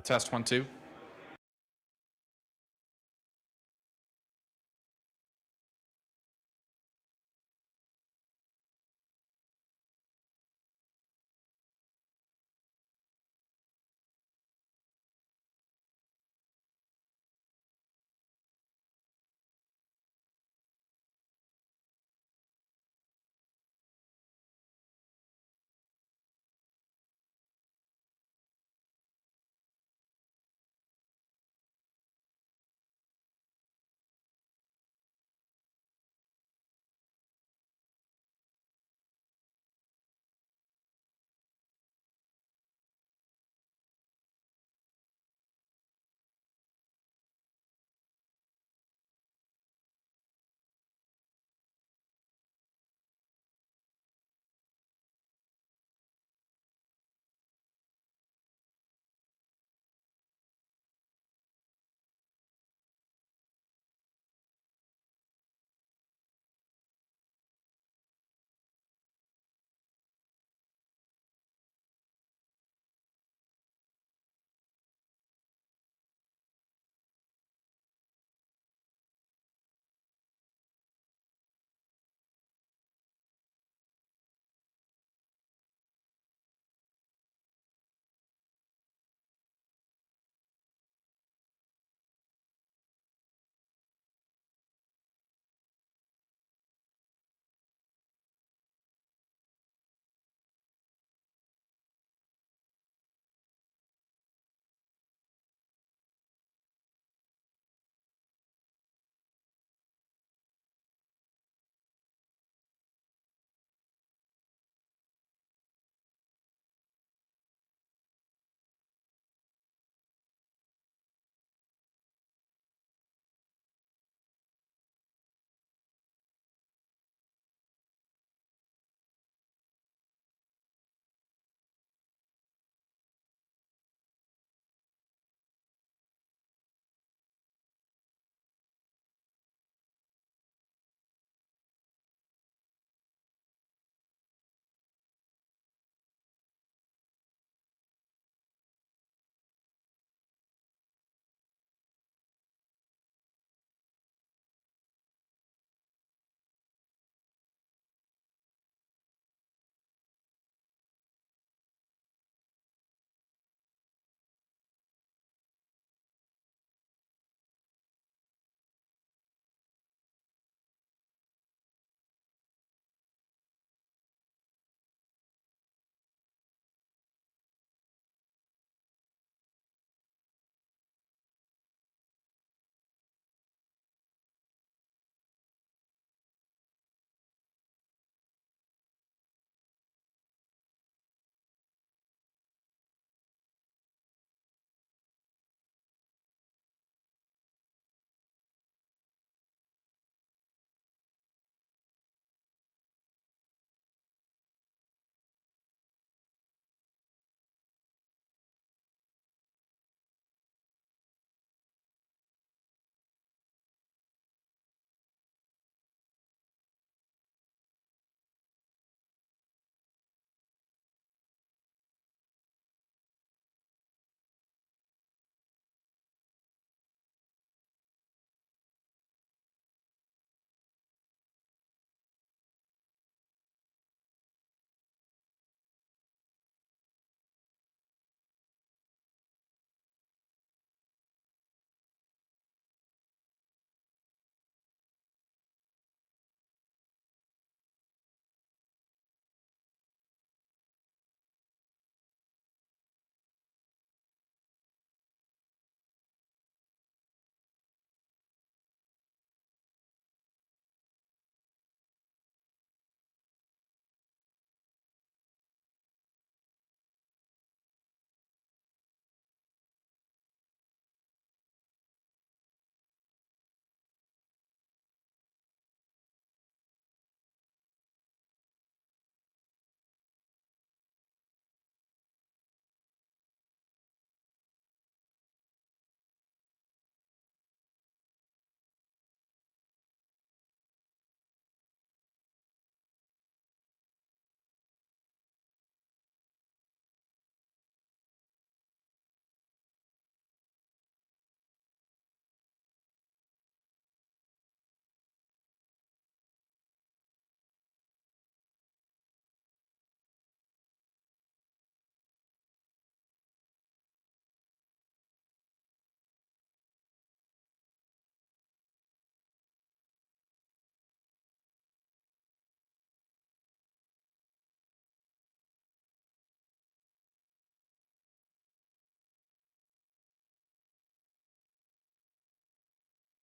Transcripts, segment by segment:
Test 1, 2.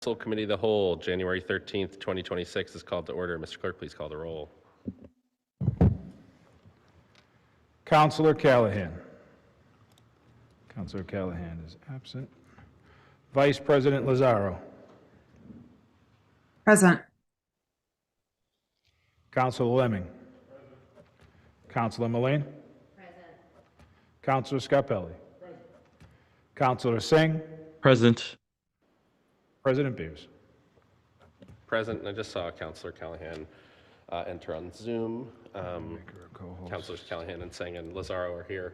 Council Committee of the Whole, January 13th, 2026 is called to order. Mr. Clerk, please call the roll. Councilor Callahan. Councilor Callahan is absent. Vice President Lazaro. Present. Councilor Lemming. Councilor Mullane. Councilor Scarpelli. Councilor Singh. Present. President Beers. Present, and I just saw Councilor Callahan enter on Zoom. Councilors Callahan and Singh and Lazaro are here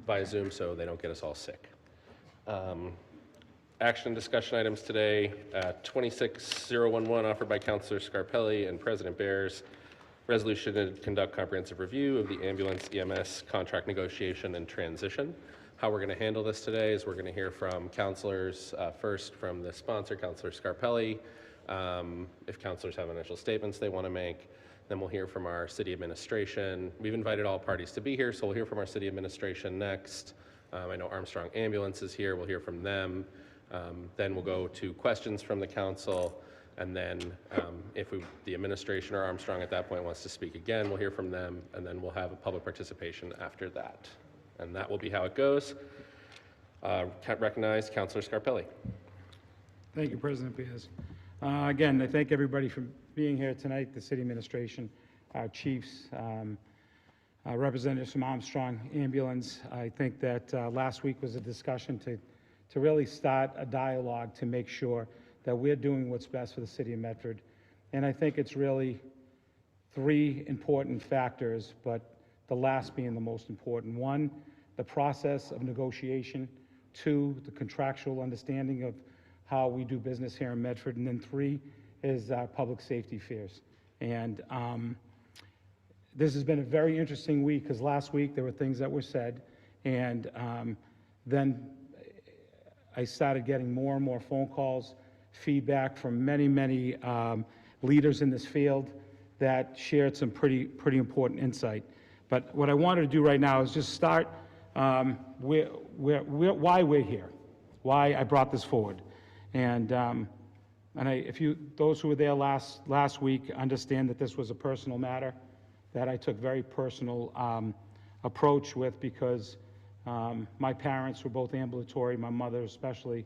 via Zoom, so they don't get us all sick. Action and discussion items today, 26011 offered by Councilor Scarpelli and President Bears. Resolution to conduct comprehensive review of the ambulance EMS contract negotiation and transition. How we're going to handle this today is we're going to hear from councilors, first from the sponsor, Councilor Scarpelli. If councilors have initial statements they want to make, then we'll hear from our city administration. We've invited all parties to be here, so we'll hear from our city administration next. I know Armstrong Ambulance is here. We'll hear from them. Then we'll go to questions from the council. And then if the administration or Armstrong at that point wants to speak again, we'll hear from them. And then we'll have a public participation after that. And that will be how it goes. Recognize Councilor Scarpelli. Thank you, President Beers. Again, I thank everybody for being here tonight, the city administration, our chiefs, representatives from Armstrong Ambulance. I think that last week was a discussion to really start a dialogue to make sure that we're doing what's best for the city of Medford. And I think it's really three important factors, but the last being the most important. One, the process of negotiation. Two, the contractual understanding of how we do business here in Medford. And then three is public safety fears. And this has been a very interesting week because last week there were things that were said, and then I started getting more and more phone calls, feedback from many leaders in this field that shared some pretty important insight. But what I wanted to do right now is just start why we're here, why I brought this forward. And those who were there last week understand that this was a personal matter that I took very personal approach with because my parents were both ambulatory. My mother especially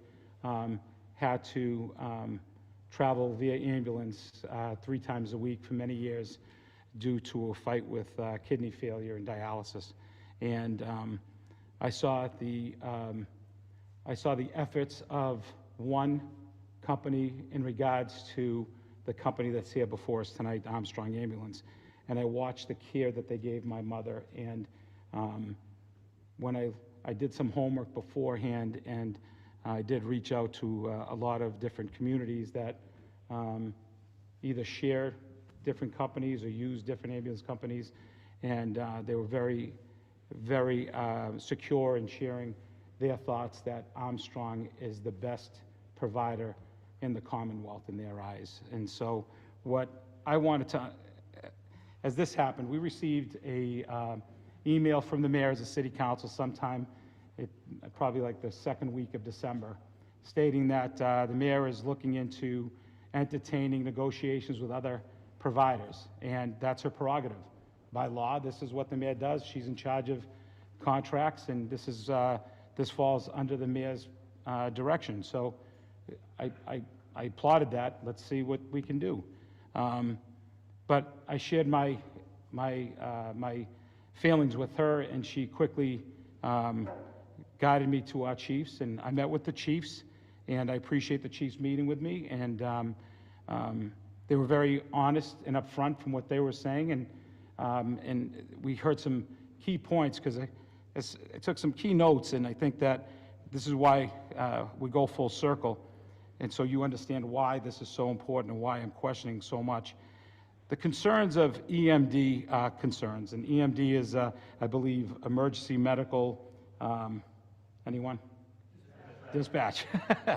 had to travel via ambulance 3 times a week for many years due to a fight with kidney failure and dialysis. And I saw the efforts of one company in regards to the company that's here before us tonight, Armstrong Ambulance. And I watched the care that they gave my mother. And when I did some homework beforehand, and I did reach out to a lot of different communities that either share different companies or use different ambulance companies, and they were very secure in sharing their thoughts that Armstrong is the best provider in the Commonwealth in their eyes. And so what I wanted to, as this happened, we received a email from the mayor as a city council sometime, probably like the second week of December, stating that the mayor is looking into entertaining negotiations with other providers, and that's her prerogative. By law, this is what the mayor does. She's in charge of contracts, and this falls under the mayor's direction. So I applauded that. Let's see what we can do. But I shared my feelings with her, and she quickly guided me to our chiefs, and I met with the chiefs, and I appreciate the chiefs meeting with me, and they were very honest and upfront from what they were saying, and we heard some key points because I took some key notes, and I think that this is why we go full circle, and so you understand why this is so important and why I'm questioning so much. The concerns of EMD concerns, and EMD is, I believe, emergency medical, anyone? Dispatch.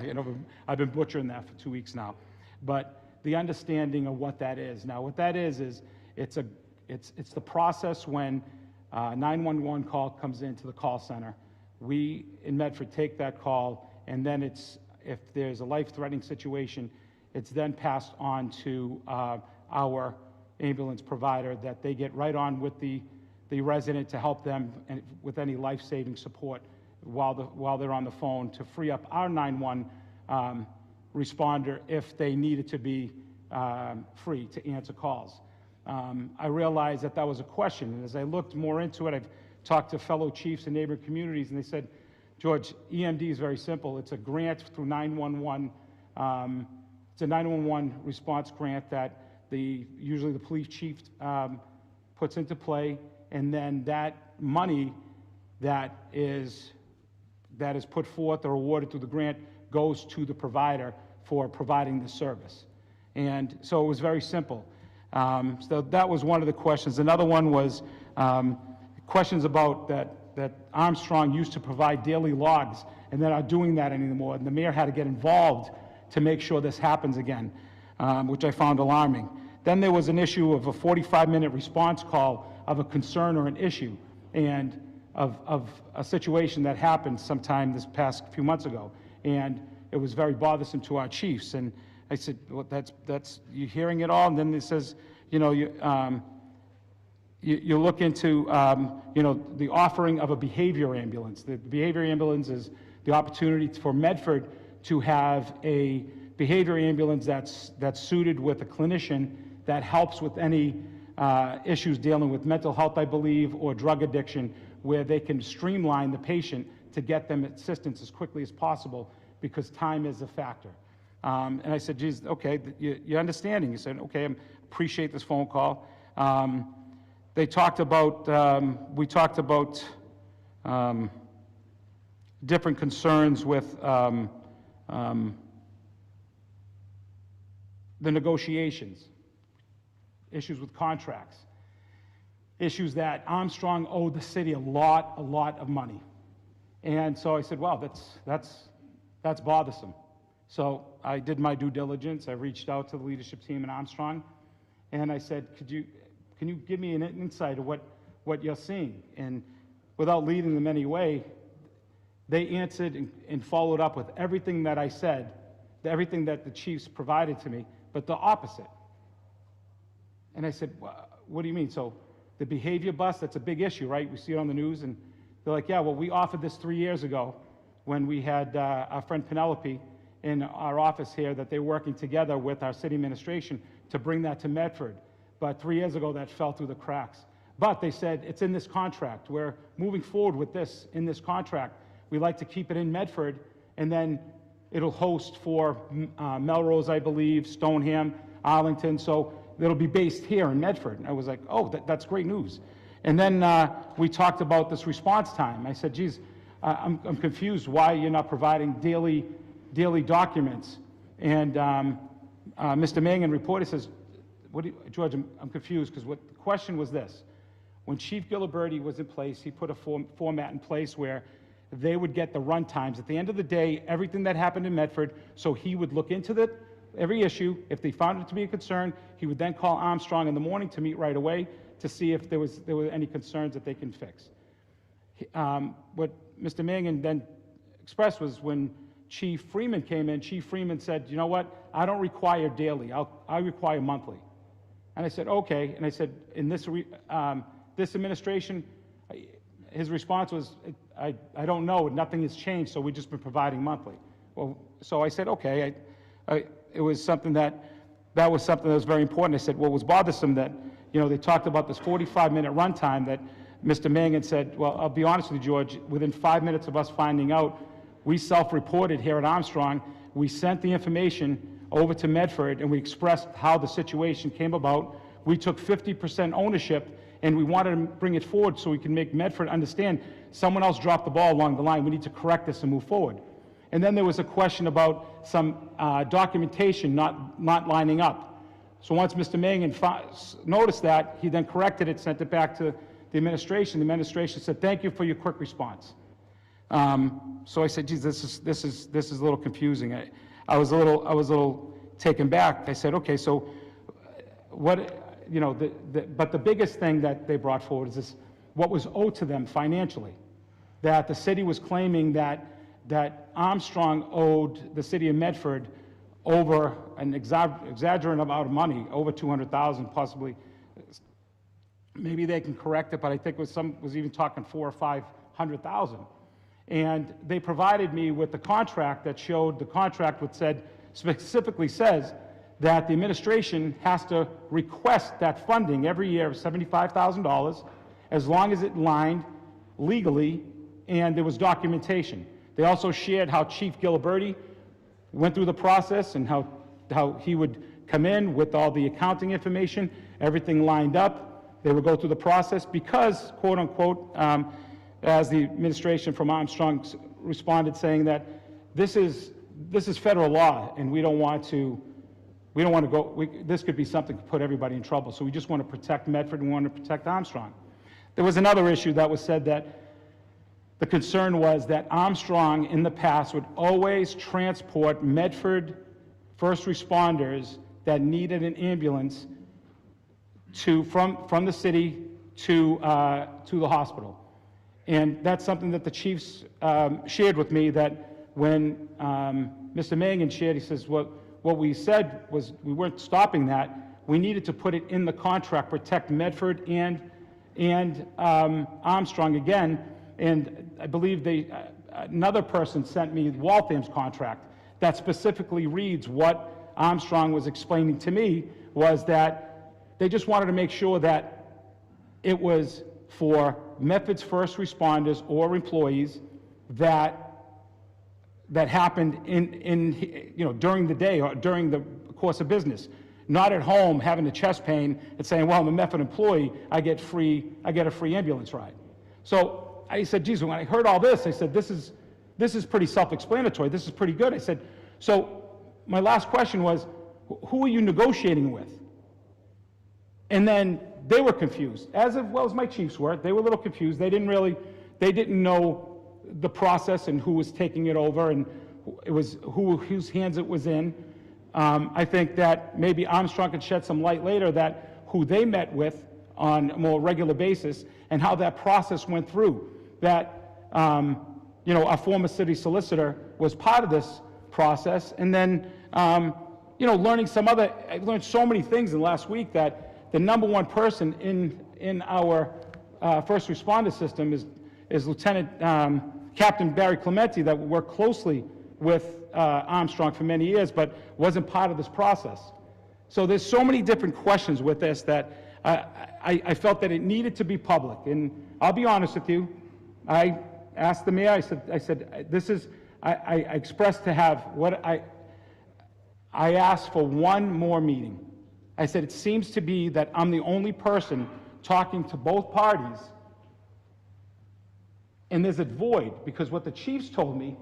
You know, I've been butchering that for 2 weeks now. But the understanding of what that is. Now, what that is it's the process when 911 call comes into the call center. We in Medford take that call, and then if there's a life-threatening situation, It's then passed on to our ambulance provider, that they get right on with the resident to help them with any life-saving support while they're on the phone, to free up our 911 responder if they needed to be free to answer calls. I realized that was a question, and as I looked more into it, I've talked to fellow chiefs in neighboring communities, and they said, George, EMD is very simple. It's a grant through 911. It's a 911 response grant that usually the police chief puts into play, and then that money that is put forth or awarded through the grant goes to the provider for providing the service. And so it was very simple. So that was one of the questions. Another one was questions about that Armstrong used to provide daily logs, and they're not doing that anymore. And the mayor had to get involved to make sure this happens again, which I found alarming. Then there was an issue of a 45-minute response call of a concern or an issue, and of a situation that happened sometime this past few months ago. And it was very bothersome to our chiefs. And I said, well, that's you hearing it all? And then it says, you know, you look into, you know, the offering of a behavior ambulance. The behavior ambulance is the opportunity for Medford to have a behavior ambulance that's suited with a clinician that helps with any issues dealing with mental health, I believe, or drug addiction, where they can streamline the patient to get them assistance as quickly as possible, because time is a factor. And I said, geez, okay, you're understanding. He said, okay, I appreciate this phone call. They talked about, we talked about different concerns with the negotiations, issues with contracts, issues that Armstrong owed the city a lot of money. And so I said, wow, that's bothersome. So I did my due diligence. I reached out to the leadership team in Armstrong, and I said, can you give me an insight of what you're seeing? And without leading them anyway, they answered and followed up with everything that I said, everything that the chiefs provided to me, but the opposite. And I said, what do you mean? So the behavior bus, that's a big issue, right? We see it on the news, and they're like, yeah, well, we offered this 3 years ago when we had our friend Penelope in our office here, that they're working together with our city administration to bring that to Medford. But 3 years ago, that fell through the cracks. But they said, it's in this contract. We're moving forward with this in this contract. We like to keep it in Medford, and then it'll host for Melrose, I believe, Stoneham, Arlington, so it'll be based here in Medford. And I was like, oh, that's great news. And then we talked about this response time. I said, geez, I'm confused why you're not providing daily documents. And Mr. Mangan reported, says, George, I'm confused, because what the question was this. When Chief Giliberti was in place, he put a format in place where they would get the run times. At the end of the day, everything that happened in Medford, so he would look into every issue. If they found it to be a concern, he would then call Armstrong in the morning to meet right away to see if there were any concerns that they can fix. What Mr. Mangan then expressed was when Chief Freeman came in, Chief Freeman said, you know what, I don't require daily, I require monthly. And I said, okay. And I said, in this administration, his response was, I don't know, nothing has changed, so we've just been providing monthly. Well, so I said, okay, it was something that was something that was very important. I said, what was bothersome that, you know, they talked about this 45-minute runtime that Mr. Mangan said, well, I'll be honest with you, George, within 5 minutes of us finding out, we self-reported here at Armstrong, we sent the information over to Medford, and we expressed how the situation came about. We took 50% ownership, and we wanted to bring it forward so we can make Medford understand someone else dropped the ball along the line. We need to correct this and move forward. And then there was a question about some documentation not lining up. So once Mr. Mangan noticed that, he then corrected it, sent it back to the administration. The administration said, thank you for your quick response. So I said, geez, this is a little confusing. I was a little taken back. I said, okay, so what, you know, but the biggest thing that they brought forward is this, what was owed to them financially, that the city was claiming that Armstrong owed the city of Medford over an exaggerant amount of money, over 200,000 possibly. Maybe they can correct it, but I think was even talking 400,000 or 500,000. And they provided me with the contract that showed the contract, which specifically says that the administration has to request that funding every year of $75,000 as long as it lined legally and there was documentation. They also shared how Chief Giliberti went through the process and how he would come in with all the accounting information, everything lined up. They would go through the process because, quote unquote, as the administration from Armstrong responded, saying that this is federal law and we don't want to go, this could be something to put everybody in trouble. So we just want to protect Medford and we want to protect Armstrong. There was another issue that was said that the concern was that Armstrong in the past would always transport Medford first responders that needed an ambulance from the city to the hospital. And that's something that the chiefs shared with me, that when Mr. Mangan shared, he says, what we said was we weren't stopping that. We needed to put it in the contract, protect Medford and Armstrong again. And I believe another person sent me Waltham's contract that specifically reads what Armstrong was explaining to me, was that they just wanted to make sure that it was for Medford's first responders or employees that happened during the day or during the course of business, not at home having a chest pain and saying, well, I'm a Medford employee, I get a free ambulance ride. So I said, geez, when I heard all this, I said, this is pretty self-explanatory. This is pretty good. I said, so my last question was, who are you negotiating with? And then they were confused, as well as my chiefs were. They were a little confused. They didn't know the process and who was taking it over and it was whose hands it was in. I think that maybe Armstrong could shed some light later that who they met with on a more regular basis and how that process went through. That, our former city solicitor was part of this process. And then, I learned so many things in the last week that the number one person in our first responder system is Lieutenant Captain Barry Clementi, that worked closely with Armstrong for many years, but wasn't part of this process. So there's so many different questions with this that I felt that it needed to be public. And I'll be honest with you, I asked the mayor, I expressed to have I asked for one more meeting. I said, it seems to be that I'm the only person talking to both parties, and there's a void, because what the chiefs told me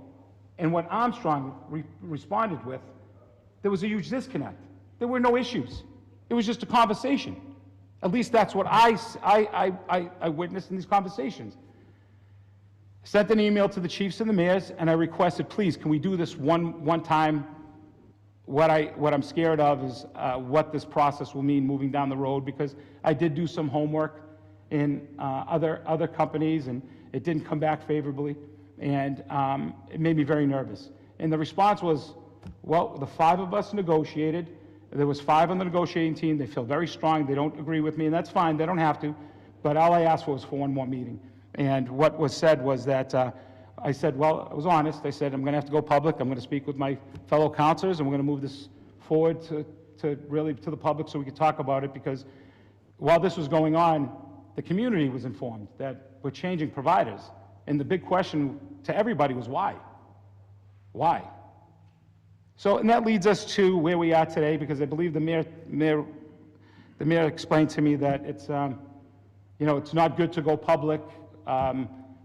and what Armstrong responded with, there was a huge disconnect. There were no issues. It was just a conversation. At least that's what I witnessed in these conversations. I sent an email to the chiefs and the mayors, and I requested, please, can we do this one time? What I'm scared of is what this process will mean moving down the road, because I did do some homework in other companies, and it didn't come back favorably, and it made me very nervous. And the response was, well, the 5 of us negotiated. There was 5 on the negotiating team. They feel very strong. They don't agree with me, and that's fine. They don't have to. But all I asked for was for one more meeting. And what was said was that I said, well, I was honest. I said, I'm going to have to go public. I'm going to speak with my fellow councilors, and we're going to move this forward to the public so we could talk about it, because while this was going on, the community was informed that we're changing providers. And the big question to everybody was why? Why? So, and that leads us to where we are today, because I believe the mayor explained to me that it's not good to go public.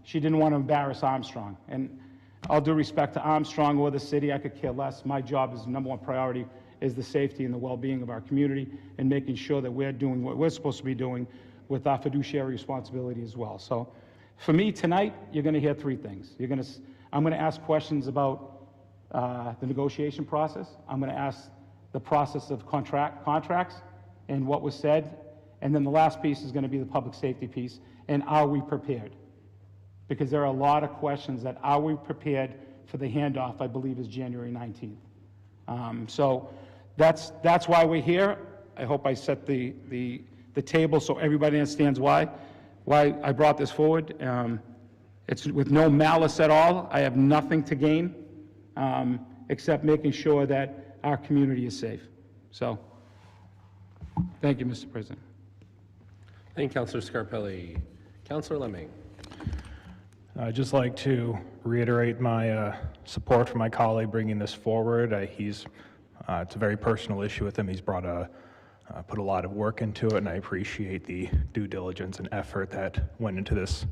She didn't want to embarrass Armstrong. And all due respect to Armstrong or the city, I could care less. My job is number one priority is the safety and the well-being of our community, and making sure that we're doing what we're supposed to be doing with our fiduciary responsibility as well. So for me tonight, you're going to hear 3 things. I'm going to ask questions about the negotiation process. I'm going to ask the process of contracts and what was said. And then the last piece is going to be the public safety piece. And are we prepared? Because there are a lot of questions that are we prepared for the handoff, I believe, is January 19th. So that's why we're here. I hope I set the table so everybody understands why I brought this forward. It's with no malice at all. I have nothing to gain, except making sure that our community is safe. So, thank you, Mr. President. Thank you, Councilor Scarpelli. Councilor Lemming. I'd just like to reiterate my support for my colleague bringing this forward. It's a very personal issue with him. He's put a lot of work into it, and I appreciate the due diligence and effort that went into this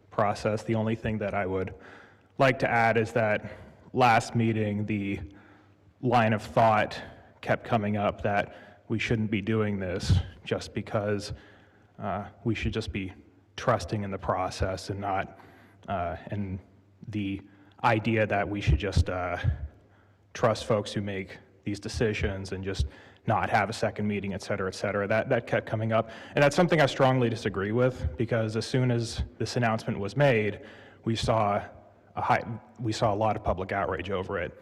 process. The only thing that I would like to add is that last meeting, the line of thought kept coming up that we shouldn't be doing this just because we should just be trusting in the process and not, and the idea that we should just trust folks who make these decisions and just not have a second meeting, et cetera, that kept coming up. And that's something I strongly disagree with, because as soon as this announcement was made, we saw a lot of public outrage over it,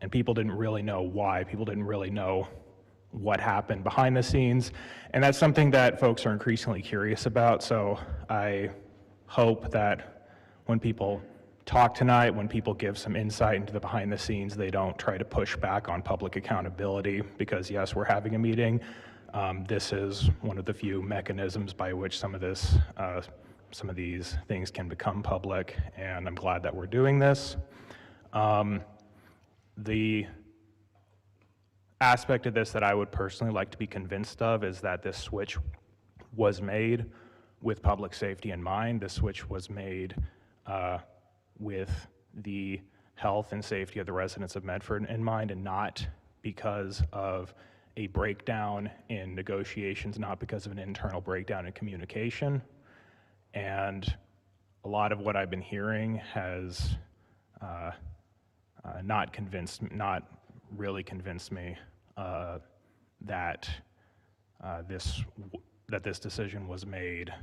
and people didn't really know why. People didn't really know what happened behind the scenes, and that's something that folks are increasingly curious about. So I hope that when people talk tonight, when people give some insight into the behind the scenes, they don't try to push back on public accountability, because yes, we're having a meeting. This is one of the few mechanisms by which some of these things can become public, and I'm glad that we're doing this. The aspect of this that I would personally like to be convinced of is that this switch was made with public safety in mind. This switch was made with the health and safety of the residents of Medford in mind, and not because of a breakdown in negotiations, not because of an internal breakdown in communication. And a lot of what I've been hearing has not really convinced me that this decision was made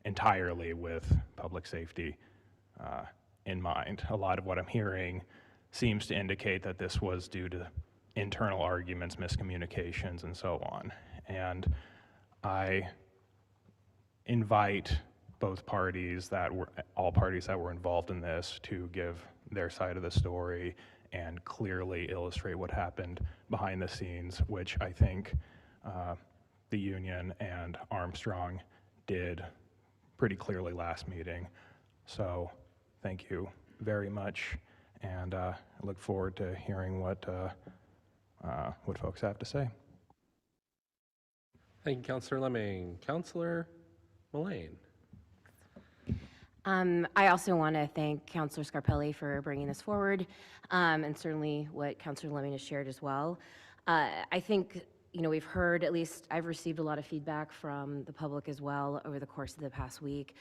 entirely with public safety in mind. A lot of what I'm hearing seems to indicate that this was due to internal arguments, miscommunications, and so on. And I invite all parties that were involved in this to give their side of the story and clearly illustrate what happened behind the scenes, which I think the union and Armstrong did pretty clearly last meeting. So thank you very much, and I look forward to hearing what folks have to say. Thank you, Councilor Lemming. Councilor Mullane. I also want to thank Councilor Scarpelli for bringing this forward, and certainly what Councilor Lemming has shared as well. I think, we've heard, at least I've received a lot of feedback from the public as well over the course of the past week,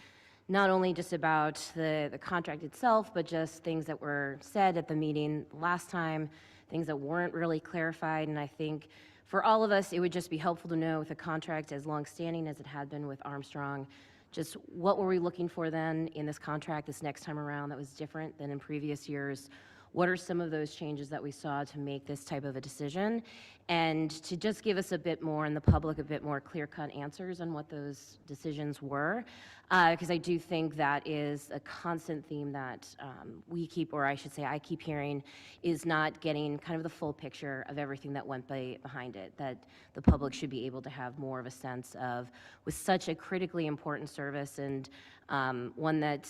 not only just about the contract itself, but just things that were said at the meeting last time, things that weren't really clarified. And I think for all of us, it would just be helpful to know, with a contract as longstanding as it had been with Armstrong, just what were we looking for then in this contract this next time around that was different than in previous years? What are some of those changes that we saw to make this type of a decision? And to just give us a bit more, and the public a bit more clear-cut answers on what those decisions were. Because I do think that is a constant theme that we keep, or I should say I keep hearing, is not getting kind of the full picture of everything that went behind it, that the public should be able to have more of a sense of, with such a critically important service, and one that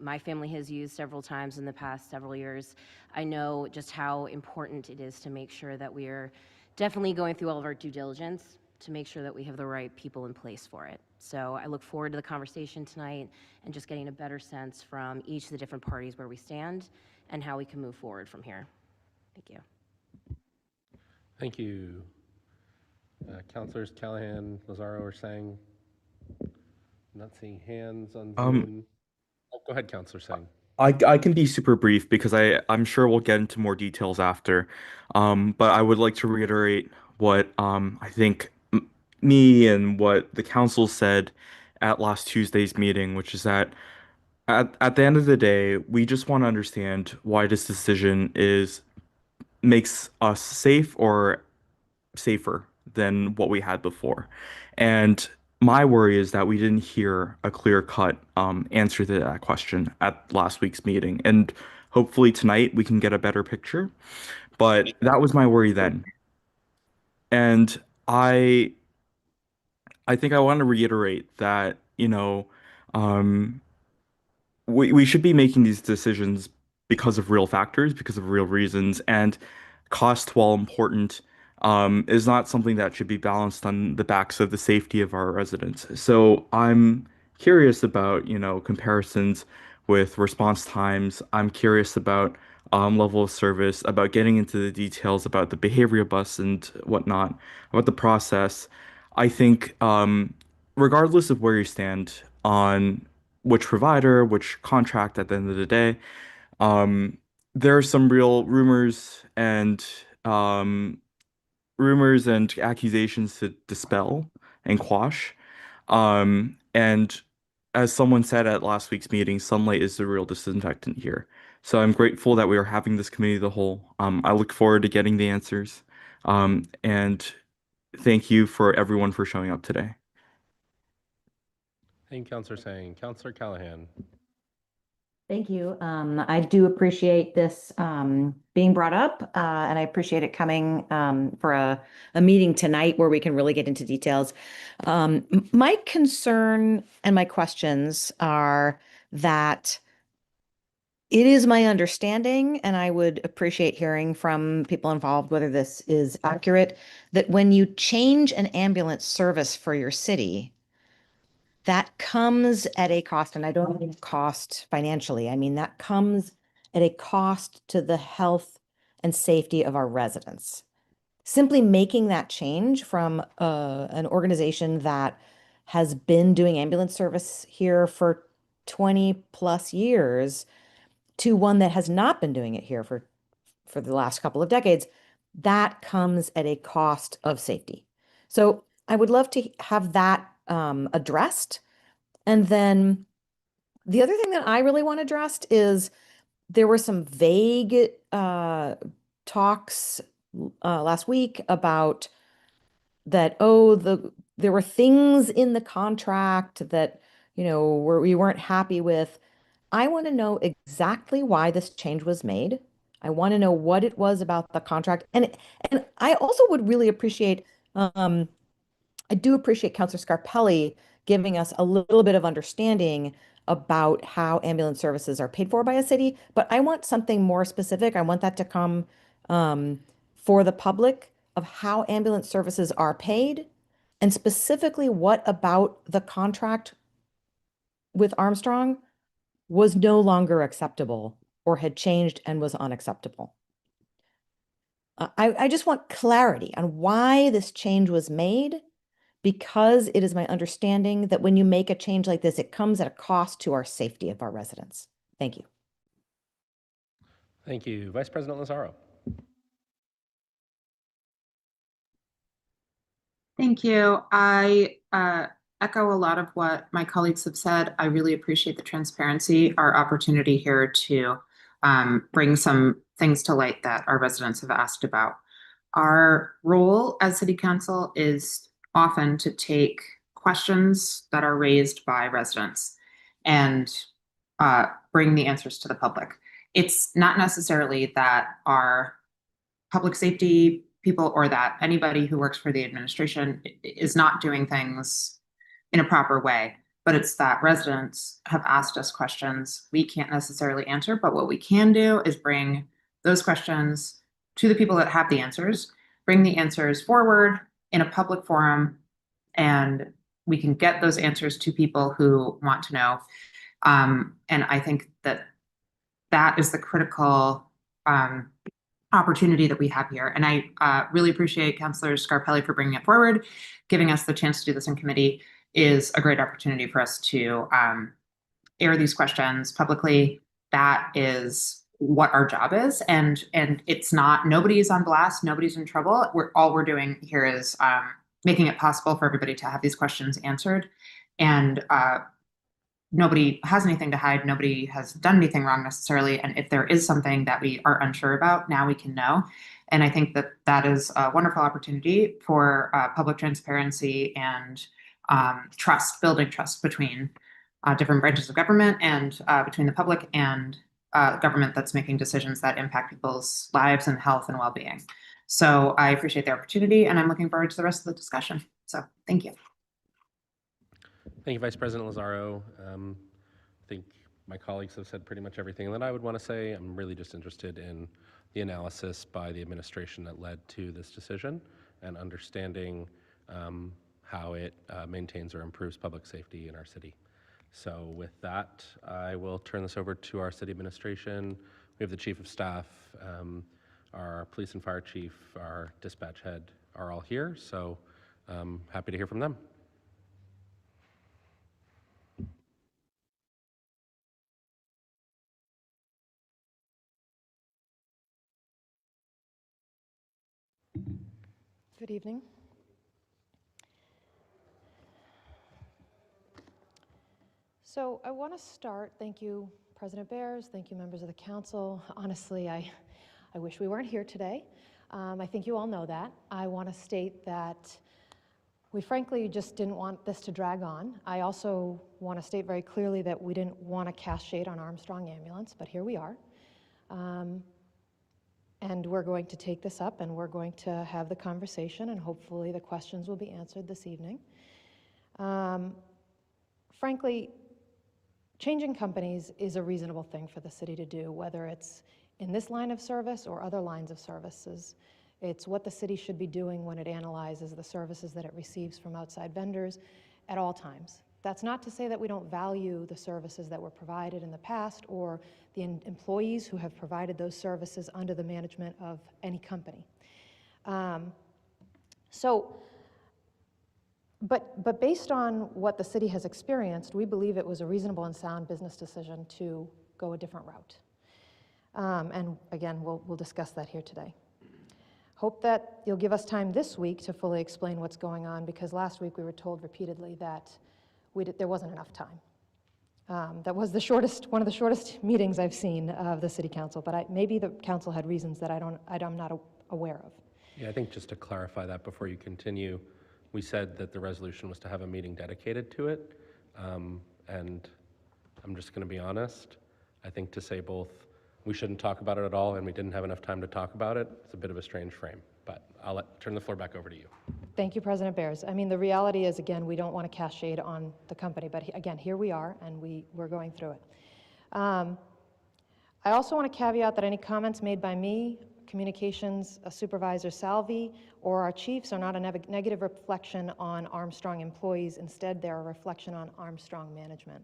my family has used several times in the past several years. I know just how important it is to make sure that we are definitely going through all of our due diligence to make sure that we have the right people in place for it. So I look forward to the conversation tonight and just getting a better sense from each of the different parties where we stand and how we can move forward from here. Thank you. Thank you. Councilors Callahan, Lazaro are saying. Not seeing hands on Zoom. Go ahead, Councilor Sang. I can be super brief because I'm sure we'll get into more details after. But I would like to reiterate what I think me and what the council said at last Tuesday's meeting, which is that at the end of the day, we just want to understand why this decision is makes us safe or safer than what we had before. And my worry is that we didn't hear a clear-cut answer to that question at last week's meeting. And hopefully tonight we can get a better picture. But that was my worry then. And I think I want to reiterate that, um, we should be making these decisions because of real factors, because of real reasons, and cost, while important, is not something that should be balanced on the backs of the safety of our residents. So I'm curious about, comparisons with response times. I'm curious about level of service, about getting into the details about the behavior bus and whatnot, about the process. I think, regardless of where you stand on which provider, which contract at the end of the day, um, there are some real um, rumors and accusations to dispel and quash. And as someone said at last week's meeting, sunlight is the real disinfectant here. So I'm grateful that we are having this committee of the whole. I look forward to getting the answers. And thank you for everyone for showing up today. Thank you, Counselor Sang. Counselor Callahan. Thank you. I do appreciate this being brought up, and I appreciate it coming for a meeting tonight where we can really get into details. My concern and my questions are that it is my understanding, and I would appreciate hearing from people involved whether this is accurate, that when you change an ambulance service for your city, that comes at a cost, and I don't mean cost financially. I mean, that comes at a cost to the health and safety of our residents. Simply making that change from an organization that has been doing ambulance service here for 20 plus years to one that has not been doing it here for the last couple of decades, that comes at a cost of safety. So I would love to have that addressed. And then the other thing that I really want addressed is there were some vague talks last week about that, there were things in the contract that, we weren't happy with. I want to know exactly why this change was made. I want to know what it was about the contract. And I also would really appreciate, I do appreciate Councilor Scarpelli giving us a little bit of understanding about how ambulance services are paid for by a city, but I want something more specific. I want that to come for the public of how ambulance services are paid, and specifically what about the contract with Armstrong was no longer acceptable or had changed and was unacceptable. I just want clarity on why this change was made, because it is my understanding that when you make a change like this, it comes at a cost to our safety of our residents. Thank you. Thank you. Vice President Lazaro. Thank you. I echo a lot of what my colleagues have said. I really appreciate the transparency, our opportunity here to bring some things to light that our residents have asked about. Our role as City Council is often to take questions that are raised by residents and bring the answers to the public. It's not necessarily that our public safety people or that anybody who works for the administration is not doing things in a proper way, but it's that residents have asked us questions we can't necessarily answer, but what we can do is bring those questions to the people that have the answers, bring the answers forward in a public forum, and we can get those answers to people who want to know. And I think that that is the critical opportunity that we have here. And I really appreciate Councilor Scarpelli for bringing it forward. Giving us the chance to do this in committee is a great opportunity for us to air these questions publicly. That is what our job is. And it's not, nobody's on blast, nobody's in trouble. All we're doing here is making it possible for everybody to have these questions answered. And nobody has anything to hide. Nobody has done anything wrong necessarily. And if there is something that we are unsure about, now we can know. And I think that that is a wonderful opportunity for public transparency and trust, building trust between different branches of government and between the public and government that's making decisions that impact people's lives and health and well-being. So I appreciate the opportunity, and I'm looking forward to the rest of the discussion. So thank you. Thank you, Vice President Lazaro. I think my colleagues have said pretty much everything that I would want to say. I'm really just interested in the analysis by the administration that led to this decision and understanding how it maintains or improves public safety in our city. So with that, I will turn this over to our city administration. We have the Chief of Staff, our police and fire chief, our dispatch head are all here, so happy to hear from them. Good evening. So I want to start, thank you, President Bears, thank you, members of the council. Honestly, I wish we weren't here today. I think you all know that. I want to state that we frankly just didn't want this to drag on. I also want to state very clearly that we didn't want to cast shade on Armstrong Ambulance, but here we are. And we're going to take this up and we're going to have the conversation and hopefully the questions will be answered this evening. Frankly, changing companies is a reasonable thing for the city to do, whether it's in this line of service or other lines of services. It's what the city should be doing when it analyzes the services that it receives from outside vendors at all times. That's not to say that we don't value the services that were provided in the past or the employees who have provided those services under the management of any company. But based on what the city has experienced, we believe it was a reasonable and sound business decision to go a different route. And again, we'll discuss that here today. Hope that you'll give us time this week to fully explain what's going on, because last week we were told repeatedly that there wasn't enough time. That was one of the shortest meetings I've seen of the City Council, but maybe the council had reasons that I'm not aware of. Yeah, I think just to clarify that before you continue, we said that the resolution was to have a meeting dedicated to it, and I'm just going to be honest, I think to say both we shouldn't talk about it at all and we didn't have enough time to talk about it, it's a bit of a strange frame, but I'll turn the floor back over to you. Thank you, President Bears. I mean, the reality is, again, we don't want to cast shade on the company, but again, here we are, and we're going through it. I also want to caveat that any comments made by me, Communications Supervisor Salvi, or our chiefs are not a negative reflection on Armstrong employees. Instead, they're a reflection on Armstrong management.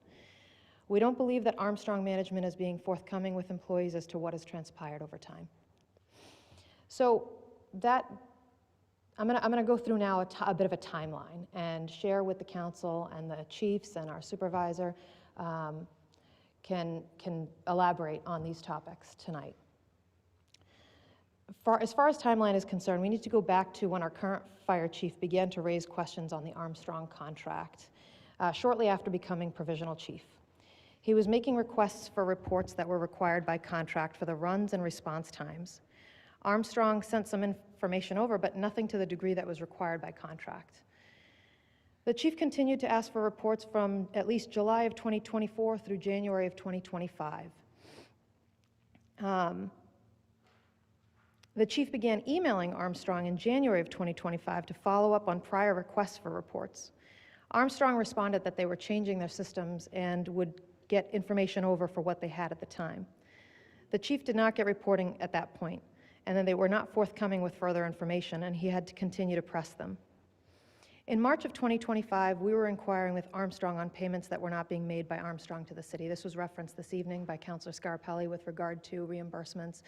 We don't believe that Armstrong management is being forthcoming with employees as to what has transpired over time. So that I'm going to go through now a bit of a timeline and share with the council and the chiefs and our supervisor can elaborate on these topics tonight. As far as timeline is concerned, we need to go back to when our current fire chief began to raise questions on the Armstrong contract shortly after becoming provisional chief. He was making requests for reports that were required by contract for the runs and response times. Armstrong sent some information over, but nothing to the degree that was required by contract. The chief continued to ask for reports from at least July of 2024 through January of 2025. The chief began emailing Armstrong in January of 2025 to follow up on prior requests for reports. Armstrong responded that they were changing their systems and would get information over for what they had at the time. The chief did not get reporting at that point, and then they were not forthcoming with further information, and he had to continue to press them. In March of 2025, we were inquiring with Armstrong on payments that were not being made by Armstrong to the city. This was referenced this evening by Councilor Scarpelli with regard to reimbursements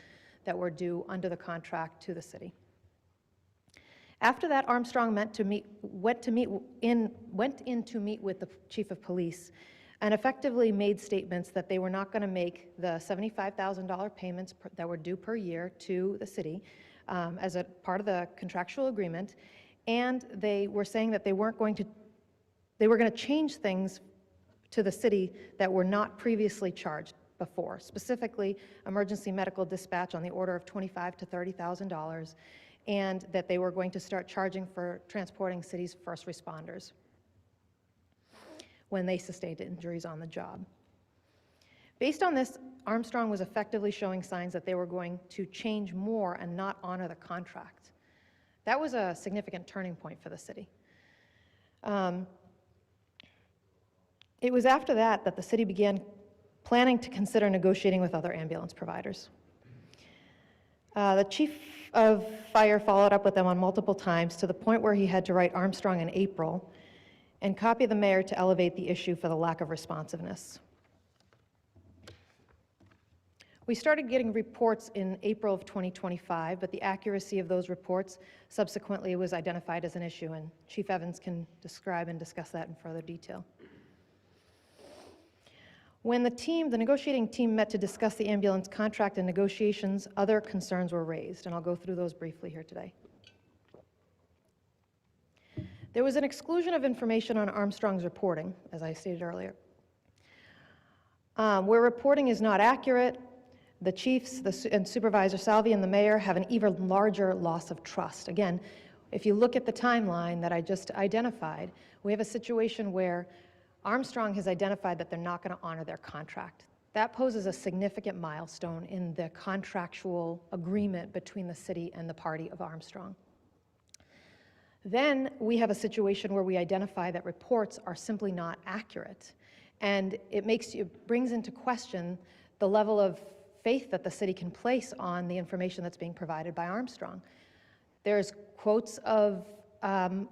that were due under the contract to the city. After that, Armstrong went in to meet with the chief of police and effectively made statements that they were not going to make the $75,000 payments that were due per year to the city as a part of the contractual agreement, and they were saying that they were going to change things to the city that were not previously charged before, specifically emergency medical dispatch on the order of $25,000 to $30,000, and that they were going to start charging for transporting city's first responders when they sustained injuries on the job. Based on this, Armstrong was effectively showing signs that they were going to change more and not honor the contract. That was a significant turning point for the city. It was after that that the city began planning to consider negotiating with other ambulance providers. The chief of fire followed up with them on multiple times to the point where he had to write Armstrong in April and copy the mayor to elevate the issue for the lack of responsiveness. We started getting reports in April of 2025, but the accuracy of those reports subsequently was identified as an issue, and Chief Evans can describe and discuss that in further detail. When the negotiating team met to discuss the ambulance contract and negotiations, other concerns were raised, and I'll go through those briefly here today. There was an exclusion of information on Armstrong's reporting, as I stated earlier. Where reporting is not accurate, the chiefs and Supervisor Salvi and the mayor have an even larger loss of trust. Again, if you look at the timeline that I just identified, we have a situation where Armstrong has identified that they're not going to honor their contract. That poses a significant milestone in the contractual agreement between the city and the party of Armstrong. Then we have a situation where we identify that reports are simply not accurate, and it brings into question the level of faith that the city can place on the information that's being provided by Armstrong. There's quotes of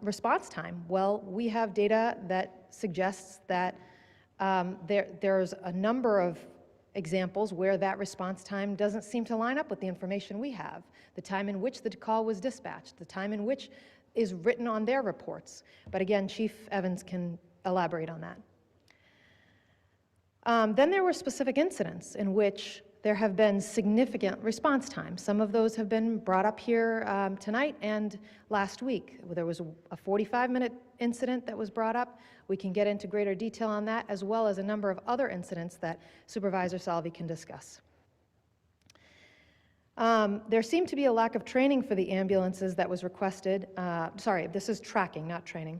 response time. Well, we have data that suggests that there's a number of examples where that response time doesn't seem to line up with the information we have, the time in which the call was dispatched, the time in which is written on their reports. But again, Chief Evans can elaborate on that. Then there were specific incidents in which there have been significant response times. Some of those have been brought up here tonight and last week. There was a 45-minute incident that was brought up. We can get into greater detail on that, as well as a number of other incidents that Supervisor Salvi can discuss. There seemed to be a lack of training for the ambulances that was requested. Sorry, this is tracking, not training.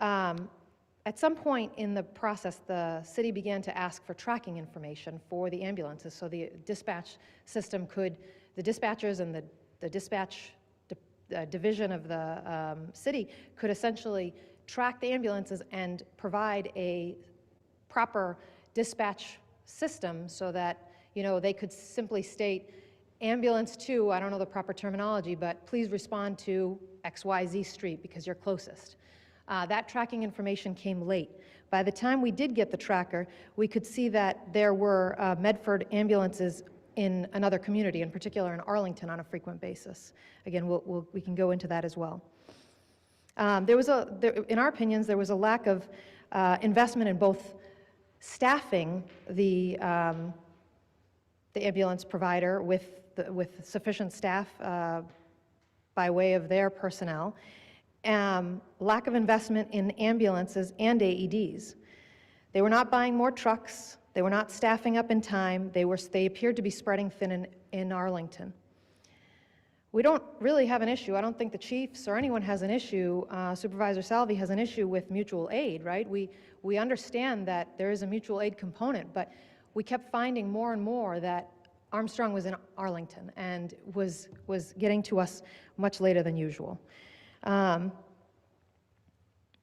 At some point in the process, the city began to ask for tracking information for the ambulances, so the dispatch system the dispatchers and the dispatch division of the city could essentially track the ambulances and provide a proper dispatch system so that, they could simply state, ambulance 2, I don't know the proper terminology, but please respond to XYZ street because you're closest. That tracking information came late. By the time we did get the tracker, we could see that there were Medford ambulances in another community, in particular in Arlington, on a frequent basis. Again, we can go into that as well. In our opinions, there was a lack of investment in both staffing the ambulance provider with sufficient staff by way of their personnel, lack of investment in ambulances and AEDs. They were not buying more trucks. They were not staffing up in time. They appeared to be spreading thin in Arlington. We don't really have an issue. I don't think the chiefs or anyone has an issue. Supervisor Salvi has an issue with mutual aid, right? We understand that there is a mutual aid component, but we kept finding more and more that Armstrong was in Arlington and was getting to us much later than usual.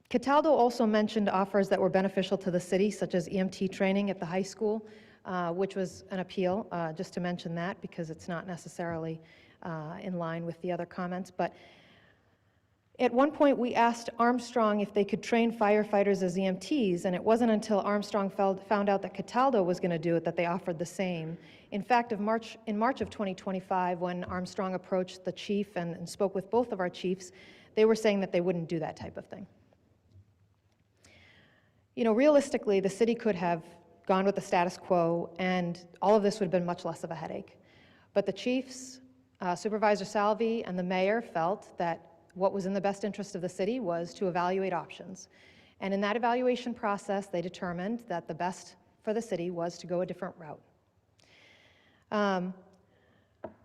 Cataldo also mentioned offers that were beneficial to the city, such as EMT training at the high school, which was an appeal, just to mention that, because it's not necessarily in line with the other comments. But at one point, we asked Armstrong if they could train firefighters as EMTs, and it wasn't until Armstrong found out that Cataldo was going to do it that they offered the same. In fact, in March of 2025, when Armstrong approached the chief and spoke with both of our chiefs, they were saying that they wouldn't do that type of thing. Realistically, the city could have gone with the status quo, and all of this would have been much less of a headache. But the chiefs, Supervisor Salvi, and the mayor felt that what was in the best interest of the city was to evaluate options. And in that evaluation process, they determined that the best for the city was to go a different route.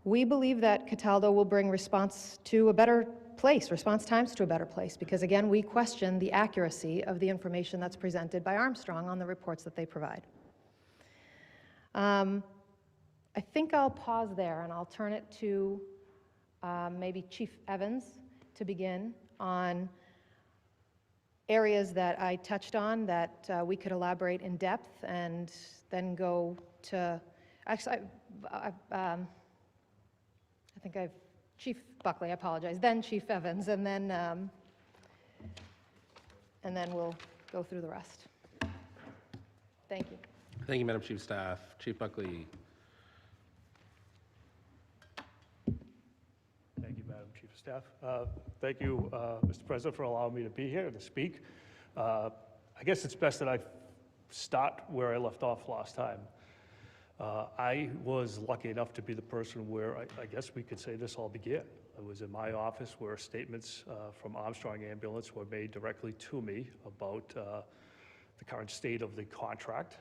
We believe that Cataldo will bring response to a better place, response times to a better place, because again, we question the accuracy of the information that's presented by Armstrong on the reports that they provide. I think I'll pause there and I'll turn it to maybe Chief Evans to begin on areas that I touched on that we could elaborate in depth, and then go to, actually, I think I've, Chief Buckley, I apologize, then Chief Evans, and then we'll go through the rest. Thank you. Thank you, Madam Chief of Staff. Chief Buckley. Thank you, Madam Chief of Staff. Thank you, Mr. President, for allowing me to be here and to speak. I guess it's best that I start where I left off last time. I was lucky enough to be the person where I guess we could say this all began. I was in my office where statements from Armstrong Ambulance were made directly to me about the current state of the contract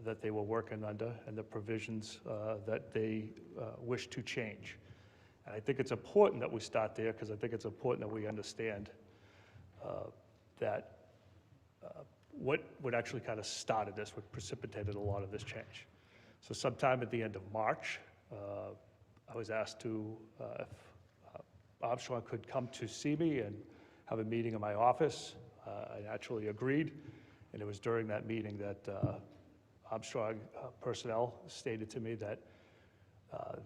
that they were working under and the provisions that they wish to change. And I think it's important that we start there, because I think it's important that we understand that what actually kind of started this, what precipitated a lot of this change. So sometime at the end of March, I was asked to, if Armstrong could come to see me and have a meeting in my office. I naturally agreed, and it was during that meeting that Armstrong personnel stated to me that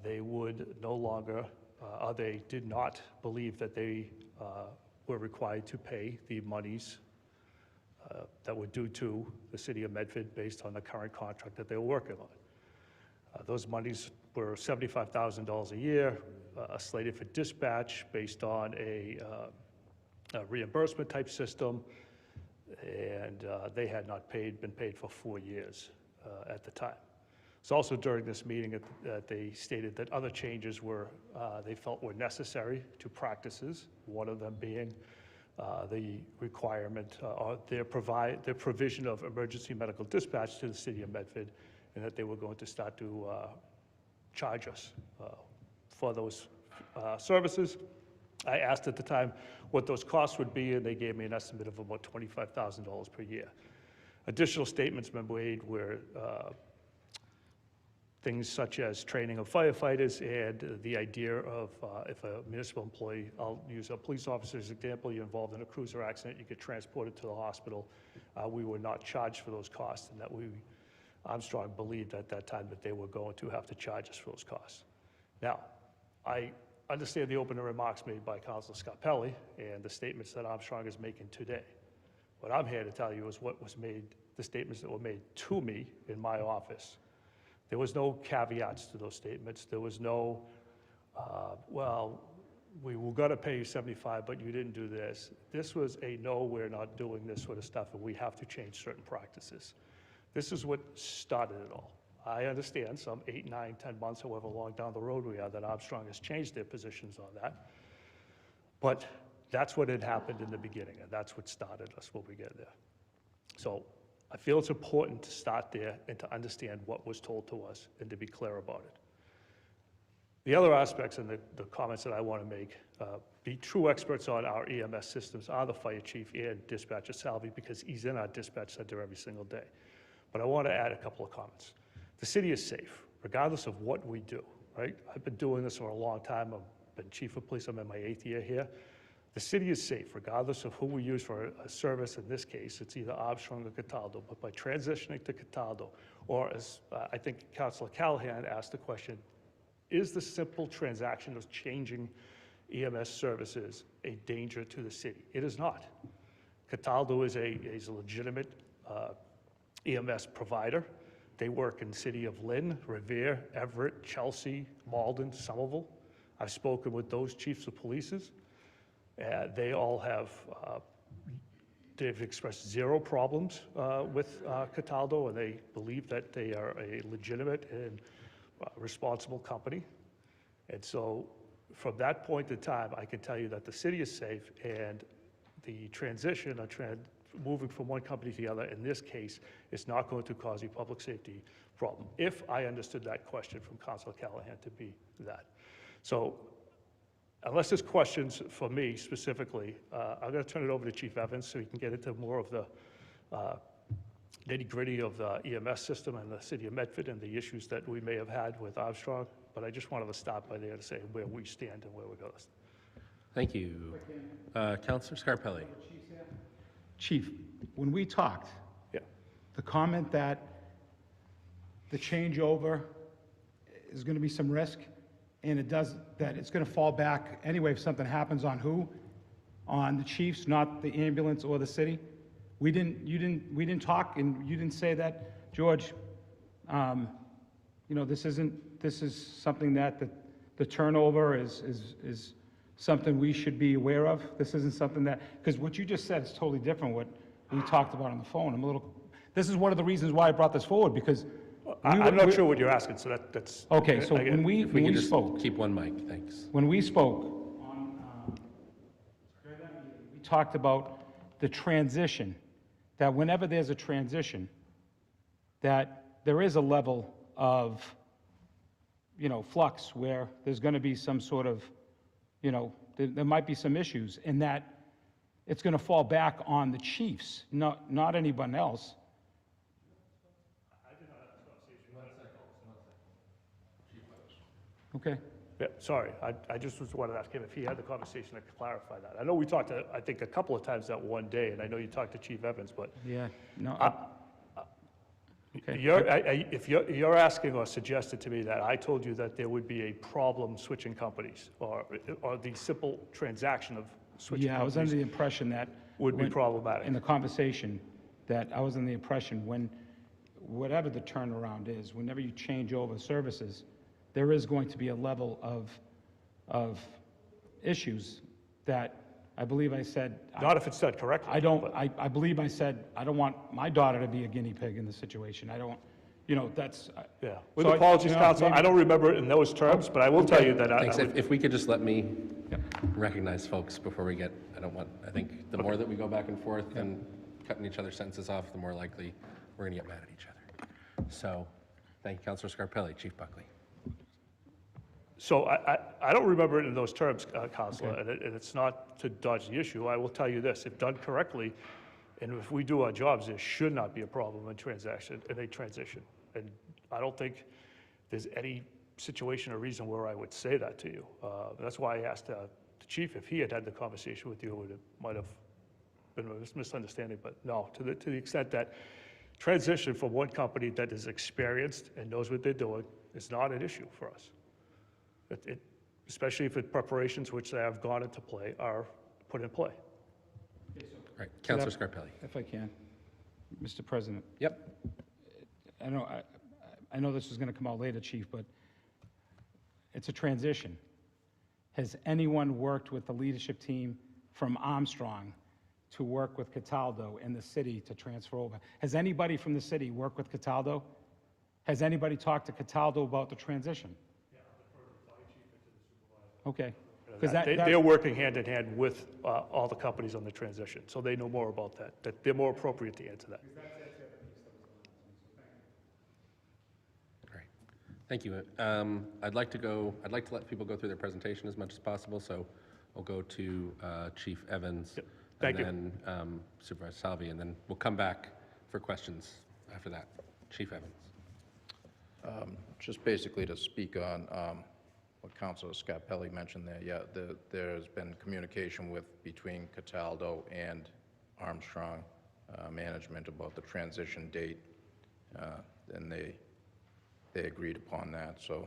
they would no longer, or they did not believe that they were required to pay the monies that were due to the city of Medford based on the current contract that they were working on. Those monies were $75,000 a year, slated for dispatch based on a reimbursement type system, and they had not been paid for 4 years at the time. It's also during this meeting that they stated that other changes were, they felt were necessary to practices, one of them being the requirement or their provision of emergency medical dispatch to the city of Medford, and that they were going to start to charge us for those services. I asked at the time what those costs would be, and they gave me an estimate of about $25,000 per year. Additional statements were made where things such as training of firefighters and the idea of if a municipal employee, I'll use a police officer as an example, you're involved in a cruiser accident, you get transported to the hospital. We were not charged for those costs, and that Armstrong believed at that time that they were going to have to charge us for those costs. Now, I understand the opening remarks made by Councilor Scarpelli and the statements that Armstrong is making today. What I'm here to tell you is what was made, the statements that were made to me in my office. There was no caveats to those statements. There was no, well, we were gonna pay you 75, but you didn't do this. This was a no, we're not doing this sort of stuff, and we have to change certain practices. This is what started it all. I understand some 8, 9, 10 months, however long down the road we are, that Armstrong has changed their positions on that. But that's what had happened in the beginning, and that's what started us when we get there. So I feel it's important to start there and to understand what was told to us and to be clear about it. The other aspects and the comments that I want to make, be true experts on our EMS systems are the fire chief and dispatcher Salvi, because he's in our dispatch center every single day. But I want to add a couple of comments. The city is safe, regardless of what we do, right? I've been doing this for a long time. I've been chief of police. I'm in my 8th year here. The city is safe, regardless of who we use for a service. In this case, it's either Armstrong or Cataldo. But by transitioning to Cataldo, or as I think Councilor Callahan asked the question, is the simple transaction of changing EMS services a danger to the city? It is not. Cataldo is a legitimate EMS provider. They work in the city of Lynn, Revere, Everett, Chelsea, Malden, Somerville. I've spoken with those chiefs of polices. They all have, they've expressed zero problems with Cataldo, and they believe that they are a legitimate and responsible company. And so from that point in time, I can tell you that the city is safe, and the transition moving from one company to the other, in this case, is not going to cause a public safety problem, if I understood that question from Councilor Callahan to be that. So unless there's questions for me specifically, I'm going to turn it over to Chief Evans so he can get into more of the nitty-gritty of the EMS system and the city of Medford and the issues that we may have had with Armstrong. But I just wanted to stop by there to say where we stand and where we're going. Thank you. Councilor Scarpelli. Chief, when we talked, Yeah. the comment that the changeover is going to be some risk, and that it's going to fall back anyway if something happens on who? On the chiefs, not the ambulance or the city? We didn't talk, and you didn't say that, George. This is something that the turnover is something we should be aware of. This isn't something that, because what you just said is totally different what we talked about on the phone. This is one of the reasons why I brought this forward, because I'm not sure what you're asking, so that's. Okay, so again, If we could just spoke, keep one mic, thanks. when we spoke, we talked about the transition, that whenever there's a transition, that there is a level of, flux where there's going to be some sort of, there might be some issues, and that it's going to fall back on the chiefs, not anyone else. Okay. Yeah, sorry, I just wanted to ask him if he had the conversation to clarify that. I know we talked, I think, a couple of times that one day, and I know you talked to Chief Evans, but Yeah, no, okay. if you're asking or suggested to me that I told you that there would be a problem switching companies, or the simple transaction of switching Yeah, I was under the companies impression that. would be when- problematic. In the conversation, that I was under the impression when, whatever the turnaround is, whenever you change over services, there is going to be a level of issues that I believe I said. Not if it's done correctly. I believe I said, I don't want my daughter to be a guinea pig in this situation. I don't, that's. Yeah, with So I- apologies, Council, I maybe- don't remember it in those terms, but I will tell you that I Thanks. would. If we could just let me recognize folks before we get, I think the more that we go back and forth and cutting each other's sentences off, the more likely we're going to get mad at each other. So, thank you, Councilor Scarpelli. Chief Buckley. So I don't remember it in those terms, Counselor, and it's not to dodge the issue. I will tell you this, if done correctly, and if we do our jobs, there should not be a problem in a transition. And I don't think there's any situation or reason where I would say that to you. That's why I asked the chief if he had had the conversation with you, it might have been a misunderstanding, but no, to the extent that transition from one company that is experienced and knows what they're doing is not an issue for us. Especially if the preparations which have gone into play are put in play. All right, Councilor Scarpelli. If I can, Mr. President. Yep. I know this is going to come out later, Chief, but it's a transition. Has anyone worked with the leadership team from Armstrong to work with Cataldo in the city to transfer over? Has anybody from the city worked with Cataldo? Has anybody talked to Cataldo about the transition? Okay. Because They're working hand in hand with all the companies on the transition, so they know more about that they're more appropriate to answer that. All right. Thank you. I'd like to let people go through their presentation as much as possible, so I'll go to Chief Evans. Yep. Thank you. And then Supervisor Salvi, and then we'll come back for questions after that. Chief Evans. Just basically to speak on what Councilor Scarpelli mentioned there, yeah, there's been communication between Cataldo and Armstrong management about the transition date, and they agreed upon that, so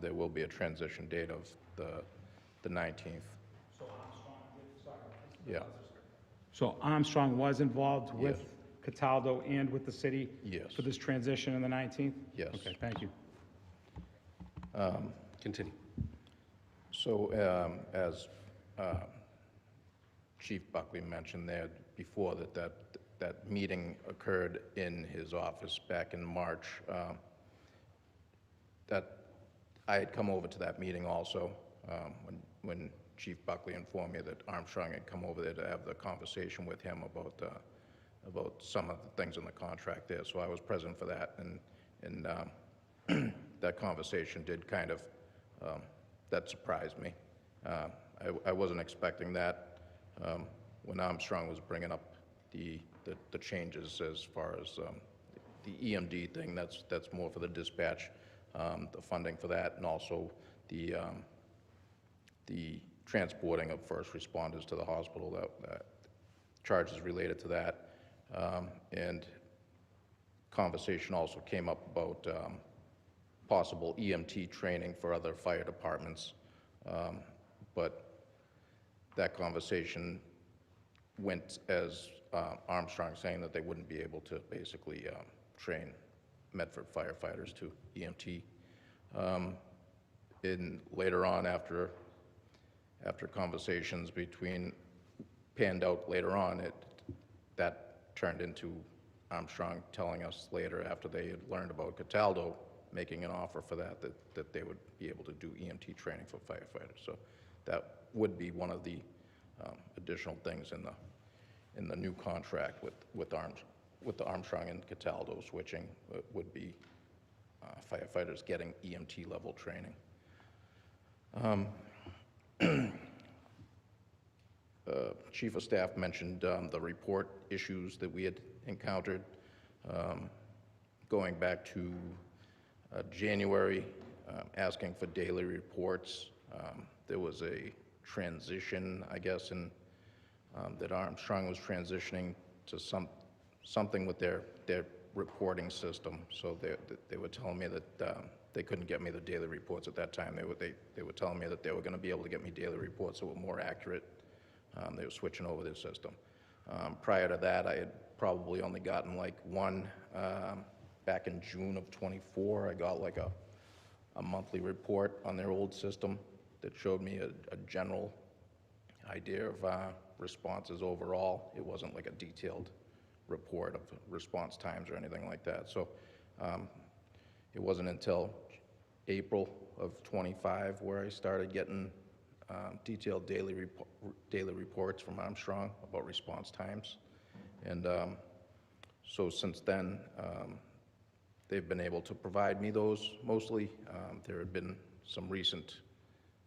there will be a transition date of the 19th. Yeah, So Armstrong was involved with Cataldo and with the city? Yes. For this transition on the 19th? yes. Okay, thank you. Continue. So as Chief Buckley mentioned there before, that meeting occurred in his office back in March. That I had come over to that meeting also when Chief Buckley informed me that Armstrong had come over there to have the conversation with him about some of the things in the contract there. So I was present for that, and that conversation did kind of, that surprised me. I wasn't expecting that when Armstrong was bringing up the changes as far as the EMD thing. That's more for the dispatch, the funding for that, and also the transporting of first responders to the hospital, that charges related to that. And conversation also came up about possible EMT training for other fire departments. But that conversation went as Armstrong saying that they wouldn't be able to basically train Medford firefighters to EMT. Later on, after conversations panned out later on, that turned into Armstrong telling us later, after they had learned about Cataldo making an offer for that they would be able to do EMT training for firefighters. So that would be one of the additional things in the new contract with the Armstrong and Cataldo switching, would be firefighters getting EMT level training. Chief of Staff mentioned the report issues that we had encountered. Going back to January, asking for daily reports. There was a transition, I guess, that Armstrong was transitioning to something with their reporting system. So they were telling me that they couldn't get me the daily reports at that time. They were telling me that they were going to be able to get me daily reports that were more accurate. They were switching over their system. Prior to that, I had probably only gotten like one. Back in June of '24, I got like a monthly report on their old system that showed me a general idea of responses overall. It wasn't like a detailed report of response times or anything like that. So it wasn't until April of '25 where I started getting detailed daily reports from Armstrong about response times. And so since then, they've been able to provide me those mostly. There have been some recent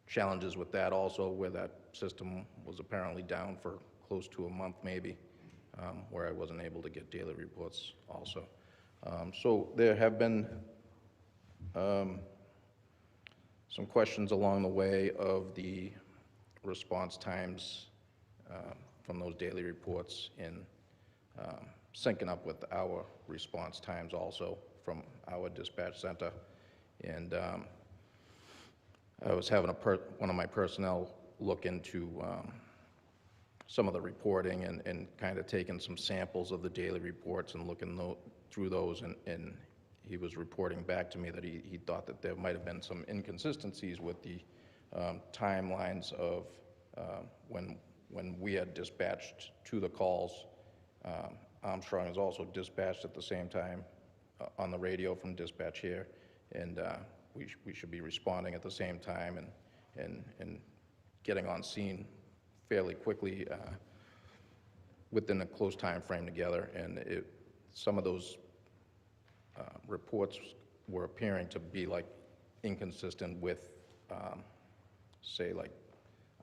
challenges with that also, where that system was apparently down for close to a month maybe, where I wasn't able to get daily reports also. So there have been some questions along the way of the response times from those daily reports in syncing up with our response times also from our dispatch center. And I was having one of my personnel look into some of the reporting and kind of taking some samples of the daily reports and looking through those, and he was reporting back to me that he thought that there might have been some inconsistencies with the timelines of when we had dispatched to the calls. Armstrong is also dispatched at the same time on the radio from dispatch here, and we should be responding at the same time and getting on scene fairly quickly within a close time frame together. And some of those reports were appearing to be like inconsistent with, say, like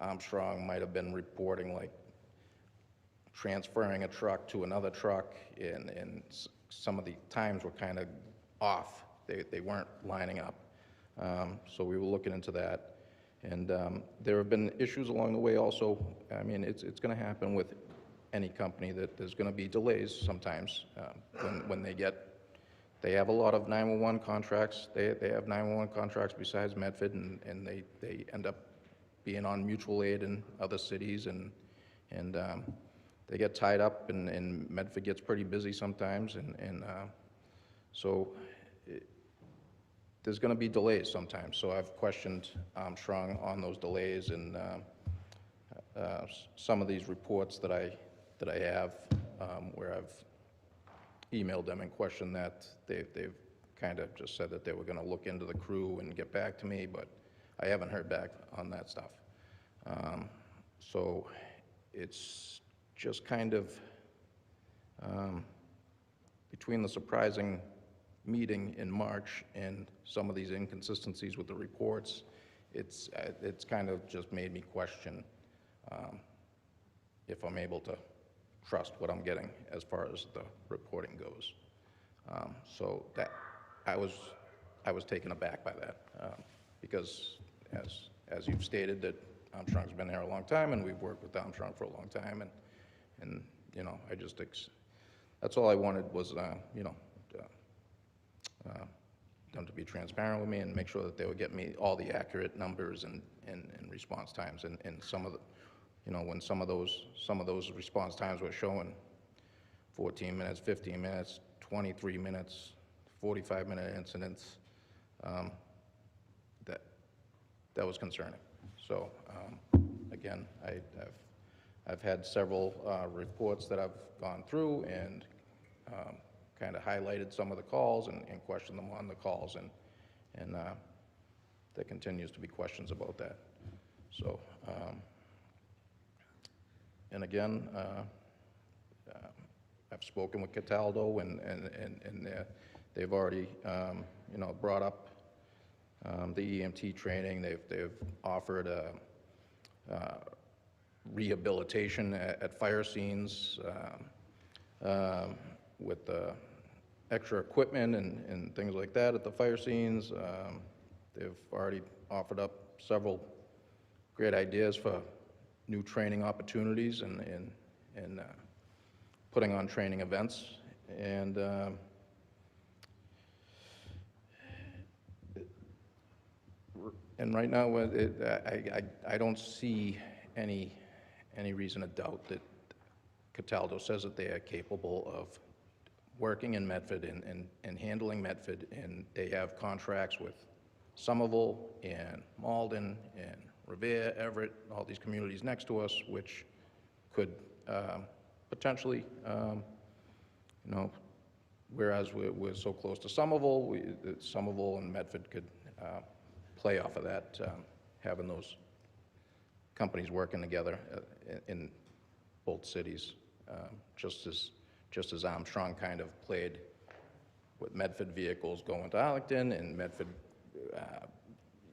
Armstrong might have been reporting like transferring a truck to another truck, and some of the times were kind of off. They weren't lining up. So we were looking into that. And there have been issues along the way also. I mean, it's going to happen with any company that there's going to be delays sometimes when they have a lot of 911 contracts. They have 911 contracts besides Medford, and they end up being on mutual aid in other cities, and they get tied up, and Medford gets pretty busy sometimes, and so there's going to be delays sometimes. So I've questioned Armstrong on those delays, and some of these reports that I have, where I've emailed them and questioned that, they've kind of just said that they were going to look into the crew and get back to me, but I haven't heard back on that stuff. So it's just kind of between the surprising meeting in March and some of these inconsistencies with the reports, it's kind of just made me question if I'm able to trust what I'm getting as far as the reporting goes. So that I was taken aback by that because as you've stated that Armstrong's been there a long time and we've worked with Armstrong for a long time and you know, I just that's all I wanted was you know, them to be transparent with me and make sure that they would get me all the accurate numbers and response times and some of the, you know, when some of those response times were showing 14 minutes, 15 minutes, 23 minutes, 45-minute incidents, that was concerning. So again, I've had several reports that I've gone through and kind of highlighted some of the calls and questioned them on the calls, and there continues to be questions about that. So, and again, I've spoken with Cataldo, and they've already, you know, brought up the EMT training. They've offered rehabilitation at fire scenes with extra equipment and things like that at the fire scenes. They've already offered up several great ideas for new training opportunities and putting on training events. And right now, I don't see any reason to doubt that Cataldo says that they are capable of working in Medford and handling Medford, and they have contracts with Somerville and Malden and Revere, Everett, all these communities next to us, which could potentially, you know, whereas we're so close to Somerville, Somerville and Medford could play off of that, having those companies working together in both cities, just as Armstrong kind of played with Medford vehicles going to Arlington and Medford,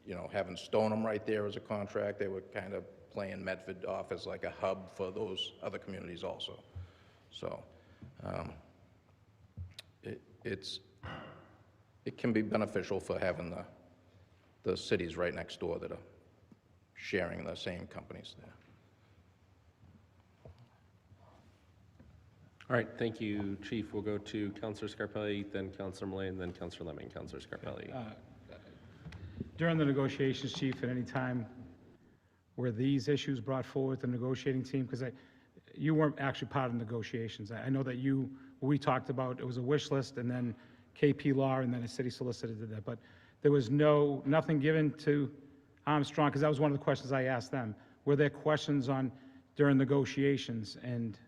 you know, having Stoneham right there as a contract. They were kind of playing Medford off as like a hub for those other communities also. So it can be beneficial for having the cities right next door that are sharing the same companies there. All right, thank you, Chief. We'll go to Councilor Scarpelli, then Councilor Mullane, then Councilor Lemming. Councilor Scarpelli. During the negotiations, Chief, at any time were these issues brought forward to the negotiating team? Because you weren't actually part of the negotiations. I know that we talked about, it was a wish list, and then KP Law, and then a city solicitor did that. But there was nothing given to Armstrong, because that was one of the questions I asked them. Were there questions during negotiations? And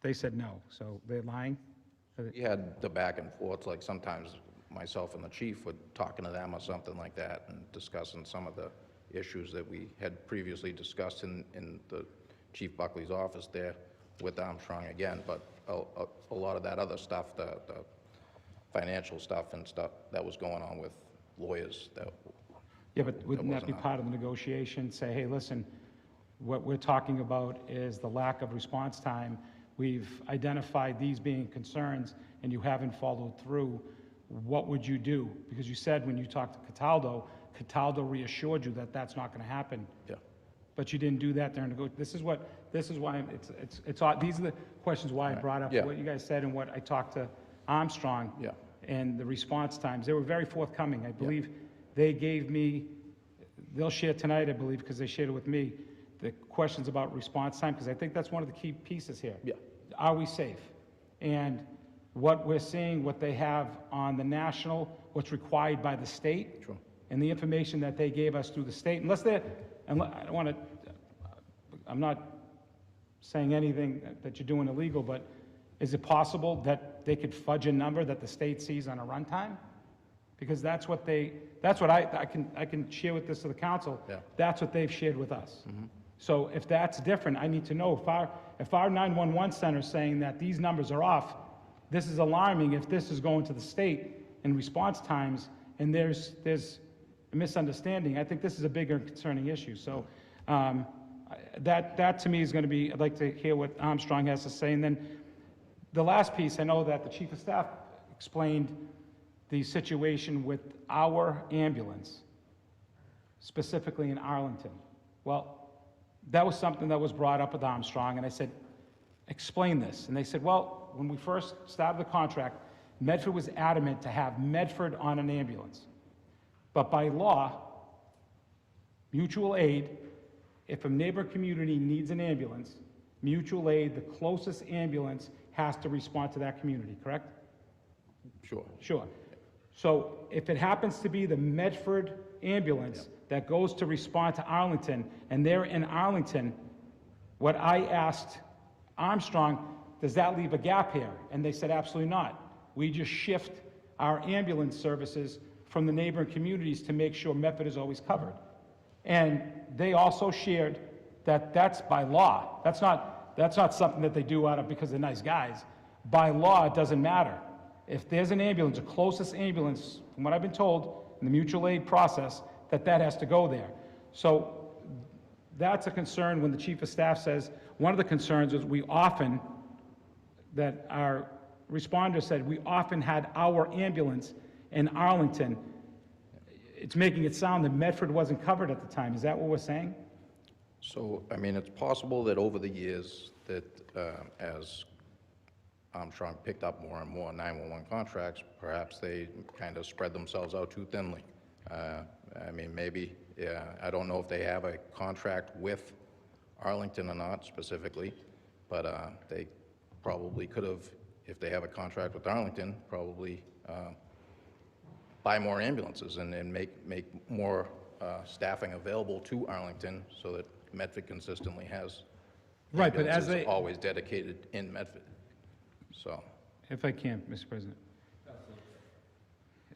they said no. So they're lying? We had the back and forth, like sometimes myself and the chief were talking to them or something like that and discussing some of the issues that we had previously discussed in the Chief Buckley's office there with Armstrong again. But a lot of that other stuff, the financial stuff and stuff that was going on with lawyers. Yeah, but wouldn't that be part of the negotiation? Say, hey, listen, what we're talking about is the lack of response time. We've identified these being concerns, and you haven't followed through. What would you do? Because you said when you talked to Cataldo reassured you that that's not going to happen. Yeah. But you didn't do that during negotiations. This is why these are the questions why I brought up what you guys said and what I talked to Armstrong. Yeah. And the response times, they were very forthcoming. I believe they gave me, they'll share tonight, I believe, because they shared it with me, the questions about response time, because I think that's one of the key pieces here. Yeah. Are we safe? And what we're seeing, what they have on the national, what's required by the state, Sure. and the information that they gave us through the state, unless I don't want to, I'm not saying anything that you're doing illegal, but is it possible that they could fudge a number that the state sees on a runtime? Because that's what I can share with this to the council. Yeah. That's what they've shared with us. Mm-hmm. So if that's different, I need to know if our 911 center is saying that these numbers are off, this is alarming if this is going to the state in response times and there's a misunderstanding. I think this is a bigger concerning issue. So that to me is going to be, I'd like to hear what Armstrong has to say. And then the last piece, I know that the chief of staff explained the situation with our ambulance, specifically in Arlington. Well, that was something that was brought up with Armstrong, and I said, explain this. And they said, well, when we first started the contract, Medford was adamant to have Medford on an ambulance. But by law, mutual aid, if a neighbor community needs an ambulance, mutual aid, the closest ambulance has to respond to that community, correct? Sure. Sure. So if it happens to be the Medford ambulance that goes to respond to Arlington, and they're in Arlington, what I asked Armstrong, does that leave a gap here? And they said, absolutely not. We just shift our ambulance services from the neighboring communities to make sure Medford is always covered. And they also shared that that's by law. That's not something that they do out of because they're nice guys. By law, it doesn't matter. If there's an ambulance, the closest ambulance, from what I've been told, in the mutual aid process, that has to go there. So that's a concern when the chief of staff says, one of the concerns is that our responder said, we often had our ambulance in Arlington. It's making it sound that Medford wasn't covered at the time. Is that what we're saying? So, I mean, it's possible that over the years that as Armstrong picked up more and more 911 contracts, perhaps they kind of spread themselves out too thinly. I mean, maybe, yeah, I don't know if they have a contract with Arlington or not specifically, but they probably could have, if they have a contract with Arlington, probably buy more ambulances and make more staffing available to Arlington so that Medford consistently has Right, but as ambulances always dedicated in Medford. So, If I can, Mr. President.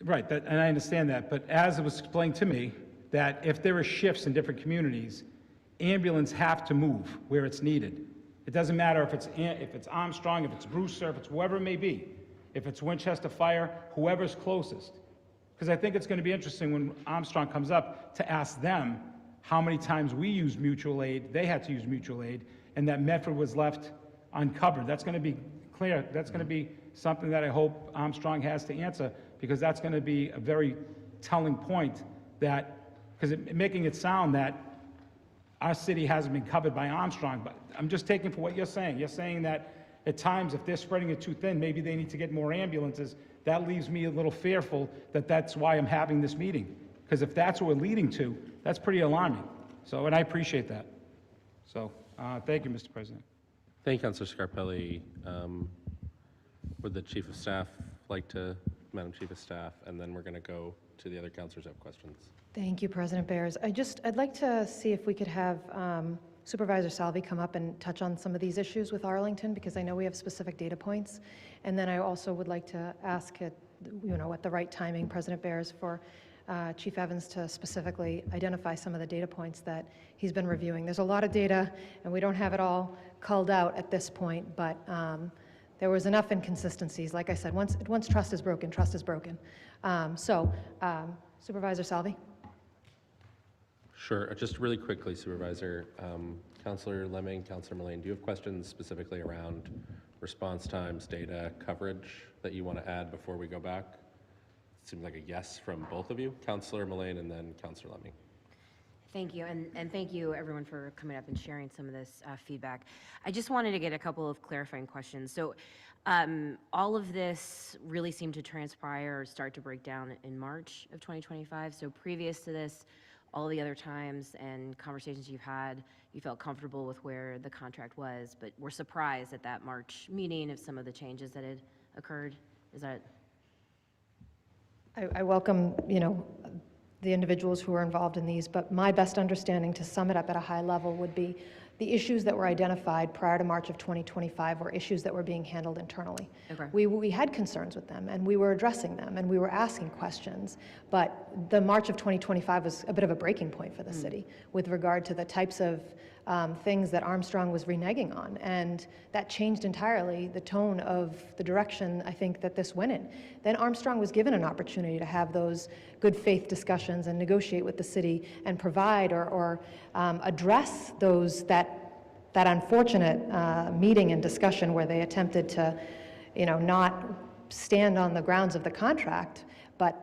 Right, and I understand that, but as it was explained to me, that if there are shifts in different communities, ambulance have to move where it's needed. It doesn't matter if it's Armstrong, if it's Brewster, if it's whoever it may be, if it's Winchester Fire, whoever's closest. Because I think it's going to be interesting when Armstrong comes up to ask them how many times we used mutual aid, they had to use mutual aid, and that Medford was left uncovered. That's going to be clear. That's going to be something that I hope Armstrong has to answer, because that's going to be a very telling point that, because making it sound that our city hasn't been covered by Armstrong, but I'm just taking for what you're saying. You're saying that at times, if they're spreading it too thin, maybe they need to get more ambulances. That leaves me a little fearful that that's why I'm having this meeting. Because if that's what we're leading to, that's pretty alarming. So, and I appreciate that. So, thank you, Mr. President. Thank you, Councilor Scarpelli. Would the Chief of Staff like to, Madam Chief of Staff, and then we're going to go to the other councilors who have questions. Thank you, President Bears. I'd like to see if we could have Supervisor Salvi come up and touch on some of these issues with Arlington, because I know we have specific data points. And then I also would like to ask at the right timing, President Bears, for Chief Evans to specifically identify some of the data points that he's been reviewing. There's a lot of data, and we don't have it all culled out at this point, but there was enough inconsistencies. Like I said, once trust is broken, trust is broken. Supervisor Salvi? Sure. Just really quickly, Supervisor. Councilor Lemming, Councilor Mullane, do you have questions specifically around response times, data, coverage that you want to add before we go back? It seems like a yes from both of you. Councilor Mullane and then Councilor Lemming. Thank you, and thank you everyone for coming up and sharing some of this feedback. I just wanted to get a couple of clarifying questions. So all of this really seemed to transpire or start to break down in March of 2025. So previous to this, all the other times and conversations you've had, you felt comfortable with where the contract was, but were surprised at that March meeting of some of the changes that had occurred. Is that? I welcome, the individuals who are involved in these, but my best understanding, to sum it up at a high level, would be the issues that were identified prior to March of 2025 were issues that were being handled internally. Okay. We had concerns with them, and we were addressing them, and we were asking questions, but the March of 2025 was a bit of a breaking point for the city with regard to the types of things that Armstrong was reneging on. And that changed entirely the tone of the direction I think that this went in. Then Armstrong was given an opportunity to have those good faith discussions and negotiate with the city and provide or address that unfortunate meeting and discussion where they attempted to, not stand on the grounds of the contract, but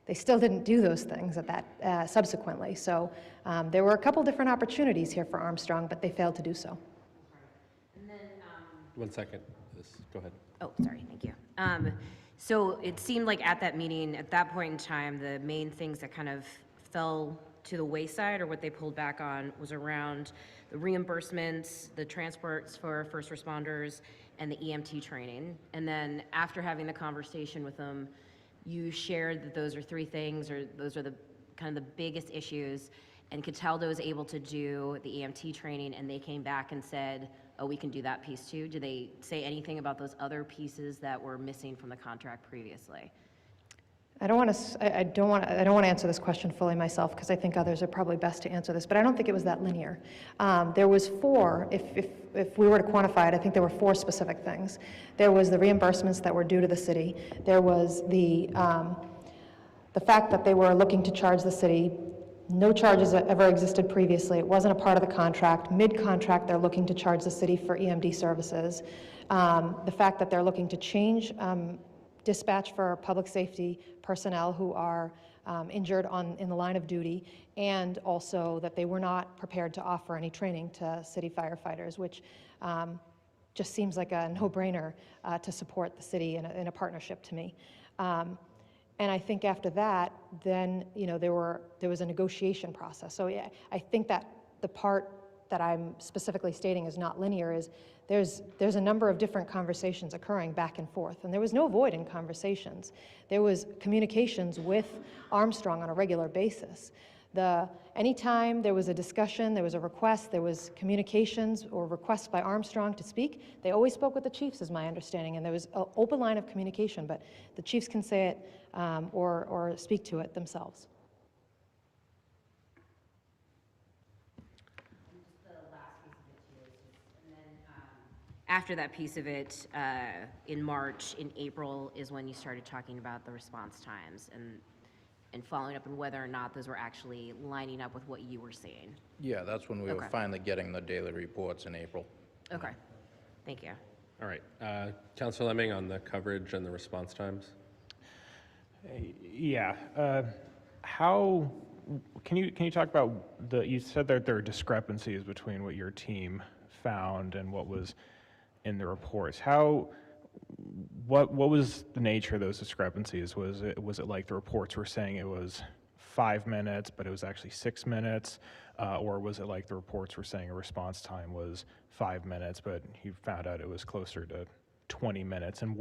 they still didn't do those things at that subsequently. So there were a couple different opportunities here for Armstrong, but they failed to do so. And then, 1 second. Go ahead. oh, sorry, thank you. So it seemed like at that meeting, at that point in time, the main things that kind of fell to the wayside or what they pulled back on was around the reimbursements, the transports for first responders, and the EMT training. And then after having the conversation with them, you shared that those are three things, or those are the kind of the biggest issues, and Cataldo is able to do the EMT training, and they came back and said, oh, we can do that piece too. Did they say anything about those other pieces that were missing from the contract previously? I don't want to answer this question fully myself because I think others are probably best to answer this, but I don't think it was that linear. There was four, if we were to quantify it, I think there were four specific things. There was the reimbursements that were due to the city. There was the fact that they were looking to charge the city. No charges ever existed previously. It wasn't a part of the contract. Mid-contract, they're looking to charge the city for EMD services. The fact that they're looking to change dispatch for public safety personnel who are injured in the line of duty, and also that they were not prepared to offer any training to city firefighters, which just seems like a no-brainer to support the city in a partnership to me. And I think after that, then there was a negotiation process. So yeah, I think that the part that I'm specifically stating is not linear is there's a number of different conversations occurring back and forth, and there was no void in conversations. There was communications with Armstrong on a regular basis. Anytime there was a discussion, there was a request, there was communications or requests by Armstrong to speak, they always spoke with the chiefs, is my understanding, and there was an open line of communication, but the chiefs can say it or speak to it themselves. After that piece of it, in March, in April, is when you started talking about the response times and following up on whether or not those were actually lining up with what you were seeing. Yeah, that's when we were Okay. finally getting the daily reports in April. Okay, thank you. All right. Councilor Lemming on the coverage and the response times. Yeah. How can you talk about you said that there are discrepancies between what your team found and what was in the reports. What was the nature of those discrepancies? Was it like the reports were saying it was 5 minutes, but it was actually 6 minutes? Or was it like the reports were saying a response time was 5 minutes, but you found out it was closer to 20 minutes? And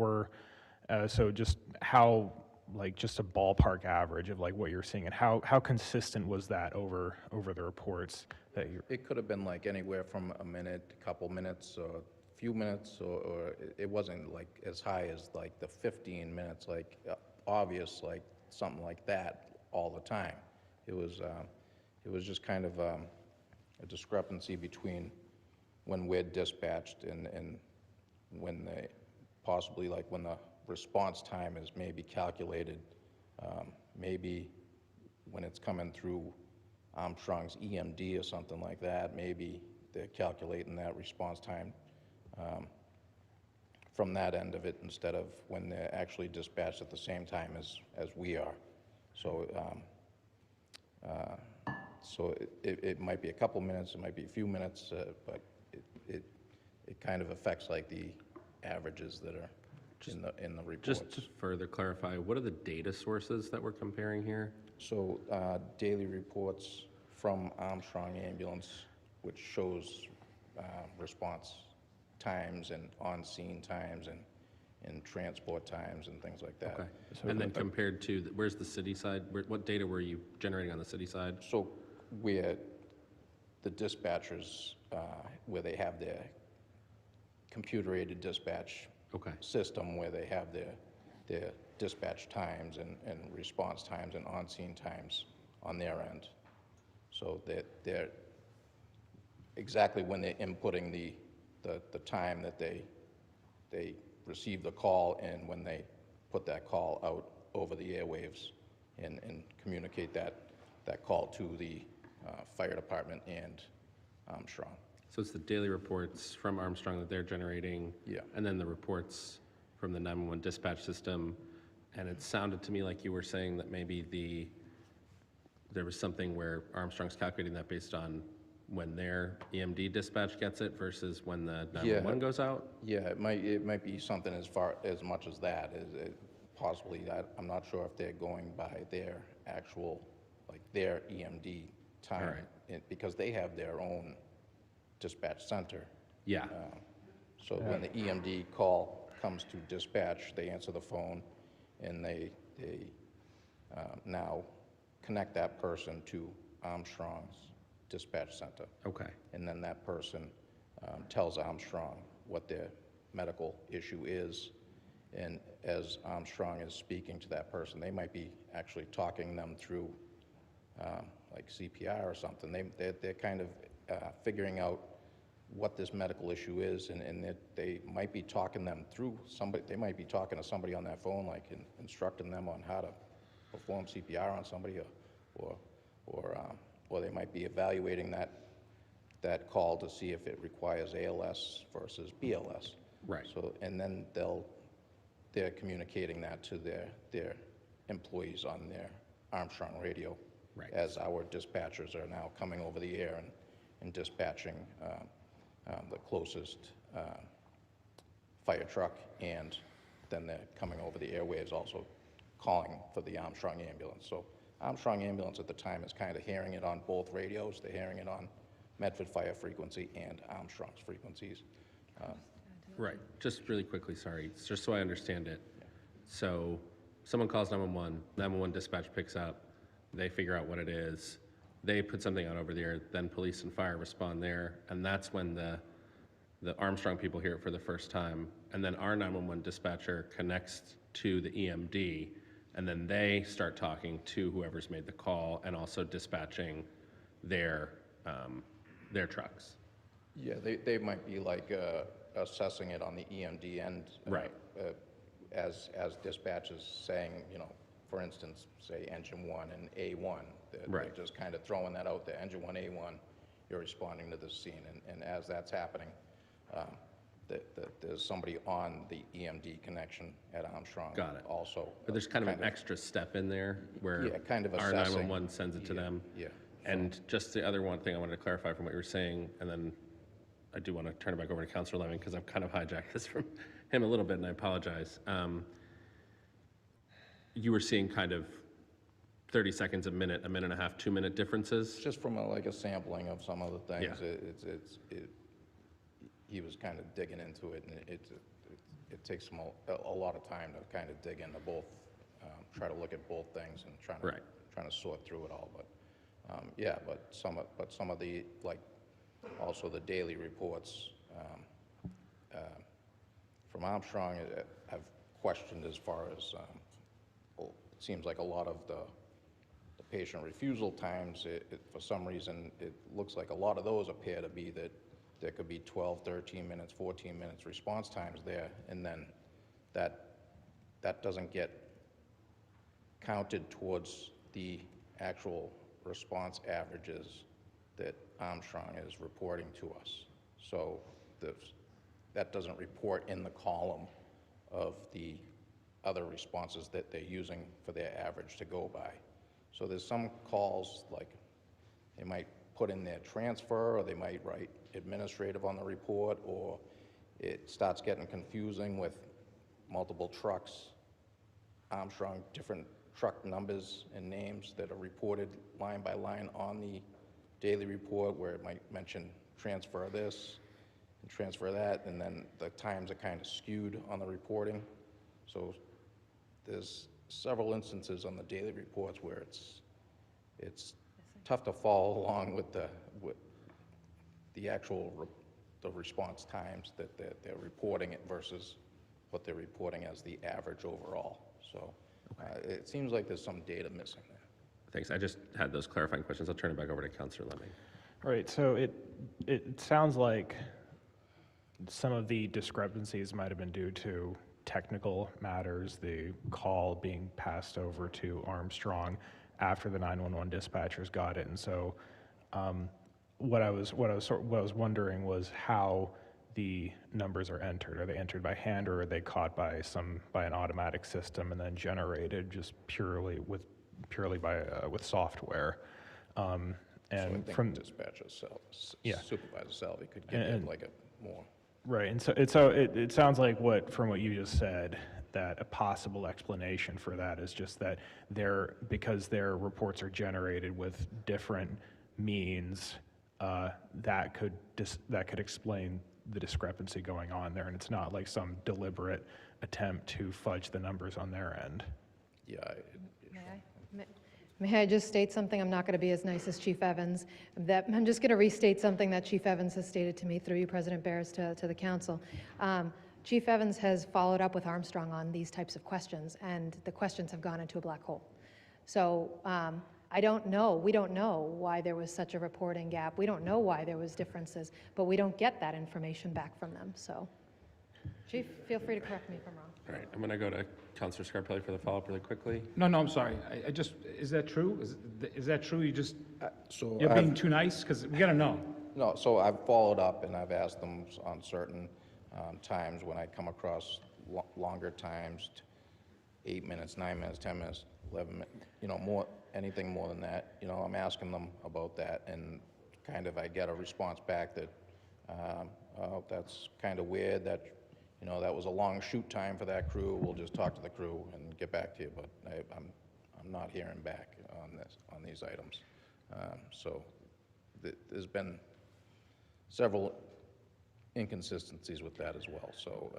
so just how, like just a ballpark average of like what you're seeing, and how consistent was that over the reports that you? It could have been like anywhere from a minute, a couple minutes, or a few minutes, or it wasn't like as high as like the 15 minutes, like obvious, like something like that all the time. It was just kind of a discrepancy between when we're dispatched and when they possibly, like when the response time is maybe calculated, maybe when it's coming through Armstrong's EMD or something like that, maybe they're calculating that response time from that end of it instead of when they're actually dispatched at the same time as we are. So it might be a couple minutes, it might be a few minutes, but it kind of affects like the averages that are in the reports. Just to further clarify, what are the data sources that we're comparing here? So daily reports from Armstrong Ambulance, which shows response times and on-scene times and transport times and things like that. Okay. And then compared to, where's the city side? What data were you generating on the city side? So where the dispatchers, where they have their computer-aided dispatch system, where they have their dispatch times and response times and on-scene times on their end. So that exactly when they're inputting the time that they receive the call and when they put that call out over the airwaves and communicate that call to the fire department and Armstrong. So it's the daily reports from Armstrong that they're generating? Yeah. And then the reports from the 911 dispatch system. And it sounded to me like you were saying that maybe there was something where Armstrong's calculating that based on when their EMD dispatch gets it versus when the 911 goes out? Yeah, it might be something as much as that, possibly. I'm not sure if they're going by their actual, like their EMD time. All right. Because they have their own dispatch center. Yeah. So when the EMD call comes to dispatch, they answer the phone and they now connect that person to Armstrong's dispatch center. Okay. And then that person tells Armstrong what their medical issue is. And as Armstrong is speaking to that person, they might be actually talking them through like CPR or something. They're kind of figuring out what this medical issue is, and they might be talking them through somebody. They might be talking to somebody on that phone, like instructing them on how to perform CPR on somebody, or they might be evaluating that call to see if it requires ALS versus BLS. Right. So, and then they're communicating that to their employees on their Armstrong radio. Right. As our dispatchers are now coming over the air and dispatching the closest fire truck, and then they're coming over the airwaves also calling for the Armstrong ambulance. So Armstrong ambulance at the time is kind of hearing it on both radios. They're hearing it on Medford Fire frequency and Armstrong's frequencies. Right. Just really quickly, sorry, just so I understand it. So someone calls 911, 911 dispatch picks up, they figure out what it is, they put something out over the air, then police and fire respond there, and that's when the Armstrong people hear it for the first time, and then our 911 dispatcher connects to the EMD, and then they start talking to whoever's made the call and also dispatching their trucks. Yeah, they might be like assessing it on the EMD end. Right. As dispatch is saying, for instance, say engine 1 and A1. They're just kind of throwing that out there. Engine 1, A1, you're responding to the scene. And as that's happening, there's somebody on the EMD connection at Armstrong. Got it. Also. But there's kind of an extra step in there where Yeah, kind of our assessing. 911 sends it to them. Yeah. And just the other one thing I wanted to clarify from what you were saying, and then I do want to turn it back over to Councilor Lemming because I've kind of hijacked this from him a little bit, and I apologize. You were seeing kind of 30 seconds a minute and a half, 2-minute differences? Just from like a sampling of some of the things, Yeah. He was kind of digging into it, and it takes him a lot of time to kind of dig into both, try to look at both things and trying to sort through it all. But yeah, but some of the, like, also the daily reports from Armstrong, I've questioned as far as it seems like a lot of the patient refusal times, for some reason, it looks like a lot of those appear to be that there could be 12, 13 minutes, 14 minutes response times there, and then that doesn't get counted towards the actual response averages that Armstrong is reporting to us. So that doesn't report in the column of the other responses that they're using for their average to go by. So there's some calls, like they might put in their transfer, or they might write administrative on the report, or it starts getting confusing with multiple trucks, Armstrong, different truck numbers and names that are reported line by line on the daily report, where it might mention transfer this and transfer that, and then the times are kind of skewed on the reporting. So there's several instances on the daily reports where it's tough to follow along with the actual the response times that they're reporting it versus what they're reporting as the average overall. So it seems like there's some data missing there. Thanks. I just had those clarifying questions. I'll turn it back over to Councilor Lemming. Right, so it sounds like some of the discrepancies might have been due to technical matters, the call being passed over to Armstrong after the 911 dispatchers got it. And so what I was wondering was how the numbers are entered. Are they entered by hand, or are they caught by an automatic system and then generated just purely with software? So I And think from dispatcher Yeah. Supervisor Salvi could give And- you like a more. right, and so it sounds like from what you just said, that a possible explanation for that is just that because their reports are generated with different means, that could explain the discrepancy going on there, and it's not like some deliberate attempt to fudge the numbers on their end. Yeah, May I just state something? I'm not going to be as nice as Chief Evans. I'm just going to restate something that Chief Evans has stated to me through you, President Bears, to the council. Chief Evans has followed up with Armstrong on these types of questions, and the questions have gone into a black hole. So we don't know why there was such a reporting gap. We don't know why there was differences, but we don't get that information back from them. So, Chief, feel free to correct me if I'm wrong. All right, I'm going to go to Councilor Scarpelli for the follow-up really quickly. No, I'm sorry. I just, is that true? Is that true? so You're being too nice? Because we got to know. No, so I've followed up and I've asked them on certain times when I come across longer times, 8 minutes, 9 minutes, 10 minutes, 11 minutes, anything more than that, I'm asking them about that, and kind of I get a response back that, oh, that's kind of weird, that, that was a long shoot time for that crew, we'll just talk to the crew and get back to you, but I'm not hearing back on these items. So there's been several inconsistencies with that as well, so.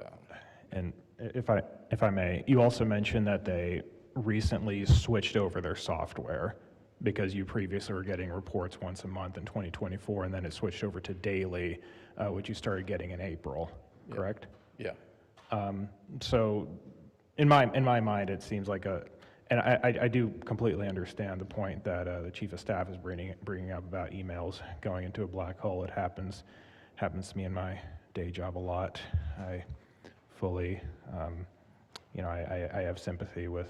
And if I may, you also mentioned that they recently switched over their software because you previously were getting reports once a month in 2024, and then it switched over to daily, which you started getting in April, correct? Yeah. So in my mind, it seems like and I do completely understand the point that the Chief of Staff is bringing up about emails going into a black hole. It happens to me in my day job a lot. I fully, I have sympathy with,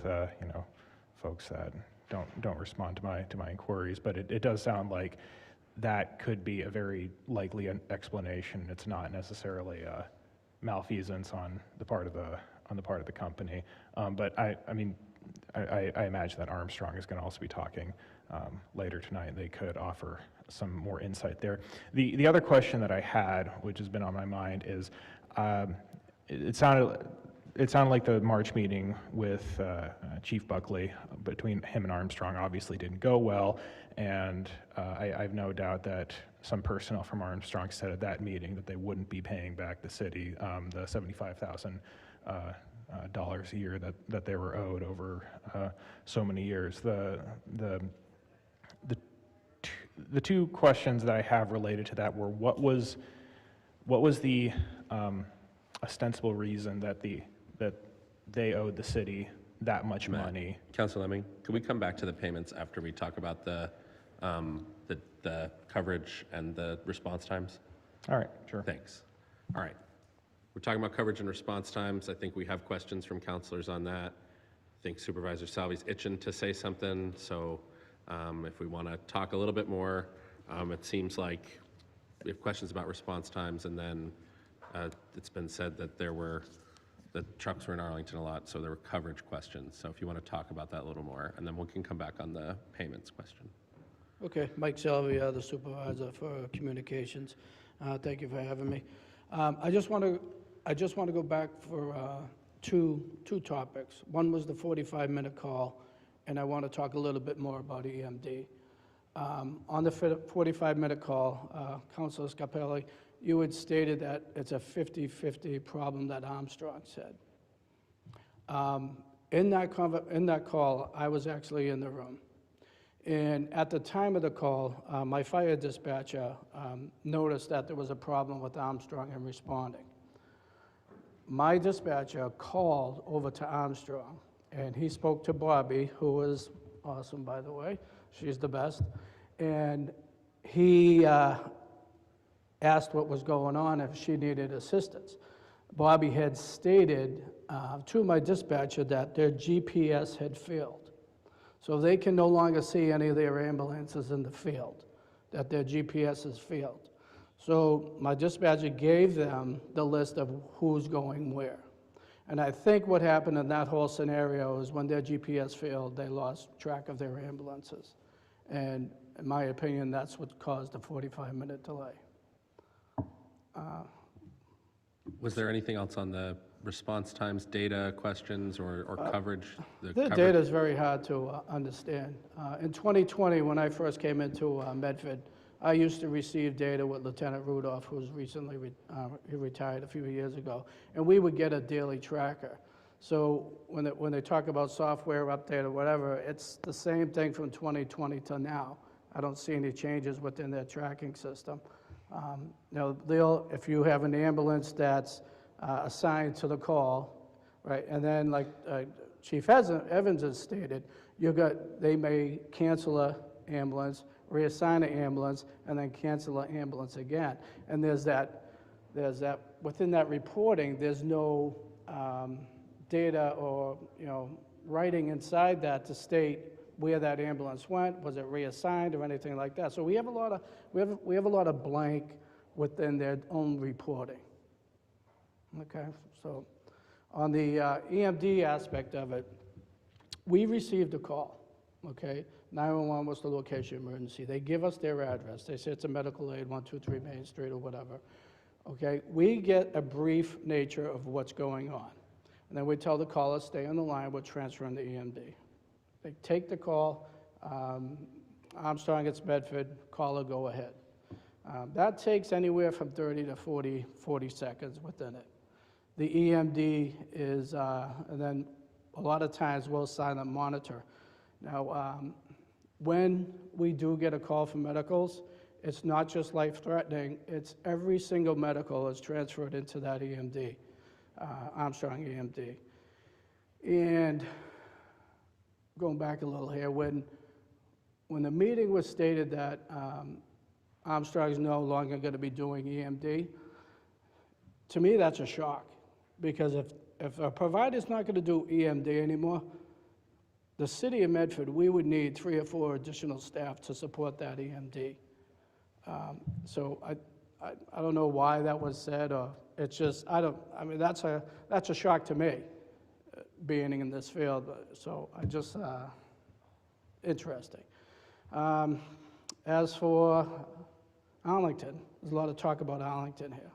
folks that don't respond to my inquiries, but it does sound like that could be a very likely explanation. It's not necessarily a malfeasance on the part of the company, but I imagine that Armstrong is going to also be talking later tonight. They could offer some more insight there. The other question that I had, which has been on my mind, is it sounded like the March meeting with Chief Buckley between him and Armstrong obviously didn't go well, and I have no doubt that some personnel from Armstrong said at that meeting that they wouldn't be paying back the city the $75,000 a year that they were owed over so many years. The two questions that I have related to that were, what was the ostensible reason that they owed the city that much money? Councilor Lemming, can we come back to the payments after we talk about the coverage and the response times? All right, sure. Thanks. All right. We're talking about coverage and response times. I think we have questions from councilors on that. I think Supervisor Salvi's itching to say something, so if we want to talk a little bit more, it seems like we have questions about response times, and then it's been said that the trucks were in Arlington a lot, so there were coverage questions. So if you want to talk about that a little more, and then we can come back on the payments question. Okay, Mike Salvia, the supervisor for communications. Thank you for having me. I just want to go back for two topics. One was the 45-minute call, and I want to talk a little bit more about EMD. On the 45-minute call, Councilor Scarpelli, you had stated that it's a 50-50 problem that Armstrong said. In that call, I was actually in the room. And at the time of the call, my fire dispatcher noticed that there was a problem with Armstrong in responding. My dispatcher called over to Armstrong, and he spoke to Bobby, who was awesome, by the way. She's the best. And he asked what was going on, if she needed assistance. Bobby had stated to my dispatcher that their GPS had failed. So they can no longer see any of their ambulances in the field, that their GPS has failed. So my dispatcher gave them the list of who's going where. And I think what happened in that whole scenario is when their GPS failed, they lost track of their ambulances. And in my opinion, that's what caused a 45-minute delay. Was there anything else on the response times, data, questions, or coverage? The coverage? data is very hard to understand. In 2020, when I first came into Medford, I used to receive data with Lieutenant Rudolph, who's recently he retired a few years ago, and we would get a daily tracker. So when they talk about software update or whatever, it's the same thing from 2020 to now. I don't see any changes within their tracking system. If you have an ambulance that's assigned to the call, right, and then like Chief Evans has stated, they may cancel a ambulance, reassign an ambulance, and then cancel an ambulance again. And there's that within that reporting, there's no data or writing inside that to state where that ambulance went, was it reassigned or anything like that. So we have a lot of blank within their own reporting. Okay, so on the EMD aspect of it, we received a call. Okay, 911 was the location emergency. They give us their address. They say it's a medical aid, 123 Main Street or whatever. Okay, we get a brief nature of what's going on. And then we tell the caller, stay on the line, we're transferring to EMD. They take the call, Armstrong, it's Medford, caller, go ahead. That takes anywhere from 30 to 40 seconds within it. The EMD is, and then a lot of times we'll silent monitor. Now, when we do get a call from medicals, it's not just life-threatening, it's every single medical is transferred into that EMD, Armstrong EMD. And going back a little here, when the meeting was stated that Armstrong is no longer going to be doing EMD, to me that's a shock, because if a provider's not going to do EMD anymore, the city of Medford, we would need 3 or 4 additional staff to support that EMD. So I don't know why that was said, or it's just, that's a shock to me, being in this field. So interesting. As for Arlington, there's a lot of talk about Arlington here.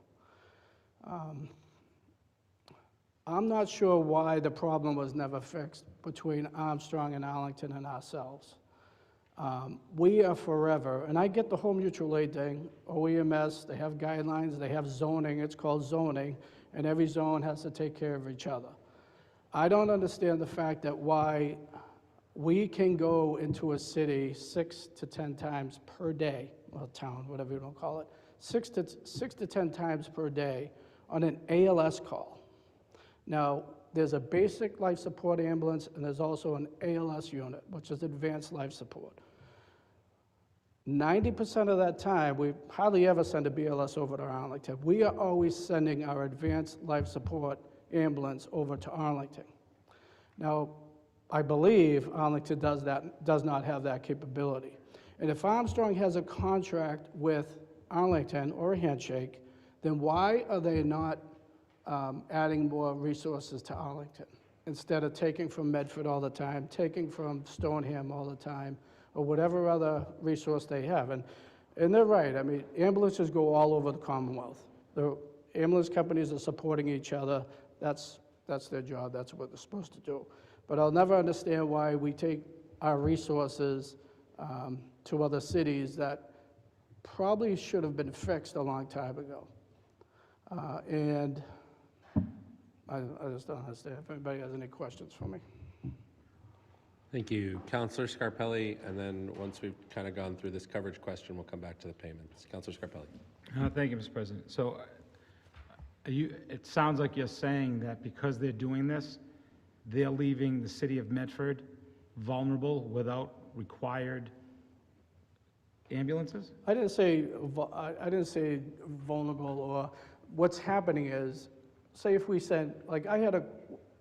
I'm not sure why the problem was never fixed between Armstrong and Arlington and ourselves. We are forever, and I get the whole mutual aid thing, OEMS, they have guidelines, they have zoning, it's called zoning, and every zone has to take care of each other. I don't understand the fact that why we can go into a city 6 to 10 times per day, or town, whatever you want to call it, 6 to 10 times per day on an ALS call. Now, there's a basic life support ambulance, and there's also an ALS unit, which is advanced life support. 90% of that time, we hardly ever send a BLS over to Arlington. We are always sending our advanced life support ambulance over to Arlington. Now, I believe Arlington does not have that capability. And if Armstrong has a contract with Arlington or a handshake, then why are they not adding more resources to Arlington instead of taking from Medford all the time, taking from Stoneham all the time, or whatever other resource they have? And they're right. I mean, ambulances go all over the Commonwealth. The ambulance companies are supporting each other. That's their job. That's what they're supposed to do. But I'll never understand why we take our resources to other cities that probably should have been fixed a long time ago. And I just don't understand. If anybody has any questions for me. Thank you. Councilor Scarpelli, and then once we've kind of gone through this coverage question, we'll come back to the payments. Councilor Scarpelli. Thank you, Mr. President. So it sounds like you're saying that because they're doing this, they're leaving the city of Medford vulnerable without required ambulances? I didn't say, I didn't say vulnerable, or what's happening is, say if we sent, like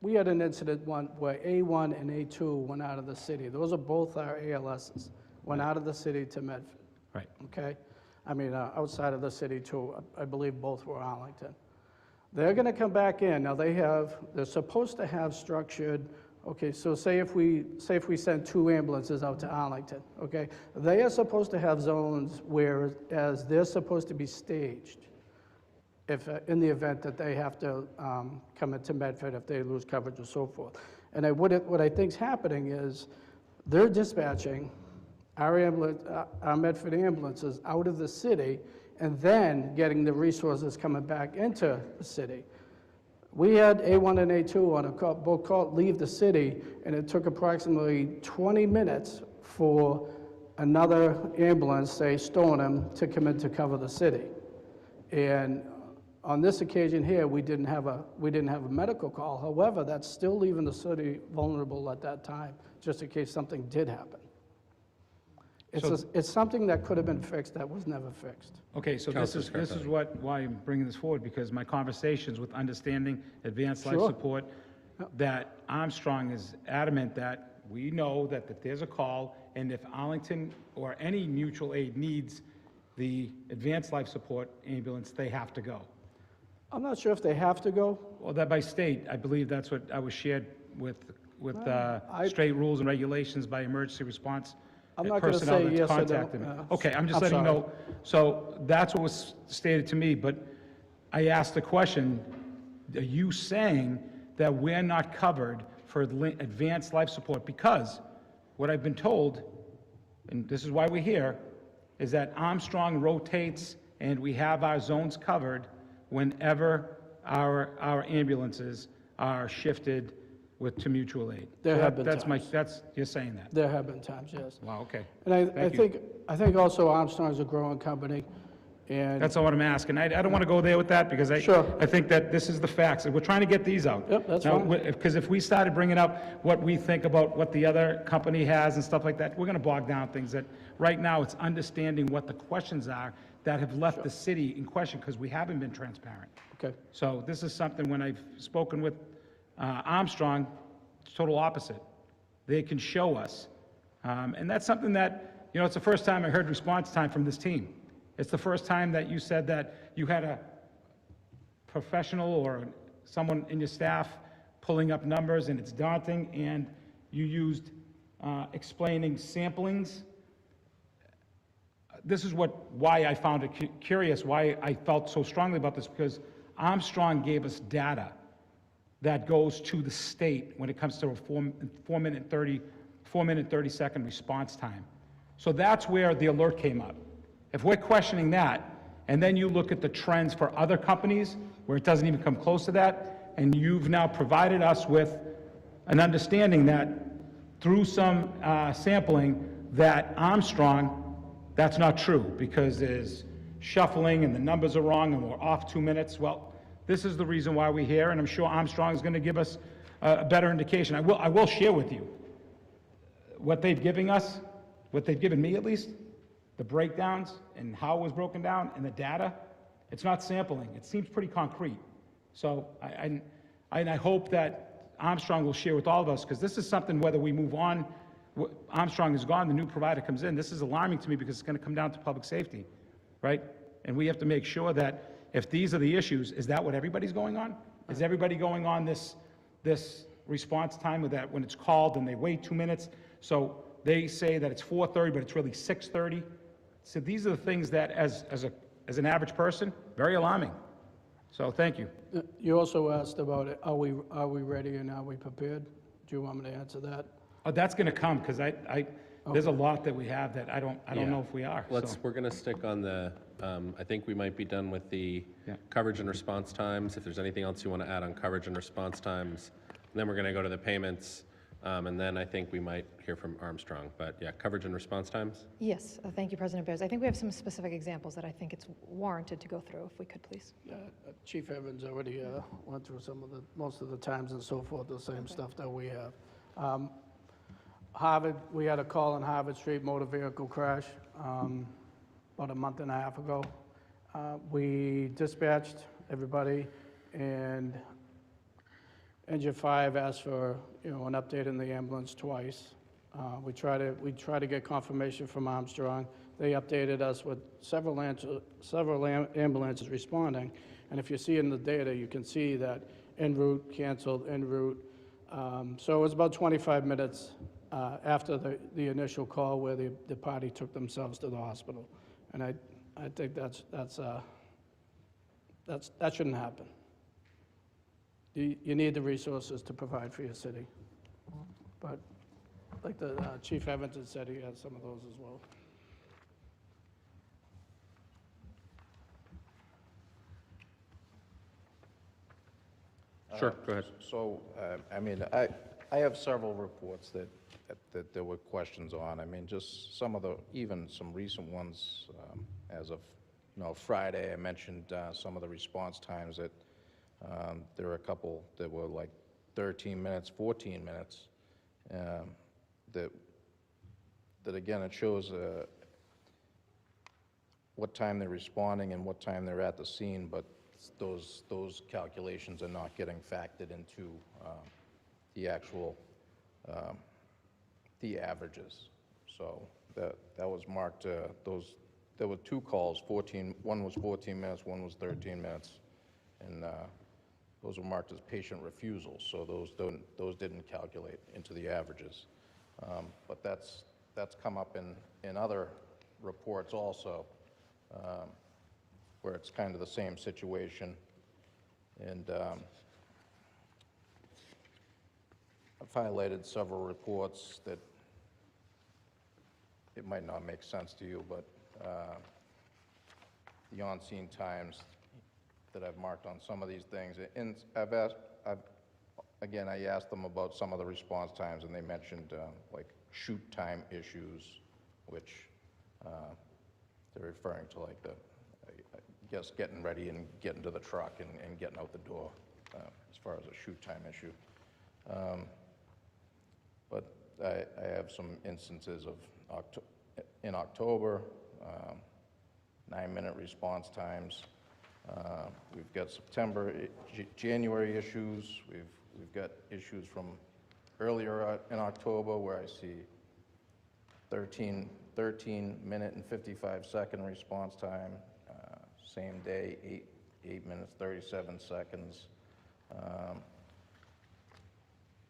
we had an incident where A1 and A2 went out of the city. Those are both our ALSs, went out of the city to Medford. Right. Okay? I mean, outside of the city too, I believe both were Arlington. They're gonna come back in. Now they're supposed to have structured, okay, so say if we send 2 ambulances out to Arlington, okay? They are supposed to have zones whereas they're supposed to be staged if, in the event that they have to come into Medford if they lose coverage and so forth. And what I think's happening is they're dispatching our Medford ambulances out of the city and then getting the resources coming back into the city. We had A1 and A2 on a both call leave the city, and it took approximately 20 minutes for another ambulance, say Stoneham, to come in to cover the city. And on this occasion here, we didn't have a medical call. However, that's still leaving the city vulnerable at that time, just in case something did happen. It's something that could have been fixed that was never fixed. Okay, so this is why I'm bringing this forward, because my conversations with Understanding Advanced Life Sure. Support, that Armstrong is adamant that we know that if there's a call, and if Arlington or any mutual aid needs the Advanced Life Support ambulance, they have to go. I'm not sure if they have to go. Well, that by state, I believe that's what I was shared with state rules and regulations by emergency response I'm not gonna personnel say that's yes or no. contacted me. Yeah. Okay, I'm just I'm letting you sorry. know. So that's what was stated to me, but I asked the question, are you saying that we're not covered for advanced life support? Because what I've been told, and this is why we're here, is that Armstrong rotates and we have our zones covered whenever our ambulances are shifted to mutual aid. There So have been that's you're saying that. There have been times, yes. Wow, okay. And I Thank you. think also Armstrong's a growing company, and That's all what I'm asking. I don't want to go there with that because Sure. I think that this is the facts. And we're trying to get these out. Yep, that's fine. Because if we started bringing up what we think about what the other company has and stuff like that, we're going to bog down things that, right now, it's understanding what the questions are that have left the city in question because we haven't been transparent. okay. So this is something, when I've spoken with Armstrong, it's total opposite. They can show us. And that's something that, it's the first time I heard response time from this team. It's the first time that you said that you had a professional or someone in your staff pulling up numbers, and it's daunting, and you used explaining samplings. This is why I found it curious, why I felt so strongly about this, because Armstrong gave us data that goes to the state when it comes to a 4 minute 30 second response time. So that's where the alert came up. If we're questioning that, and then you look at the trends for other companies where it doesn't even come close to that, and you've now provided us with an understanding that through some sampling that Armstrong, that's not true because there's shuffling and the numbers are wrong and we're off 2 minutes. Well, this is the reason why we're here, and I'm sure Armstrong is going to give us a better indication. I will share with you what they've given us, what they've given me at least, the breakdowns and how it was broken down and the data. It's not sampling. It seems pretty concrete. So I hope that Armstrong will share with all of us, because this is something, whether we move on, Armstrong is gone, the new provider comes in, this is alarming to me because it's going to come down to public safety, right? And we have to make sure that if these are the issues, is that what everybody's going on? Is everybody going on this response time with that when it's called and they wait 2 minutes? So they say that it's 4:30, but it's really 6:30. So these are the things that, as an average person, very alarming. So thank you. You also asked about it, are we ready and are we prepared? Do you want me to answer that? Oh, that's going to come, because there's a lot that we have that I don't know if we are. so. We're going to stick on the, I think we might be done with the coverage and response times. If there's anything else you want to add on coverage and response times, then we're going to go to the payments, and then I think we might hear from Armstrong. But yeah, coverage and response times. Yes, thank you, President Bears. I think we have some specific examples that I think it's warranted to go through, if we could, please. Chief Evans already went through most of the times and so forth, the same stuff that we have. Harvard, we had a call on Harvard Street, motor vehicle crash. about a month and a half ago. We dispatched everybody, and Engine 5 asked for, an update in the ambulance twice. We try to get confirmation from Armstrong. They updated us with several ambulances responding, and if you see in the data, you can see that en route, canceled, en route. So it was about 25 minutes after the initial call where the party took themselves to the hospital, and I think that shouldn't happen. You need the resources to provide for your city, but like the Chief Evans had said, he has some of those as well. Sure, go ahead. So, I mean, I have several reports that there were questions on. I mean, just some of even some recent ones, as of, Friday, I mentioned some of the response times that there were a couple that were like 13 minutes, 14 minutes, that again, it shows what time they're responding and what time they're at the scene, but those calculations are not getting factored into the actual the averages. So that was marked. There were two calls. One was 14 minutes. One was 13 minutes, and those were marked as patient refusals. So those didn't calculate into the averages. But that's come up in other reports also, where it's kind of the same situation. And I've highlighted several reports that it might not make sense to you, but the on-scene times that I've marked on some of these things. And again, I asked them about some of the response times, and they mentioned like shoot time issues, which they're referring to like I guess getting ready and getting to the truck and getting out the door as far as a shoot time issue. But I have some instances of in October, 9-minute response times. We've got January issues. We've got issues from earlier in October where I see 13-minute and 55-second response time. Same day, 8 minutes, 37 seconds.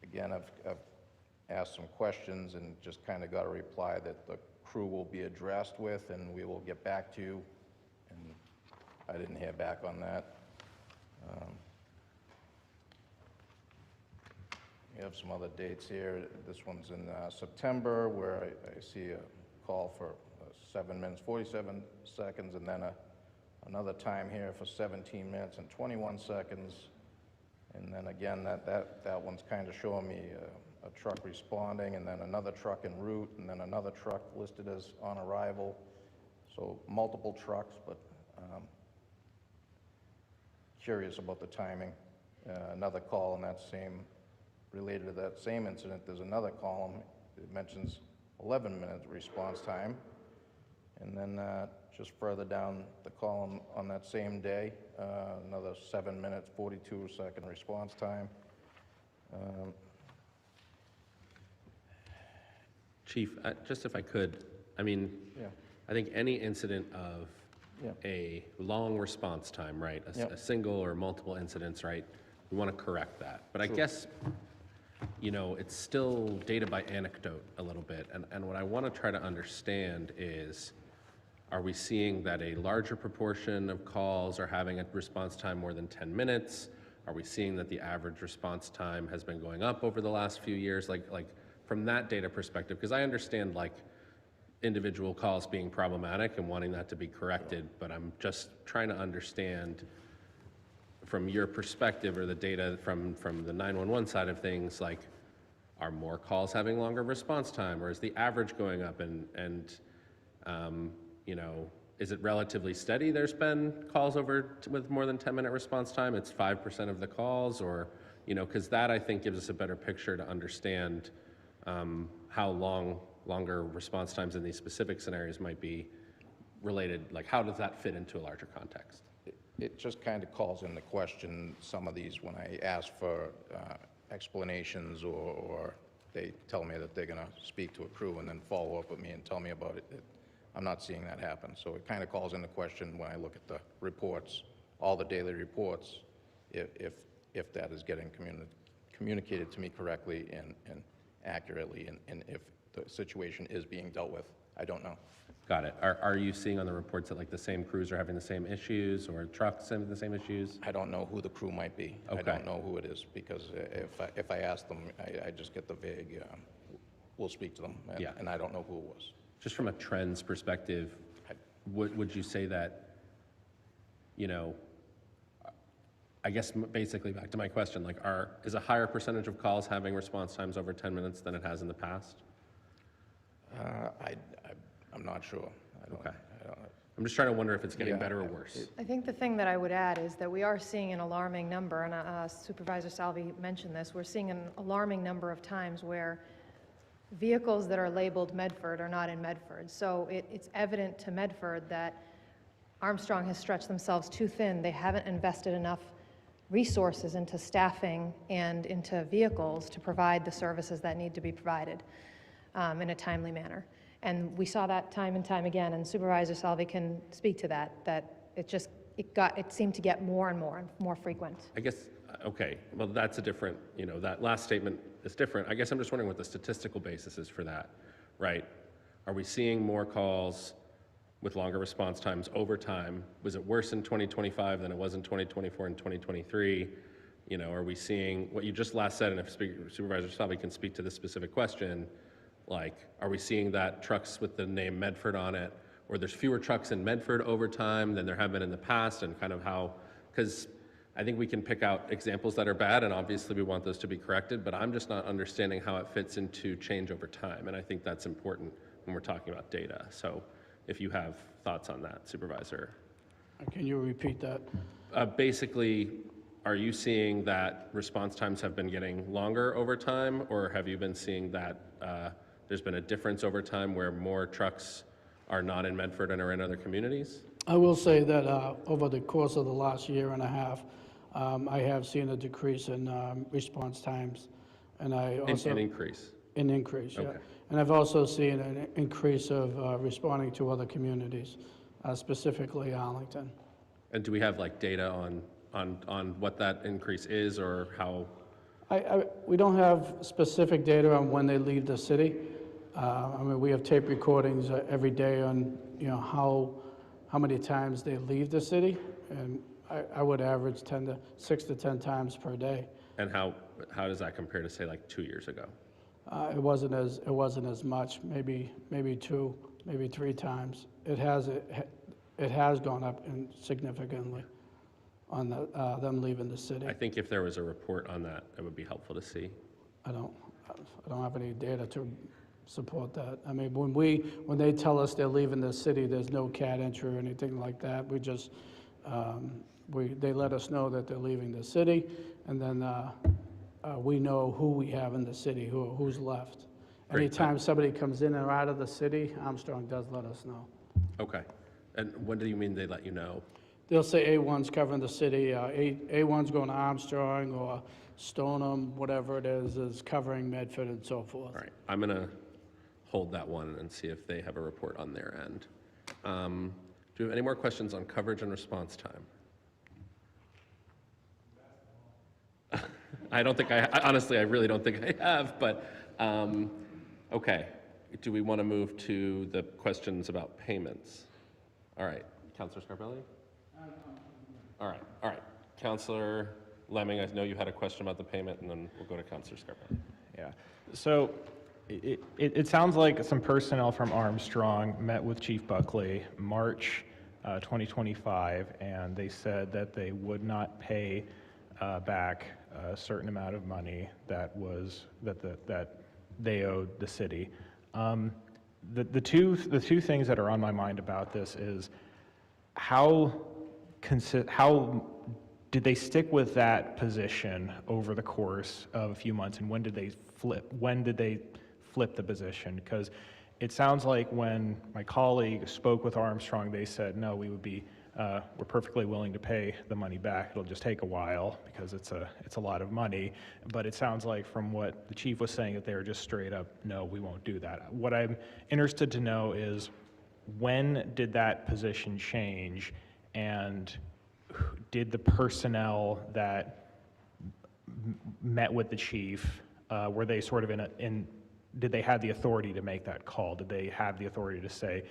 Again, I've asked some questions and just kind of got a reply that the crew will be addressed with and we will get back to you. And I didn't hear back on that. We have some other dates here. This one's in September where I see a call for 7 minutes, 47 seconds, and then another time here for 17 minutes and 21 seconds. And then again, that one's kind of showing me a truck responding, and then another truck en route, and then another truck listed as on arrival. So multiple trucks, but curious about the timing. Another call in that related to that same incident, there's another column. It mentions 11-minute response time. And then just further down the column on that same day, another 7 minutes, 42-second response time. Chief, just if I could, I mean, Yeah. I think any incident of Yeah. a long response time, right? A single or multiple incidents, right? We want to correct that. But I guess, it's still data by anecdote a little bit. And what I want to try to understand is, are we seeing that a larger proportion of calls are having a response time more than 10 minutes? Are we seeing that the average response time has been going up over the last few years? Like from that data perspective, because I understand like individual calls being problematic and wanting that to be corrected, but I'm just trying to understand from your perspective or the data from the 911 side of things, like, are more calls having longer response time, or is the average going up? And is it relatively steady? There's been calls with more than 10-minute response time. It's 5% of the calls, or because that I think gives us a better picture to understand how long longer response times in these specific scenarios might be related, like how does that fit into a larger context? It just kind of calls into question some of these when I ask for explanations or they tell me that they're going to speak to a crew and then follow up with me and tell me about it. I'm not seeing that happen. So it kind of calls into question when I look at the reports, all the daily reports, if that is getting communicated to me correctly and accurately, and if the situation is being dealt with. I don't know. Got it. Are you seeing on the reports that like the same crews are having the same issues or trucks having the same issues? I don't know who the crew might be. Okay. I don't know who it is because if I ask them, I just get the vague, we'll speak to them, Yeah. and I don't know who it was. Just from a trends perspective, would you say that, you know, I guess basically back to my question, like is a higher percentage of calls having response times over 10 minutes than it has in the past? I'm not sure. Okay. I'm just trying to wonder if it's getting better or worse. I think the thing that I would add is that we are seeing an alarming number, and Supervisor Salvi mentioned this, we're seeing an alarming number of times where vehicles that are labeled Medford are not in Medford. So it's evident to Medford that Armstrong has stretched themselves too thin. They haven't invested enough resources into staffing and into vehicles to provide the services that need to be provided in a timely manner. And we saw that time and time again, and Supervisor Salvi can speak to that it seemed to get more and more frequent. I guess, okay, well, that's a different, you know, that last statement is different. I guess I'm just wondering what the statistical basis is for that, right? Are we seeing more calls with longer response times over time? Was it worse in 2025 than it was in 2024 and 2023? You know, are we seeing what you just last said, and if Supervisor Salvi can speak to this specific question, like, are we seeing that trucks with the name Medford on it, or there's fewer trucks in Medford over time than there have been in the past, and kind of how, because I think we can pick out examples that are bad, and obviously we want those to be corrected, but I'm just not understanding how it fits into change over time, and I think that's important when we're talking about data. So if you have thoughts on that, Supervisor. Can you repeat that? Basically, are you seeing that response times have been getting longer over time, or have you been seeing that there's been a difference over time where more trucks are not in Medford and are in other communities? I will say that over the course of the last year and a half, I have seen a decrease in response times, and I also... An increase? An increase, yeah. Okay. And I've also seen an increase of responding to other communities, specifically Arlington. And do we have like data on what that increase is or how? We don't have specific data on when they leave the city. I mean, we have tape recordings every day on, you know, how many times they leave the city, and I would average 6 to 10 times per day. And how does that compare to say like 2 years ago? It wasn't as much, maybe 2, maybe 3 times. It has gone up significantly on them leaving the city. I think if there was a report on that, it would be helpful to see. I don't have any data to support that. I mean, when they tell us they're leaving the city, there's no CAD entry or anything like that. We just they let us know that they're leaving the city, and then we know who we have in the city, who's left. Great. Anytime somebody comes in or out of the city, Armstrong does let us know. Okay. And when do you mean they let you know? They'll say A1's covering the city, A1's going to Armstrong, or Stoneham, whatever it is covering Medford and so forth. All right. I'm going to hold that one and see if they have a report on their end. Do we have any more questions on coverage and response time? I don't think honestly, I really don't think I have, but okay. Do we want to move to the questions about payments? All right, Councilor Scarpelli? All right. Councilor Lemming, I know you had a question about the payment, and then we'll go to Councilor Scarpelli. Yeah. So it sounds like some personnel from Armstrong met with Chief Buckley March 2025, and they said that they would not pay back a certain amount of money that they owed the city. The two things that are on my mind about this is how did they stick with that position over the course of a few months, and when did they flip the position? Because it sounds like when my colleague spoke with Armstrong, they said, no, we would be, we're perfectly willing to pay the money back. It'll just take a while because it's a lot of money. But it sounds like from what the chief was saying that they were just straight up, no, we won't do that. What I'm interested to know is, when did that position change, and did the personnel that met with the chief, were they sort of did they have the authority to make that call? Did they have the authority to say,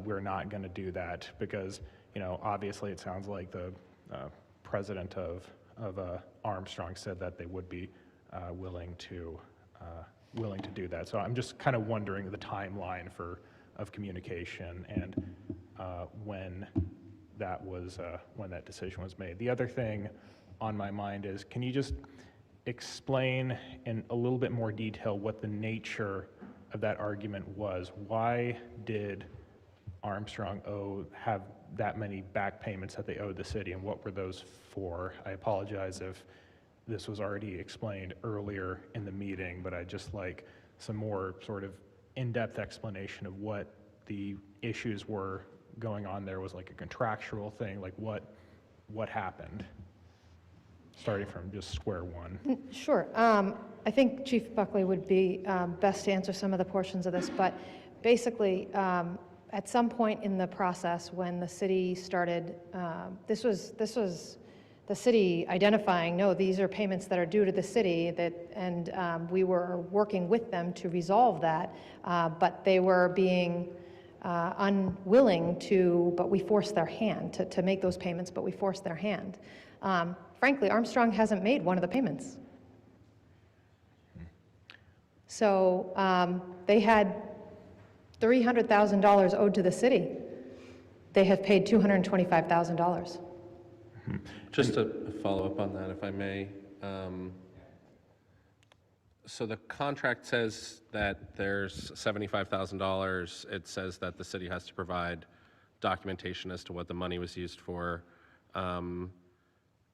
we're not going to do that? Because, you know, obviously it sounds like the president of Armstrong said that they would be willing to do that. So I'm just kind of wondering the timeline of communication and when that decision was made. The other thing on my mind is, can you just explain in a little bit more detail what the nature of that argument was? Why did Armstrong have that many back payments that they owed the city, and what were those for? I apologize if this was already explained earlier in the meeting, but I'd just like some more sort of in-depth explanation of what the issues were going on there. Was like a contractual thing, like what happened, starting from just square one. Sure. I think Chief Buckley would be best to answer some of the portions of this, but basically, at some point in the process when the city started, this was the city identifying, no, these are payments that are due to the city, and we were working with them to resolve that, but they were being unwilling to, but we forced their hand to make those payments, but we forced their hand. Frankly, Armstrong hasn't made one of the payments. So they had $300,000 owed to the city. They have paid $225,000. Just to follow up on that, if I may. So the contract says that there's $75,000. It says that the city has to provide documentation as to what the money was used for.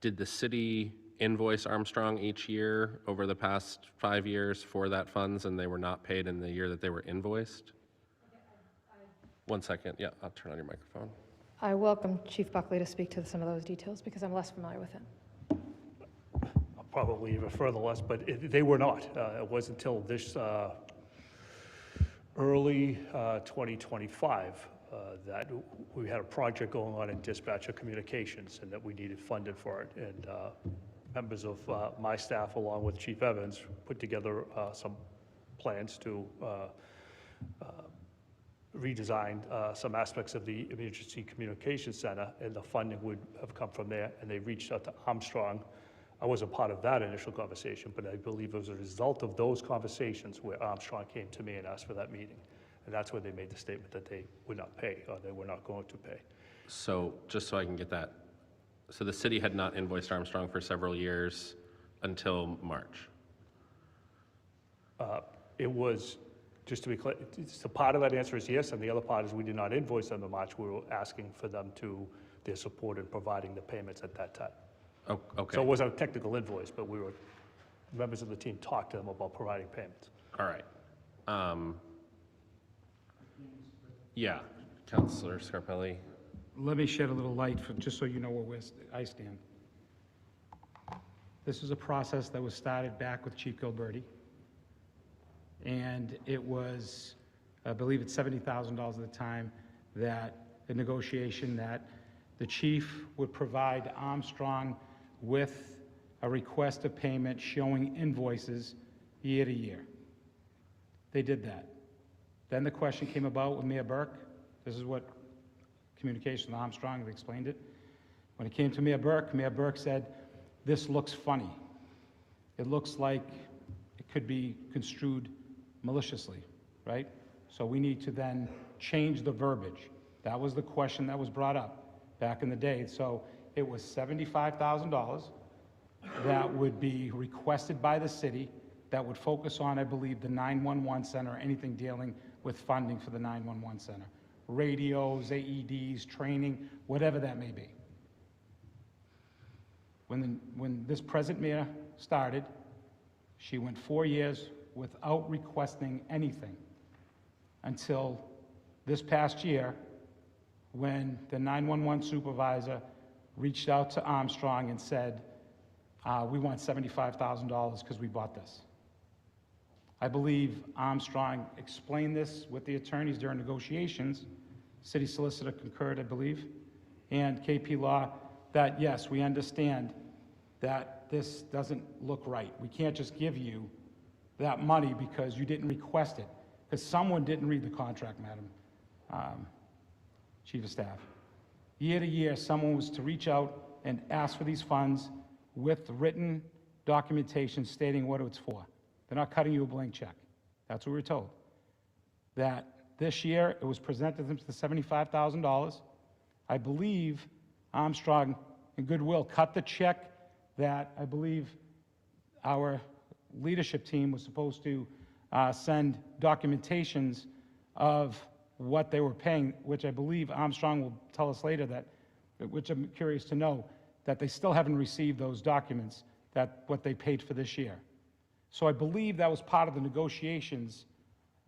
Did the city invoice Armstrong each year over the past 5 years for that funds, and they were not paid in the year that they were invoiced? 1 second. Yeah, I'll turn on your microphone. I welcome Chief Buckley to speak to some of those details because I'm less familiar with it. I'll probably even further less, but they were not. It wasn't until this early 2025 that we had a project going on in dispatcher communications and that we needed funded for it. And members of my staff, along with Chief Evans, put together some plans to redesign some aspects of the Emergency Communications Center, and the funding would have come from there, and they reached out to Armstrong. I wasn't part of that initial conversation, but I believe it was a result of those conversations where Armstrong came to me and asked for that meeting. And that's where they made the statement that they would not pay, or they were not going to pay. So just so I can get that, so the city had not invoiced Armstrong for several years until March? It was, just to be clear, so part of that answer is yes, and the other part is we did not invoice them in March. We were asking for them to, their support in providing the payments at that time. Oh, okay. So it wasn't a technical invoice, but we were, members of the team talked to them about providing payments. All right. Yeah, Councilor Scarpelli. Let me shed a little light, just so you know where I stand. This was a process that was started back with Chief Gilberti, and it was, I believe it's $70,000 at the time, that the negotiation that the chief would provide Armstrong with a request of payment showing invoices year to year. They did that. Then the question came about with Mayor Burke. This is what communication with Armstrong had explained it. When it came to Mayor Burke said, this looks funny. It looks like it could be construed maliciously, right? So we need to then change the verbiage. That was the question that was brought up back in the day. So it was $75,000 that would be requested by the city that would focus on, I believe, the 911 center, anything dealing with funding for the 911 center. Radios, AEDs, training, whatever that may be. When this present mayor started, she went 4 years without requesting anything. until this past year, when the 911 supervisor reached out to Armstrong and said, we want $75,000 because we bought this. I believe Armstrong explained this with the attorneys during negotiations. City solicitor concurred, I believe, and KP Law, that yes, we understand that this doesn't look right. We can't just give you that money because you didn't request it, because someone didn't read the contract, Madam Chief of Staff. Year to year, someone was to reach out and ask for these funds with written documentation stating what it's for. They're not cutting you a blank check. That's what we were told. That this year, it was presented to them to the $75,000. I believe Armstrong and Goodwill cut the check that I believe our leadership team was supposed to send documentations of what they were paying, which I believe Armstrong will tell us later that, which I'm curious to know, that they still haven't received those documents, that what they paid for this year. So I believe that was part of the negotiations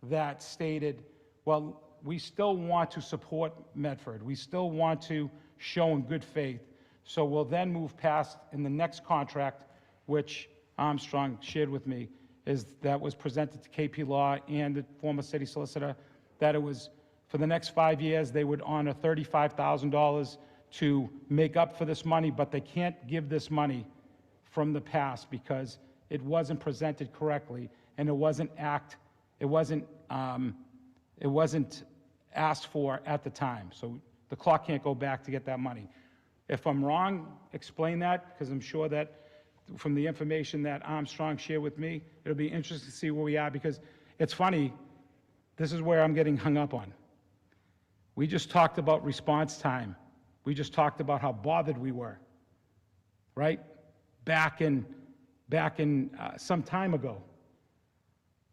that stated, well, we still want to support Medford. We still want to show in good faith. So we'll then move past in the next contract, which Armstrong shared with me, is that was presented to KP Law and the former city solicitor, that it was for the next 5 years, they would honor $35,000 to make up for this money, but they can't give this money from the past because it wasn't presented correctly and it wasn't asked for at the time. So the clock can't go back to get that money. If I'm wrong, explain that, because I'm sure that from the information that Armstrong shared with me, it'll be interesting to see where we are, because it's funny, this is where I'm getting hung up on. We just talked about response time. We just talked about how bothered we were, right? Back in some time ago.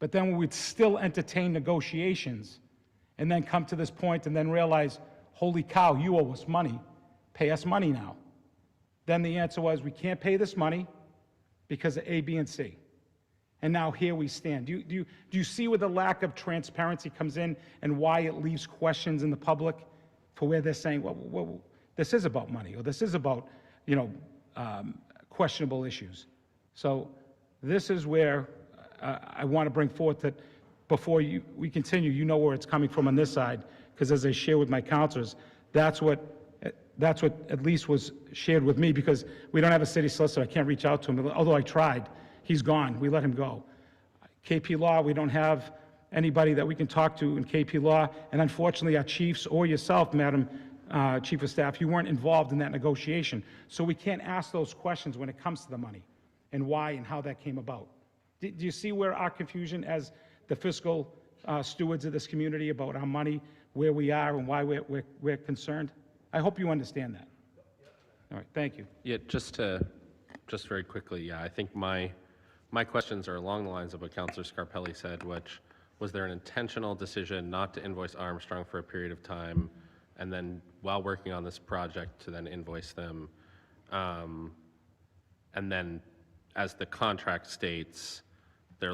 But then we would still entertain negotiations and then come to this point and then realize, holy cow, you owe us money. Pay us money now. Then the answer was, we can't pay this money because of A, B, and C. And now here we stand. Do you see where the lack of transparency comes in and why it leaves questions in the public for where they're saying, well, this is about money, or this is about, questionable issues. So this is where I want to bring forth that before we continue, you know where it's coming from on this side, because as I share with my counselors, that's what at least was shared with me, because we don't have a city solicitor. I can't reach out to him, although I tried. He's gone. We let him go. KP Law, we don't have anybody that we can talk to in KP Law, and unfortunately, our chiefs or yourself, Madam Chief of Staff, you weren't involved in that negotiation. So we can't ask those questions when it comes to the money and why and how that came about. Do you see where our confusion as the fiscal stewards of this community about our money, where we are and why we're concerned? I hope you understand that. All right, thank you. Yeah, just very quickly, yeah, I think my questions are along the lines of what Councilor Scarpelli said, which was there an intentional decision not to invoice Armstrong for a period of time, and then while working on this project to then invoice them, and then as the contract states, there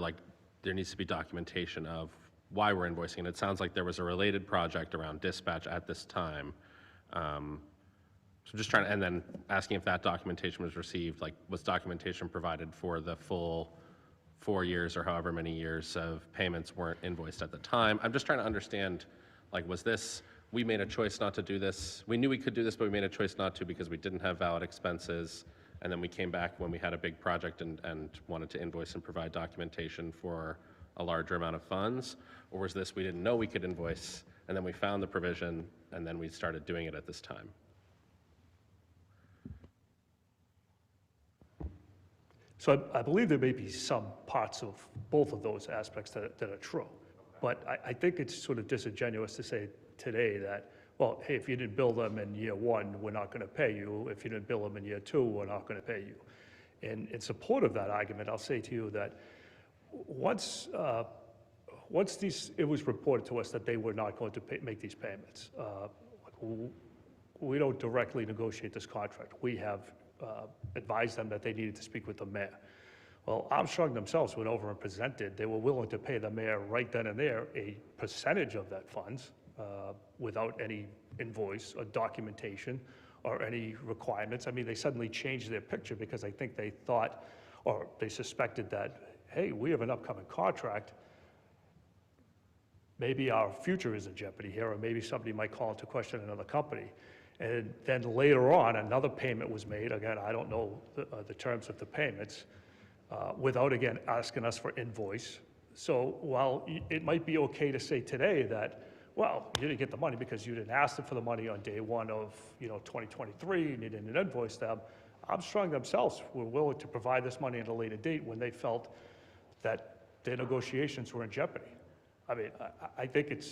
needs to be documentation of why we're invoicing. And it sounds like there was a related project around dispatch at this time. So just trying to, and then asking if that documentation was received, was documentation provided for the full 4 years or however many years of payments weren't invoiced at the time? I'm just trying to understand, was this, we made a choice not to do this. We knew we could do this, but we made a choice not to because we didn't have valid expenses. And then we came back when we had a big project and wanted to invoice and provide documentation for a larger amount of funds? Or was this, we didn't know we could invoice, and then we found the provision, and then we started doing it at this time? So I believe there may be some parts of both of those aspects that are true. But I think it's sort of disingenuous to say today that, well, hey, if you didn't bill them in year one, we're not going to pay you. If you didn't bill them in year two, we're not going to pay you. And in support of that argument, I'll say to you that once it was reported to us that they were not going to make these payments, we don't directly negotiate this contract. We have advised them that they needed to speak with the mayor. Well, Armstrong themselves went over and presented, they were willing to pay the mayor right then and there a percentage of that funds without any invoice or documentation or any requirements. I mean, they suddenly changed their picture because I think they thought, or they suspected that, hey, we have an upcoming contract, maybe our future is in jeopardy here, or maybe somebody might call into question another company. And then later on, another payment was made. Again, I don't know the terms of the payments, without, again, asking us for invoice. So while it might be okay to say today that, well, you didn't get the money because you didn't ask them for the money on day one of 2023, and you didn't invoice them, Armstrong themselves were willing to provide this money at a later date when they felt that their negotiations were in jeopardy. I mean, I think it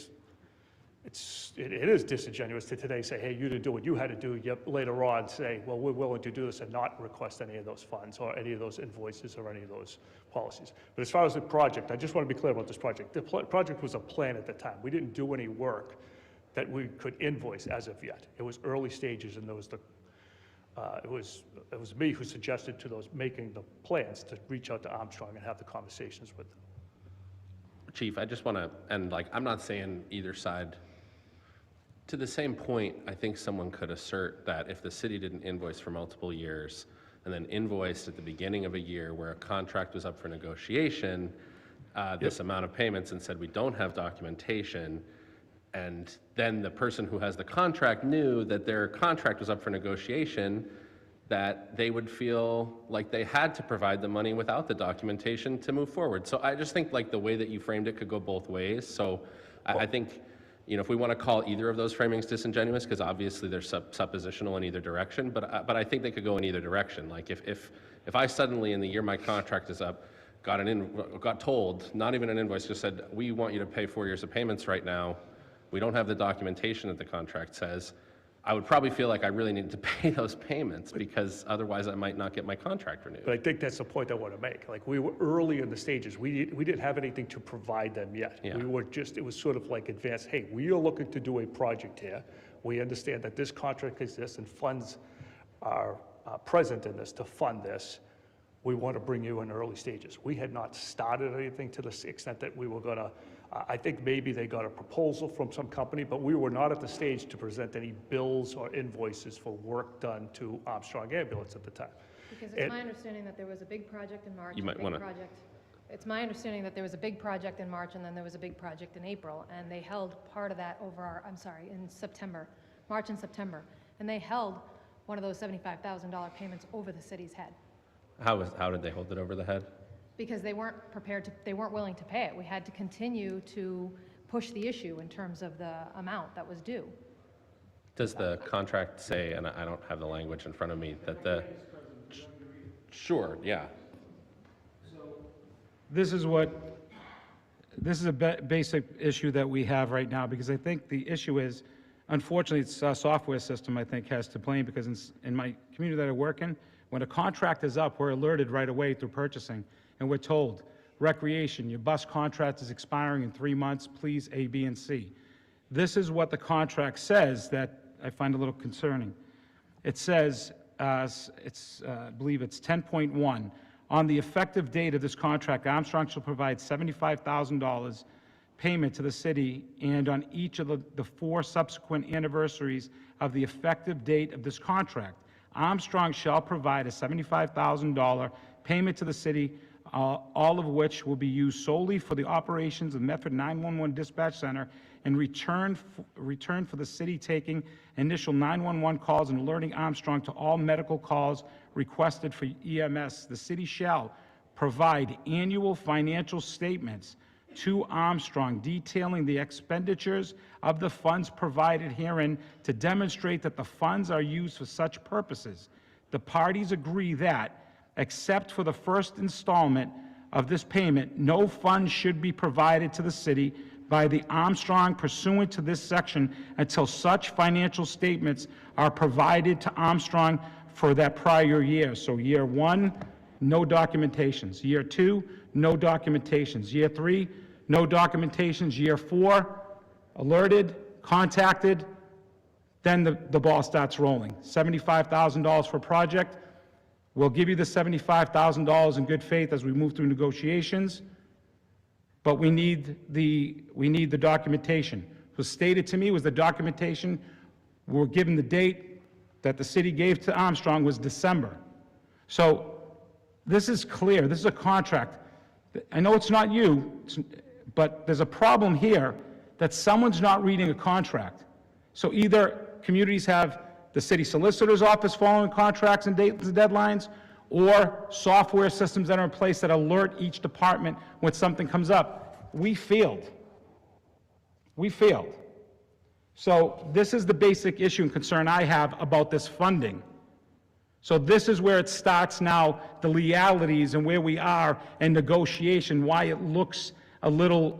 is disingenuous to today say, hey, you didn't do what you had to do, yet later on say, well, we're willing to do this and not request any of those funds or any of those invoices or any of those policies. But as far as the project, I just want to be clear about this project. The project was a plan at the time. We didn't do any work that we could invoice as of yet. It was early stages, and there was it was me who suggested to those making the plans to reach out to Armstrong and have the conversations with them. Chief, I just want to, and like, I'm not saying either side. To the same point, I think someone could assert that if the city didn't invoice for multiple years and then invoiced at the beginning of a year where a contract was up for negotiation, this amount of payments, and said we don't have documentation, and then the person who has the contract knew that their contract was up for negotiation, that they would feel like they had to provide the money without the documentation to move forward. So I just think like the way that you framed it could go both ways. So I think, if we want to call either of those framings disingenuous, because obviously they're suppositional in either direction, but I think they could go in either direction. Like if I suddenly in the year my contract is up, got told, not even an invoice, just said, we want you to pay 4 years of payments right now, we don't have the documentation that the contract says, I would probably feel like I really needed to pay those payments because otherwise I might not get my contract renewed. But I think that's the point I want to make. Like, we were early in the stages. We didn't have anything to provide them yet. Yeah. We were just, it was sort of like advanced, hey, we are looking to do a project here. We understand that this contract exists and funds are present in this to fund this. We want to bring you in early stages. We had not started anything to the extent that we were going to, I think maybe they got a proposal from some company, but we were not at the stage to present any bills or invoices for work done to Armstrong Ambulance at the time. Because it's my understanding that there was a big project in March. You might want to. It's my understanding that there was a big project in March and then there was a big project in April, and they held part of that over in September, March and September. And they held one of those $75,000 payments over the city's head. How did they hold it over the head? Because they weren't they weren't willing to pay it. We had to continue to push the issue in terms of the amount that was due. Does the contract say, and I don't have the language in front of me, that the... Sure, yeah. This is a basic issue that we have right now, because I think the issue is, unfortunately, it's our software system, I think, has to blame, because in my community that I work in, when a contract is up, we're alerted right away through purchasing, and we're told, recreation, your bus contract is expiring in 3 months, please A, B, and C. This is what the contract says that I find a little concerning. It says, I believe it's 10.1, on the effective date of this contract, Armstrong shall provide $75,000 payment to the city, and on each of the 4 subsequent anniversaries of the effective date of this contract, Armstrong shall provide a $75,000 payment to the city, all of which will be used solely for the operations of Medford 911 Dispatch Center in return for the city taking initial 911 calls and alerting Armstrong to all medical calls requested for EMS. The city shall provide annual financial statements to Armstrong detailing the expenditures of the funds provided herein to demonstrate that the funds are used for such purposes. The parties agree that, except for the first installment of this payment, no funds should be provided to the city by the Armstrong pursuant to this section until such financial statements are provided to Armstrong for that prior year. So year 1, no documentations. Year 2, no documentations. Year 3, no documentations. Year 4, alerted, contacted, then the ball starts rolling. $75,000 for a project. We'll give you the $75,000 in good faith as we move through negotiations, but we need the documentation. What was stated to me was the documentation, we're given the date that the city gave to Armstrong was December. So this is clear, this is a contract. I know it's not you, but there's a problem here that someone's not reading a contract. So either communities have the city solicitor's office following contracts and dates and deadlines, or software systems that are in place that alert each department when something comes up. We failed. We failed. So this is the basic issue and concern I have about this funding. So this is where it starts now, the legalities and where we are in negotiation, why it looks a little,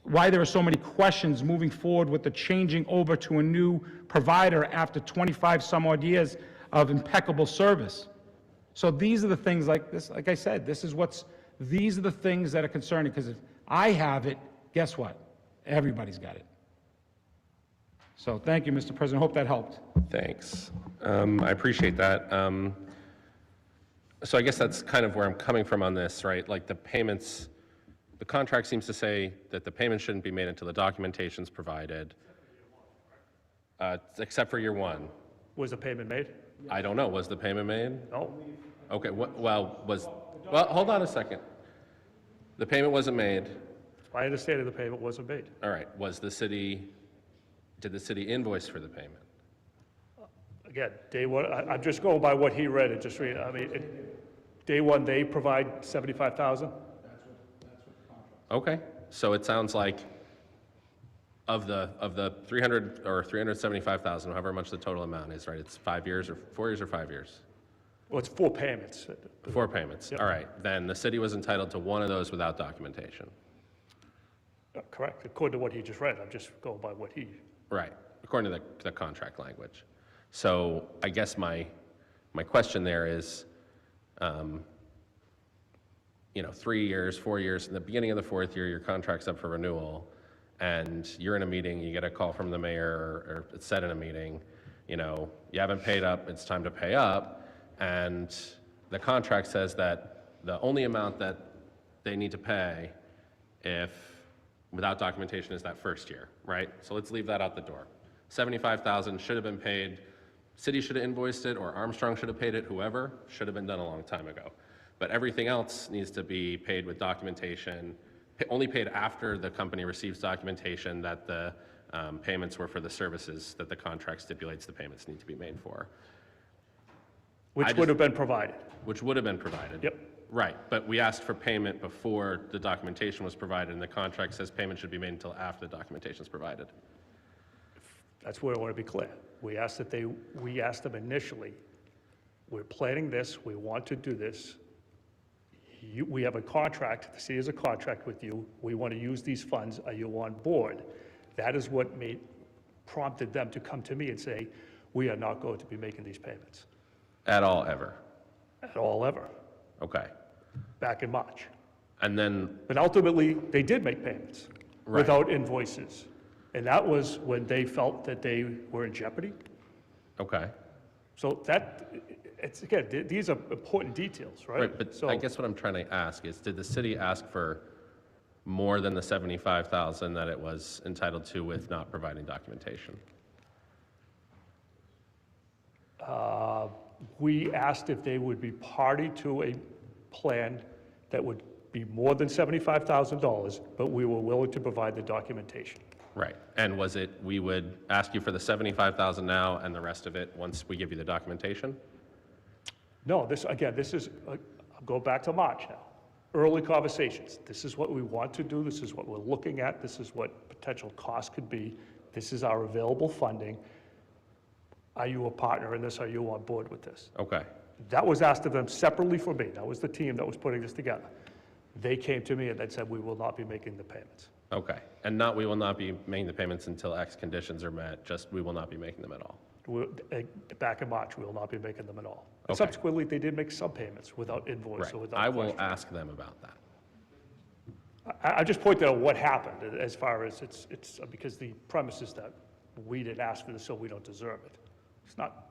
why there are so many questions moving forward with the changing over to a new provider after 25 some odd years of impeccable service. So these are the things like this, like I said, these are the things that are concerning, because if I have it, guess what? Everybody's got it. So thank you, Mr. President. Hope that helped. Thanks. I appreciate that. So I guess that's kind of where I'm coming from on this, right? Like the payments, the contract seems to say that the payment shouldn't be made until the documentation's provided, except for year one. Was the payment made? I don't know. Was the payment made? No. Okay. Well, hold on a second. The payment wasn't made. My understanding, the payment wasn't made. All right. Did the city invoice for the payment? Again, day one, I'm just going by what he read and just read, day one, they provide 75,000? Okay. So it sounds like of the 300 or 375,000, however much the total amount is, right? It's 5 years or 4 years or 5 years? Well, it's 4 payments. 4 payments. Yep. All right. Then the city was entitled to one of those without documentation. Correct, according to what he just read. I'm just going by what he... Right, according to the contract language. So I guess my question there is, 3 years, 4 years, in the beginning of the 4th year, your contract's up for renewal, and you're in a meeting, you get a call from the mayor, or it's said in a meeting, you haven't paid up, it's time to pay up, and the contract says that the only amount that they need to pay without documentation is that first year, right? So let's leave that out the door. 75,000 should have been paid. City should have invoiced it, or Armstrong should have paid it, whoever, should have been done a long time ago. But everything else needs to be paid with documentation, only paid after the company receives documentation that the payments were for the services that the contract stipulates the payments need to be made for. Which would have been provided. Which would have been provided. Yep. Right, but we asked for payment before the documentation was provided, and the contract says payment should be made until after the documentation is provided. That's where I want to be clear. We asked them initially, we're planning this, we want to do this. We have a contract, the city has a contract with you, we want to use these funds, are you on board? That is what prompted them to come to me and say, we are not going to be making these payments. At all, ever? At all, ever. Okay. Back in March. And then, But ultimately, they did make payments Right. without invoices. And that was when they felt that they were in jeopardy. okay. So these are important details, right? Right, but So- I guess what I'm trying to ask is, did the city ask for more than the 75,000 that it was entitled to with not providing documentation? We asked if they would be party to a plan that would be more than $75,000, but we were willing to provide the documentation. Right, and was it, we would ask you for the 75,000 now and the rest of it once we give you the documentation? No, I'll go back to March now. Early conversations. This is what we want to do. This is what we're looking at. This is what potential costs could be. This is our available funding. Are you a partner in this? Are you on board with this? Okay, That was asked of them separately for me. That was the team that was putting this together. They came to me and they said, we will not be making the payments. okay. And we will not be making the payments until X conditions are met, just we will not be making them at all. Back in March, we will not be making them at all. And Okay. subsequently, they did make some payments without invoice Right, or without I will question. ask them about that. I just pointed out what happened as far as it's because the premise is that we didn't ask for this, so we don't deserve it. It's not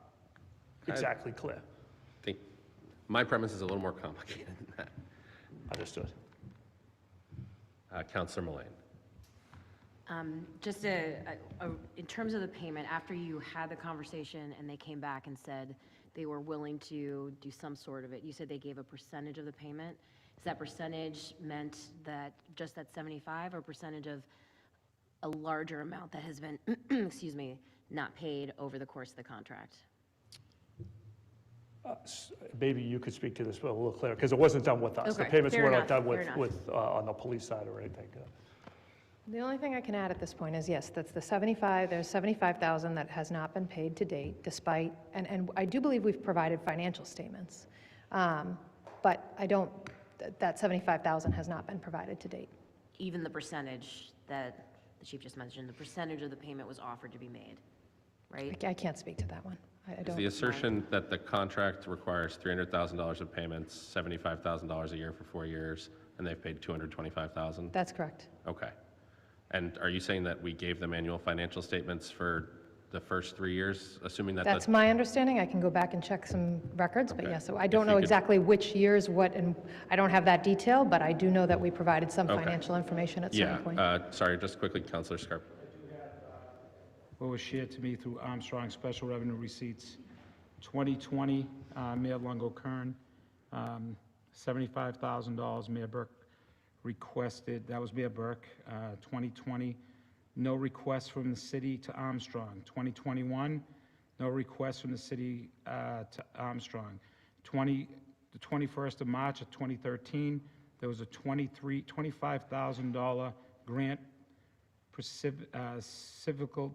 exactly clear. My premise is a little more complicated than that. Understood. Counselor Mullane. Just in terms of the payment, after you had the conversation and they came back and said they were willing to do some sort of it, you said they gave a percentage of the payment. Is that percentage meant that just that 75 or percentage of a larger amount that has been, excuse me, not paid over the course of the contract? Maybe you could speak to this a little clearer, because it wasn't done with us. The Okay, payments fair were not enough, done fair enough. on the police side or anything. The only thing I can add at this point is, yes, that's the 75, there's 75,000 that has not been paid to date, despite, and I do believe we've provided financial statements. But I don't, that 75,000 has not been provided to date. Even the percentage that the chief just mentioned, the percentage of the payment was offered to be made, right? I can't speak to that one. I Is don't. the assertion that the contract requires $300,000 of payments, $75,000 a year for 4 years, and they've paid $225,000? That's correct. Okay. And are you saying that we gave them annual financial statements for the first 3 years, assuming that That's my understanding. I can go back and check some records, but Okay. yes, so I If don't you know could- exactly which years, what, and I don't have that detail, but I do know that we provided some Okay. financial information at some point. Sorry, just quickly, Counselor Scarp. What was shared to me through Armstrong Special Revenue Receipts, 2020, Mayor Longo Kern, $75,000, Mayor Burke requested, that was Mayor Burke, 2020, no request from the city to Armstrong. 2021, no request from the city to Armstrong. The 21st of March of 2013, there was a $25,000 grant for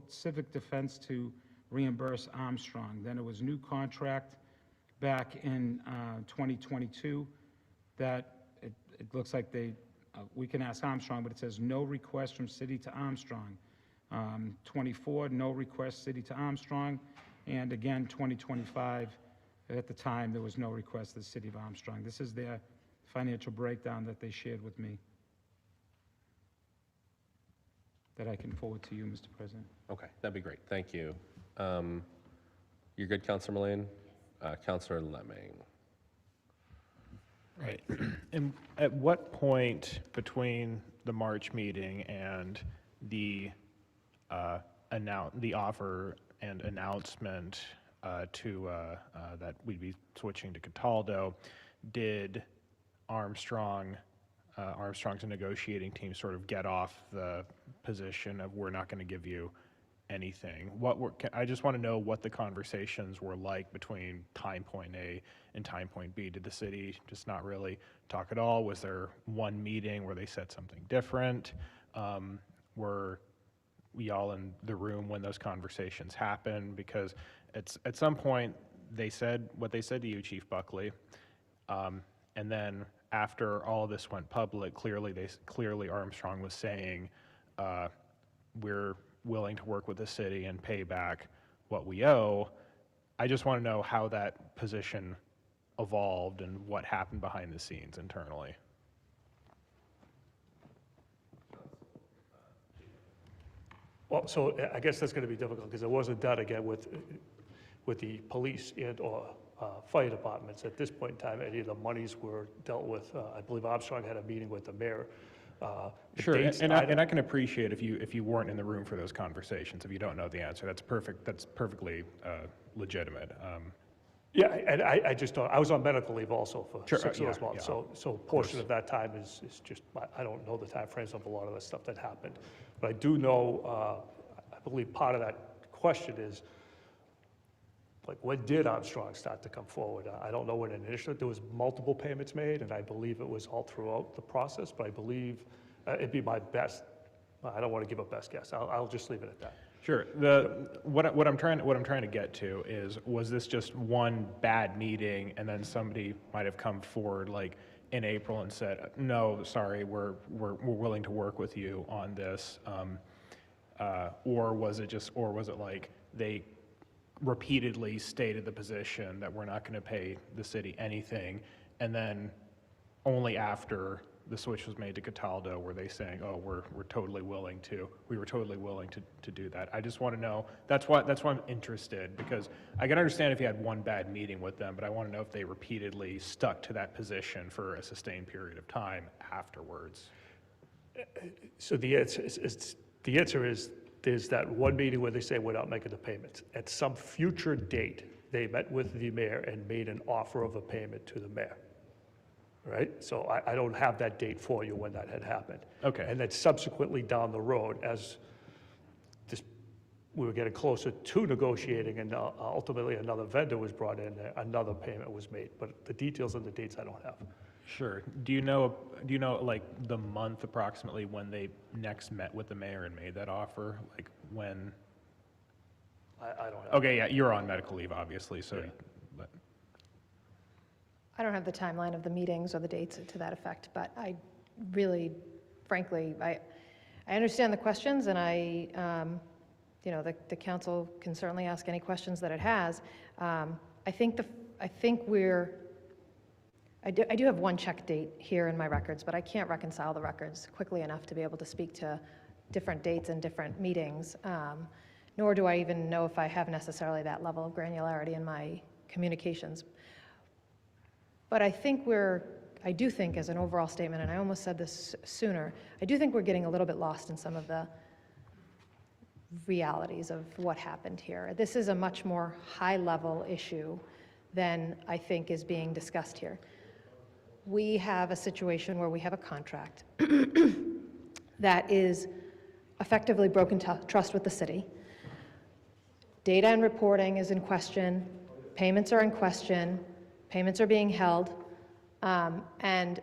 civic defense to reimburse Armstrong. Then it was new contract back in 2022 that it looks like we can ask Armstrong, but it says no request from city to Armstrong. 24, no request city to Armstrong. And again, 2025, at the time, there was no request to the city of Armstrong. This is their financial breakdown that they shared with me that I can forward to you, Mr. President. Okay, that'd be great. Thank you. You're good, Counselor Mullane? Counselor Lemming. Right. And at what point between the March meeting and the the offer and announcement that we'd be switching to Cataldo, did Armstrong's negotiating team sort of get off the position of we're not going to give you anything? I just want to know what the conversations were like between time point A and time point B. Did the city just not really talk at all? Was there one meeting where they said something different? Were we all in the room when those conversations happened? Because at some point they said what they said to you, Chief Buckley, and then after all of this went public, clearly Armstrong was saying we're willing to work with the city and pay back what we owe. I just want to know how that position evolved and what happened behind the scenes internally. Well, so I guess that's going to be difficult because it wasn't done again with the police and/or fire departments. At this point in time, any of the monies were dealt with. I believe Armstrong had a meeting with the mayor. Sure, and I can appreciate if you weren't in the room for those conversations, if you don't know the answer. That's perfectly legitimate. Yeah, and I just don't, I was on medical leave also for Sure, 6 of those yeah, months. yeah. So a portion of that time is just, I don't know the timeframes of a lot of the stuff that happened. But I do know, I believe part of that question is, like, when did Armstrong start to come forward? I don't know when initially, there was multiple payments made, and I believe it was all throughout the process, but I believe it'd be my best, I don't want to give a best guess. I'll just leave it at that. Sure. What I'm trying to get to is, was this just one bad meeting and then somebody might have come forward like in April and said, no, sorry, we're willing to work with you on this, or was it like they repeatedly stated the position that we're not going to pay the city anything, and then only after the switch was made to Cataldo, were they saying, oh, we were totally willing to do that? I just want to know, that's why I'm interested, because I can understand if you had one bad meeting with them, but I want to know if they repeatedly stuck to that position for a sustained period of time afterwards. So the answer is, there's that one meeting where they say we're not making the payments. At some future date, they met with the mayor and made an offer of a payment to the mayor. Right? So I don't have that date for you when that had happened. Okay. And then subsequently down the road, as we were getting closer to negotiating and ultimately another vendor was brought in, another payment was made. But the details and the dates I don't have. Sure. Do you know like the month approximately when they next met with the mayor and made that offer? Like when? I don't have. Okay, yeah, you're on medical leave, obviously, so. Yeah. But, I don't have the timeline of the meetings or the dates to that effect, but I really, frankly, I understand the questions, and the council can certainly ask any questions that it has. I do have one check date here in my records, but I can't reconcile the records quickly enough to be able to speak to different dates and different meetings, nor do I even know if I have necessarily that level of granularity in my communications. But I do think as an overall statement, and I almost said this sooner, I do think we're getting a little bit lost in some of the realities of what happened here. This is a much more high-level issue than I think is being discussed here. We have a situation where we have a contract that is effectively broken trust with the city. Data and reporting is in question, payments are in question, payments are being held, and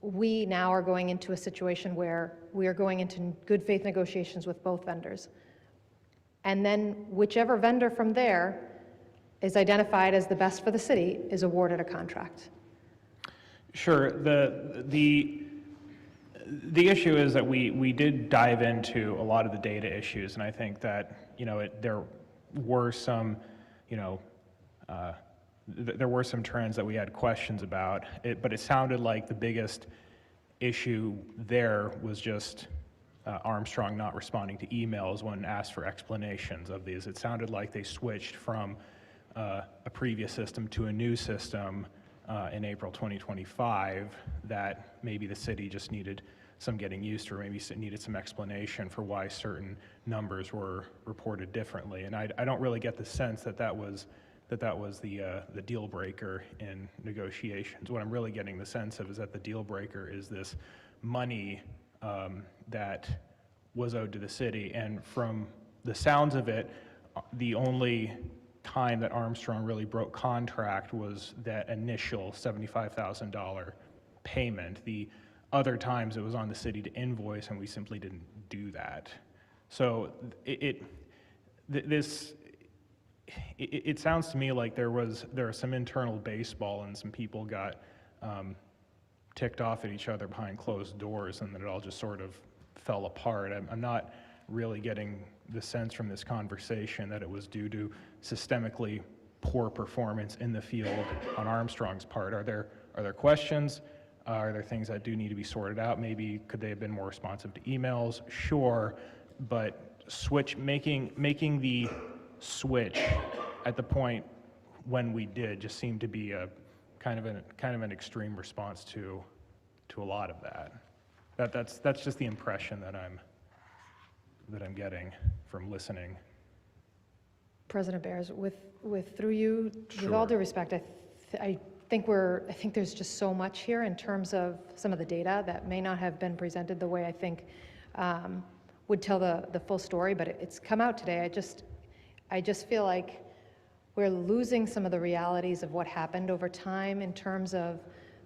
we now are going into a situation where we are going into good faith negotiations with both vendors. And then whichever vendor from there is identified as the best for the city is awarded a contract. sure. The issue is that we did dive into a lot of the data issues, and I think that, there were some, there were some trends that we had questions about, but it sounded like the biggest issue there was just Armstrong not responding to emails when asked for explanations of these. It sounded like they switched from a previous system to a new system in April 2025, that maybe the city just needed some getting used to, or maybe needed some explanation for why certain numbers were reported differently. And I don't really get the sense that that was the deal breaker in negotiations. What I'm really getting the sense of is that the deal breaker is this money that was owed to the city. And from the sounds of it, the only time that Armstrong really broke contract was that initial $75,000 payment. The other times it was on the city to invoice, and we simply didn't do that. So it sounds to me like there was some internal baseball, and some people got ticked off at each other behind closed doors, and then it all just sort of fell apart. I'm not really getting the sense from this conversation that it was due to systemically poor performance in the field on Armstrong's part. Are there questions? Are there things that do need to be sorted out? Maybe could they have been more responsive to emails? Sure, but making the switch at the point when we did just seemed to be a kind of an extreme response to a lot of that. That's just the impression that I'm getting from listening. President Bears, through you, with all Sure. due respect, I think there's just so much here in terms of some of the data that may not have been presented the way I think would tell the full story, but it's come out today. I just feel like we're losing some of the realities of what happened over time in terms of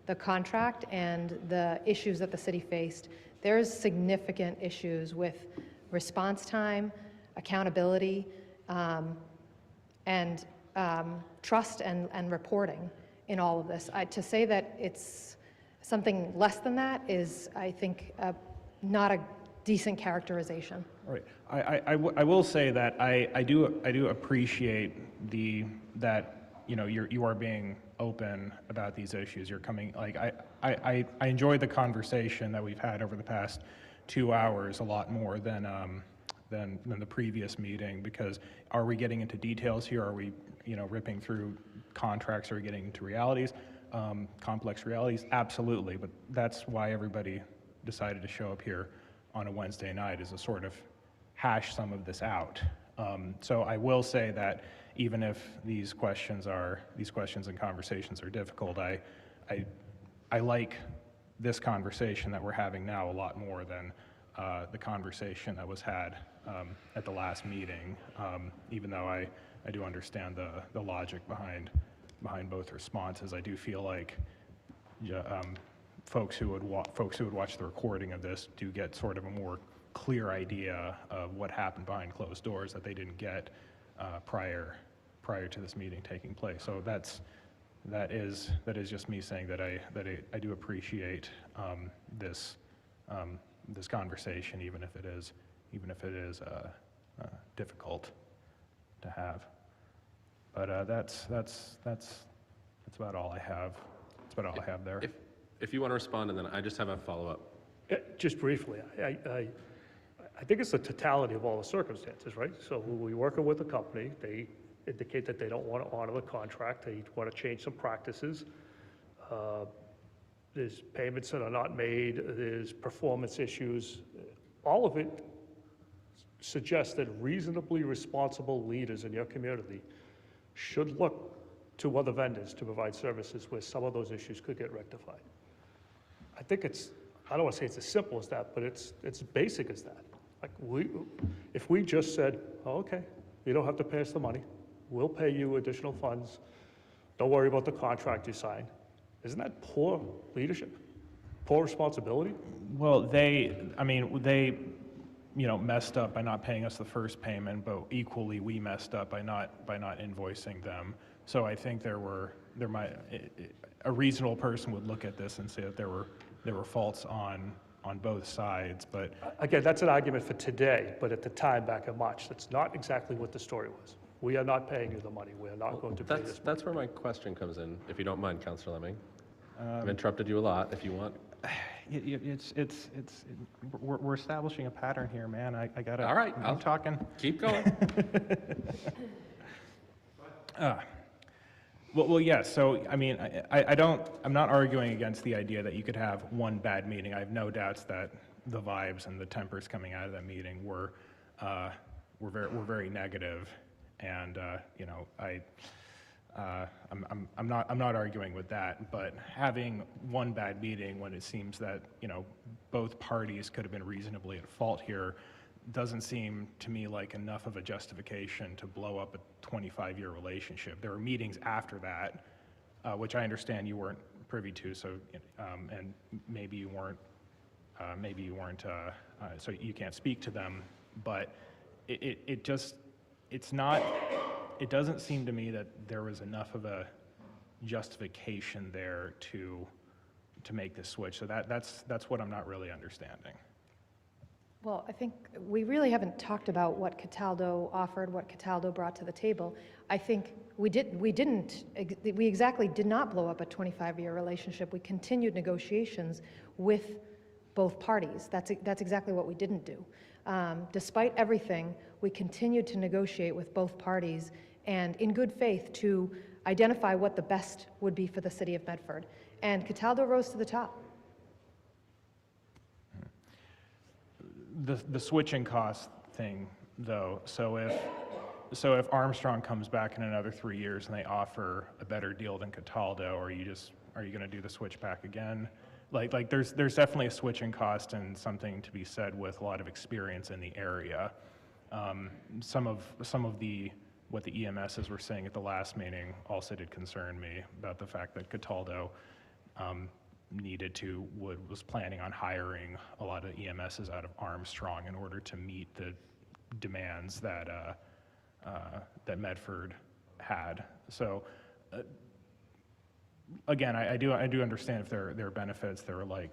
the contract and the issues that the city faced. There's significant issues with response time, accountability, and trust and reporting in all of this. To say that it's something less than that is, I think, not a decent characterization. Right. I will say that I do appreciate that you are being open about these issues. You're coming, like, I enjoyed the conversation that we've had over the past 2 hours a lot more than the previous meeting, because are we getting into details here? Are we, ripping through contracts? Are we getting into realities, complex realities? Absolutely, but that's why everybody decided to show up here on a Wednesday night, is to sort of hash some of this out. So I will say that even if these questions and conversations are difficult, I like this conversation that we're having now a lot more than the conversation that was had at the last meeting, even though I do understand the logic behind both responses. I do feel like folks who would watch the recording of this do get sort of a more clear idea of what happened behind closed doors that they didn't get prior to this meeting taking place. So that is just me saying that I do appreciate this conversation, even if it is difficult to have. But that's about all I have. That's about all I have there. If you want to respond, and then I just have a follow-up. Just briefly, I think it's the totality of all the circumstances, right? So we're working with a company, they indicate that they don't want to honor the contract, they want to change some practices. There's payments that are not made, there's performance issues. All of it suggests that reasonably responsible leaders in your community should look to other vendors to provide services where some of those issues could get rectified. I think I don't want to say it's as simple as that, but it's basic as that. Like if we just said, oh, okay, you don't have to pay us the money, we'll pay you additional funds, don't worry about the contract you signed, isn't that poor leadership? Poor responsibility? Well, they messed up by not paying us the first payment, but equally we messed up by not invoicing them. So I think a reasonable person would look at this and say that there were faults on both sides. But again, that's an argument for today, but at the time back in March, that's not exactly what the story was. We are not paying you the money. We are not going to pay this money. That's where my question comes in, if you don't mind, Councilor Lemming. I've interrupted you a lot, if you want. We're establishing a pattern here, man. I gotta. All right, I'm talking. Keep going. Well, yeah. So, I mean, I'm not arguing against the idea that you could have one bad meeting. I have no doubts that the vibes and the tempers coming out of that meeting were very negative, and I'm not arguing with that. But having one bad meeting when it seems that both parties could have been reasonably at fault here doesn't seem to me like enough of a justification to blow up a 25-year relationship. There were meetings after that, which I understand you weren't privy to, so and maybe you weren't, so you can't speak to them. But it doesn't seem to me that there was enough of a justification there to make this switch. So that's what I'm not really understanding. Well, I think we really haven't talked about what Cataldo offered, what Cataldo brought to the table. I think we exactly did not blow up a 25-year relationship. We continued negotiations with both parties. That's exactly what we didn't do. Despite everything, we continued to negotiate with both parties and in good faith to identify what the best would be for the city of Medford. And Cataldo rose to the top. The switching cost thing, though, so if Armstrong comes back in another 3 years and they offer a better deal than Cataldo, are you going to do the switch back again? Like there's definitely a switching cost and something to be said with a lot of experience in the area. Some of what the EMSs were saying at the last meeting also did concern me about the fact that Cataldo was planning on hiring a lot of EMSs out of Armstrong in order to meet the demands that that Medford had. So again, I do understand if there are benefits. There are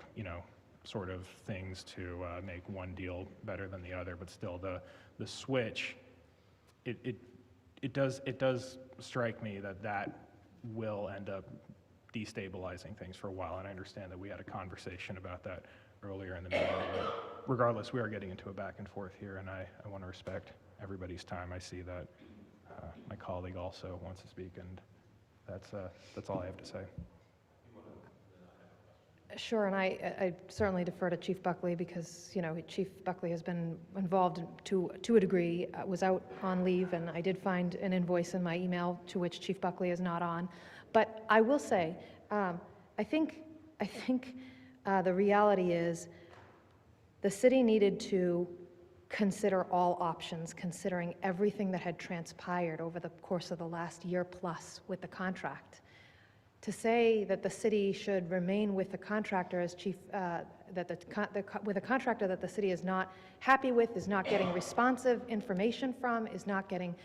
sort of things to make one deal better than the other, but still the switch, it does strike me that will end up destabilizing things for a while, and I understand that we had a conversation about that earlier in the meeting. But regardless, we are getting into a back and forth here, and I want to respect everybody's time. I see that my colleague also wants to speak, and that's all I have to say. Sure, and I certainly defer to Chief Buckley because, you know, Chief Buckley has been involved to a degree, was out on leave, and I did find an invoice in my email to which Chief Buckley is not on. But I will say, I think the reality is the city needed to consider all options, considering everything that had transpired over the course of the last year plus with the contract. To say that the city should remain with the contractor as chief, with a contractor that the city is not happy with, is not getting responsive information from, is not getting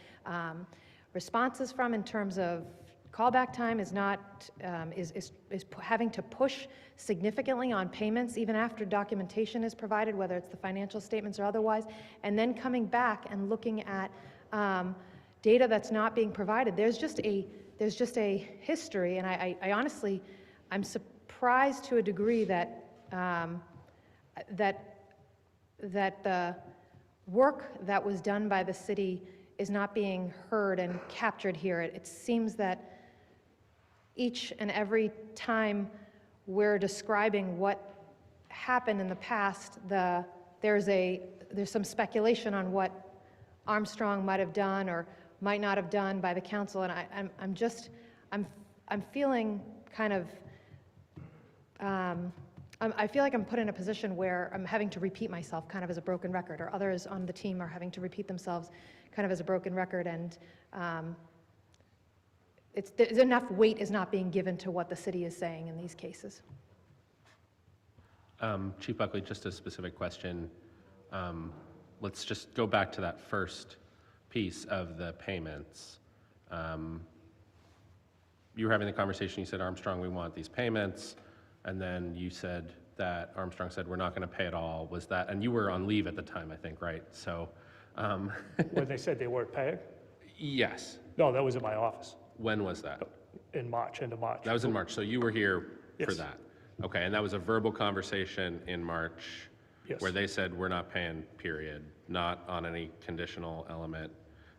responses from in terms of callback time, is not is having to push significantly on payments even after documentation is provided, whether it's the financial statements or otherwise, and then coming back and looking at data that's not being provided. There's just a history, and I honestly, I'm surprised to a degree that that the work that was done by the city is not being heard and captured here. It seems that each and every time we're describing what happened in the past, there's some speculation on what Armstrong might have done or might not have done by the council, and I'm feeling kind of, I feel like I'm put in a position where I'm having to repeat myself kind of as a broken record, or others on the team are having to repeat themselves kind of as a broken record, and there's enough weight is not being given to what the city is saying in these cases. Chief Buckley, just a specific question. Let's just go back to that first piece of the payments. You were having the conversation, you said, Armstrong, we want these payments, and then you said that Armstrong said, we're not going to pay it all. Was that, and you were on leave at the time, I think, right? So. When they said they weren't paying? Yes. No, that was in my office. When was that? In March, end of March. That was in March, so you were here for Yes. that. Okay, and that was a verbal conversation in March Yes. where they said, we're not paying, period, not on any conditional element.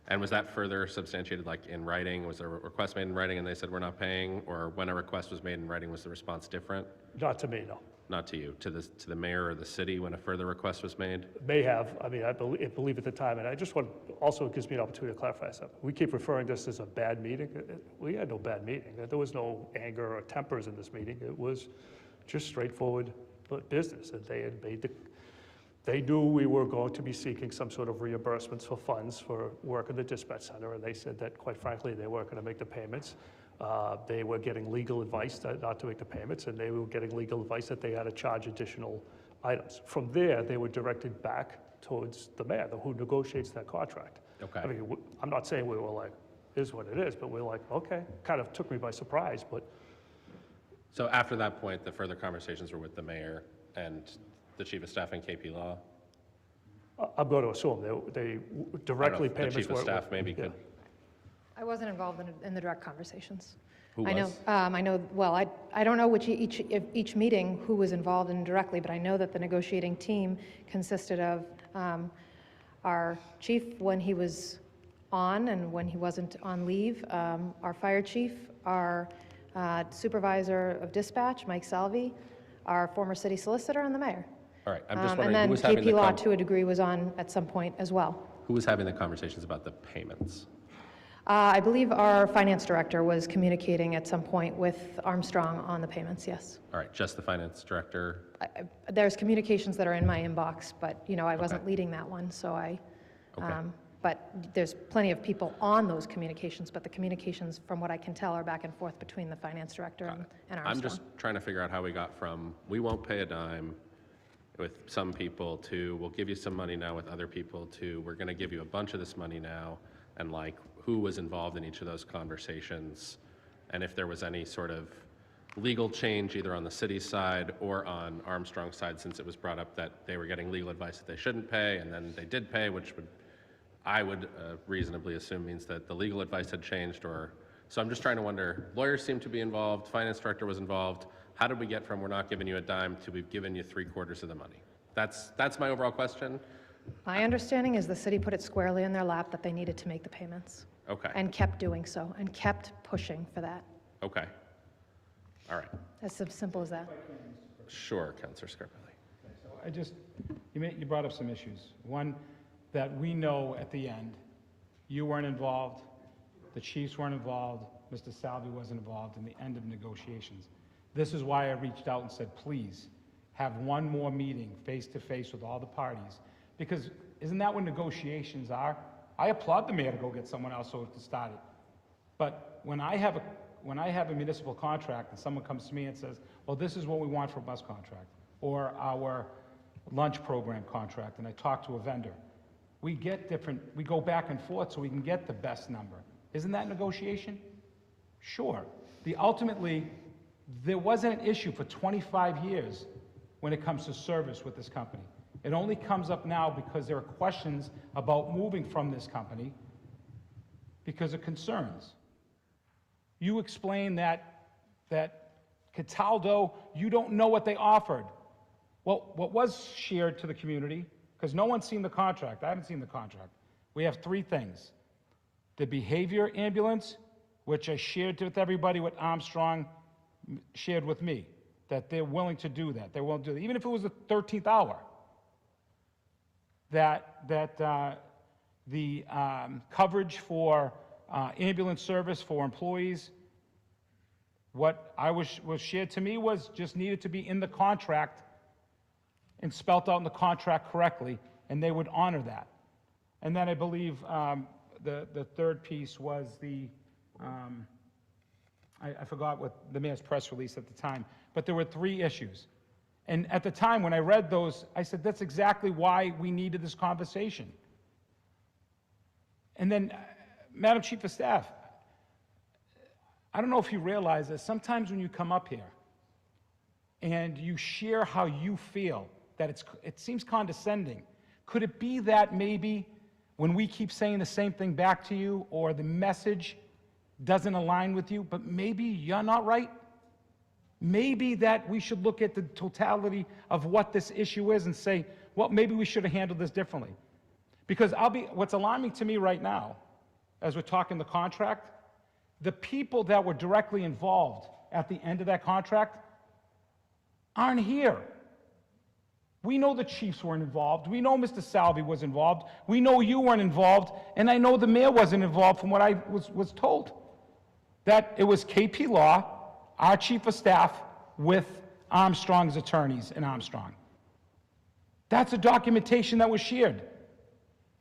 And was that further substantiated, like in writing? Was there a request made in writing and they said, we're not paying? Or when a request was made in writing, was the response different? Not to me, no. Not to you, to the mayor or the city when a further request was made? May have, I mean, I believe at the time, and I just want, also gives me an opportunity to clarify something. We keep referring to this as a bad meeting. We had no bad meeting. There was no anger or tempers in this meeting. It was just straightforward business, and they had made they knew we were going to be seeking some sort of reimbursements for funds for work in the dispatch center, and they said that, quite frankly, they weren't going to make the payments. They were getting legal advice not to make the payments, and they were getting legal advice that they had to charge additional items. From there, they were directed back towards the mayor, who negotiates that contract. Okay. I mean, I'm not saying we were like, is what it is, but we're like, okay, kind of took me by surprise, but. So after that point, the further conversations were with the mayor and the chief of staff and KP Law? I'm going to assume they directly payments The chief of were- staff maybe yeah. could, I wasn't involved in the direct conversations. who I know, was? I know, well, I don't know which each meeting who was involved in directly, but I know that the negotiating team consisted of our chief when he was on and when he wasn't on leave, our fire chief, our supervisor of dispatch, Mike Salvi, our former city solicitor, and the mayor. All right, I'm just And wondering then who was having KP the Law, to a degree, was on at some point as well. who was having the conversations about the payments? I believe our finance director was communicating at some point with Armstrong on the payments, yes. All right, just the finance director? There's communications that are in my inbox, but, you know, I wasn't leading that one, so Okay. but there's plenty of people on those communications, but the communications, from what I can tell, are back and forth between the finance director and Armstrong. I'm just trying to figure out how we got from, we won't pay a dime with some people, to we'll give you some money now with other people, to we're going to give you a bunch of this money now, and like who was involved in each of those conversations, and if there was any sort of legal change either on the city's side or on Armstrong's side, since it was brought up that they were getting legal advice that they shouldn't pay, and then they did pay, which I would reasonably assume means that the legal advice had changed, or So I'm just trying to wonder, lawyers seem to be involved, finance director was involved. How did we get from we're not giving you a dime to we've given you 3/4 of the money? That's my overall question. My understanding is the city put it squarely in their lap that they needed to make the payments. Okay, And kept doing so, and kept pushing for that. okay. All right, As simple as that. sure, Councilor Scarpelli. So you brought up some issues. One, that we know at the end, you weren't involved, the chiefs weren't involved, Mr. Salvi wasn't involved in the end of negotiations. This is why I reached out and said, please, have one more meeting face-to-face with all the parties. Because isn't that what negotiations are? I applaud the mayor to go get someone else to start it. But when I have a municipal contract and someone comes to me and says, well, this is what we want for a bus contract, or our lunch program contract, and I talk to a vendor, we go back and forth so we can get the best number. Isn't that negotiation? Sure. Ultimately, there wasn't an issue for 25 years when it comes to service with this company. It only comes up now because there are questions about moving from this company because of concerns. You explained that Cataldo, you don't know what they offered. Well, what was shared to the community, because no one's seen the contract, I haven't seen the contract. We have 3 things. The behavior ambulance, which I shared with everybody what Armstrong shared with me, that they're willing to do that. They're willing to do that, even if it was the 13th hour. The coverage for ambulance service for employees, what was shared to me was just needed to be in the contract and spelt out in the contract correctly, and they would honor that. And then I believe the third piece was I forgot what the mayor's press release at the time, but there were 3 issues. And at the time, when I read those, I said, that's exactly why we needed this conversation. And then, Madam Chief of Staff, I don't know if you realize that sometimes when you come up here and you share how you feel, that it seems condescending. Could it be that maybe when we keep saying the same thing back to you, or the message doesn't align with you, but maybe you're not right? Maybe that we should look at the totality of what this issue is and say, well, maybe we should have handled this differently. Because what's alarming to me right now, as we're talking the contract, the people that were directly involved at the end of that contract aren't here. We know the chiefs weren't involved. We know Mr. Salvi was involved. We know you weren't involved. And I know the mayor wasn't involved from what I was told. That it was KP Law, our chief of staff, with Armstrong's attorneys in Armstrong. That's a documentation that was shared.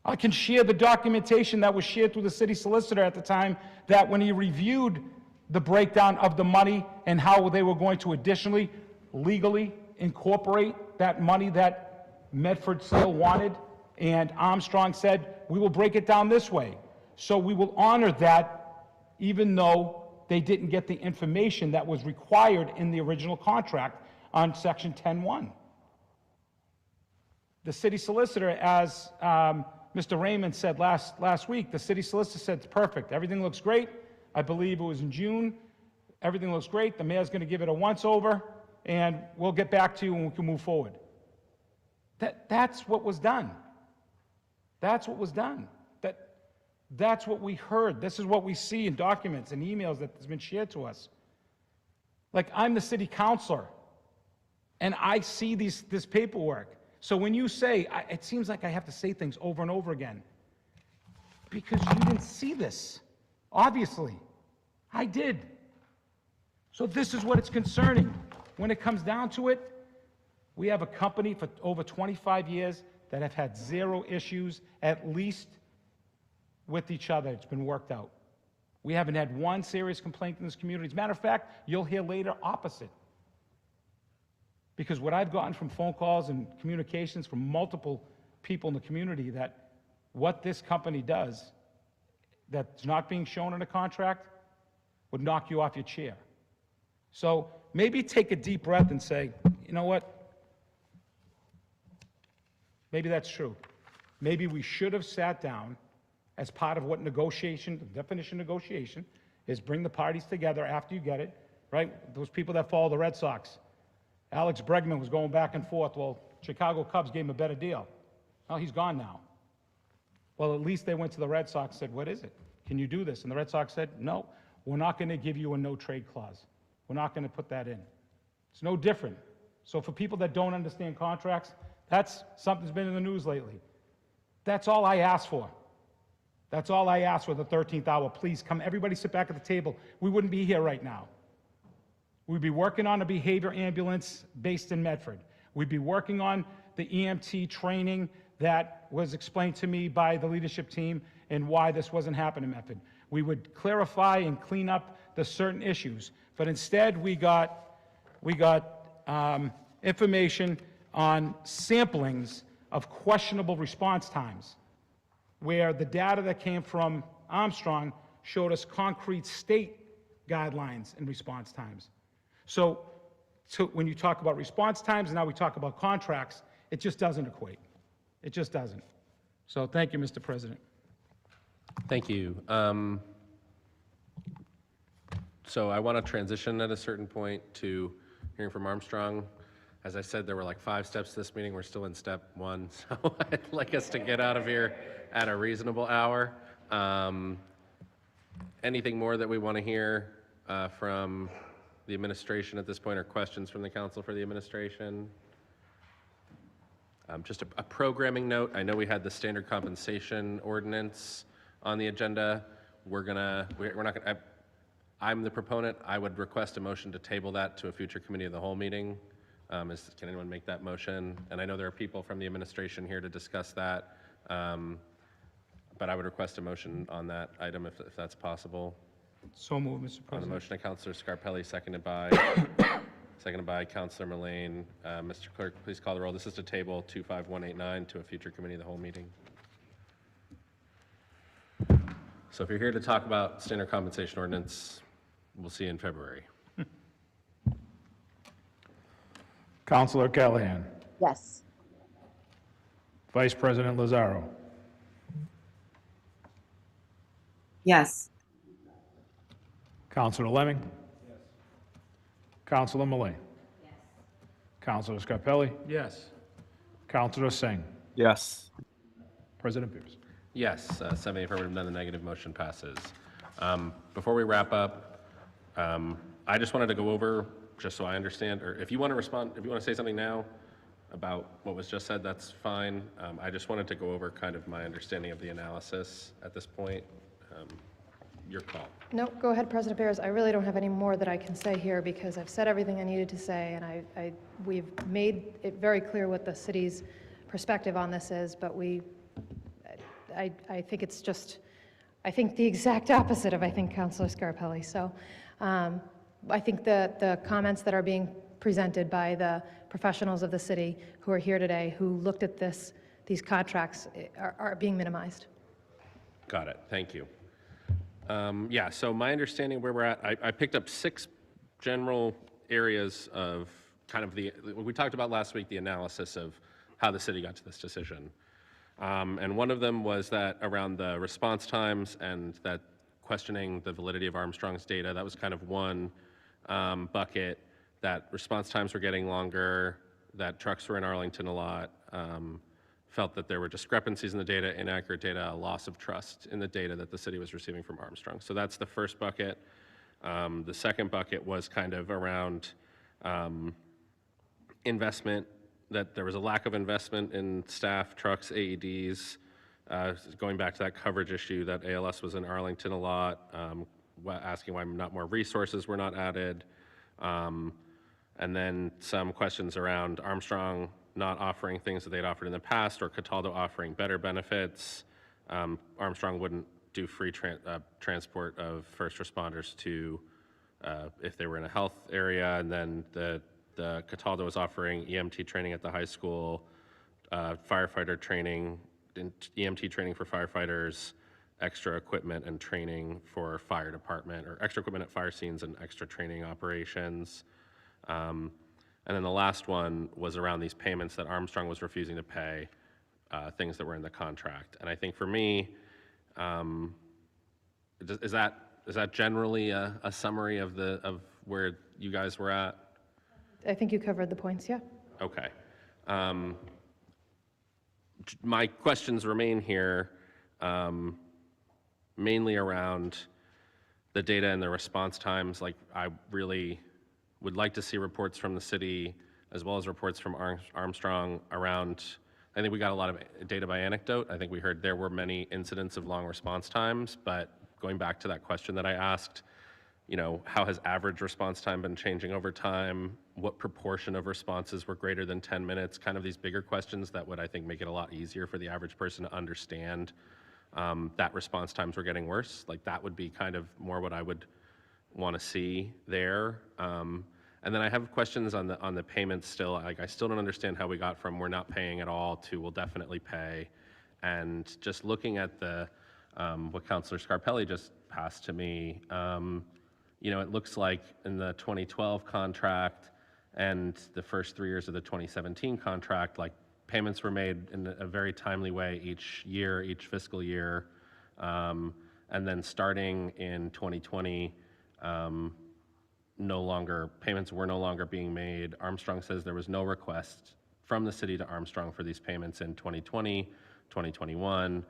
I can share the documentation that was shared through the city solicitor at the time, that when he reviewed the breakdown of the money and how they were going to additionally, legally incorporate that money that Medford Sale wanted, and Armstrong said, we will break it down this way. So we will honor that, even though they didn't get the information that was required in the original contract on Section 10.1. The city solicitor, as Mr. Raymond said last week, the city solicitor said, it's perfect, everything looks great. I believe it was in June. Everything looks great. The mayor's going to give it a once-over, and we'll get back to you and we can move forward. That's what was done. That's what was done. That's what we heard. This is what we see in documents and emails that has been shared to us. Like, I'm the city councilor, and I see this paperwork. So when you say, it seems like I have to say things over and over again, because you didn't see this, obviously. I did. So this is what it's concerning. When it comes down to it, we have a company for over 25 years that have had 0 issues, at least with each other. It's been worked out. We haven't had one serious complaint in this community. As a matter of fact, you'll hear later opposite. Because what I've gotten from phone calls and communications from multiple people in the community, that what this company does that's not being shown in a contract would knock you off your chair. So maybe take a deep breath and say, you know what? Maybe that's true. Maybe we should have sat down as part of what negotiation, the definition of negotiation, is bring the parties together after you get it, right? Those people that follow the Red Sox. Alex Bregman was going back and forth. Well, Chicago Cubs gave him a better deal. Well, he's gone now. Well, at least they went to the Red Sox and said, what is it? Can you do this? And the Red Sox said, no, we're not going to give you a no-trade clause. We're not going to put that in. It's no different. So for people that don't understand contracts, that's something that's been in the news lately. That's all I asked for. That's all I asked for the 13th hour. Please come, everybody sit back at the table. We wouldn't be here right now. We'd be working on a behavior ambulance based in Medford. We'd be working on the EMT training that was explained to me by the leadership team and why this wasn't happening in Medford. We would clarify and clean up the certain issues, but instead we got information on samplings of questionable response times, where the data that came from Armstrong showed us concrete state guidelines and response times. So when you talk about response times and now we talk about contracts, it just doesn't equate. It just doesn't. So thank you, Mr. President. Thank you. So I want to transition at a certain point to hearing from Armstrong. As I said, there were like 5 steps to this meeting. We're still in step 1, so I'd like us to get out of here at a reasonable hour. Anything more that we want to hear from the administration at this point, or questions from the council for the administration? Just a programming note. I know we had the standard compensation ordinance on the agenda. We're not gonna. I'm the proponent. I would request a motion to table that to a future committee of the whole meeting. Can anyone make that motion? And I know there are people from the administration here to discuss that, but I would request a motion on that item if that's possible. So moved, Mr. On the President. motion of Councilor Scarpelli, seconded by Councilor Mullane. Mr. Clerk, please call the roll. This is to table 25189 to a future committee of the whole meeting. So if you're here to talk about standard compensation ordinance, we'll see you in February. Counselor Callahan. Yes. Vice President Lazaro. Yes. Counselor Lemming. Yes. Counselor Mullane. Yes. Counselor Scarpelli. Yes. Counselor Singh. Yes. President Beers. Yes, 7 affirmative, none negative, motion passes. Before we wrap up, I just wanted to go over, just so I understand, or if you want to respond, if you want to say something now about what was just said, that's fine. I just wanted to go over kind of my understanding of the analysis at this point. Your call. No, go ahead, President Bears. I really don't have any more that I can say here because I've said everything I needed to say, and we've made it very clear what the city's perspective on this is, but I think it's just, I think the exact opposite of, Councilor Scarpelli. So I think the comments that are being presented by the professionals of the city who are here today, who looked at these contracts, are being minimized. Got it, thank you. Yeah, so my understanding where we're at, I picked up 6 general areas of kind of we talked about last week, the analysis of how the city got to this decision. And one of them was that around the response times and that questioning the validity of Armstrong's data, that was kind of one bucket, that response times were getting longer, that trucks were in Arlington a lot, felt that there were discrepancies in the data, inaccurate data, a loss of trust in the data that the city was receiving from Armstrong. So that's the first bucket. The second bucket was kind of around investment, that there was a lack of investment in staff, trucks, AEDs, going back to that coverage issue that ALS was in Arlington a lot, asking why not more resources were not added, and then some questions around Armstrong not offering things that they'd offered in the past, or Cataldo offering better benefits. Armstrong wouldn't do free transport of first responders to if they were in a health area, and then the Cataldo was offering EMT training at the high school, firefighter training, EMT training for firefighters, extra equipment and training for fire department, or extra equipment at fire scenes and extra training operations. And then the last one was around these payments that Armstrong was refusing to pay, things that were in the contract. And I think for me, is that is that generally a summary of where you guys were at? I think you covered the points, yeah. Okay. My questions remain here, mainly around the data and the response times. Like, I really would like to see reports from the city as well as reports from Armstrong around, I think we got a lot of data by anecdote. I think we heard there were many incidents of long response times, but going back to that question that I asked, you know, how has average response time been changing over time? What proportion of responses were greater than 10 minutes? Kind of these bigger questions that would, I think, make it a lot easier for the average person to understand that response times were getting worse. Like, that would be kind of more what I would want to see there. And then I have questions on the payments still. Like, I still don't understand how we got from we're not paying at all to we'll definitely pay. And just looking at the what Councilor Scarpelli just passed to me, you know, it looks like in the 2012 contract and the first 3 years of the 2017 contract, like, payments were made in a very timely way each year, each fiscal year. And then starting in 2020, payments were no longer being made. Armstrong says there was no request from the city to Armstrong for these payments in 2020, 2021,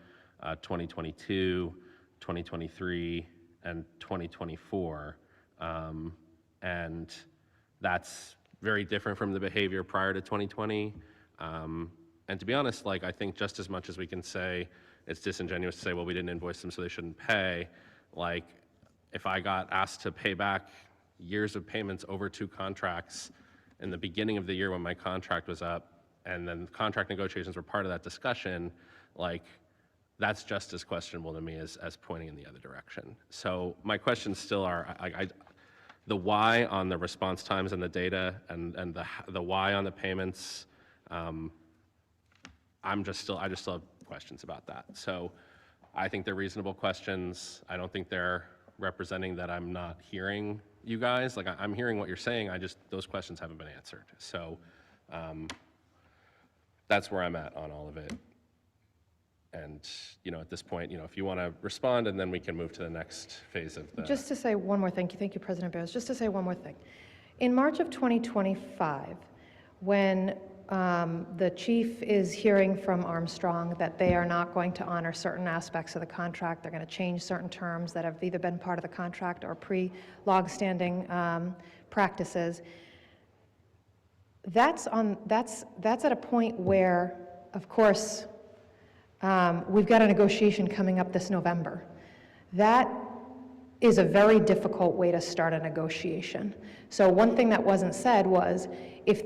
2022, 2023, and 2024. And that's very different from the behavior prior to 2020. And to be honest, like, I think just as much as we can say it's disingenuous to say, well, we didn't invoice them so they shouldn't pay, like, if I got asked to pay back years of payments over 2 contracts in the beginning of the year when my contract was up, and then contract negotiations were part of that discussion, like, that's just as questionable to me as pointing in the other direction. So my questions still are, the why on the response times and the data, and the why on the payments, I just still have questions about that. So I think they're reasonable questions. I don't think they're representing that I'm not hearing you guys. Like, I'm hearing what you're saying, those questions haven't been answered. So that's where I'm at on all of it. And, you know, at this point, you know, if you want to respond, and then we can move to the next phase of the... Just to say one more thing. Thank you, President Barros. Just to say one more thing. In March of 2025, when the chief is hearing from Armstrong that they are not going to honor certain aspects of the contract, they're going to change certain terms that have either been part of the contract or pre-log-standing practices, that's at a point where, of course, we've got a negotiation coming up this November. That is a very difficult way to start a negotiation. So one thing that wasn't said was, if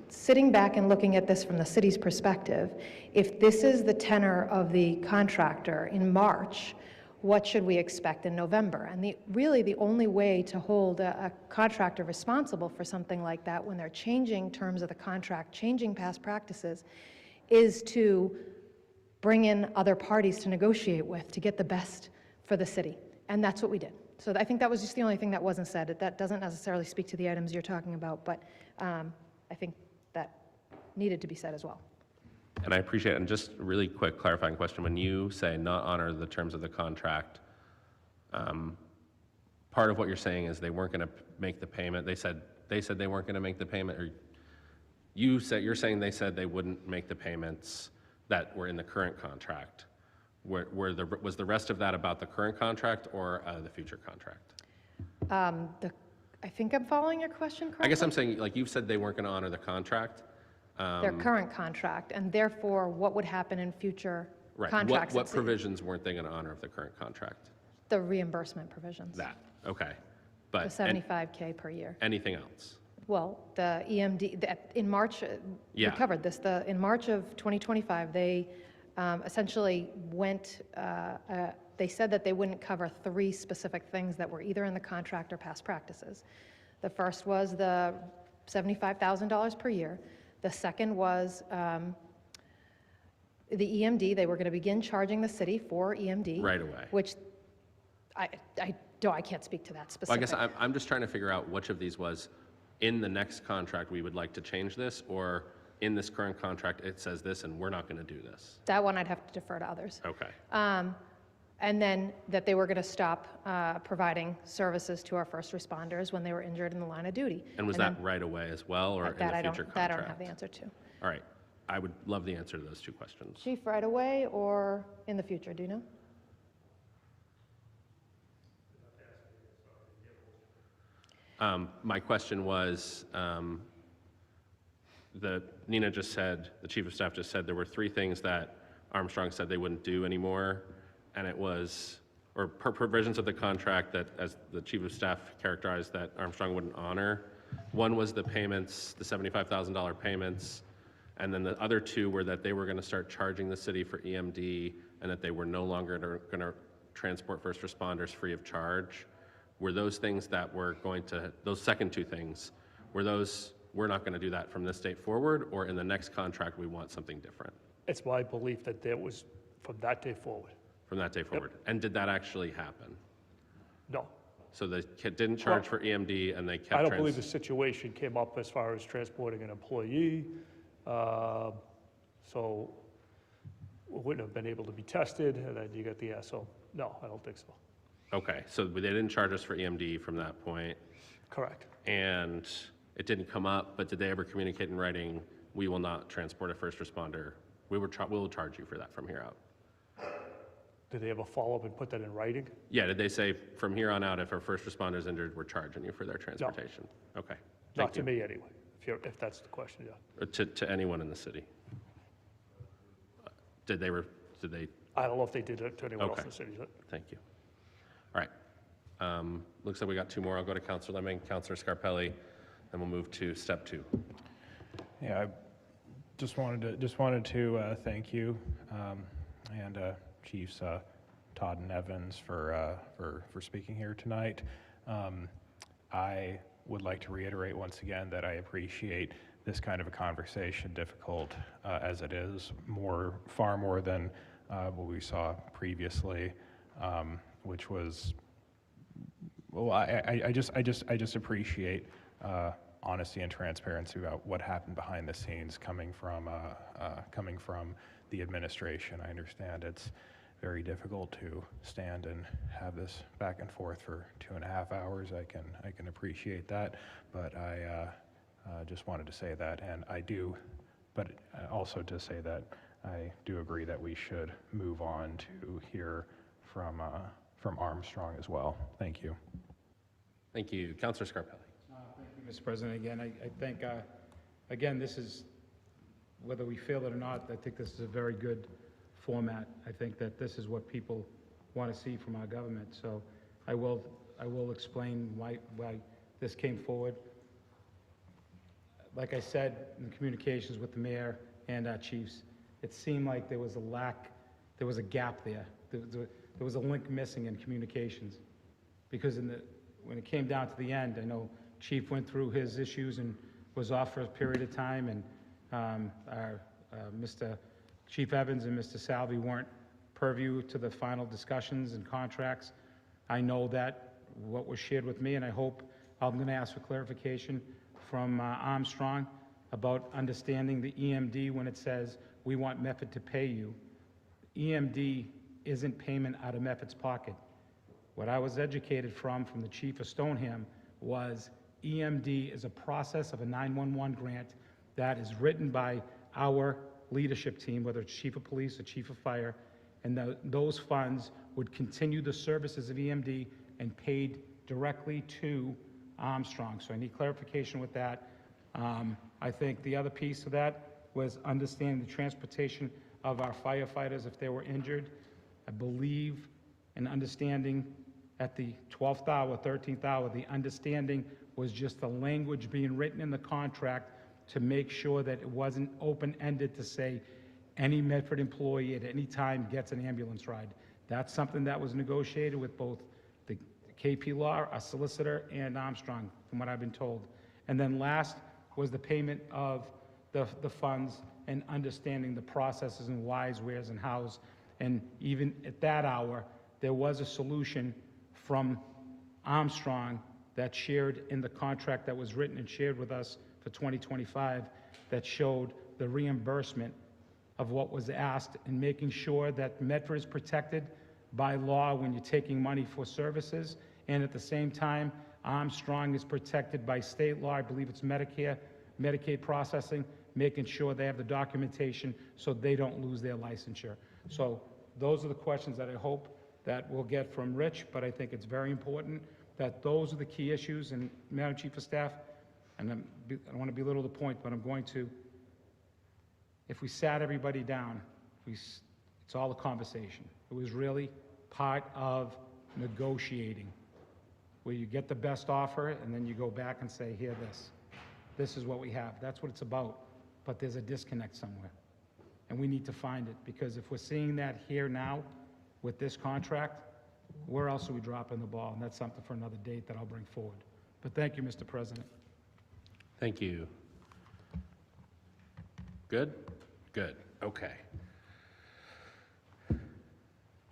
sitting back and looking at this from the city's perspective, if this is the tenor of the contractor in March, what should we expect in November? And really the only way to hold a contractor responsible for something like that when they're changing terms of the contract, changing past practices, is to bring in other parties to negotiate with to get the best for the city. And that's what we did. So I think that was just the only thing that wasn't said. That doesn't necessarily speak to the items you're talking about, but I think that needed to be said as well. And I appreciate it. And just a really quick clarifying question. When you say not honor the terms of the contract, part of what you're saying is they weren't going to make the payment. They said they weren't going to make the payment, or you're saying they said they wouldn't make the payments that were in the current contract. Was the rest of that about the current contract or the future contract? I think I'm following your question correctly. I guess I'm saying, like, you've said they weren't going to honor the contract. Their current contract, and therefore what would happen in future contracts. What provisions weren't they going to honor of the current contract? The reimbursement provisions. That, okay. The But $75K per year. anything else? Well, the EMD, in March, we covered this, in March of 2025, they essentially went, they said that they wouldn't cover 3 specific things that were either in the contract or past practices. The first was the $75,000 per year. The second was the EMD. They were going to begin charging the city for EMD. Right away. Which I can't speak to that Well, I specifically. guess I'm just trying to figure out which of these was in the next contract we would like to change this, or in this current contract it says this and we're not going to do this. That one I'd have to defer to others. Okay. And then that they were going to stop providing services to our first responders when they were injured in the line of duty. And was that right away as well, or in That the I don't, future that I contract? don't have the answer to. All right. I would love the answer to those two questions. Chief, right away or in the future, do you know? My question was, Nina just said, the chief of staff just said there were 3 things that Armstrong said they wouldn't do anymore, and it was, or provisions of the contract that, as the chief of staff characterized, that Armstrong wouldn't honor. One was the payments, the $75,000 payments, and then the other 2 were that they were going to start charging the city for EMD, and that they were no longer going to transport first responders free of charge. Were those things that were going to, those second 2 things, were those, we're not going to do that from this date forward, or in the next contract we want something different It's my belief that there was from that day forward. from that day forward? And did that actually happen? No. So they didn't charge for EMD and they kept I don't believe the situation came up as far as transporting an employee. So we wouldn't have been able to be tested, and then you get the SO. No, I don't think so. Okay, so they didn't charge us for EMD from that point, Correct. and it didn't come up, but did they ever communicate in writing, we will not transport a first responder? We will charge you for that from here out. Did they ever follow up and put that in writing? Yeah, did they say, from here on out, if our first responder's injured, we're charging you for their transportation? Okay. Not Thank to you. me, anyway, if that's the question, yeah. Or to anyone in the city? Did they, I don't know if they did it to anyone else Okay. in the city. thank you. All right. Looks like we got 2 more. I'll go to Councilor Lemming, Councilor Scarpelli, then we'll move to step 2. Yeah, I just wanted to thank you and Chiefs Todd and Evans for speaking here tonight. I would like to reiterate once again that I appreciate this kind of a conversation, difficult as it is, far more than what we saw previously, which was, well, I just appreciate honesty and transparency about what happened behind the scenes coming from the administration. I understand it's very difficult to stand and have this back and forth for 2.5 hours. I can appreciate that, but I just wanted to say that, and I do, but also to say that I do agree that we should move on to hear from Armstrong as well. Thank you. Thank you. Councilor Scarpelli. Thank you, Mr. President. Again, I think, again, this is, whether we feel it or not, I think this is a very good format. I think that this is what people want to see from our government. So I will explain why this came forward. Like I said, in communications with the mayor and our chiefs, it seemed like there was a gap there. There was a link missing in communications. Because when it came down to the end, I know Chief went through his issues and was off for a period of time, and Mr. Chief Evans and Mr. Salvi weren't purview to the final discussions and contracts. I know that what was shared with me, and I hope I'm going to ask for clarification from Armstrong about understanding the EMD when it says we want Method to pay you. EMD isn't payment out of Method's pocket. What I was educated from the chief of Stoneham was EMD is a process of a 911 grant that is written by our leadership team, whether it's chief of police or chief of fire, and those funds would continue the services of EMD and paid directly to Armstrong. So I need clarification with that. I think the other piece of that was understanding the transportation of our firefighters if they were injured. I believe in understanding at the 12th hour, 13th hour, the understanding was just the language being written in the contract to make sure that it wasn't open-ended to say any Medford employee at any time gets an ambulance ride. That's something that was negotiated with both the KP Law, our solicitor, and Armstrong, from what I've been told. And then last was the payment of the funds and understanding the processes and whys, wheres, and hows. And even at that hour, there was a solution from Armstrong that shared in the contract that was written and shared with us for 2025 that showed the reimbursement of what was asked and making sure that Medford is protected by law when you're taking money for services, and at the same time, Armstrong is protected by state law. I believe it's Medicare, Medicaid processing, making sure they have the documentation so they don't lose their licensure. So those are the questions that I hope that we'll get from Rich, but I think it's very important that those are the key issues. And Madam Chief of Staff, and I don't want to belittle the point, but I'm going to, if we sat everybody down, it's all a conversation. It was really part of negotiating, where you get the best offer and then you go back and say, here, this is what we have. That's what it's about. But there's a disconnect somewhere. And we need to find it, because if we're seeing that here now with this contract, where else are we dropping the ball? And that's something for another date that I'll bring forward. But thank you, Mr. President. Thank you. Good? Good. Okay.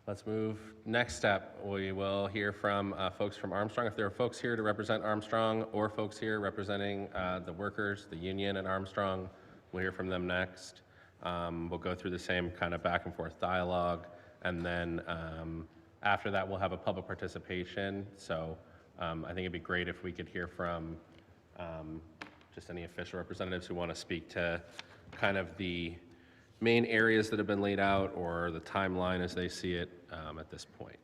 Let's move. Next step, we will hear from folks from Armstrong. If there are folks here to represent Armstrong or folks here representing the workers, the union at Armstrong, we'll hear from them next. We'll go through the same kind of back and forth dialogue, and then after that we'll have a public participation. So I think it'd be great if we could hear from just any official representatives who want to speak to kind of the main areas that have been laid out or the timeline as they see it at this point.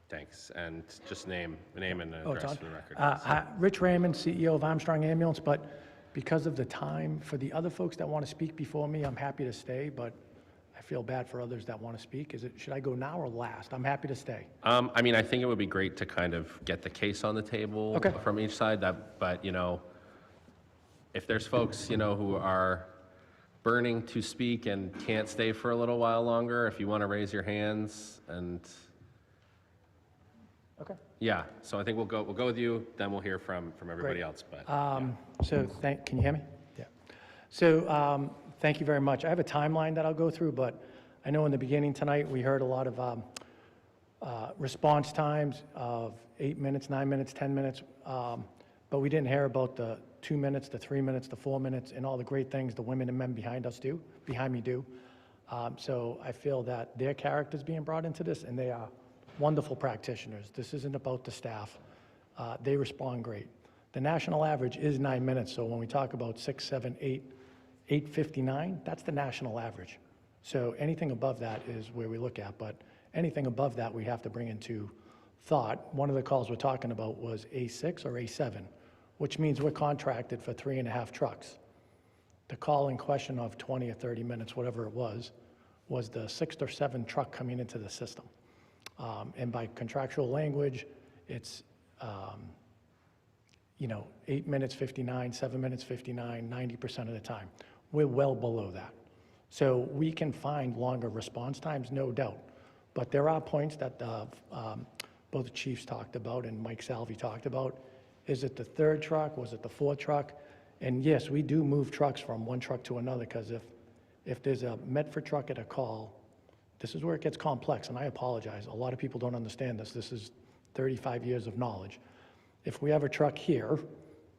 Thanks, and just name and address for the record. Rich Raymond, CEO of Armstrong Ambulance, but because of the time, for the other folks that want to speak before me, I'm happy to stay, but I feel bad for others that want to speak. Should I go now or last? I'm happy to stay. I mean, I think it would be great to kind of get the case on the table from each side, but, you know, if there's folks, you know, who are burning to speak and can't stay for a little while longer, if you want to raise your hands and... Okay. Yeah, so I think we'll go with you, then we'll hear from everybody else, but... So can you hear me? Yeah. So thank you very much. I have a timeline that I'll go through, but I know in the beginning tonight, we heard a lot of response times of 8 minutes, 9 minutes, 10 minutes, but we didn't hear about the 2 minutes, the 3 minutes, the 4 minutes, and all the great things the women and men behind me do. So I feel that their character's being brought into this, and they are wonderful practitioners. This isn't about the staff. They respond great. The national average is 9 minutes, so when we talk about 6, 7, 8, 8:59, that's the national average. So anything above that is where we look at, but anything above that we have to bring into thought. One of the calls we're talking about was A6 or A7, which means we're contracted for 3.5 trucks. The call in question of 20 or 30 minutes, whatever it was the 6th or 7th truck coming into the system. And by contractual language, it's, 8 minutes 59, 7 minutes 59, 90% of the time. We're well below that. So we can find longer response times, no doubt. But there are points that both the chiefs talked about and Mike Salvi talked about. Is it the 3rd truck? Was it the 4th truck? And yes, we do move trucks from one truck to another, because if there's a Medford truck at a call, this is where it gets complex, and I apologize. A lot of people don't understand this. This is 35 years of knowledge. If we have a truck here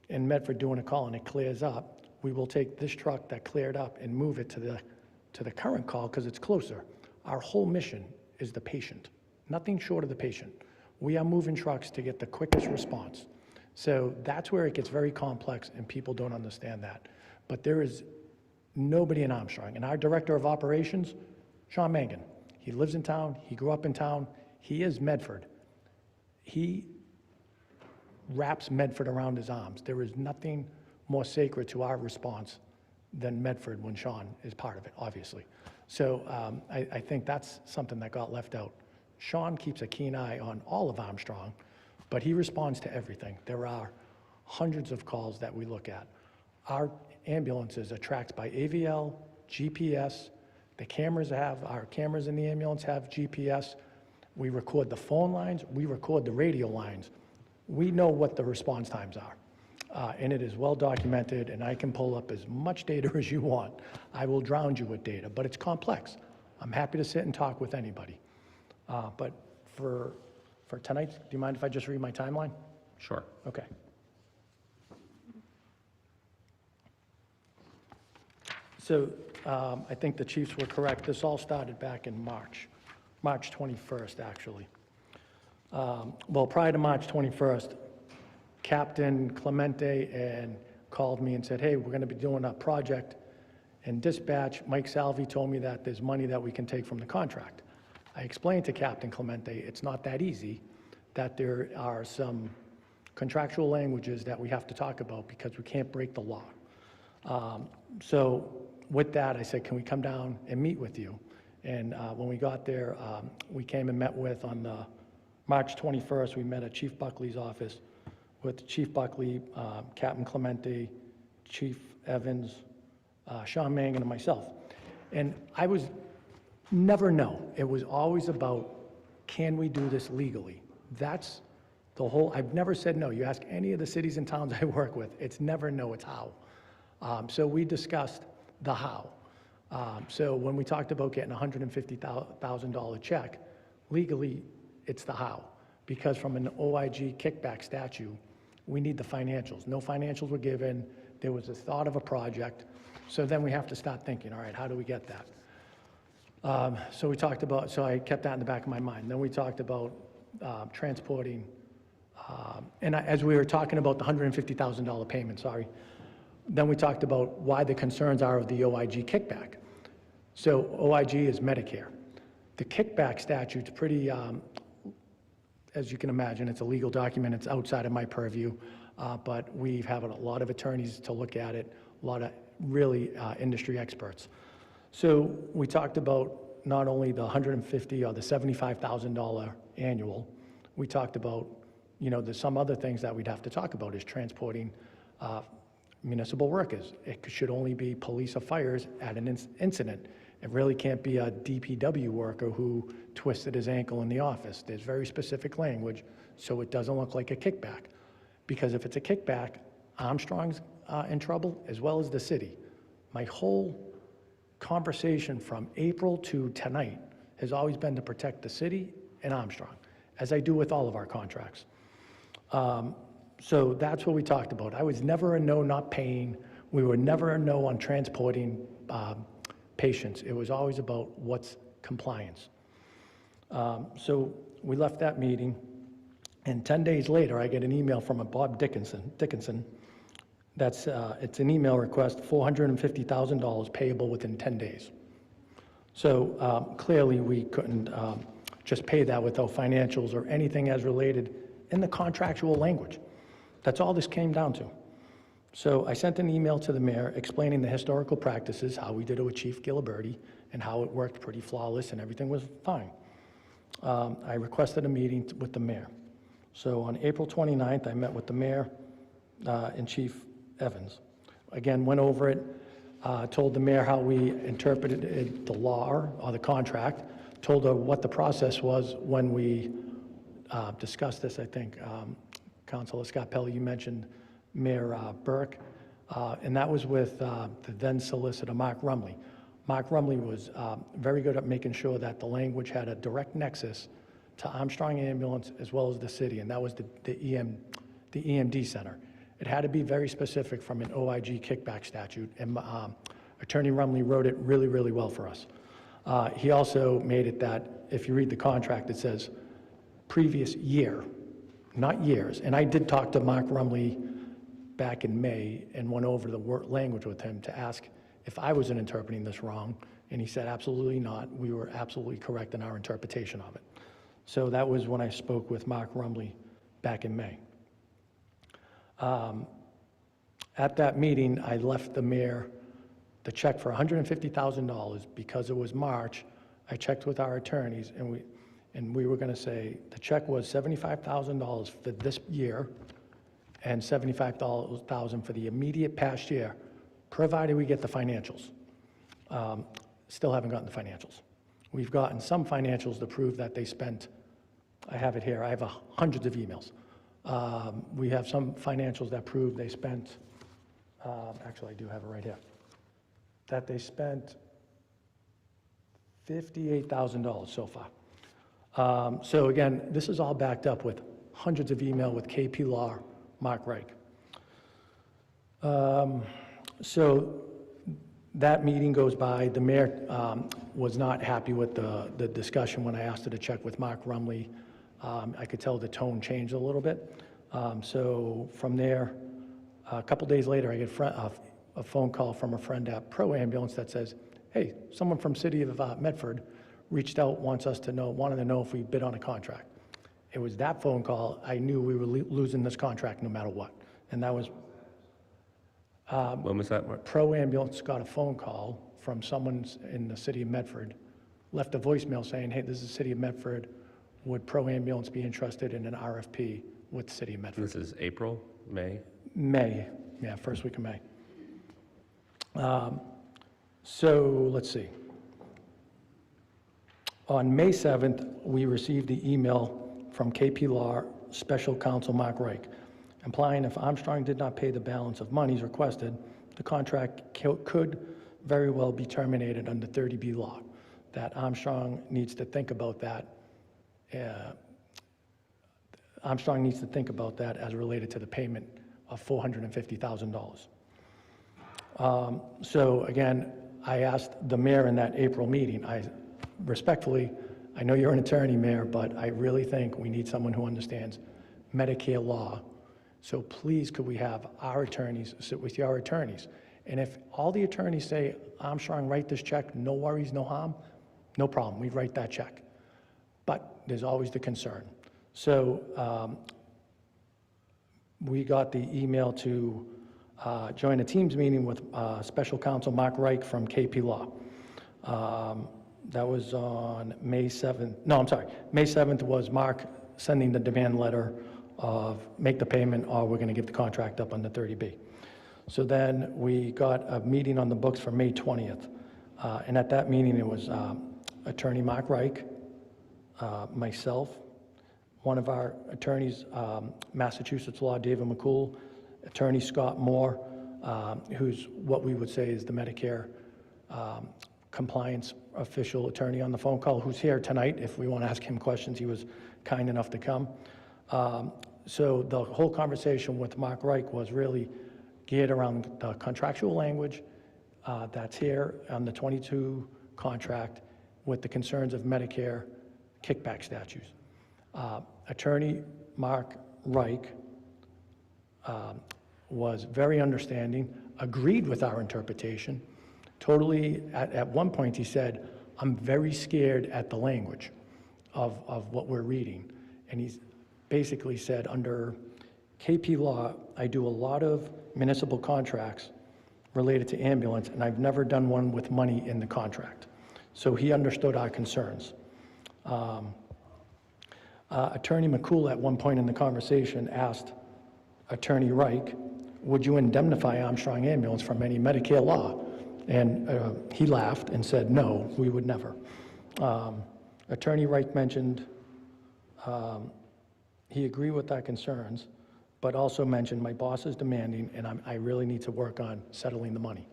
in Medford doing a call and it clears up, we will take this truck that cleared up and move it to the current call because it's closer. Our whole mission is the patient, nothing short of the patient. We are moving trucks to get the quickest response. So that's where it gets very complex, and people don't understand that. But there is nobody in Armstrong. And our director of operations, Sean Mangan, he lives in town, he grew up in town, he is Medford. He wraps Medford around his arms. There is nothing more sacred to our response than Medford when Sean is part of it, obviously. So I think that's something that got left out. Sean keeps a keen eye on all of Armstrong, but he responds to everything. There are hundreds of calls that we look at. Our ambulances are tracked by AVL, GPS. Our cameras in the ambulance have GPS. We record the phone lines, we record the radio lines. We know what the response times are. And it is well documented, and I can pull up as much data as you want. I will drown you with data, but it's complex. I'm happy to sit and talk with anybody. But for tonight, do you mind if I just read my timeline? Sure. Okay. So I think the chiefs were correct. This all started back in March 21st, actually. Well, prior to March 21st, Captain Clemente called me and said, hey, we're going to be doing a project in dispatch. Mike Salvi told me that there's money that we can take from the contract. I explained to Captain Clemente it's not that easy, that there are some contractual languages that we have to talk about because we can't break the law. So with that, I said, can we come down and meet with you? And when we got there, we came and met with, on March 21st, we met at Chief Buckley's office with Chief Buckley, Captain Clemente, Chief Evans, Sean Mangan, and myself. And I was never no. It was always about, can we do this legally? That's the whole, I've never said no. You ask any of the cities and towns I work with, it's never no, it's how. So we discussed the how. So when we talked about getting a $150,000 check, legally, it's the how. Because from an OIG kickback statute, we need the financials. No financials were given. There was a thought of a project. So then we have to start thinking, all right, how do we get that? So we talked about, so I kept that in the back of my mind. Then we talked about transporting, as we were talking about the $150,000 payment, sorry, then we talked about why the concerns are of the OIG kickback. So OIG is Medicare. The kickback statute's pretty, as you can imagine, it's a legal document. It's outside of my purview, but we've had a lot of attorneys to look at it, a lot of really industry experts. So we talked about not only the $150,000 or the $75,000 annual, we talked about, there's some other things that we'd have to talk about is transporting municipal workers. It should only be police or fires at an incident. It really can't be a DPW worker who twisted his ankle in the office. There's very specific language, so it doesn't look like a kickback. Because if it's a kickback, Armstrong's in trouble, as well as the city. My whole conversation from April to tonight has always been to protect the city and Armstrong, as I do with all of our contracts. So that's what we talked about. I was never a no not paying. We were never a no on transporting patients. It was always about what's compliance. So we left that meeting, and 10 days later, I get an email from a Bob Dickinson. That's, it's an email request, $450,000 payable within 10 days. So clearly, we couldn't just pay that without financials or anything as related in the contractual language. That's all this came down to. So I sent an email to the mayor explaining the historical practices, how we did it with Chief Giliberti, and how it worked pretty flawless and everything was fine. I requested a meeting with the mayor. So on April 29th, I met with the mayor and Chief Evans. Again, went over it, told the mayor how we interpreted the law or the contract, told her what the process was when we discussed this, I think. Councilor Scarpelli, you mentioned Mayor Burke, and that was with the then solicitor, Mark Rumley. Mark Rumley was very good at making sure that the language had a direct nexus to Armstrong Ambulance as well as the city, and that was the EMD center. It had to be very specific from an OIG kickback statute, and Attorney Rumley wrote it really, really well for us. He also made it that if you read the contract, it says previous year, not years. And I did talk to Mark Rumley back in May and went over the language with him to ask if I wasn't interpreting this wrong, and he said absolutely not. We were absolutely correct in our interpretation of it. So that was when I spoke with Mark Rumley back in May. At that meeting, I left the mayor the check for $150,000 because it was March. I checked with our attorneys, and we were going to say the check was $75,000 for this year and $75,000 for the immediate past year, provided we get the financials. Still haven't gotten the financials. We've gotten some financials to prove that they spent, I have it here, I have hundreds of emails. We have some financials that prove they spent, actually I do have it right here, that they spent $58,000 so far. So again, this is all backed up with hundreds of email with KP Law, Mark Reich. So That meeting goes by. The mayor was not happy with the discussion when I asked her to check with Mark Rumley. I could tell the tone changed a little bit. So from there, a couple days later, I get a phone call from a friend at Pro Ambulance that says, hey, someone from City of Medford reached out, wanted to know if we bid on a contract. It was that phone call, I knew we were losing this contract no matter what. And that was, When was that, Mark? Pro Ambulance got a phone call from someone in the City of Medford, left a voicemail saying, hey, this is the City of Medford. Would Pro Ambulance be interested in an RFP with the City of Medford? This is April, May? May, yeah, first week of May. So let's see. On May 7th, we received the email from KP Law Special Counsel Mark Reich, implying if Armstrong did not pay the balance of monies requested, the contract could very well be terminated under 30B law. That Armstrong needs to think about that. Armstrong needs to think about that as related to the payment of $450,000. So again, I asked the mayor in that April meeting, respectfully, I know you're an attorney, Mayor, but I really think we need someone who understands Medicare law. So please, could we have our attorneys sit with your attorneys? And if all the attorneys say, Armstrong, write this check, no worries, no harm, no problem, we write that check. But there's always the concern. So we got the email to join a Teams meeting with Special Counsel Mark Reich from KP Law. That was on May 7th. No, I'm sorry. May 7th was Mark sending the demand letter of make the payment or we're going to give the contract up under 30B. So then we got a meeting on the books for May 20th. And at that meeting, it was Attorney Mark Reich, myself, one of our attorneys, Massachusetts Law, David McCool, Attorney Scott Moore, who's what we would say is the Medicare compliance official attorney on the phone call, who's here tonight. If we want to ask him questions, he was kind enough to come. So the whole conversation with Mark Reich was really geared around the contractual language that's here on the 22 contract with the concerns of Medicare kickback statutes. Attorney Mark Reich was very understanding, agreed with our interpretation. Totally, at one point he said, I'm very scared at the language of what we're reading. And he's basically said, under KP Law, I do a lot of municipal contracts related to ambulance, and I've never done one with money in the contract. So he understood our concerns. Attorney McCool at one point in the conversation asked Attorney Reich, would you indemnify Armstrong Ambulance from any Medicare law? And he laughed and said, no, we would never. Attorney Reich mentioned he agreed with our concerns, but also mentioned my boss is demanding and I really need to work on settling the money.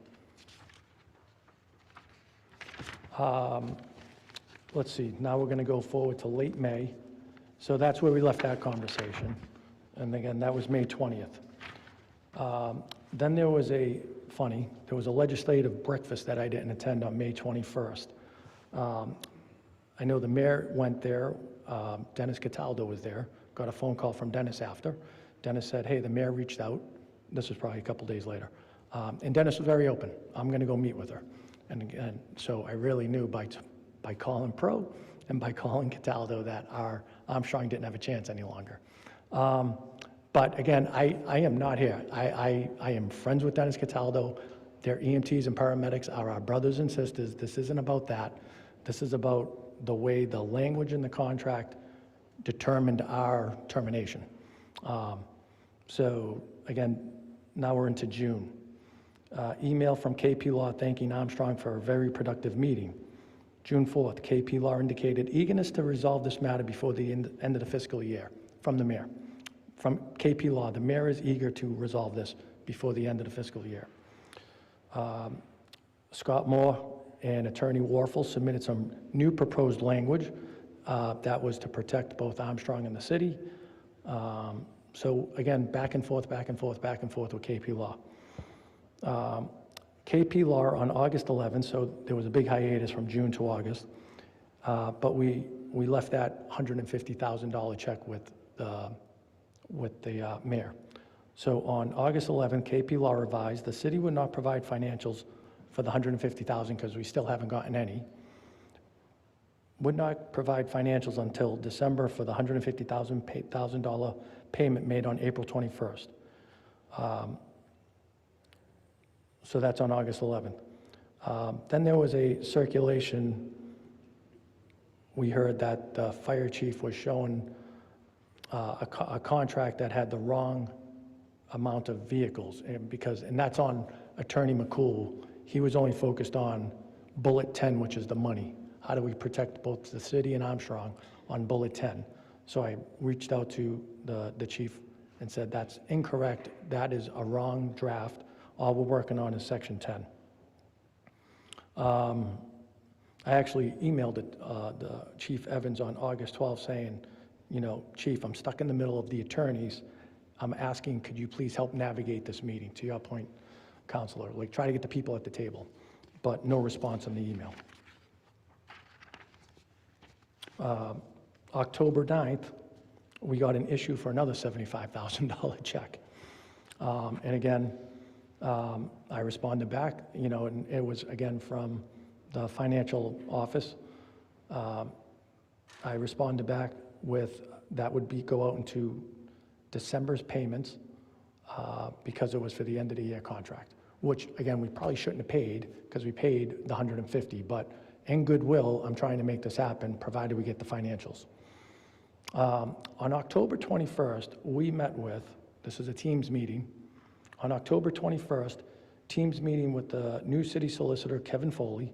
Let's see, now we're going to go forward to late May. So that's where we left that conversation. And again, that was May 20th. Then there was a legislative breakfast that I didn't attend on May 21st. I know the mayor went there, Dennis Cataldo was there, got a phone call from Dennis after. Dennis said, hey, the mayor reached out. This was probably a couple days later. And Dennis was very open. I'm going to go meet with her. And again, so I really knew by calling Pro and by calling Cataldo that our Armstrong didn't have a chance any longer. But again, I am not here. I am friends with Dennis Cataldo. Their EMTs and paramedics are our brothers and sisters. This isn't about that. This is about the way the language in the contract determined our termination. So again, now we're into June. Email from KP Law thanking Armstrong for a very productive meeting. June 4th, KP Law indicated eagerness to resolve this matter before the end of the fiscal year from the mayor. From KP Law, the mayor is eager to resolve this before the end of the fiscal year. Scott Moore and Attorney Warfel submitted some new proposed language that was to protect both Armstrong and the city. So again, back and forth with KP Law. KP Law on August 11th, so there was a big hiatus from June to August, but we left that $150,000 check with the mayor. So on August 11th, KP Law revised, the city would not provide financials for the $150,000 because we still haven't gotten any. Would not provide financials until December for the $150,000 payment made on April 21st. So that's on August 11th. Then there was a circulation. We heard that the fire chief was showing a contract that had the wrong amount of vehicles, and that's on Attorney McCool. He was only focused on bullet 10, which is the money. How do we protect both the city and Armstrong on bullet 10? So I reached out to the chief and said, that's incorrect. That is a wrong draft. All we're working on is section 10. I actually emailed the Chief Evans on August 12th saying, you know, Chief, I'm stuck in the middle of the attorneys. I'm asking, could you please help navigate this meeting? To your point, Counselor, like try to get the people at the table, but no response on the email. October 9th, we got an issue for another $75,000 check. And again, I responded back, you know, and it was again from the financial office. I responded back with that would go out into December's payments because it was for the end of the year contract, which again, we probably shouldn't have paid because we paid the 150, but in goodwill, I'm trying to make this happen provided we get the financials. On October 21st, we met with, this is a Teams meeting. On October 21st, Teams meeting with the new city solicitor, Kevin Foley,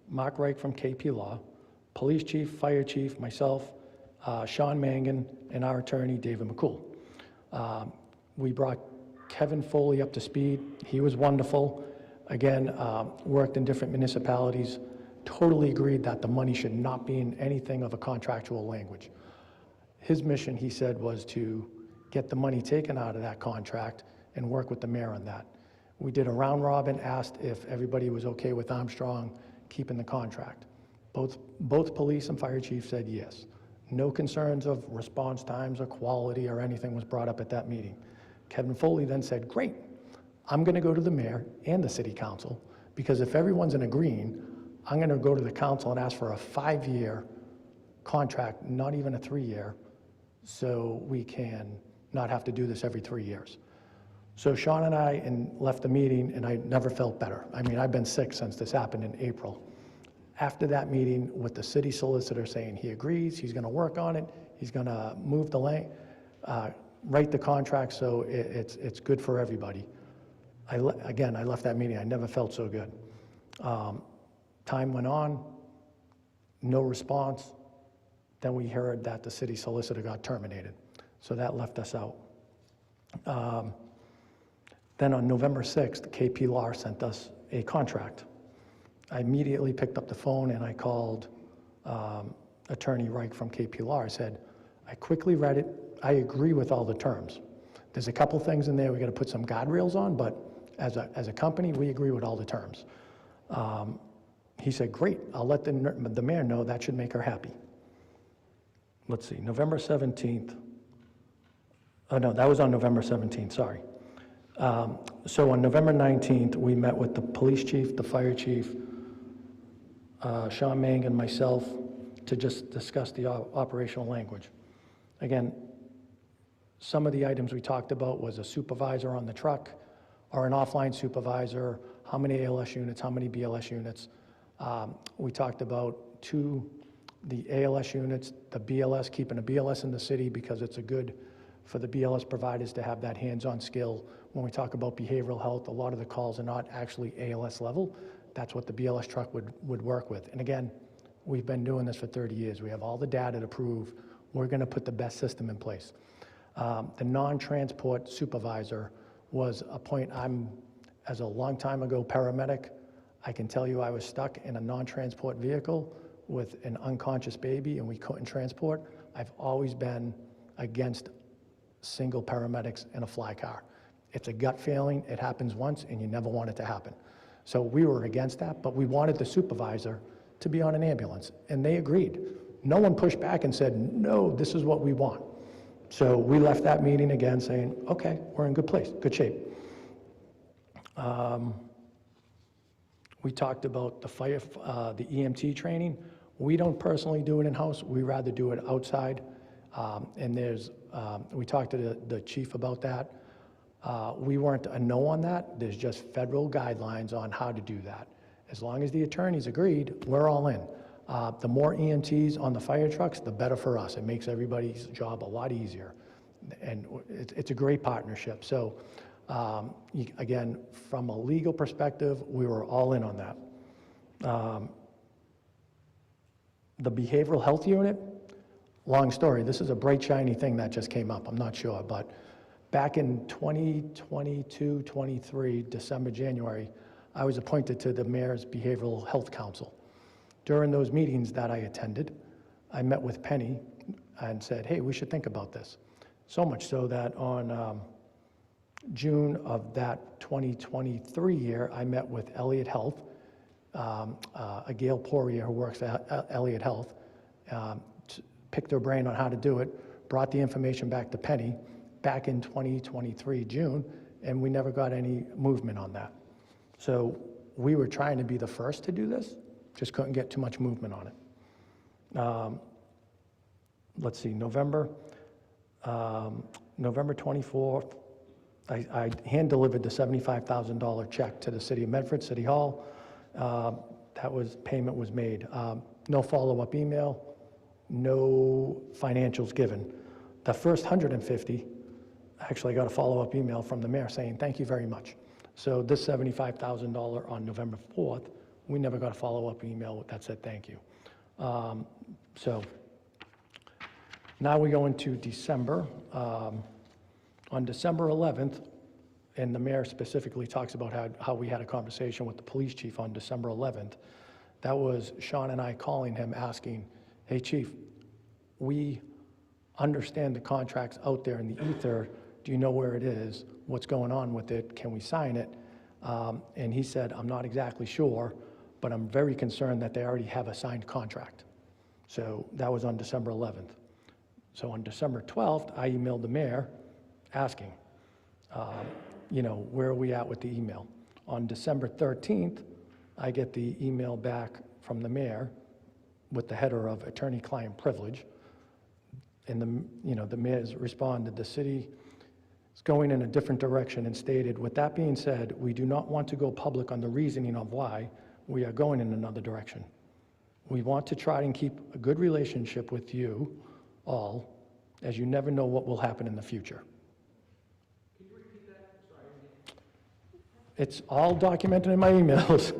Mark Reich from KP Law, police chief, fire chief, myself, Sean Mangan, and our attorney, David McCool. We brought Kevin Foley up to speed. He was wonderful. Again, worked in different municipalities, totally agreed that the money should not be in anything of a contractual language. His mission, he said, was to get the money taken out of that contract and work with the mayor on that. We did a round robin, asked if everybody was okay with Armstrong keeping the contract. Both police and fire chief said yes. No concerns of response times or quality or anything was brought up at that meeting. Kevin Foley then said, great, I'm gonna go to the mayor and the city council because if everyone's in agreeing, I'm gonna go to the council and ask for a 5-year contract, not even a 3-year, so we can not have to do this every 3 years. So Sean and I left the meeting and I never felt better. I mean, I've been sick since this happened in April. After that meeting with the city solicitor saying he agrees, he's gonna work on it, he's gonna move the write the contract so it's good for everybody. Again, I left that meeting, I never felt so good. Time went on, no response. Then we heard that the city solicitor got terminated. So that left us out. Then on November 6th, KP Law sent us a contract. I immediately picked up the phone and I called Attorney Reich from KP Law. I said, I quickly read it. I agree with all the terms. There's a couple things in there we got to put some guardrails on, but as a company, we agree with all the terms. He said, great, I'll let the mayor know. That should make her happy. Let's see, November 17th. Oh, no, that was on November 17th, sorry. So on November 19th, we met with the police chief, the fire chief, Sean Mangan, myself, to just discuss the operational language. Again, some of the items we talked about was a supervisor on the truck or an offline supervisor, how many ALS units, how many BLS units. We talked about the ALS units, the BLS, keeping a BLS in the city because it's good for the BLS providers to have that hands-on skill. When we talk about behavioral health, a lot of the calls are not actually ALS level. That's what the BLS truck would work with. And again, we've been doing this for 30 years. We have all the data to prove we're gonna put the best system in place. The non-transport supervisor was a point as a long time ago paramedic, I can tell you I was stuck in a non-transport vehicle with an unconscious baby and we couldn't transport. I've always been against single paramedics in a fly car. It's a gut feeling, it happens once and you never want it to happen. So we were against that, but we wanted the supervisor to be on an ambulance, and they agreed. No one pushed back and said, no, this is what we want. So we left that meeting again saying, okay, we're in good place, good shape. We talked about the the EMT training. We don't personally do it in-house. We rather do it outside. And we talked to the chief about that. We weren't a no on that. There's just federal guidelines on how to do that. As long as the attorneys agreed, we're all in. The more EMTs on the fire trucks, the better for us. It makes everybody's job a lot easier. And it's a great partnership. So again, from a legal perspective, we were all in on that. The behavioral health unit, long story. This is a bright, shiny thing that just came up. I'm not sure, but back in 2022, 23, December, January, I was appointed to the Mayor's Behavioral Health Council. During those meetings that I attended, I met with Penny and said, hey, we should think about this. So much so that on June of that 2023 year, I met with Elliott Health, a Gail Poirier who works at Elliott Health, picked their brain on how to do it, brought the information back to Penny back in 2023 June, and we never got any movement on that. So we were trying to be the first to do this, just couldn't get too much movement on it. Let's see, November 24th, I hand-delivered the $75,000 check to the City of Medford, City Hall. Payment was made. No follow-up email, no financials given. The first 150, actually I got a follow-up email from the mayor saying, thank you very much. So this $75,000 on November 4th, we never got a follow-up email that said thank you. So now we go into December. On December 11th, and the mayor specifically talks about how we had a conversation with the police chief on December 11th. That was Sean and I calling him asking, hey chief, we understand the contract's out there in the ether. Do you know where it is? What's going on with it? Can we sign it? And he said, I'm not exactly sure, but I'm very concerned that they already have a signed contract. So that was on December 11th. So on December 12th, I emailed the mayor asking, where are we at with the email? On December 13th, I get the email back from the mayor with the header of attorney-client privilege. And the mayor's responded, the city is going in a different direction, and stated, with that being said, we do not want to go public on the reasoning of why we are going in another direction. We want to try and keep a good relationship with you all, as you never know what will happen in the future. Can you repeat that? Sorry. It's all documented in my emails.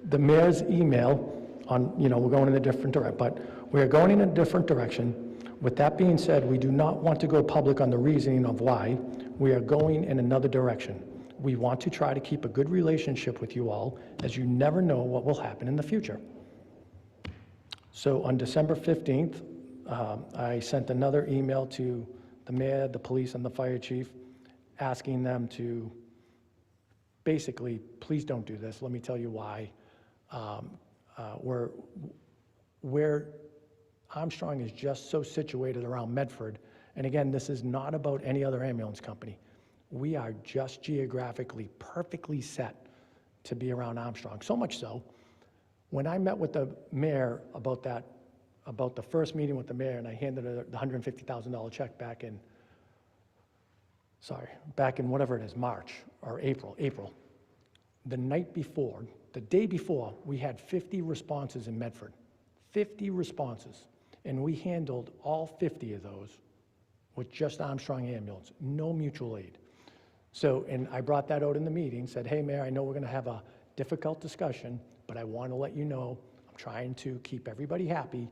The mayor's email on, we're going in a different direction, but we are going in a different direction. With that being said, we do not want to go public on the reasoning of why we are going in another direction. We want to try to keep a good relationship with you all, as you never know what will happen in the future. So on December 15th, I sent another email to the mayor, the police, and the fire chief, asking them to basically, please don't do this. Let me tell you why. Where Armstrong is just so situated around Medford, and again, this is not about any other ambulance company. We are just geographically perfectly set to be around Armstrong. So much so, when I met with the mayor about the first meeting with the mayor, and I handed her the $150,000 check back in whatever it is, March or April. The night before, the day before, we had 50 responses in Medford. 50 responses. And we handled all 50 of those with just Armstrong Ambulance, no mutual aid. So, and I brought that out in the meeting, said, hey, Mayor, I know we're going to have a difficult discussion, but I want to let you know I'm trying to keep everybody happy.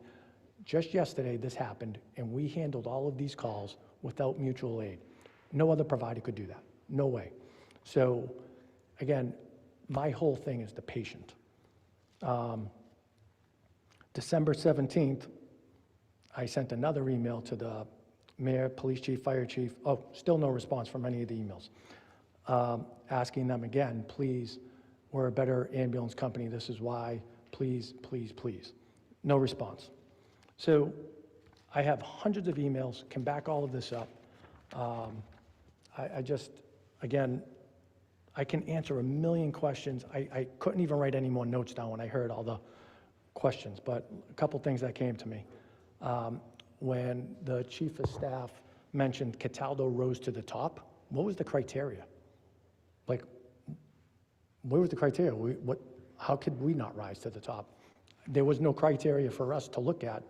Just yesterday, this happened, and we handled all of these calls without mutual aid. No other provider could do that. No way. So, again, my whole thing is the patient. December 17th, I sent another email to the mayor, police chief, fire chief. Oh, still no response from any of the emails. Asking them again, please we're a better ambulance company. This is why. Please, please, please. No response. So I have hundreds of emails, can back all of this up. I just, again, I can answer a million questions. I couldn't even write any more notes down when I heard all the questions, but a couple things that came to me. When the chief of staff mentioned Cataldo rose to the top, what was the criteria? Like, where was the criteria? How could we not rise to the top? There was no criteria for us to look at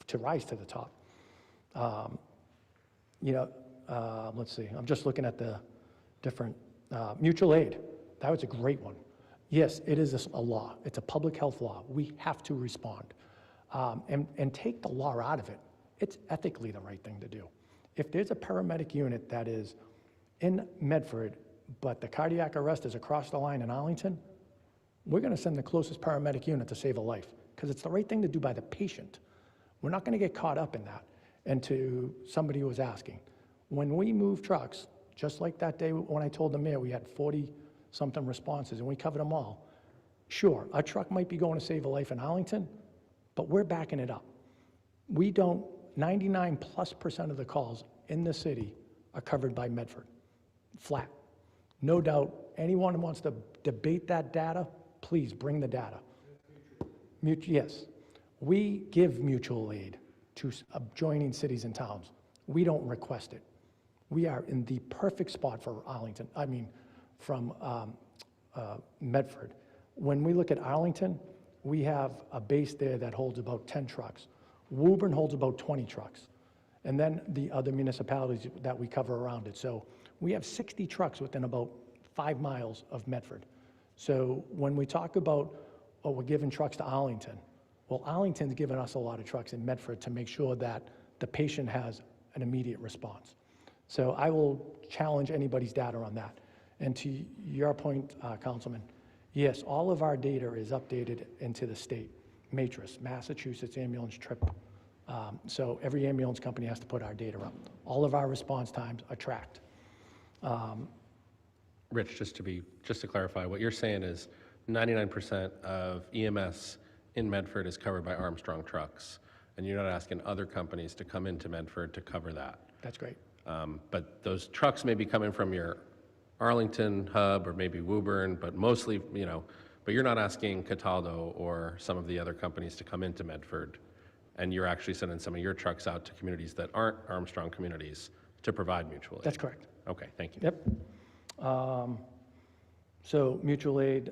to rise to the top. Let's see, I'm just looking at the different, mutual aid, that was a great one. Yes, it is a law, it's a public health law, we have to respond. And take the law out of it, it's ethically the right thing to do. If there's a paramedic unit that is in Medford, but the cardiac arrest is across the line in Arlington, we're gonna send the closest paramedic unit to save a life, because it's the right thing to do by the patient. We're not gonna get caught up in that. And to somebody who was asking, when we move trucks, just like that day when I told the mayor we had 40-something responses and we covered them all, sure, a truck might be going to save a life in Arlington, but we're backing it up. We don't, 99+% of the calls in the city are covered by Medford, flat. No doubt, anyone who wants to debate that data, please bring the data. Yes, we give mutual aid to adjoining cities and towns. We don't request it. We are in the perfect spot for Arlington, from Medford. When we look at Arlington, we have a base there that holds about 10 trucks. Woburn holds about 20 trucks. And then the other municipalities that we cover around it. So we have 60 trucks within about 5 miles of Medford. So when we talk about, oh, we're giving trucks to Arlington, well, Arlington's given us a lot of trucks in Medford to make sure that the patient has an immediate response. So I will challenge anybody's data on that. And to your point, Councilman, yes, all of our data is updated into the state matrix, Massachusetts Ambulance Trip. So every ambulance company has to put our data up. All of our response times are tracked. Rich, just to clarify, what you're saying is 99% of EMS in Medford is covered by Armstrong trucks, and you're not asking other companies to come into Medford to cover that. That's great. But those trucks may be coming from your Arlington hub or maybe Woburn, but mostly, but you're not asking Cataldo or some of the other companies to come into Medford, and you're actually sending some of your trucks out to communities that aren't Armstrong communities to provide mutual aid. That's correct. Okay, thank you. Yep. So mutual aid,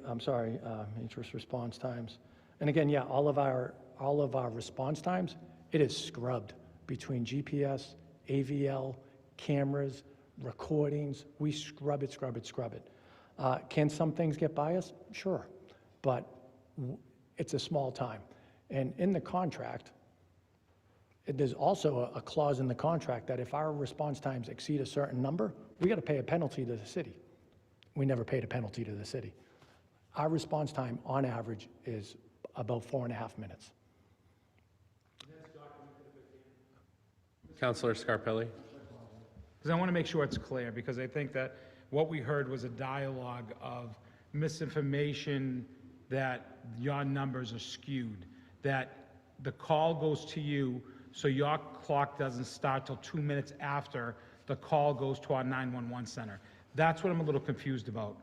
matrix response times. And again, yeah, all of our response times, it is scrubbed between GPS, AVL, cameras, recordings. We scrub it. Can some things get biased? Sure, but it's a small time. And in the contract, there's also a clause in the contract that if our response times exceed a certain number, we got to pay a penalty to the city. We never paid a penalty to the city. Our response time on average is about 4.5 minutes. Councilor Scarpelli? Because I want to make sure it's clear, because I think that what we heard was a dialogue of misinformation, that your numbers are skewed, that the call goes to you, so your clock doesn't start till 2 minutes after the call goes to our 911 center. That's what I'm a little confused about,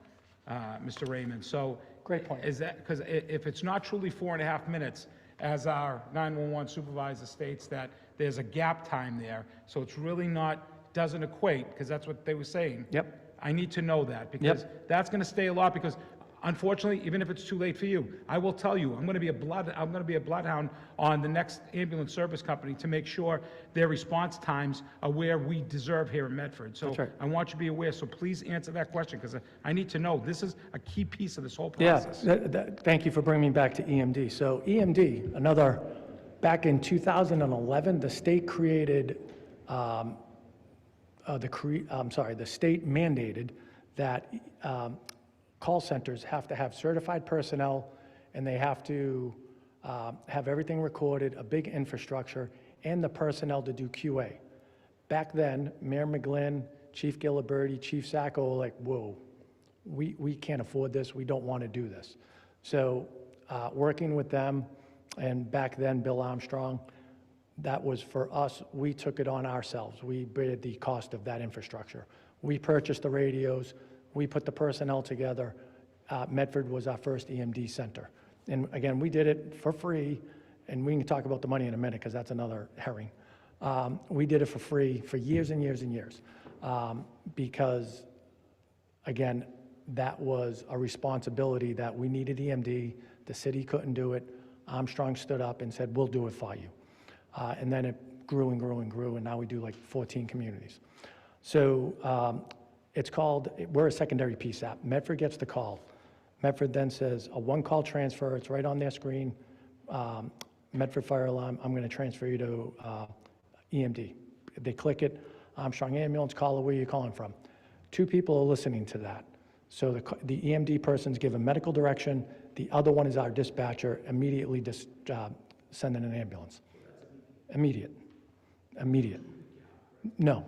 Mr. Raymond. So, great point. Is that, because if it's not truly 4.5 minutes, as our 911 supervisor states, that there's a gap time there, so it's really doesn't equate, because that's what they were saying. Yep. I need to know that, because that's going to stay a lot, because unfortunately, even if it's too late for you, I will tell you, I'm going to be a bloodhound on the next ambulance service company to make sure their response times are where we deserve here in Medford. So That's right. I want you to be aware, so please answer that question, because I need to know. This is a key piece of this whole process. Yeah, thank you for bringing me back to EMD. So EMD, back in 2011, the state created, the state mandated that call centers have to have certified personnel, and they have to have everything recorded, a big infrastructure, and the personnel to do QA. Back then, Mayor McGlynn, Chief Gilliberti, Chief Sacco were like, whoa, we can't afford this, we don't want to do this. So working with them, and back then Bill Armstrong, that was for us, we took it on ourselves. We bared the cost of that infrastructure. We purchased the radios, we put the personnel together. Medford was our first EMD center. And again, we did it for free, and we can talk about the money in a minute because that's another herring. We did it for free for years and years and years because, again, that was a responsibility that we needed EMD. The city couldn't do it. Armstrong stood up and said, we'll do it for you. And then it grew and grew and grew, and now we do like 14 communities. So it's called, we're a secondary PSAP. Medford gets the call. Medford then says, a one-call transfer, it's right on their screen. Medford Fire Alarm, I'm going to transfer you to EMD. They click it, Armstrong Ambulance, caller, where are you calling from? 2 people are listening to that. So the EMD person's given medical direction, the other one is our dispatcher, immediately sending an ambulance. Immediate. No.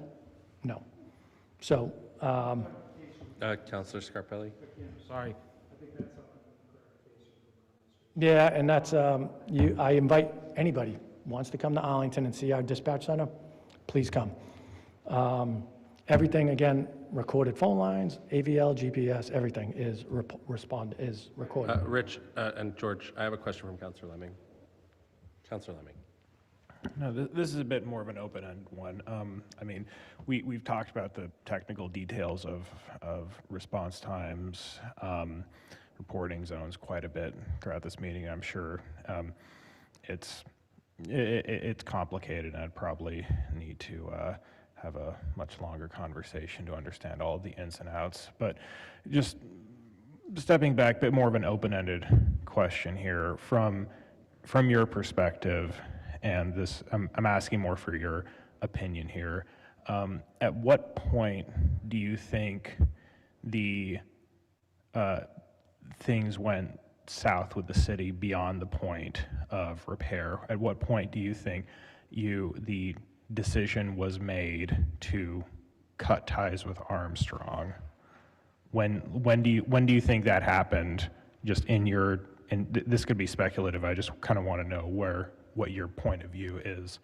So. Councilor Scarpelli? Sorry. Yeah, and that's, I invite anybody who wants to come to Arlington and see our dispatch center, please come. Everything, again, recorded phone lines, AVL, GPS, everything is recorded. Rich and George, I have a question from Councilor Lemming. Councilor Lemming. No, this is a bit more of an open-end one. I mean, we've talked about the technical details of response times, reporting zones quite a bit throughout this meeting. I'm sure it's complicated, and I'd probably need to have a much longer conversation to understand all of the ins and outs. But just stepping back, a bit more of an open-ended question here from your perspective. And this, I'm asking more for your opinion here. At what point do you think the things went south with the city beyond the point of repair? At what point do you think the decision was made to cut ties with Armstrong? When do you think that happened? Just and this could be speculative. I just kind of want to know what your point of view is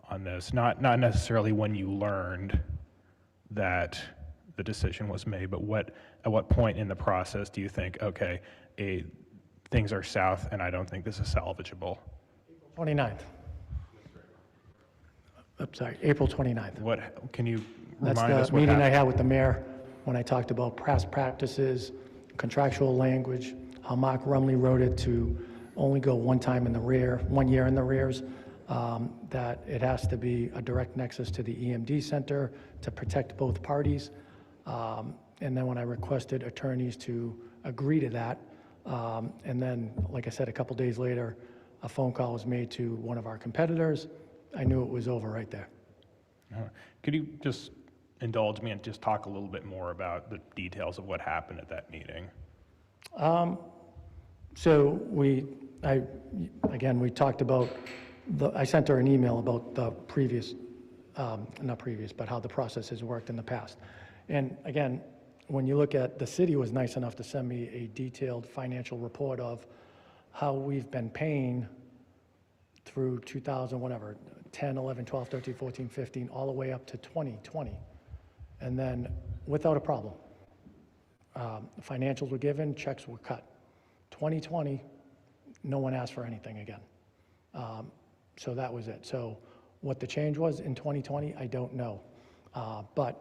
on this. Not necessarily when you learned that the decision was made, but at what point in the process do you think, okay, things are south and I don't think this is salvageable? 29th. I'm sorry, April 29th. Can you That's remind us the what meeting I happened? had with the mayor when I talked about past practices, contractual language, how Mark Rumley wrote it to only go one time in the rear, 1 year in the rears, that it has to be a direct nexus to the EMD center to protect both parties. And then when I requested attorneys to agree to that, and then, like I said, a couple days later, a phone call was made to one of our competitors. I knew it was over right there. Could you just indulge me and just talk a little bit more about the details of what happened at that meeting? So we talked about, I sent her an email about the previous, not previous, but how the process has worked in the past. And again, when you look at, the city was nice enough to send me a detailed financial report of how we've been paying through 2000, whatever, 10, 11, 12, 13, 14, 15, all the way up to 2020. And then without a problem. Financials were given, checks were cut. 2020, no one asked for anything again. So that was it. So what the change was in 2020, I don't know. But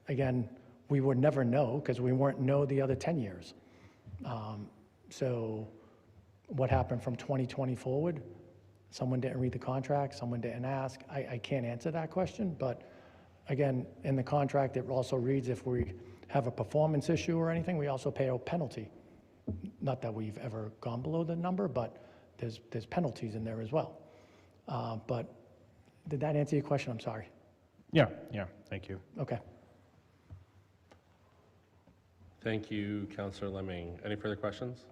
again, we would never know because we weren't know the other 10 years. So what happened from 2020 forward? Someone didn't read the contract, someone didn't ask. I can't answer that question, but again, in the contract, it also reads if we have a performance issue or anything, we also pay a penalty. Not that we've ever gone below the number, but there's penalties in there as well. But did that answer your question? I'm sorry. Yeah, thank you. Okay. Thank you, Councilor Lemming. Any further questions?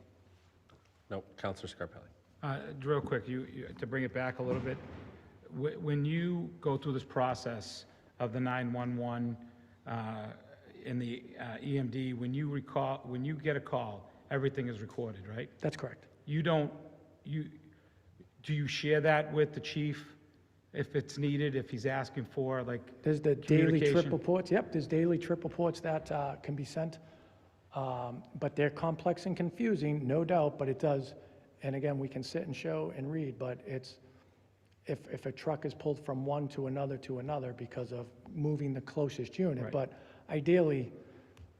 No, Councilor Scarpelli. Real quick, to bring it back a little bit, when you go through this process of the 911, in the EMD, when you get a call, everything is recorded, right? That's correct. Do you share that with the chief if it's needed, if he's asking for, like, There's the daily trip communication? reports. Yep, there's daily trip reports that can be sent. But they're complex and confusing, no doubt, but it does. And again, we can sit and show and read, but it's, if a truck is pulled from one to another because of moving the closest unit. Right. But ideally,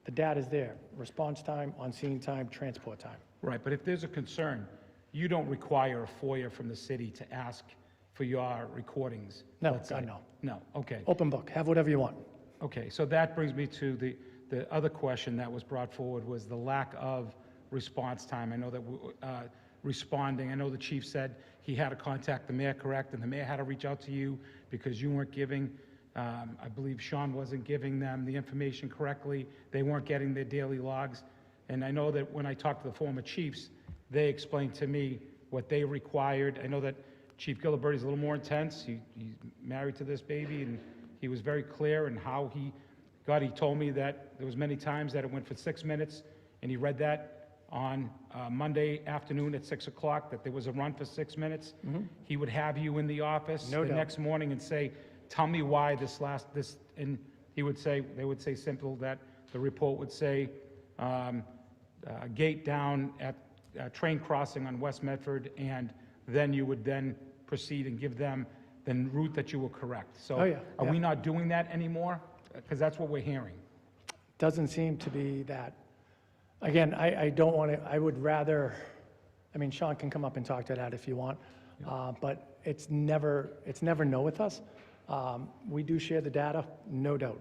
the data's there. Response time, on-scene time, transport time. Right, but if there's a concern, you don't require a FOIA from the city to ask for your recordings? No, let's God, say? no. No, okay. Open book, have whatever you want. Okay, so that brings me to the other question that was brought forward was the lack of response time. I know that responding, I know the chief said he had to contact the mayor, correct? And the mayor had to reach out to you because you weren't giving, I believe Sean wasn't giving them the information correctly. They weren't getting their daily logs. And I know that when I talked to the former chiefs, they explained to me what they required. I know that Chief Gilliberti is a little more intense. He's married to this baby, and he was very clear in how he told me that there was many times that it went for 6 minutes, and he read that on Monday afternoon at 6 o'clock, that there was a run for 6 minutes. He would have you in the office No the doubt. next morning and say, tell me why and they would say simple, that the report would say, gate down at train crossing on West Medford, and then you would then proceed and give them the route that you were correct. So Oh, yeah, are we yeah. not doing that anymore? Because that's what we're hearing. Doesn't seem to be that. Again, I don't want to, I would rather, I mean, Sean can come up and talk to that if you want, but it's never no with us. We do share the data, no doubt,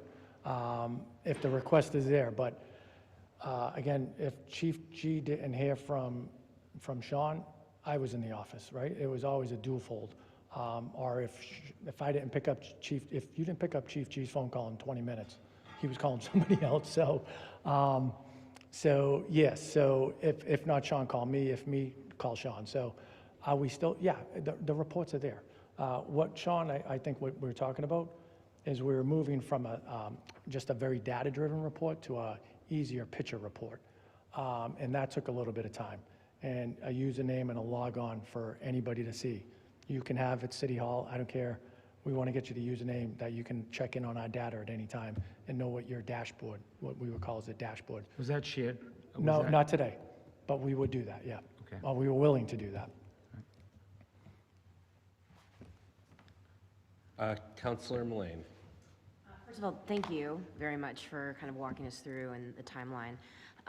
if the request is there. But again, if Chief G didn't hear from Sean, I was in the office, right? It was always a dual fold. Or if I didn't pick up if you didn't pick up Chief G's phone call in 20 minutes, he was calling somebody else. So yes, so if not Sean, call me. If me, call Sean. So are we still, yeah, the reports are there. What Sean, I think what we're talking about is we're moving from just a very data-driven report to a easier picture report. And that took a little bit of time. And a username and a log on for anybody to see. You can have at City Hall, I don't care. We want to get you the username that you can check in on our data at any time and know what your dashboard, what we would call as a dashboard. Was that shared? Was No, that- not today, but we would do that, yeah. Okay. Well, we were willing to do that. Councilor Mullane. First of all, thank you very much for kind of walking us through and the timeline.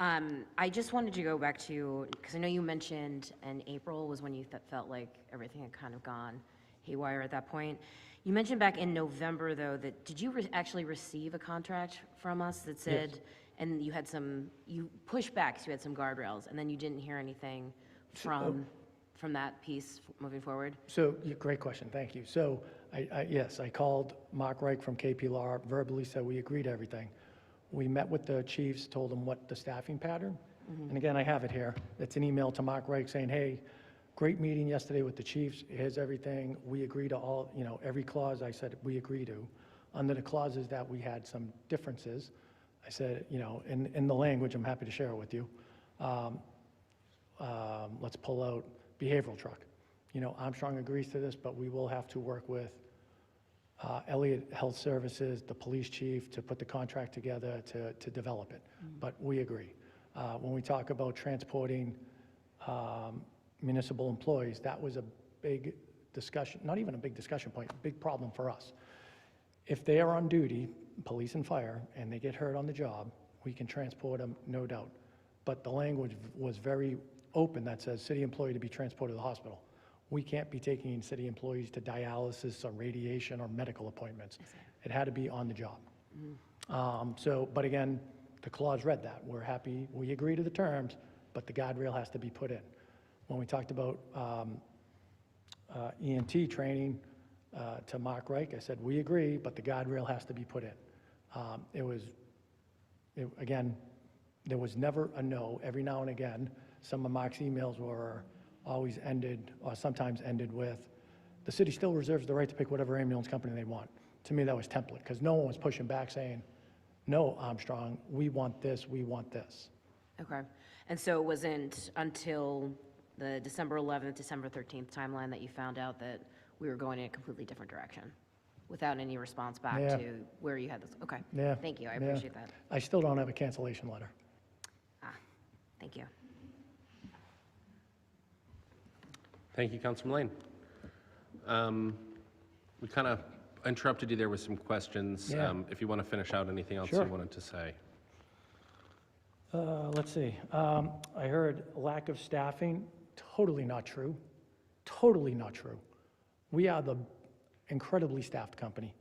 I just wanted to go back to, because I know you mentioned in April was when you felt like everything had kind of gone haywire at that point. You mentioned back in November, though, that did you actually receive a contract from us that said, and you had you pushed back, so you had some guardrails, and then you didn't hear anything from that piece moving forward? So, great question, thank you. So, yes, I called Mark Reich from KP Law, verbally said we agreed to everything. We met with the chiefs, told them what the staffing pattern, and again, I have it here. It's an email to Mark Reich saying, hey, great meeting yesterday with the chiefs, here's everything. We agree to all, every clause I said we agree to. Under the clauses that we had some differences, I said, in the language, I'm happy to share it with you. Let's pull out behavioral truck. Armstrong agrees to this, but we will have to work with Elliott Health Services, the police chief, to put the contract together to develop it. But we agree. When we talk about transporting municipal employees, that was a big discussion, not even a big discussion point, big problem for us. If they are on duty, police and fire, and they get hurt on the job, we can transport them, no doubt. But the language was very open that says city employee to be transported to the hospital. We can't be taking city employees to dialysis or radiation or medical appointments. It had to be on the job. But again, the clause read that. We're happy, we agree to the terms, but the guardrail has to be put in. When we talked about EMT training to Mark Reich, I said, we agree, but the guardrail has to be put in. Again, there was never a no. Every now and again, some of Mark's emails were always ended, or sometimes ended with, the city still reserves the right to pick whatever ambulance company they want. To me, that was template, because no one was pushing back saying, no, Armstrong, we want this, we want this. Okay. And so it wasn't until the December 11th, December 13th timeline that you found out that we were going in a completely different direction without any response back Yeah. to where you had this? Okay. Yeah. Thank you. I yeah. appreciate that. I still don't have a cancellation letter. Thank you. Thank you, Councilor Lane. We kind of interrupted you there with some questions. Yeah. If you want to finish out anything else Sure. you wanted to say. Let's see. I heard lack of staffing, totally not true. Totally not true. We are the incredibly staffed company.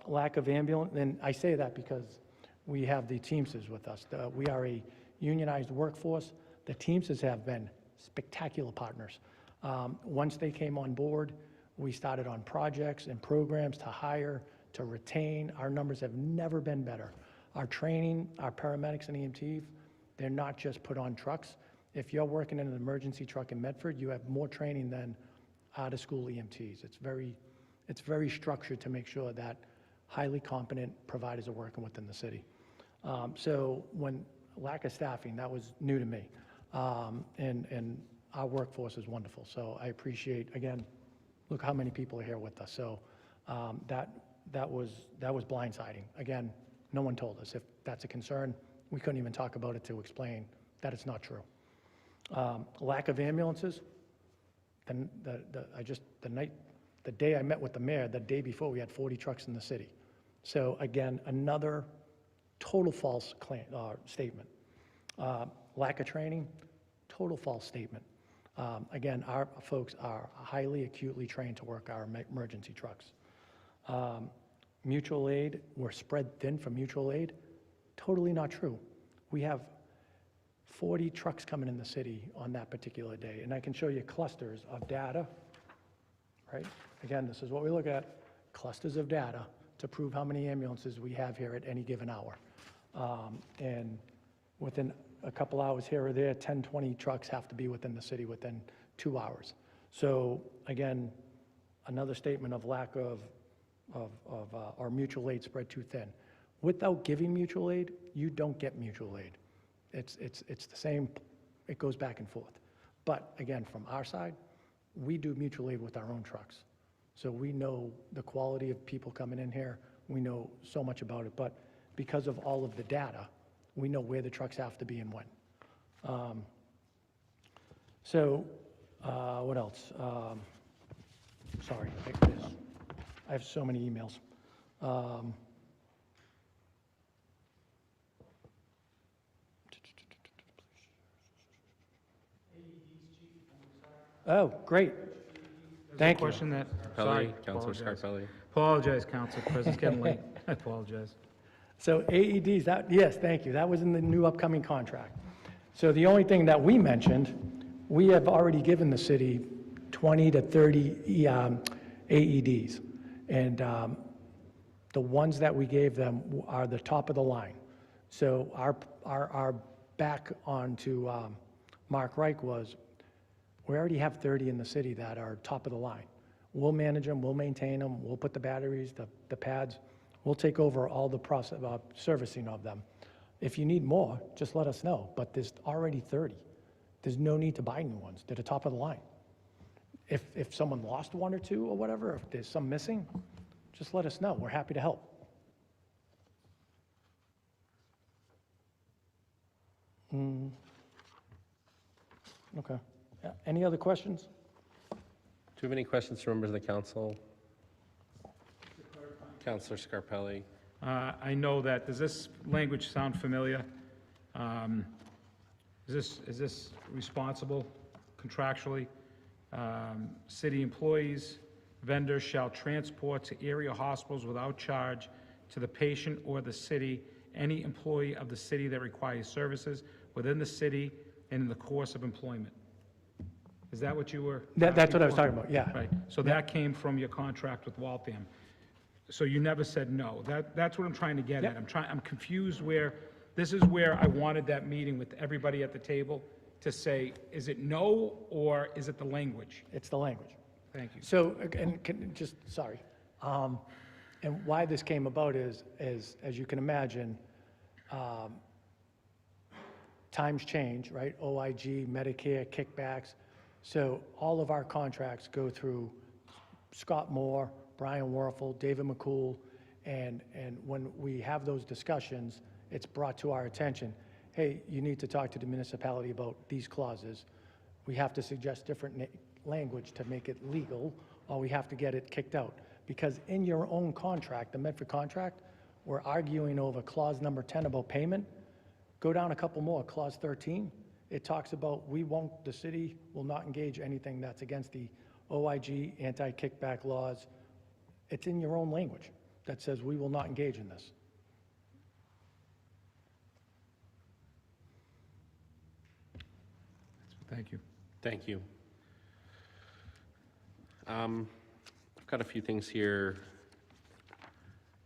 Lack of ambulance, and I say that because we have the Teamsters with us. We are a unionized workforce. The Teamsters have been spectacular partners. Once they came on board, we started on projects and programs to hire, to retain. Our numbers have never been better. Our training, our paramedics and EMTs, they're not just put on trucks. If you're working in an emergency truck in Medford, you have more training than out-of-school EMTs. It's very structured to make sure that highly competent providers are working within the city. So when lack of staffing, that was new to me. And our workforce is wonderful. So I appreciate, again, look how many people are here with us. So that was blindsiding. Again, no one told us. If that's a concern, we couldn't even talk about it to explain that it's not true. Lack of ambulances. The day I met with the mayor, the day before, we had 40 trucks in the city. So again, another total false claim, statement. Lack of training, total false statement. Again, our folks are highly acutely trained to work our emergency trucks. Mutual aid, we're spread thin for mutual aid. Totally not true. We have 40 trucks coming in the city on that particular day, and I can show you clusters of data, right? Again, this is what we look at, clusters of data to prove how many ambulances we have here at any given hour. And within a couple hours here or there, 10, 20 trucks have to be within the city within 2 hours. So again, another statement of lack of our mutual aid spread too thin. Without giving mutual aid, you don't get mutual aid. It's the same, it goes back and forth. But again, from our side, we do mutual aid with our own trucks. So we know the quality of people coming in here. We know so much about it. But because of all of the data, we know where the trucks have to be and when. What else? Sorry, I have so many emails. Oh, great. Thank you. Question that, Scarpelli, sorry. Councilor apologize. Scarpelli. Apologize, Council, because it's getting late. I apologize. So AEDs, yes, thank you. That was in the new upcoming contract. So the only thing that we mentioned, we have already given the city 20 to 30 AEDs. And the ones that we gave them are the top of the line. So our back onto Mark Reich was, we already have 30 in the city that are top of the line. We'll manage them, we'll maintain them, we'll put the batteries, the pads, we'll take over all the process, servicing of them. If you need more, just let us know, but there's already 30. There's no need to buy new ones, they're the top of the line. If someone lost one or two or whatever, if there's some missing, just let us know, we're happy to help. Okay, any other questions? Do we have any questions from members of the council? Councilor Scarpelli. I know that, does this language sound familiar? Is this responsible contractually? City employees, vendors shall transport to area hospitals without charge to the patient or the city, any employee of the city that requires services within the city and in the course of employment. Is that what you were? That's what I was asking talking for? about, yeah. Right, so that came from your contract with Waltham. So you never said no. That's what I'm trying to get at. I'm confused where, this is where I wanted that meeting with everybody at the table to say, is it no, or is it the language? It's the language. Thank you. So, sorry. And why this came about is, as you can imagine, times change, right? OIG, Medicare, kickbacks. So all of our contracts go through Scott Moore, Brian Werfel, David McCool, and when we have those discussions, it's brought to our attention, hey, you need to talk to the municipality about these clauses. We have to suggest different language to make it legal, or we have to get it kicked out. Because in your own contract, the Medford contract, we're arguing over clause number 10 about payment. Go down a couple more, clause 13. It talks about the city will not engage anything that's against the OIG, anti-kickback laws. It's in your own language that says we will not engage in this. Thank you. Thank you. I've got a few things here.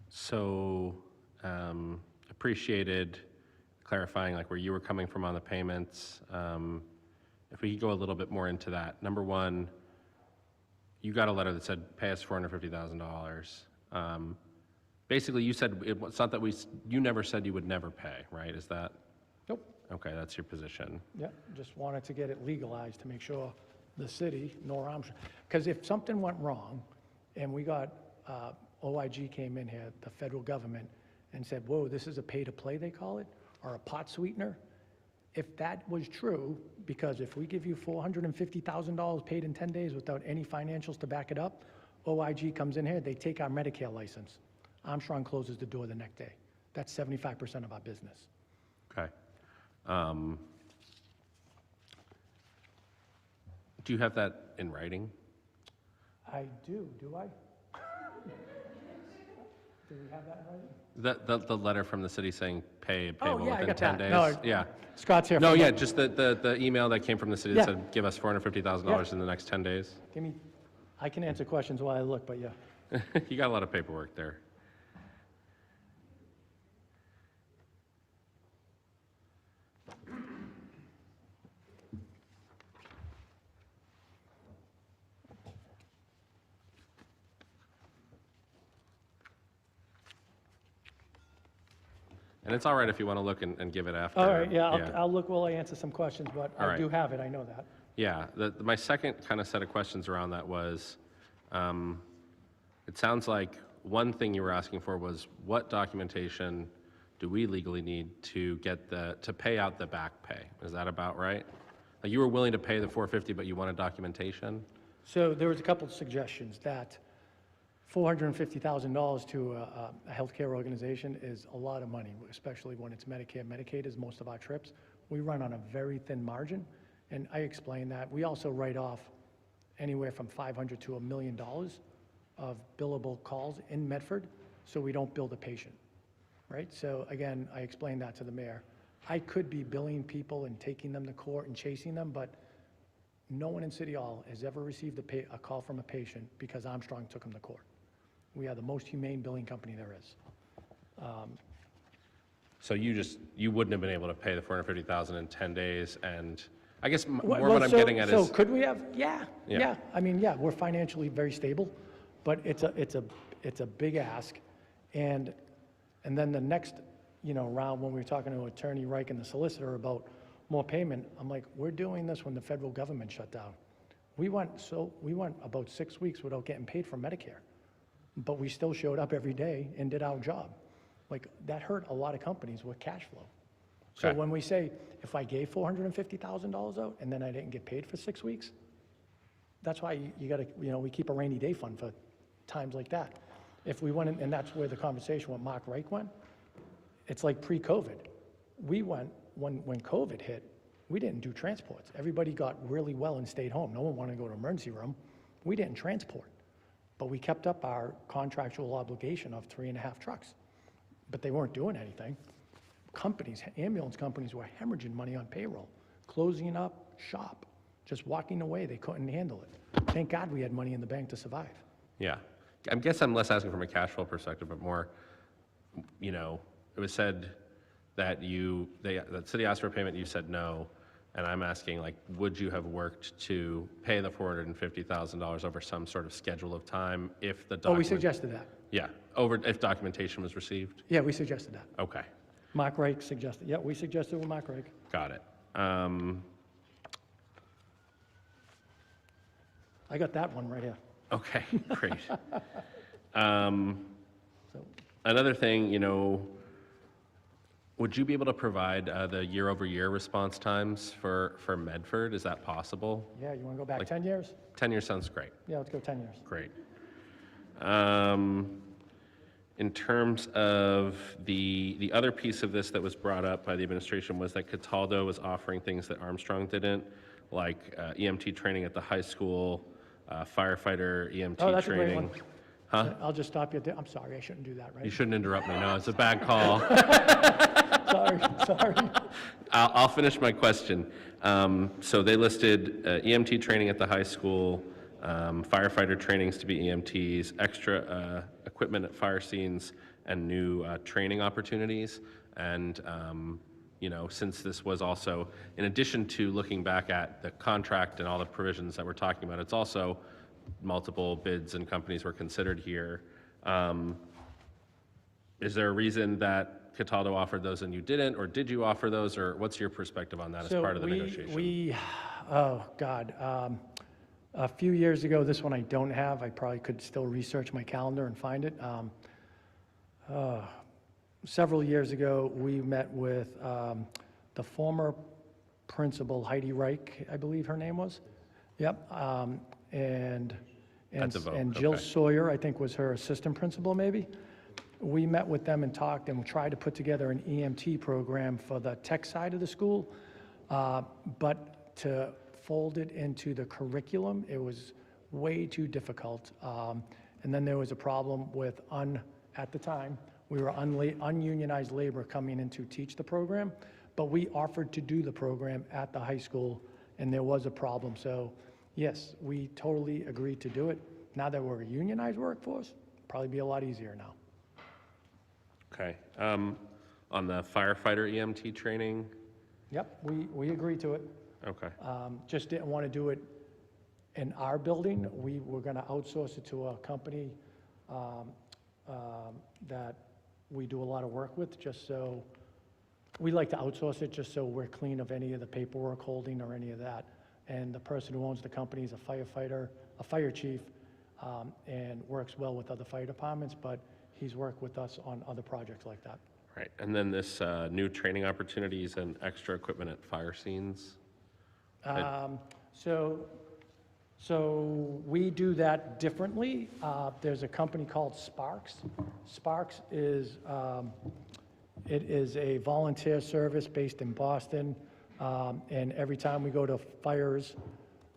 So appreciated clarifying like where you were coming from on the payments. If we could go a little bit more into that. Number one, you got a letter that said pay us $450,000. Basically, you said it's not that you never said you would never pay, right? Is that? Nope. Okay, that's your position. Yeah, just wanted to get it legalized to make sure the city, nor Armstrong, because if something went wrong and we got, OIG came in here, the federal government, and said, whoa, this is a pay-to-play, they call it, or a pot sweetener, if that was true, because if we give you $450,000 paid in 10 days without any financials to back it up, OIG comes in here, they take our Medicare license. Armstrong closes the door the next day. That's 75% of our business. Okay. Do you have that in writing? I do I? Do we have that in writing? The letter from the city saying pay Oh, payable yeah, I within got 10 that. days? No, Yeah. Scott's here. No, for yeah, that. just the email that came from the city that Yeah. said, give us $450,000 in the next 10 days. I can answer questions while I look, but yeah. You got a lot of paperwork there. And it's all right if you want to look and give it after. All right, yeah, I'll look while I answer some questions, but All I right. do have it, I know that. Yeah, my second kind of set of questions around that was, it sounds like one thing you were asking for was what documentation do we legally need to get to pay out the back pay? Is that about right? Like you were willing to pay the $450, but you wanted documentation? So there was a couple of suggestions that $450,000 to a healthcare organization is a lot of money, especially when it's Medicare. Medicaid is most of our trips. We run on a very thin margin, and I explained that. We also write off anywhere from $500 to $1 million of billable calls in Medford, so we don't bill the patient, right? So again, I explained that to the mayor. I could be billing people and taking them to court and chasing them, but no one in City Hall has ever received a call from a patient because Armstrong took them to court. We are the most humane billing company there is. So you wouldn't have been able to pay the $450,000 in 10 days, and I guess more Well, what I'm getting at is. So could we have? Yeah. Yeah. I mean, yeah, we're financially very stable, but it's a big ask. And then the next, round when we were talking to Attorney Reich and the solicitor about more payment, I'm like, we're doing this when the federal government shut down. We went about 6 weeks without getting paid for Medicare, but we still showed up every day and did our job. Like, that hurt a lot of companies with cash flow. So Okay. when we say, if I gave $450,000 out and then I didn't get paid for 6 weeks, that's why you gotta, we keep a rainy day fund for times like that. If we went in, and that's where the conversation with Mark Reich went, it's like pre-COVID. We went, when COVID hit, we didn't do transports. Everybody got really well and stayed home. No one wanted to go to emergency room. We didn't transport, but we kept up our contractual obligation of 3.5 trucks, but they weren't doing anything. Companies, ambulance companies were hemorrhaging money on payroll, closing up shop, just walking away. They couldn't handle it. Thank God we had money in the bank to survive. Yeah. I guess I'm less asking from a cash flow perspective, but more, it was said that the city asked for a payment, you said no. And I'm asking, like, would you have worked to pay the $450,000 over some sort of schedule of time if the Oh, we document? suggested that. Yeah, if documentation was received? Yeah, we suggested that. Okay, Mark Rake suggested, yeah, we suggested with Mark Rake. got it. I got that one right here. Okay, great. Another thing, would you be able to provide the year-over-year response times for Medford? Is that possible? Yeah, you want to go back 10 years? 10 years sounds great. Yeah, let's go 10 years. Great. In terms of the other piece of this that was brought up by the administration was that Cataldo was offering things that Armstrong didn't, like EMT training at the high school, firefighter EMT Oh, that's a great training. one. Huh? I'll just stop you there. I'm sorry, I shouldn't do that, You right? shouldn't interrupt me. No, it's a bad call. Sorry. I'll finish my question. So they listed EMT training at the high school, firefighter trainings to be EMTs, extra equipment at fire scenes, and new training opportunities. And, since this was also, in addition to looking back at the contract and all the provisions that we're talking about, it's also multiple bids and companies were considered here. Is there a reason that Cataldo offered those and you didn't, or did you offer those, or what's your perspective on that as part of the negotiation? Oh, God. A few years ago, this one I don't have. I probably could still research my calendar and find it. Several years ago, we met with the former principal, Heidi Reich, I believe her name was. Yep. And Jill okay. Sawyer, I think, was her assistant principal, maybe. We met with them and talked and tried to put together an EMT program for the tech side of the school, but to fold it into the curriculum, it was way too difficult. And then there was a problem with, at the time, we were ununionized labor coming in to teach the program, but we offered to do the program at the high school, and there was a problem. So yes, we totally agreed to do it. Now that we're a unionized workforce, probably be a lot easier now. Okay. On the firefighter EMT training? Yep, we agreed to it. Okay. Just didn't want to do it in our building. We were going to outsource it to a company that we do a lot of work with, just so, we like to outsource it just so we're clean of any of the paperwork holding or any of that. And the person who owns the company is a firefighter, a fire chief, and works well with other fire departments, but he's worked with us on other projects like that. Right. And then this new training opportunities and extra equipment at fire scenes? So we do that differently. There's a company called Sparks. Sparks is, it is a volunteer service based in Boston. And every time we go to fires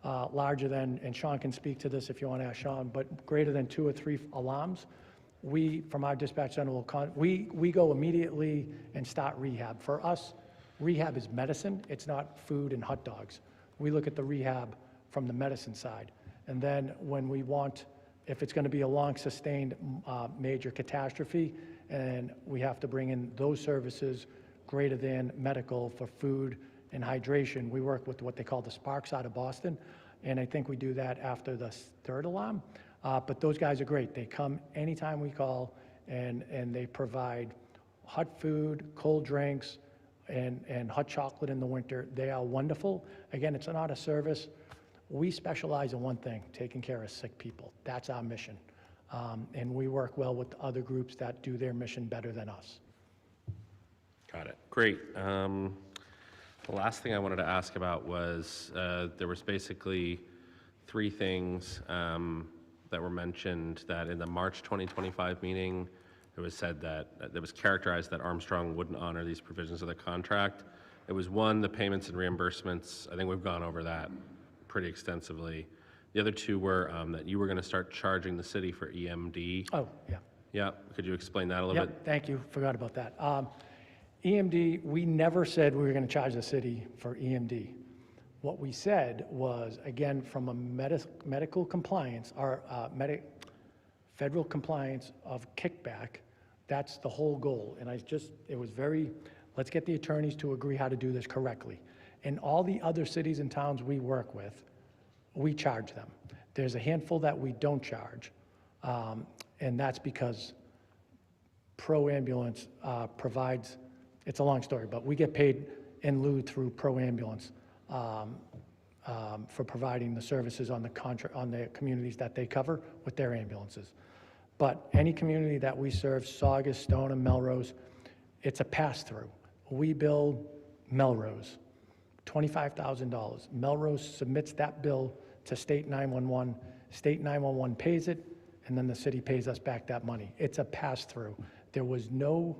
larger than, and Sean can speak to this if you want to ask Sean, but greater than 2 or 3 alarms, we, from our dispatch center, we go immediately and start rehab. For us, rehab is medicine. It's not food and hot dogs. We look at the rehab from the medicine side. And then when we want, if it's going to be a long sustained major catastrophe, and we have to bring in those services greater than medical for food and hydration, we work with what they call the Sparks out of Boston. And I think we do that after the 3rd alarm. But those guys are great. They come anytime we call, and they provide hot food, cold drinks, and hot chocolate in the winter. They are wonderful. Again, it's not a service. We specialize in one thing, taking care of sick people. That's our mission. And we work well with other groups that do their mission better than us. Got it. Great. The last thing I wanted to ask about was there was basically 3 things that were mentioned that in the March 2025 meeting, it was said that it was characterized that Armstrong wouldn't honor these provisions of the contract. It was 1, the payments and reimbursements. I think we've gone over that pretty extensively. The other 2 were that you were going to start charging the city for EMD. Oh, yeah. Yeah. Could you explain that a little bit? Yep, thank you. Forgot about that. EMD, we never said we were going to charge the city for EMD. What we said was, again, from a medical compliance, or federal compliance of kickback, that's the whole goal. And it was very, let's get the attorneys to agree how to do this correctly. In all the other cities and towns we work with, we charge them. There's a handful that we don't charge, and that's because Pro Ambulance provides, it's a long story, but we get paid in lieu through Pro Ambulance for providing the services on the communities that they cover with their ambulances. But any community that we serve, Saugus, Stoneham, Melrose, it's a pass-through. We bill Melrose $25,000. Melrose submits that bill to State 911. State 911 pays it, and then the city pays us back that money. It's a pass-through. There was no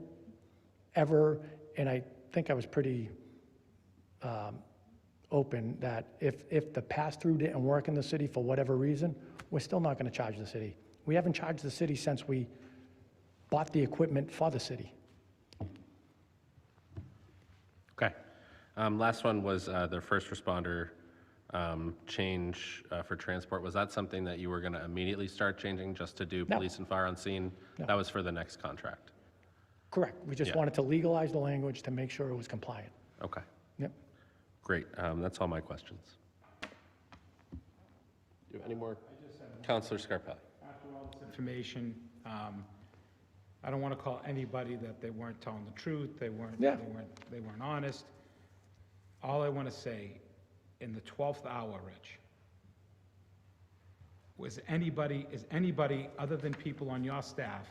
ever, and I think I was pretty open that if the pass-through didn't work in the city for whatever reason, we're still not going to charge the city. We haven't charged the city since we bought the equipment for the city. Okay. Last one was the first responder change for transport. Was that something that you were going to immediately start changing just to do No. police and fire on scene? No. That was for the next contract? Correct. We just Yeah. wanted to legalize the language to make sure it was compliant. Okay, Yep. great. That's all my questions. Do you have any more? Counselor Scarpelli. After all this information, I don't want to call anybody that they weren't telling the truth, they weren't honest. All I want to say, in the 12th hour, Rich, is anybody other than people on your staff,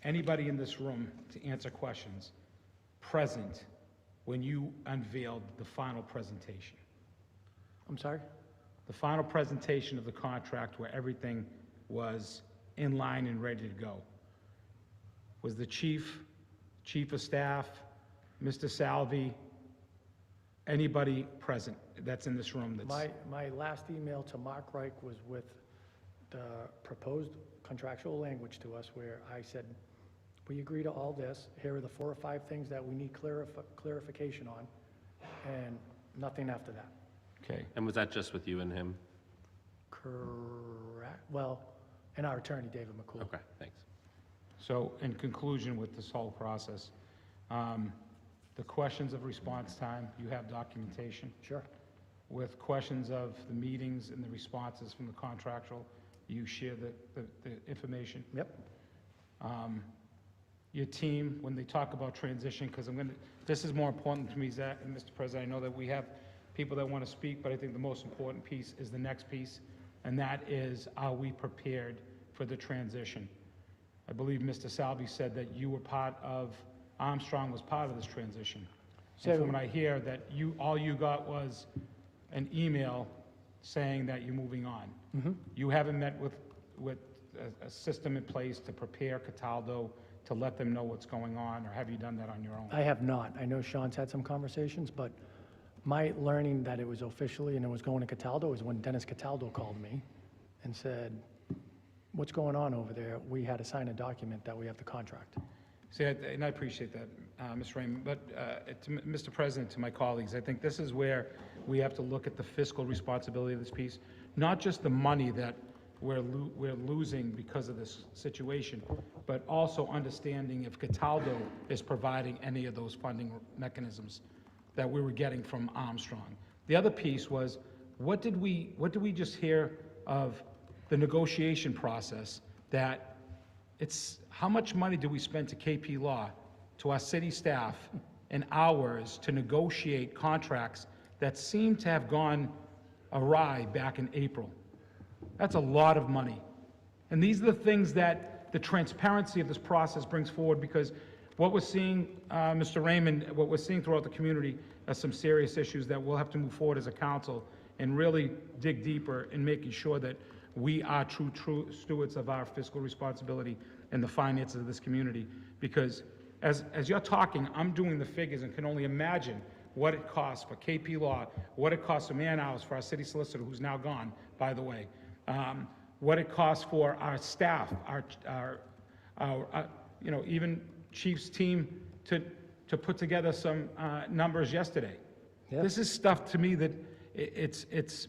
anybody in this room to answer questions, present when you unveiled the final presentation? I'm sorry? The final presentation of the contract where everything was in line and ready to go. Was the chief of staff, Mr. Salvi, anybody present that's in this room that's... My last email to Mark Reich was with the proposed contractual language to us where I said, we agree to all this. Here are the 4 or 5 things that we need clarification on, and nothing after that. Okay. And was that just with you and him? Correct. Well, and our attorney, David McCool. Okay, thanks. So in conclusion with this whole process, the questions of response time, you have documentation. Sure. With questions of the meetings and the responses from the contractual, you share the information. Yep. Your team, when they talk about transition, because this is more important to me, Zach and Mr. President, I know that we have people that want to speak, but I think the most important piece is the next piece, and that is, are we prepared for the transition? I believe Mr. Salvi said that you were Armstrong was part of this transition. So from what I hear, that all you got was an email saying that you're moving on. Mm-hmm. You haven't met with a system in place to prepare Cataldo to let them know what's going on, or have you done that on your own? I have not. I know Sean's had some conversations, but my learning that it was officially and it was going to Cataldo is when Dennis Cataldo called me and said, what's going on over there? We had to sign a document that we have the contract. See, and I appreciate that, Mr. Raymond, but to Mr. President, to my colleagues, I think this is where we have to look at the fiscal responsibility of this piece, not just the money that we're losing because of this situation, but also understanding if Cataldo is providing any of those funding mechanisms that we were getting from Armstrong. The other piece was, what did we just hear of the negotiation process, that how much money do we spend to KP Law, to our city staff, and hours to negotiate contracts that seem to have gone awry back in April? That's a lot of money. And these are the things that the transparency of this process brings forward, because what we're seeing, Mr. Raymond, what we're seeing throughout the community are some serious issues that we'll have to move forward as a council and really dig deeper in making sure that we are true stewards of our fiscal responsibility and the finances of this community. Because as you're talking, I'm doing the figures and can only imagine what it costs for KP Law, what it costs for man-hours for our city solicitor, who's now gone, by the way, what it costs for our staff, our even Chief's team to put together some numbers yesterday. Yeah. This is stuff to me that it's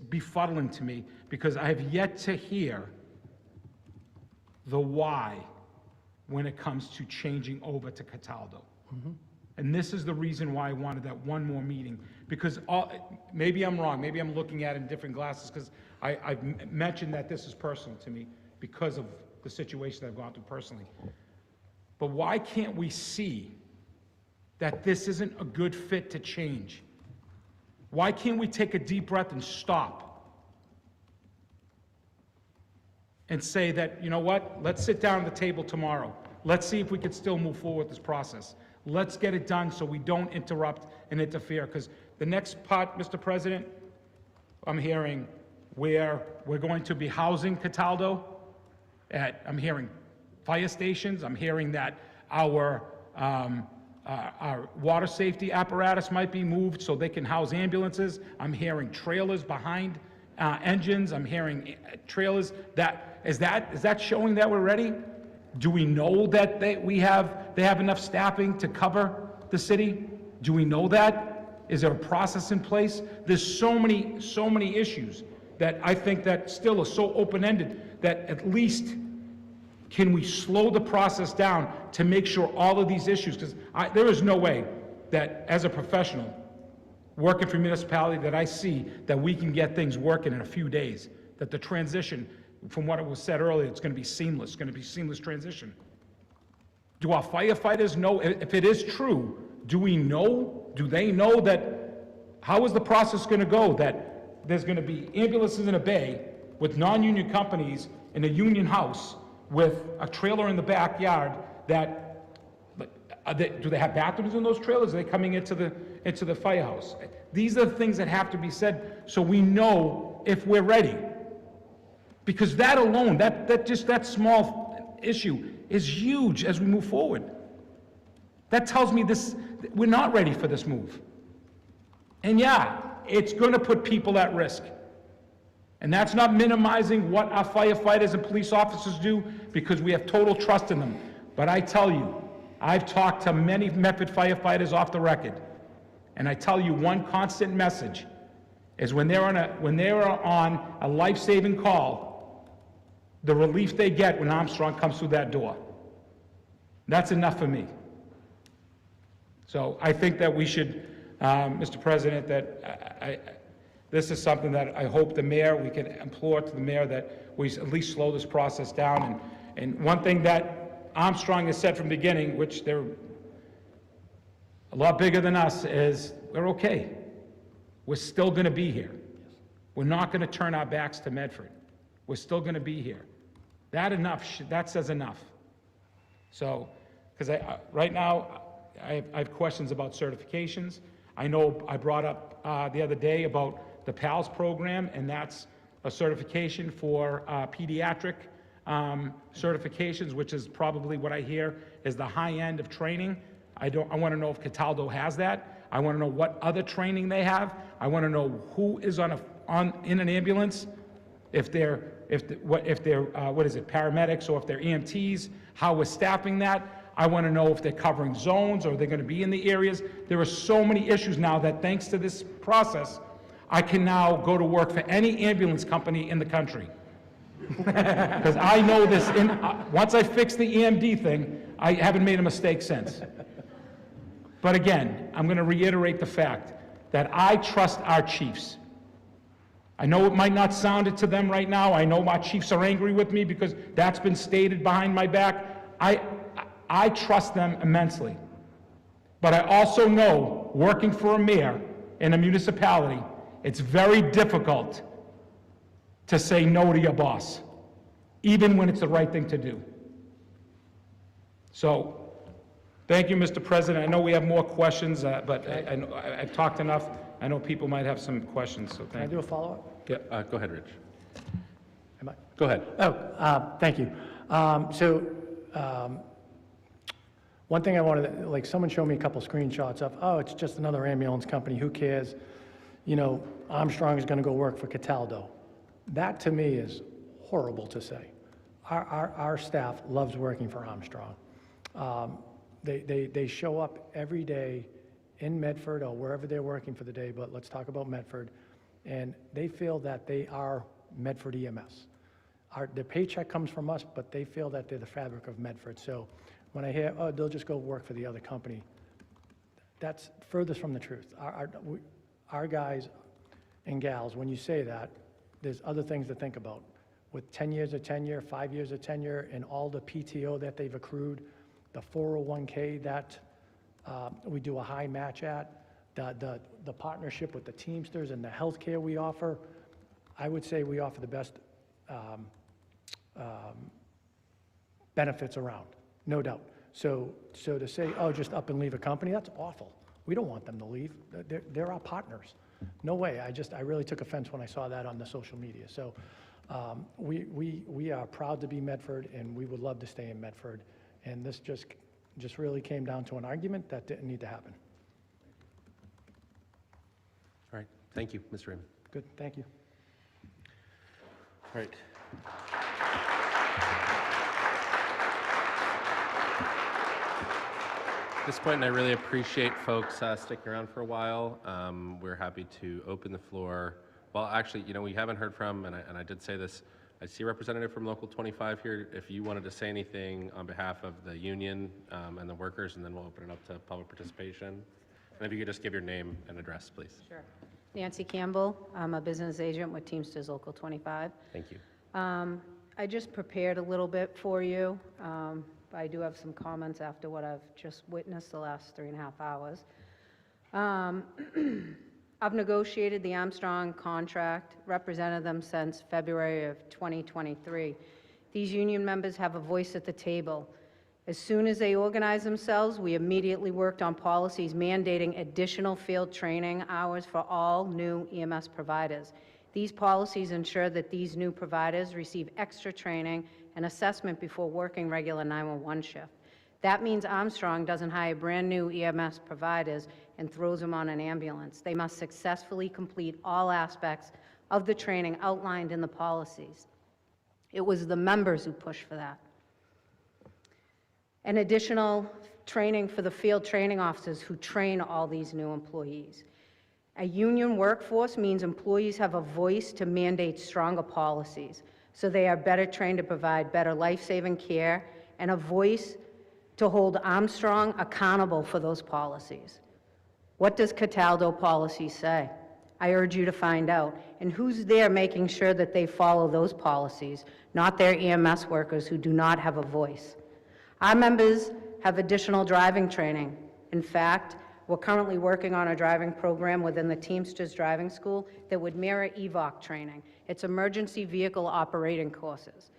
befuddling to me, because I have yet to hear the why when it comes to changing over to Cataldo. And this is the reason why I wanted that one more meeting, Because maybe I'm wrong, maybe I'm looking at it in different glasses, because I've mentioned that this is personal to me because of the situation I've gone through personally. But why can't we see that this isn't a good fit to change? Why can't we take a deep breath and stop? And say that, you know what, let's sit down at the table tomorrow. Let's see if we can still move forward with this process. Let's get it done so we don't interrupt and interfere. Because the next part, Mr. President, I'm hearing where we're going to be housing Cataldo I'm hearing fire stations. I'm hearing that our water safety apparatus might be moved so they can house ambulances. I'm hearing trailers behind engines. I'm hearing trailers. Is that showing that we're ready? Do we know that they have enough staffing to cover the city? Do we know that? Is there a process in place? There's so many issues that I think that still are so open-ended that at least can we slow the process down to make sure all of these issues, because there is no way that as a professional working for a municipality that I see that we can get things working in a few days, that the transition, from what it was said earlier, it's going to be seamless, going to be seamless transition. Do our firefighters know, if it is true, do they know that, how is the process going to go, that there's going to be ambulances in a bay with non-union companies in a union house with a trailer in the backyard do they have bathrooms in those trailers? Are they coming into the firehouse? These are the things that have to be said so we know if we're ready. Because that alone, that small issue is huge as we move forward. That tells me we're not ready for this move. And yeah, it's going to put people at risk. And that's not minimizing what our firefighters and police officers do, because we have total trust in them. But I tell you, I've talked to many Medford firefighters off the record, and I tell you one constant message is when they're on a life-saving call, the relief they get when Armstrong comes through that door. That's enough for me. So I think that we should, Mr. President, this is something that I hope we can implore to the mayor that we at least slow this process down. And one thing that Armstrong has said from the beginning, which they're a lot bigger than us, is we're okay. We're still going to be here. We're not going to turn our backs to Medford. We're still going to be here. That says enough. So, because right now, I have questions about certifications. I know I brought up the other day about the PALS program, and that's a certification for pediatric certifications, which is probably what I hear is the high end of training. I want to know if Cataldo has that. I want to know what other training they have. I want to know who is in an ambulance, if they're paramedics, or if they're EMTs, how we're staffing that. I want to know if they're covering zones, or they're going to be in the areas. There are so many issues now that, thanks to this process, I can now go to work for any ambulance company in the country. Because I know this, once I fix the EMD thing, I haven't made a mistake since. But again, I'm going to reiterate the fact that I trust our chiefs. I know it might not sound it to them right now. I know my chiefs are angry with me because that's been stated behind my back. I trust them immensely. But I also know, working for a mayor in a municipality, it's very difficult to say no to your boss, even when it's the right thing to do. So, thank you, Mr. President. I know we have more questions, but I've talked enough. I know people might have some questions, so Can I thank do you. a follow-up? Yeah, go ahead, Rich. Am I? Go ahead. Thank you. One thing I wanted to, someone showed me a couple screenshots of, oh, it's just another ambulance company, who cares? Armstrong is going to go work for Cataldo. That, to me, is horrible to say. Our staff loves working for Armstrong. They show up every day in Medford or wherever they're working for the day, but let's talk about Medford, and they feel that they are Medford EMS. Their paycheck comes from us, but they feel that they're the fabric of Medford. So when I hear, oh, they'll just go work for the other company, that's furthest from the truth. our guys and gals, when you say that, there's other things to think about. With 10 years of tenure, 5 years of tenure, and all the PTO that they've accrued, the 401k that we do a high match at, the partnership with the Teamsters and the healthcare we offer, I would say we offer the best benefits around, no doubt. So to say, oh, just up and leave a company, that's awful. We don't want them to leave. They're our partners. No way. I really took offense when I saw that on the social media. So we are proud to be Medford, and we would love to stay in Medford. And this just really came down to an argument that didn't need to happen. All right, thank you, Mr. Raymond. Good, thank you. All right. At this point, and I really appreciate folks sticking around for a while. We're happy to open the floor. Well, actually, we haven't heard from, and I did say this, I see a representative from Local 25 here. If you wanted to say anything on behalf of the union and the workers, and then we'll open it up to public participation. And if you could just give your name and address, please. Sure. Nancy Campbell. I'm a business agent with Teamsters Local 25. Thank you. I just prepared a little bit for you. I do have some comments after what I've just witnessed the last 3.5 hours. I've negotiated the Armstrong contract, represented them since February of 2023. These union members have a voice at the table. As soon as they organized themselves, we immediately worked on policies mandating additional field training hours for all new EMS providers. These policies ensure that these new providers receive extra training and assessment before working regular 911 shift. That means Armstrong doesn't hire brand new EMS providers and throws them on an ambulance. They must successfully complete all aspects of the training outlined in the policies. It was the members who pushed for that. And additional training for the field training officers who train all these new employees. A union workforce means employees have a voice to mandate stronger policies, so they are better trained to provide better life-saving care and a voice to hold Armstrong accountable for those policies. What does Cataldo policy say? I urge you to find out. And who's there making sure that they follow those policies, not their EMS workers who do not have a voice? Our members have additional driving training. In fact, we're currently working on a driving program within the Teamsters Driving School that would mirror EVOC training. It's emergency vehicle operating courses.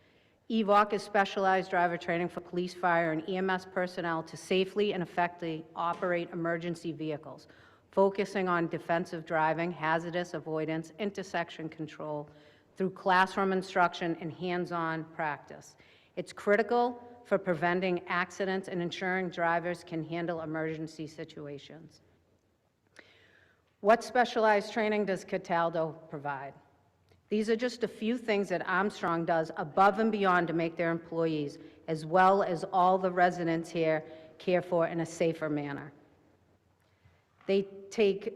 EVOC is specialized driver training for police, fire, and EMS personnel to safely and effectively operate emergency vehicles, focusing on defensive driving, hazardous avoidance, intersection control, through classroom instruction and hands-on practice. It's critical for preventing accidents and ensuring drivers can handle emergency situations. What specialized training does Cataldo provide? These are just a few things that Armstrong does above and beyond to make their employees, as well as all the residents here, care for in a safer manner. They take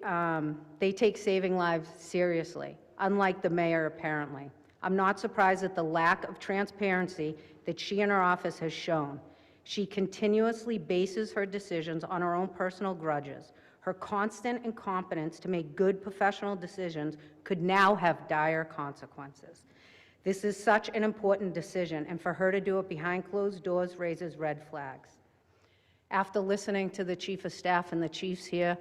saving lives seriously, unlike the mayor apparently. I'm not surprised at the lack of transparency that she and her office has shown. She continuously bases her decisions on her own personal grudges. Her constant incompetence to make good professional decisions could now have dire consequences. This is such an important decision, and for her to do it behind closed doors raises red flags. After listening to the Chief of Staff and the chiefs here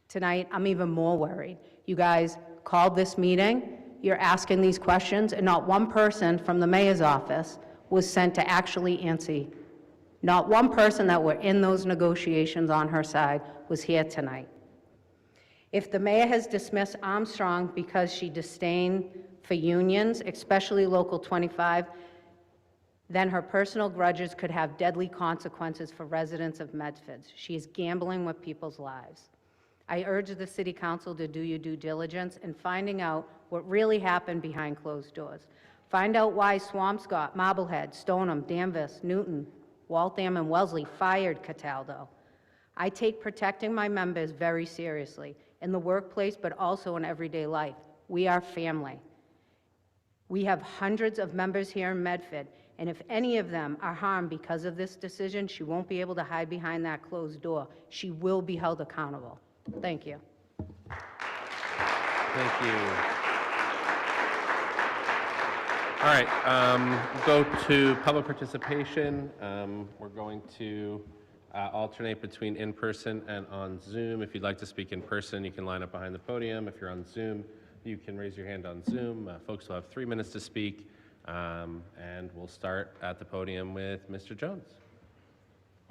tonight, I'm even more worried. You guys called this meeting, you're asking these questions, and not one person from the mayor's office was sent to actually answer. Not one person that were in those negotiations on her side was here tonight. If the mayor has dismissed Armstrong because she disdained for unions, especially Local 25, then her personal grudges could have deadly consequences for residents of Medford. She is gambling with people's lives. I urge the City Council to do your due diligence in finding out what really happened behind closed doors. Find out why Swampscott, Marblehead, Stoneham, Danvers, Newton, Waltham, and Wellesley fired Cataldo. I take protecting my members very seriously in the workplace, but also in everyday life. We are family. We have hundreds of members here in Medford, and if any of them are harmed because of this decision, she won't be able to hide behind that closed door. She will be held accountable. Thank you. Thank you. All right, go to public participation. We're going to alternate between in-person and on Zoom. If you'd like to speak in person, you can line up behind the podium. If you're on Zoom, you can raise your hand on Zoom. Folks will have 3 minutes to speak, and we'll start at the podium with Mr. Jones.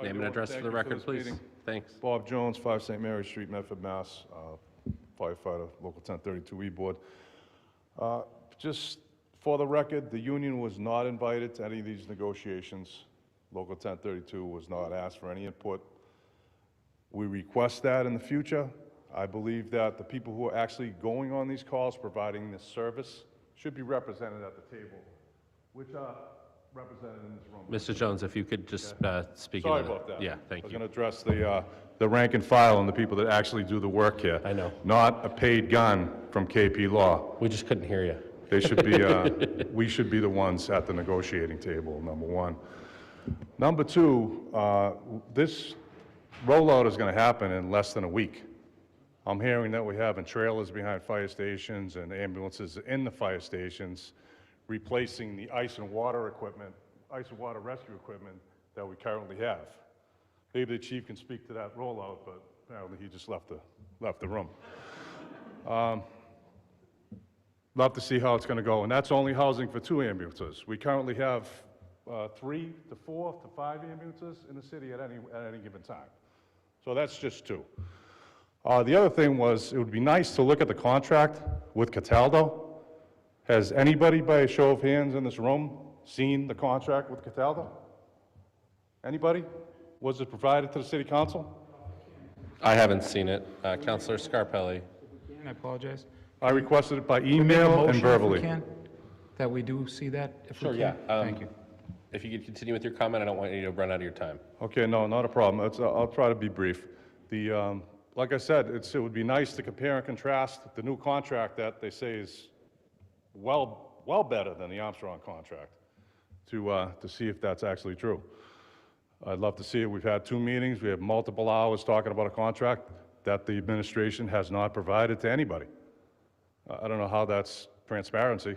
Name and address for the record, please. Thanks. Bob Jones, 5 St. Mary Street, Medford, Mass. Firefighter, Local 1032E Board. Just for the record, the union was not invited to any of these negotiations. Local 1032 was not asked for any input. We request that in the future. I believe that the people who are actually going on these calls, providing this service, should be represented at the table, which are represented in this room. Mr. Jones, if you could just speak. Sorry about that. Yeah, thank I was you. going to address the rank and file and the people that actually do the work here. I know. Not a paid gun from KP Law. We just couldn't hear you. They should be, we should be the ones at the negotiating table, number one. Number two, this rollout is going to happen in less than a week. I'm hearing that we're having trailers behind fire stations and ambulances in the fire stations, replacing the ice and water equipment, ice and water rescue equipment that we currently have. Maybe the chief can speak to that rollout, but apparently he just left the room. Love to see how it's going to go, and that's only housing for 2 ambulances. We currently have 3 to 4 to 5 ambulances in the city at any given time. So that's just 2. The other thing was, it would be nice to look at the contract with Cataldo. Has anybody, by a show of hands in this room, seen the contract with Cataldo? Anybody? Was it provided to the city council? I haven't seen it. Councilor Scarpelli. I apologize. I requested it by Can we make a email and motion if we verbally. can, that we do see that, if we Sure, can? yeah. Thank you. If you could continue with your comment, I don't want you to run out of your time. Okay, no, not a problem. I'll try to be brief. Like I said, it would be nice to compare and contrast the new contract that they say is well better than the Armstrong contract, to see if that's actually true. I'd love to see it. We've had 2 meetings. We have multiple hours talking about a contract that the administration has not provided to anybody. I don't know how that's transparency.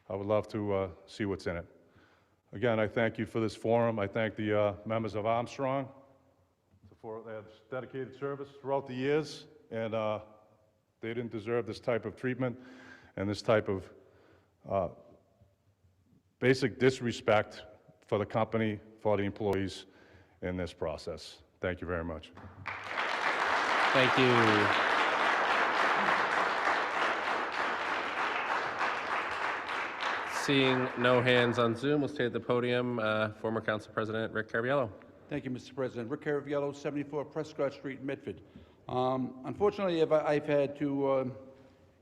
I would love to see what's in it. Again, I thank you for this forum. I thank the members of Armstrong for their dedicated service throughout the years, and they didn't deserve this type of treatment and this type of basic disrespect for the company, for the employees in this process. Thank you very much. Thank you. Seeing no hands on Zoom, we'll stay at the podium. Former Council President Rick Caraviello. Thank you, Mr. President. Rick Caraviello, 74 Prescott Street, Medford. Unfortunately, I've had to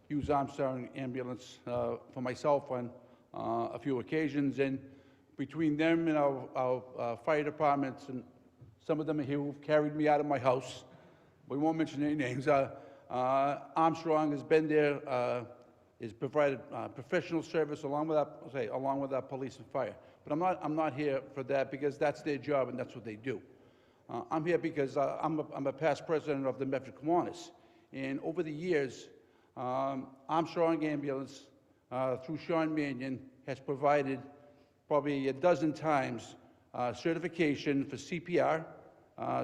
use Armstrong ambulance for myself on a few occasions, and between them and our fire departments, and some of them are here who've carried me out of my house. We won't mention any names. Armstrong has been there, has provided professional service along with our police and fire. But I'm not here for that because that's their job and that's what they do. I'm here because I'm a past president of the Medford Kiwanis, and over the years, Armstrong Ambulance through Sean Mannion has provided probably a dozen times certification for CPR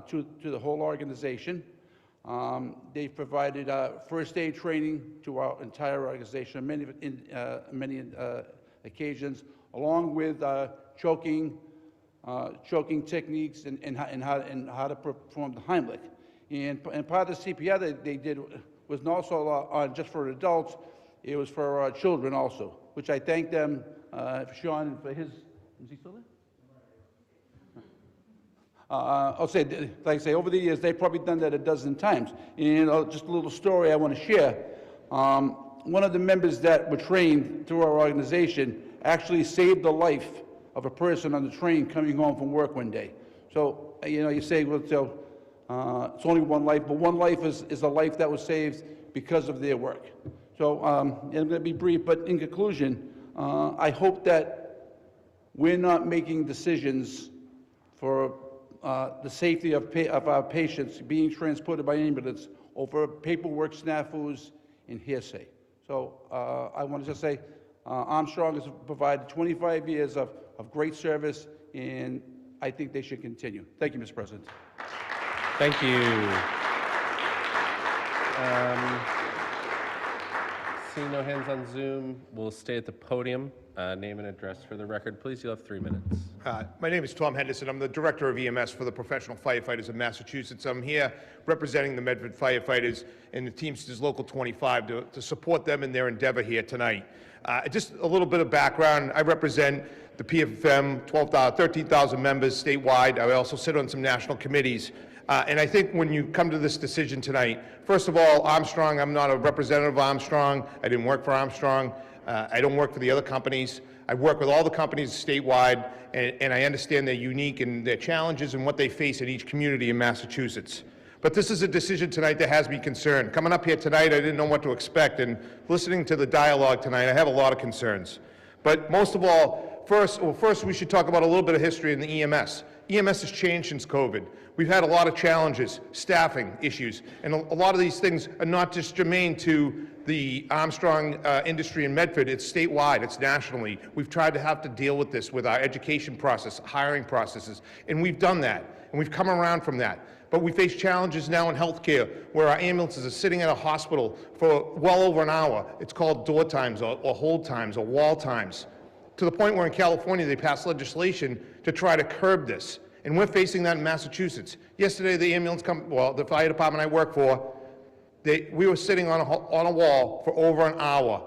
to the whole organization. They've provided first aid training to our entire organization on many occasions, along with choking techniques and how to perform the Heimlich. And part of the CPR that they did was not also just for adults, it was for children also, which I thank them, Sean, for his, is he still there? I'll say, like I say, over the years, they've probably done that a dozen times. And just a little story I want to share. One of the members that were trained through our organization actually saved the life of a person on the train coming home from work one day. So, you say, well, it's only one life, but one life is a life that was saved because of their work. So, I'm going to be brief, but in conclusion, I hope that we're not making decisions for the safety of our patients being transported by ambulance over paperwork snafus and hearsay. So I want to just say Armstrong has provided 25 years of great service, and I think they should continue. Thank you, Mr. President. Thank you. Seeing no hands on Zoom, we'll stay at the podium. Name and address for the record, please. You'll have 3 minutes. My name is Tom Henderson. I'm the Director of EMS for the Professional Firefighters of Massachusetts. I'm here representing the Medford firefighters and the Teamsters Local 25 to support them in their endeavor here tonight. Just a little bit of background. I represent the PFM, 13,000 members statewide. I also sit on some national committees. And I think when you come to this decision tonight, first of all, Armstrong, I'm not a representative of Armstrong. I didn't work for Armstrong. I don't work for the other companies. I work with all the companies statewide, and I understand they're unique and their challenges and what they face in each community in Massachusetts. But this is a decision tonight that has me concerned. Coming up here tonight, I didn't know what to expect, and listening to the dialogue tonight, I have a lot of concerns. But most of all, first we should talk about a little bit of history in the EMS. EMS has changed since COVID. We've had a lot of challenges, staffing issues, and a lot of these things are not just germane to the Armstrong industry in Medford. It's statewide, it's nationally. We've tried to have to deal with this with our education process, hiring processes, and we've done that, and we've come around from that. But we face challenges now in healthcare where our ambulances are sitting at a hospital for well over an hour. It's called door times or hold times or wall times, to the point where in California they passed legislation to try to curb this. And we're facing that in Massachusetts. Yesterday, the fire department I work for, we were sitting on a wall for over an hour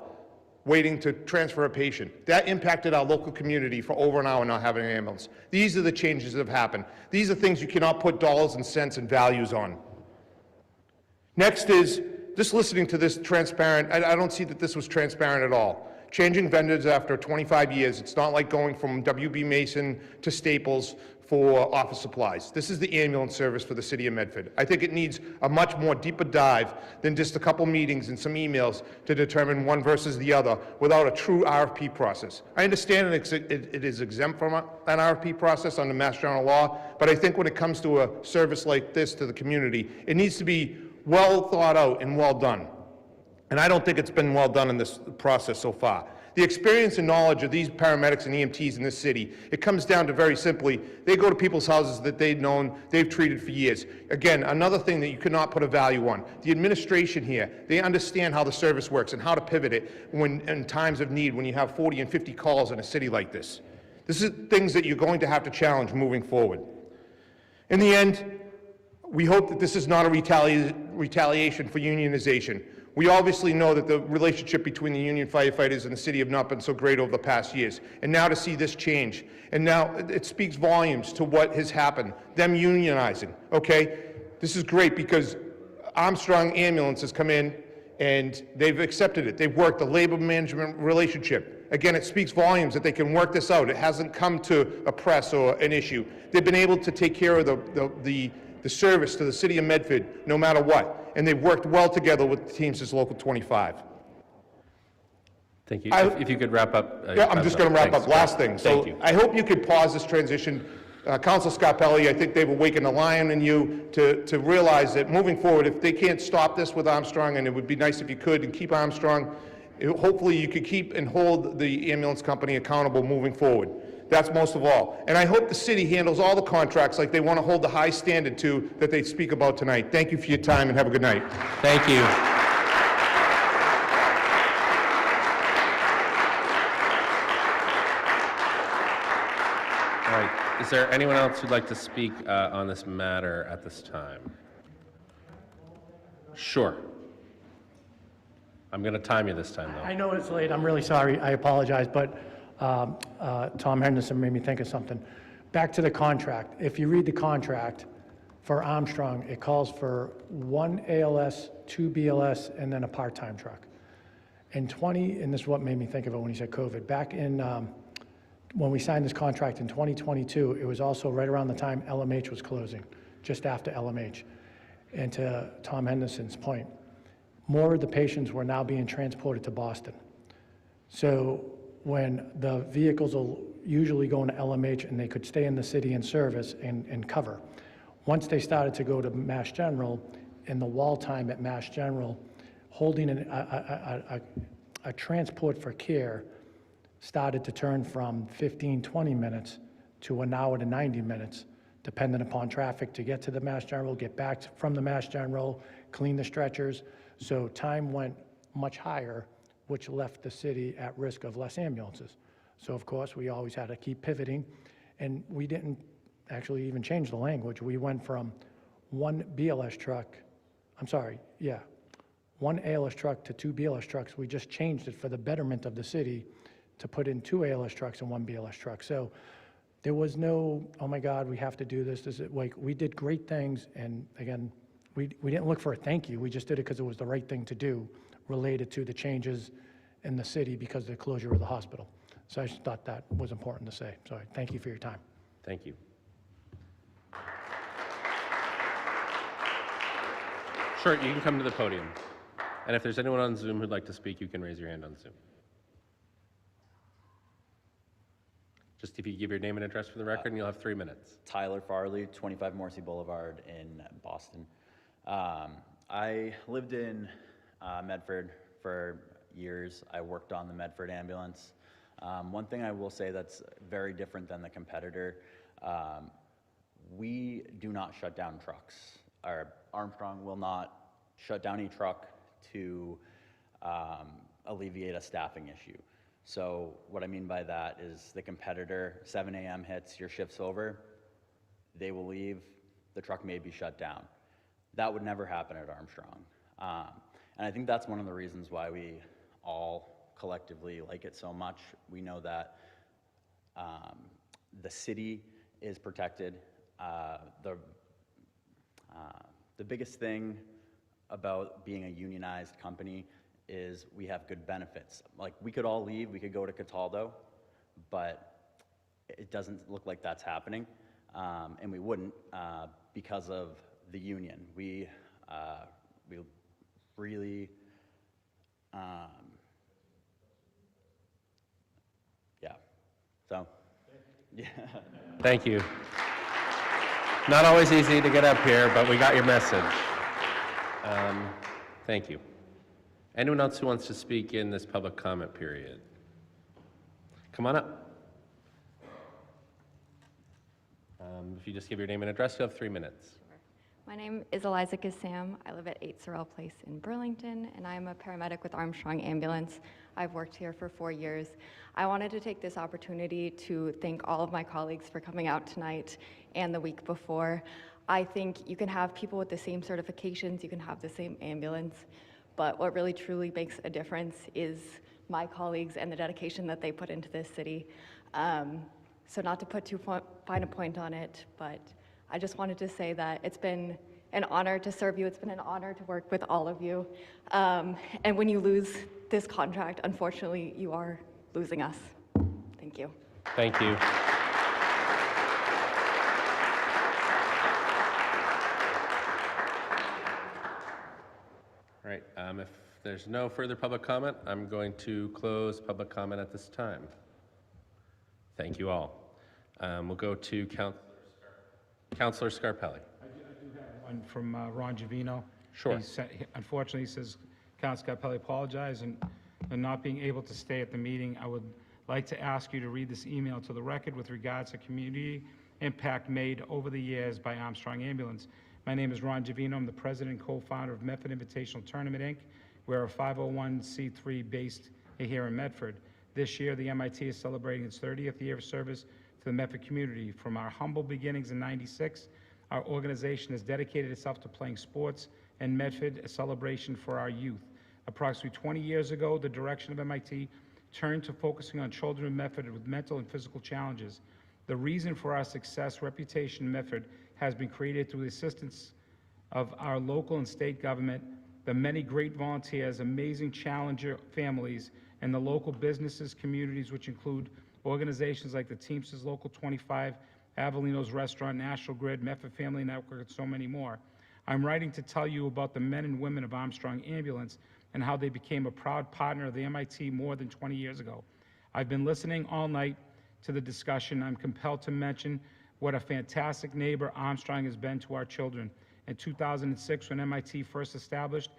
waiting to transfer a patient. That impacted our local community for over an hour not having an ambulance. These are the changes that have happened. These are things you cannot put dollars and cents and values on. Next is, just listening to this transparent, I don't see that this was transparent at all. Changing vendors after 25 years, it's not like going from WB Mason to Staples for office supplies. This is the ambulance service for the city of Medford. I think it needs a much more deeper dive than just a couple meetings and some emails to determine one versus the other without a true RFP process. I understand it is exempt from an RFP process under Mass General Law, but I think when it comes to a service like this to the community, it needs to be well thought out and well done. And I don't think it's been well done in this process so far. The experience and knowledge of these paramedics and EMTs in this city, it comes down to very simply, they go to people's houses that they've known, they've treated for years. Again, another thing that you could not put a value on. The administration here, they understand how the service works and how to pivot it when in times of need, when you have 40 and 50 calls in a city like this. This is things that you're going to have to challenge moving forward. In the end, we hope that this is not a retaliation for unionization. We obviously know that the relationship between the union firefighters and the city have not been so great over the past years. And now to see this change, and now it speaks volumes to what has happened, them unionizing, okay? This is great because Armstrong Ambulance has come in and they've accepted it. They've worked the labor management relationship. Again, it speaks volumes that they can work this out. It hasn't come to a press or an issue. They've been able to take care of the service to the city of Medford no matter what. And they've worked well together with the Teamsters Local 25. Thank you. If you could wrap up. Yeah, I'm just going to wrap up. Last thing. Thank So you. I hope you could pause this transition. Council Scarpelli, I think they've awakened a lion in you to realize that moving forward, if they can't stop this with Armstrong, and it would be nice if you could, and keep Armstrong, hopefully you could keep and hold the ambulance company accountable moving forward. That's most of all. And I hope the city handles all the contracts like they want to hold the high standard to that they speak about tonight. Thank you for your time and have a good night. Thank you. All right. Is there anyone else who'd like to speak on this matter at this time? Sure. I'm going to time you this time, though. I know it's late, I'm really sorry, I apologize, but Tom Henderson made me think of something. Back to the contract. If you read the contract for Armstrong, it calls for 1 ALS, 2 BLS, and then a part-time truck. And this is what made me think of it when he said COVID. Back in, when we signed this contract in 2022, it was also right around the time LMH was closing, just after LMH. And to Tom Henderson's point, more of the patients were now being transported to Boston. So when the vehicles will usually go into LMH and they could stay in the city and service and cover. Once they started to go to Mass General, in the wall time at Mass General, holding a transport for care started to turn from 15, 20 minutes to an hour to 90 minutes, depending upon traffic to get to the Mass General, get back from the Mass General, clean the stretchers. So time went much higher, which left the city at risk of less ambulances. So of course, we always had to keep pivoting, and we didn't actually even change the language. We went from one BLS truck, one ALS truck to 2 BLS trucks. We just changed it for the betterment of the city to put in 2 ALS trucks and 1 BLS truck. So there was no, oh my God, we have to do this. Like, we did great things, and again, we didn't look for a thank you. We just did it because it was the right thing to do related to the changes in the city because of the closure of the hospital. So I just thought that was important to say. So thank you for your time. Thank you. Sure, you can come to the podium. And if there's anyone on Zoom who'd like to speak, you can raise your hand on Zoom. Just if you give your name and address for the record, and you'll have 3 minutes. Tyler Farley, 25 Morrissey Boulevard in Boston. I lived in Medford for years. I worked on the Medford ambulance. One thing I will say that's very different than the competitor, we do not shut down trucks. Armstrong will not shut down a truck to alleviate a staffing issue. So what I mean by that is the competitor, 7 a.m. hits, your shift's over, they will leave, the truck may be shut down. That would never happen at Armstrong. And I think that's one of the reasons why we all collectively like it so much. We know that the city is protected. The biggest thing about being a unionized company is we have good benefits. Like, we could all leave, we could go to Cataldo, but it doesn't look like that's happening, and we wouldn't because of the union. We really, yeah, so, yeah. Thank you. Not always easy to get up here, but we got your message. Thank you. Anyone else who wants to speak in this public comment period? Come on up. If you just give your name and address, you have 3 minutes. My name is Eliza Gassam. I live at 8 Sorrel Place in Burlington, and I'm a paramedic with Armstrong Ambulance. I've worked here for 4 years. I wanted to take this opportunity to thank all of my colleagues for coming out tonight and the week before. I think you can have people with the same certifications, you can have the same ambulance, but what really truly makes a difference is my colleagues and the dedication that they put into this city. So not to put too fine a point on it, but I just wanted to say that it's been an honor to serve you. It's been an honor to work with all of you. And when you lose this contract, unfortunately, you are losing us. Thank you. Thank you. All right, if there's no further public comment, I'm going to close public comment at this time. Thank you all. We'll go to Councilor Scarpelli. I do have one from Ron Givino. Sure. Unfortunately, he says, Councilor Scarpelli apologized and not being able to stay at the meeting. I would like to ask you to read this email to the record with regards to community impact made over the years by Armstrong Ambulance. My name is Ron Givino. I'm the president and co-founder of Medford Invitational Tournament, Inc. We're a 501c3 based here in Medford. This year, the MIT is celebrating its 30th year of service to the Medford community. From our humble beginnings in '96, our organization has dedicated itself to playing sports in Medford, a celebration for our youth. Approximately 20 years ago, the direction of MIT turned to focusing on children in Medford with mental and physical challenges. The reason for our success, reputation in Medford has been created through the assistance of our local and state government, the many great volunteers, amazing challenger families, and the local businesses, communities, which include organizations like the Teamsters Local 25, Avellino's Restaurant, National Grid, Medford Family Network, and so many more. I'm writing to tell you about the men and women of Armstrong Ambulance and how they became a proud partner of the MIT more than 20 years ago. I've been listening all night to the discussion. I'm compelled to mention what a fantastic neighbor Armstrong has been to our children. In 2006, when MIT first established,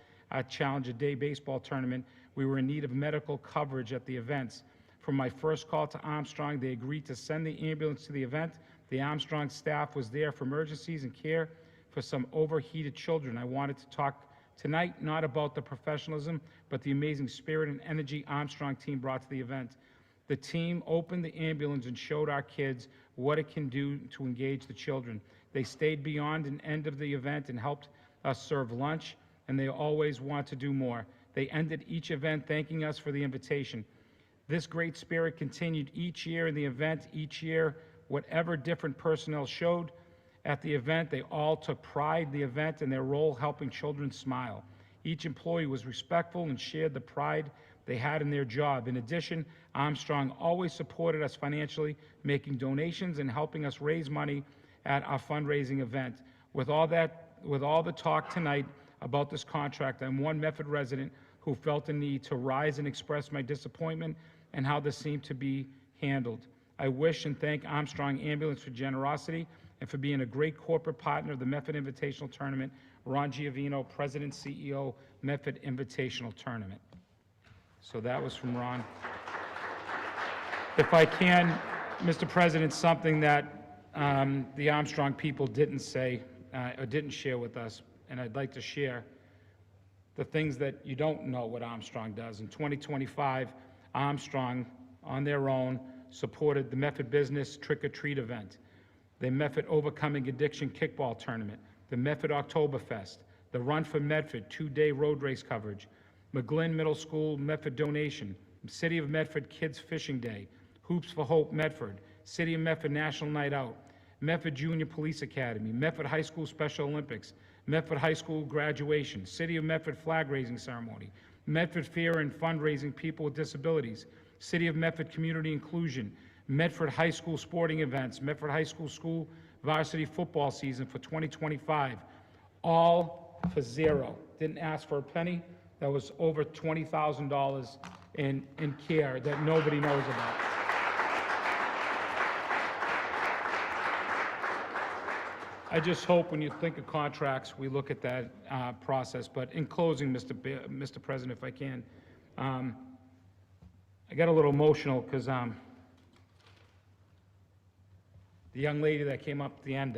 Challenger Day baseball tournament. We were in need of medical coverage at the events. From my first call to Armstrong, they agreed to send the ambulance to the event. The Armstrong staff was there for emergencies and care for some overheated children. I wanted to talk tonight not about the professionalism, but the amazing spirit and energy Armstrong team brought to the event. The team opened the ambulance and showed our kids what it can do to engage the children. They stayed beyond an end of the event and helped us serve lunch, and they always want to do more. They ended each event thanking us for the invitation. This great spirit continued each year in the event. Each year, whatever different personnel showed at the event, they all took pride in the event and their role helping children smile. Each employee was respectful and shared the pride they had in their job. In addition, Armstrong always supported us financially, making donations and helping us raise money at our fundraising event. With all the talk tonight about this contract, I'm one Medford resident who felt the need to rise and express my disappointment and how this seemed to be handled. I wish and thank Armstrong Ambulance for generosity and for being a great corporate partner of the Medford Invitational Tournament. Ron Giovino, President, CEO, Medford Invitational Tournament. So that was from Ron. If I can, Mr. President, something that the Armstrong people didn't say or didn't share with us, and I'd like to share the things that you don't know what Armstrong does. In 2025, Armstrong, on their own, supported the Medford Business Trick or Treat event, the Medford Overcoming Addiction Kickball Tournament, the Medford Oktoberfest, the Run for Medford 2-day road race coverage, McGlynn Middle School Medford donation, City of Medford Kids Fishing Day, Hoops for Hope Medford, City of Medford National Night Out, Medford Junior Police Academy, Medford High School Special Olympics, Medford High School graduation, City of Medford flag raising ceremony, Medford Fair and fundraising people with disabilities, City of Medford community inclusion, Medford High School sporting events, Medford High School varsity football season for 2025, all for zero. Didn't ask for a penny. That was over $20,000 in care that nobody knows about. I just hope when you think of contracts, we look at that process. But in closing, Mr. President, if I can, I got a little emotional because the young lady that came up at the end,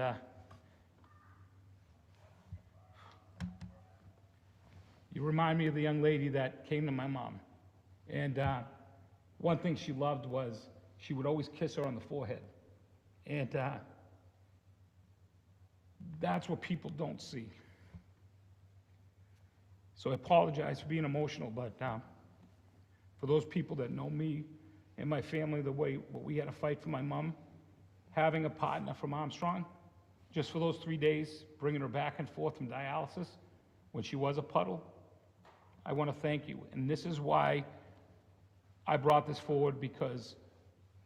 you remind me of the young lady that came to my mom. And one thing she loved was she would always kiss her on the forehead. And that's what people don't see. So I apologize for being emotional, but for those people that know me and my family, the way what we had to fight for my mom, having a partner from Armstrong, just for those 3 days, bringing her back and forth from dialysis when she was a puddle, I want to thank you. And this is why I brought this forward, because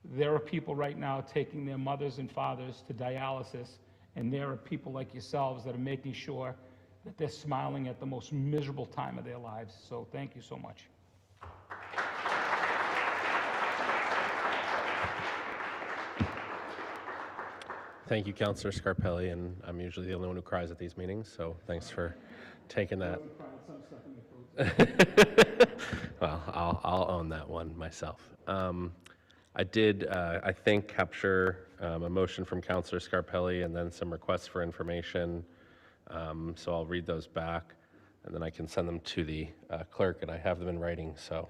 there are people right now taking their mothers and fathers to dialysis, and there are people like yourselves that are making sure that they're smiling at the most miserable time of their lives. So thank you so much. Thank you, Councilor Scarpelli, and I'm usually the only one who cries at these meetings, so thanks for taking that. Well, I'll own that one myself. I did, I think, capture a motion from Councilor Scarpelli and then some requests for information. So I'll read those back, and then I can send them to the clerk, and I have them in writing, so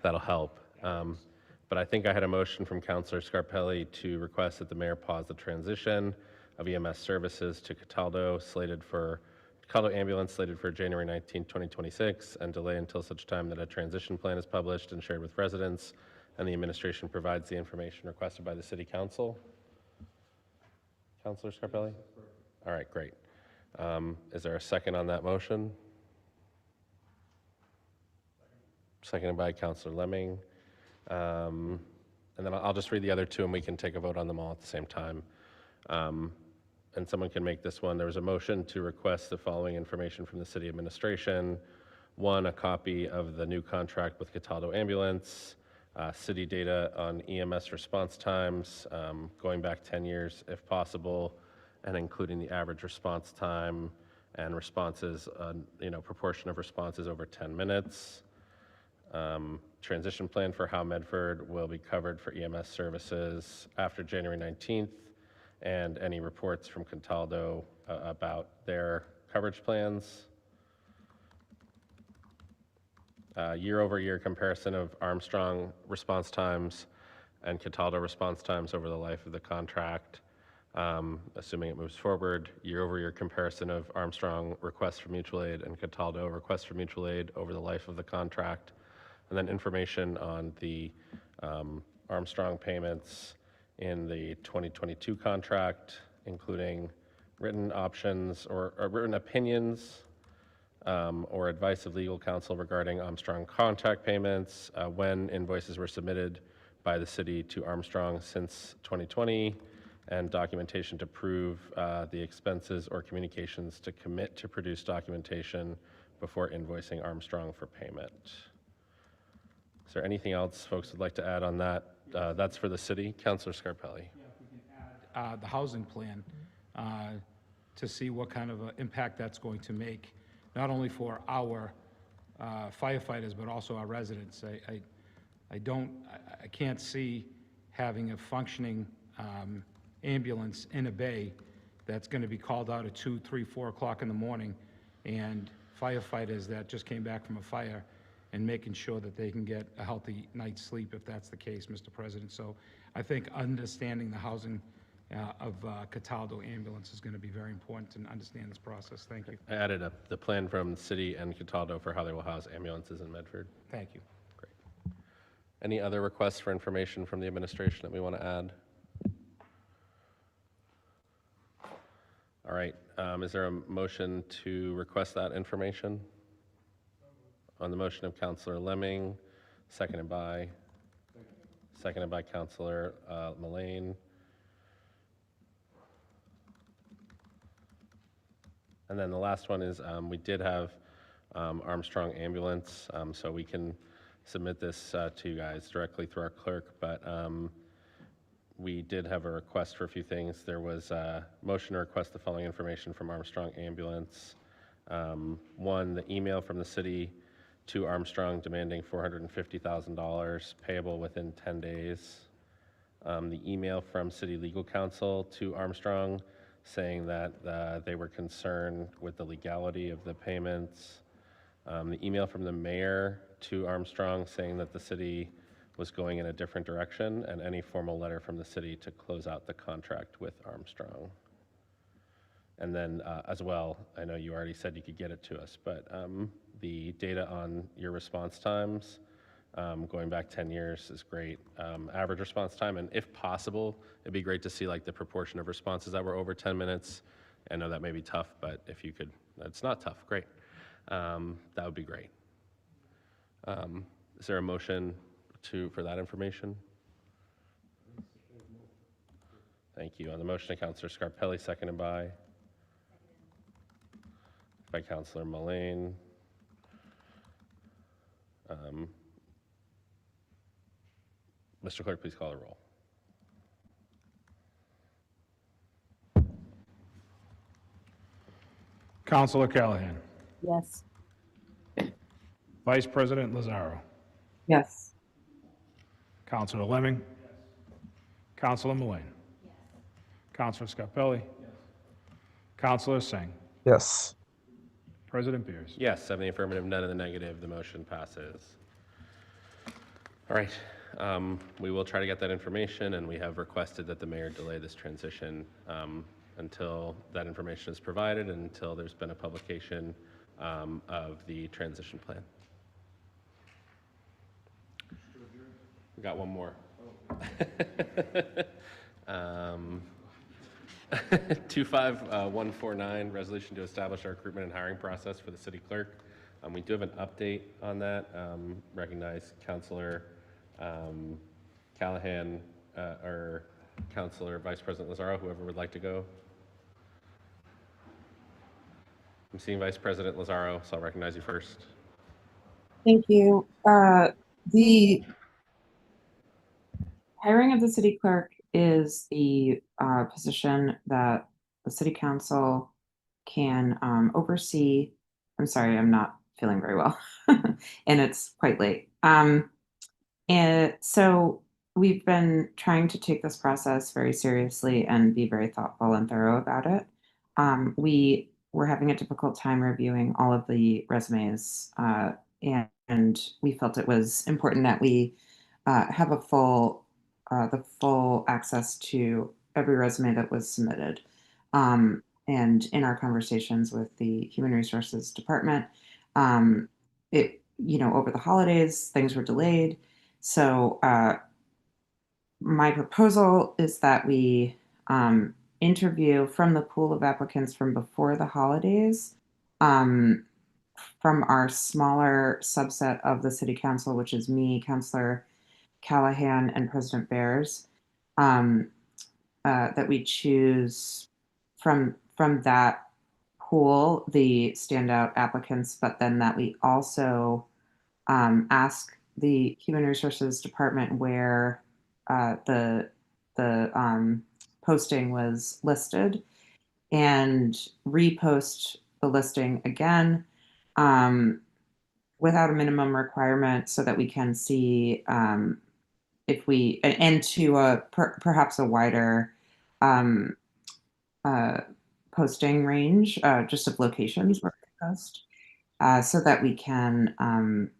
that'll help. But I think I had a motion from Councilor Scarpelli to request that the mayor pause the transition of EMS services to Cataldo ambulance slated for January 19, 2026, and delay until such time that a transition plan is published and shared with residents, and the administration provides the information requested by the city council. Councilor Scarpelli? All right, great. Is there a second on that motion? Seconded by Councilor Lemming. And then I'll just read the other two and we can take a vote on them all at the same time. And someone can make this one. There was a motion to request the following information from the city administration. One, a copy of the new contract with Cataldo Ambulance, city data on EMS response times, going back 10 years if possible, and including the average response time and responses, proportion of responses over 10 minutes. Transition plan for how Medford will be covered for EMS services after January 19th, and any reports from Cataldo about their coverage plans. Year-over-year comparison of Armstrong response times and Cataldo response times over the life of the contract, assuming it moves forward. Year-over-year comparison of Armstrong requests for mutual aid and Cataldo requests for mutual aid over the life of the contract. And then information on the Armstrong payments in the 2022 contract, including written options or written opinions or advice of legal counsel regarding Armstrong contract payments, when invoices were submitted by the city to Armstrong since 2020, and documentation to prove the expenses or communications to commit to produce documentation before invoicing Armstrong for payment. Is there anything else folks would like to add on that? That's for the city. Councilor Scarpelli. The housing plan to see what kind of impact that's going to make, not only for our firefighters, but also our residents. I can't see having a functioning ambulance in a bay that's going to be called out at 2, 3, 4 o'clock in the morning, and firefighters that just came back from a fire, and making sure that they can get a healthy night's sleep if that's the case, Mr. President. So I think understanding the housing of Cataldo Ambulance is going to be very important to understand this process. Thank you. I added up the plan from the city and Cataldo for how they will house ambulances in Medford. Thank you. Great. Any other requests for information from the administration that we want to add? All right. Is there a motion to request that information? On the motion of Councilor Lemming, seconded by Councilor Mullane. And then the last one is we did have Armstrong Ambulance, so we can submit this to you guys directly through our clerk, but we did have a request for a few things. There was a motion to request the following information from Armstrong Ambulance. One, the email from the city to Armstrong demanding $450,000 payable within 10 days. The email from city legal counsel to Armstrong saying that they were concerned with the legality of the payments. The email from the mayor to Armstrong saying that the city was going in a different direction, and any formal letter from the city to close out the contract with Armstrong. And then as well, I know you already said you could get it to us, but the data on your response times, going back 10 years is great. Average response time, and if possible, it'd be great to see like the proportion of responses that were over 10 minutes. I know that may be tough, but if you could, it's not tough, great. That would be great. Is there a motion for that information? Thank you. On the motion of Councilor Scarpelli, seconded by Councilor Mullane. Mr. Clerk, please call the roll. Councilor Callahan. Yes. Vice President Lazaro. Yes. Councilor Lemming. Councilor Mullane. Councilor Scarpelli. Councilor Singh. Yes. President Beers. Yes, 7 in the affirmative, none in the negative. The motion passes. All right. We will try to get that information, and we have requested that the mayor delay this transition until that information is provided and until there's been a publication of the transition plan. We got one more. 25149, resolution to establish our recruitment and hiring process for the city clerk. We do have an update on that. Recognize Councilor Callahan or Councilor Vice President Lazaro, whoever would like to go. I'm seeing Vice President Lazaro, so I'll recognize you first. Thank you. The hiring of the city clerk is the position that the city council can oversee, I'm sorry, I'm not feeling very well, and it's quite late. And so we've been trying to take this process very seriously and be very thoughtful and thorough about it. We were having a difficult time reviewing all of the resumes, and we felt it was important that we have the full access to every resume that was submitted. And in our conversations with the Human Resources Department, over the holidays, things were delayed. So my proposal is that we interview from the pool of applicants from before the holidays, um, from our smaller subset of the city council, which is me, Councillor Callahan, and President Bears, that we choose from that pool the standout applicants, but then that we also ask the Human Resources Department where the posting was listed and repost the listing again without a minimum requirement so that we can see if we, and to perhaps a wider posting range, just of locations where we post, so that we can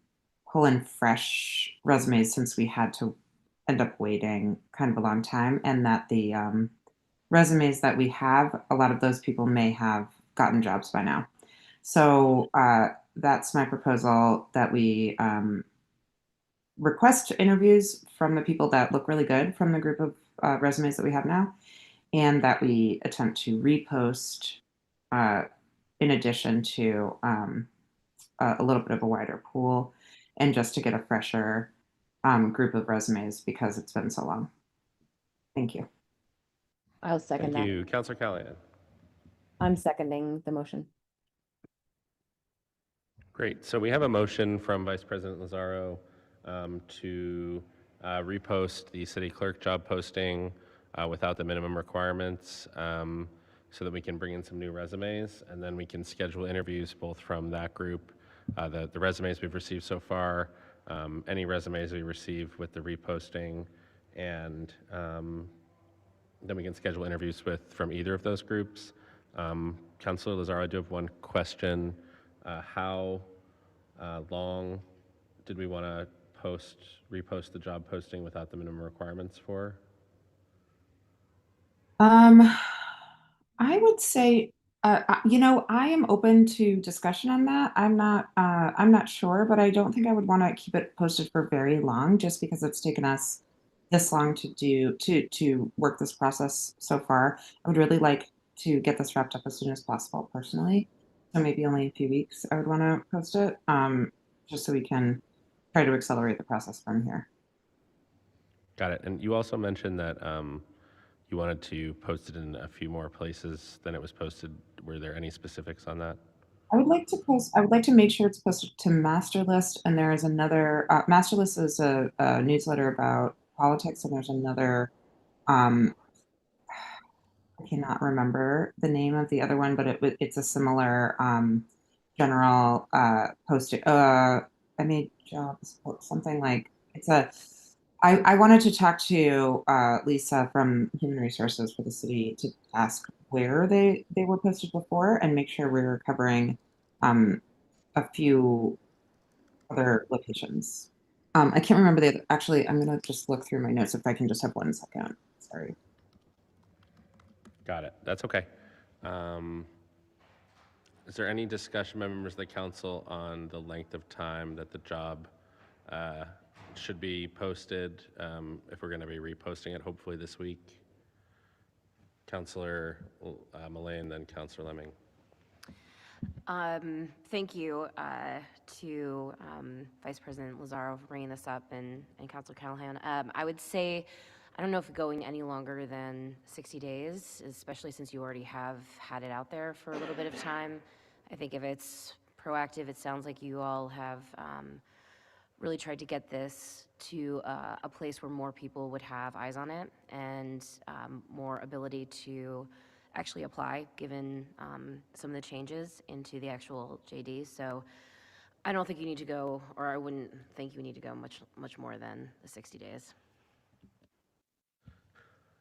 pull in fresh resumes since we had to end up waiting kind of a long time, and that the resumes that we have, a lot of those people may have gotten jobs by now. So that's my proposal, that we request interviews from the people that look really good from the group of resumes that we have now, and that we attempt to repost in addition to a little bit of a wider pool, and just to get a fresher group of resumes because it's been so long. Thank you. I'll second Thank that. you. Councillor Callahan. I'm seconding the motion. Great. So we have a motion from Vice President Lazaro to repost the city clerk job posting without the minimum requirements, so that we can bring in some new resumes, and then we can schedule interviews both from that group, the resumes we've received so far, any resumes we receive with the reposting, and then we can schedule interviews from either of those groups. Councilor Lazaro, I do have one question. How long did we want to repost the job posting without the minimum requirements for? I would say, I am open to discussion on that. I'm not sure, but I don't think I would want to keep it posted for very long, just because it's taken us this long to work this process so far. I would really like to get this wrapped up as soon as possible, personally. So maybe only a few weeks I would want to post it, just so we can try to accelerate the process from here. Got it. And you also mentioned that you wanted to post it in a few more places than it was posted. Were there any specifics on that? I would like to make sure it's posted to Masterlist, and there is another, Masterlist is a newsletter about politics, and there's another, I cannot remember the name of the other one, but it's a similar general posting. I made jobs, something like, I wanted to talk to Lisa from Human Resources for the city to ask where they were posted before and make sure we were covering a few other locations. I can't remember the other, actually, I'm gonna just look through my notes if I can just have 1 second. Sorry. Got it. That's okay. Is there any discussion by members of the council on the length of time that the job should be posted, if we're going to be reposting it hopefully this week? Councillor Millay, then Councillor Lemming. Thank you to Vice President Lazaro for bringing this up, and Councilor Callahan. I would say, I don't know if going any longer than 60 days, especially since you already have had it out there for a little bit of time. I think if it's proactive, it sounds like you all have really tried to get this to a place where more people would have eyes on it and more ability to actually apply, given some of the changes into the actual JDs. So I don't think you need to go, or I wouldn't think you need to go much more than the 60 days.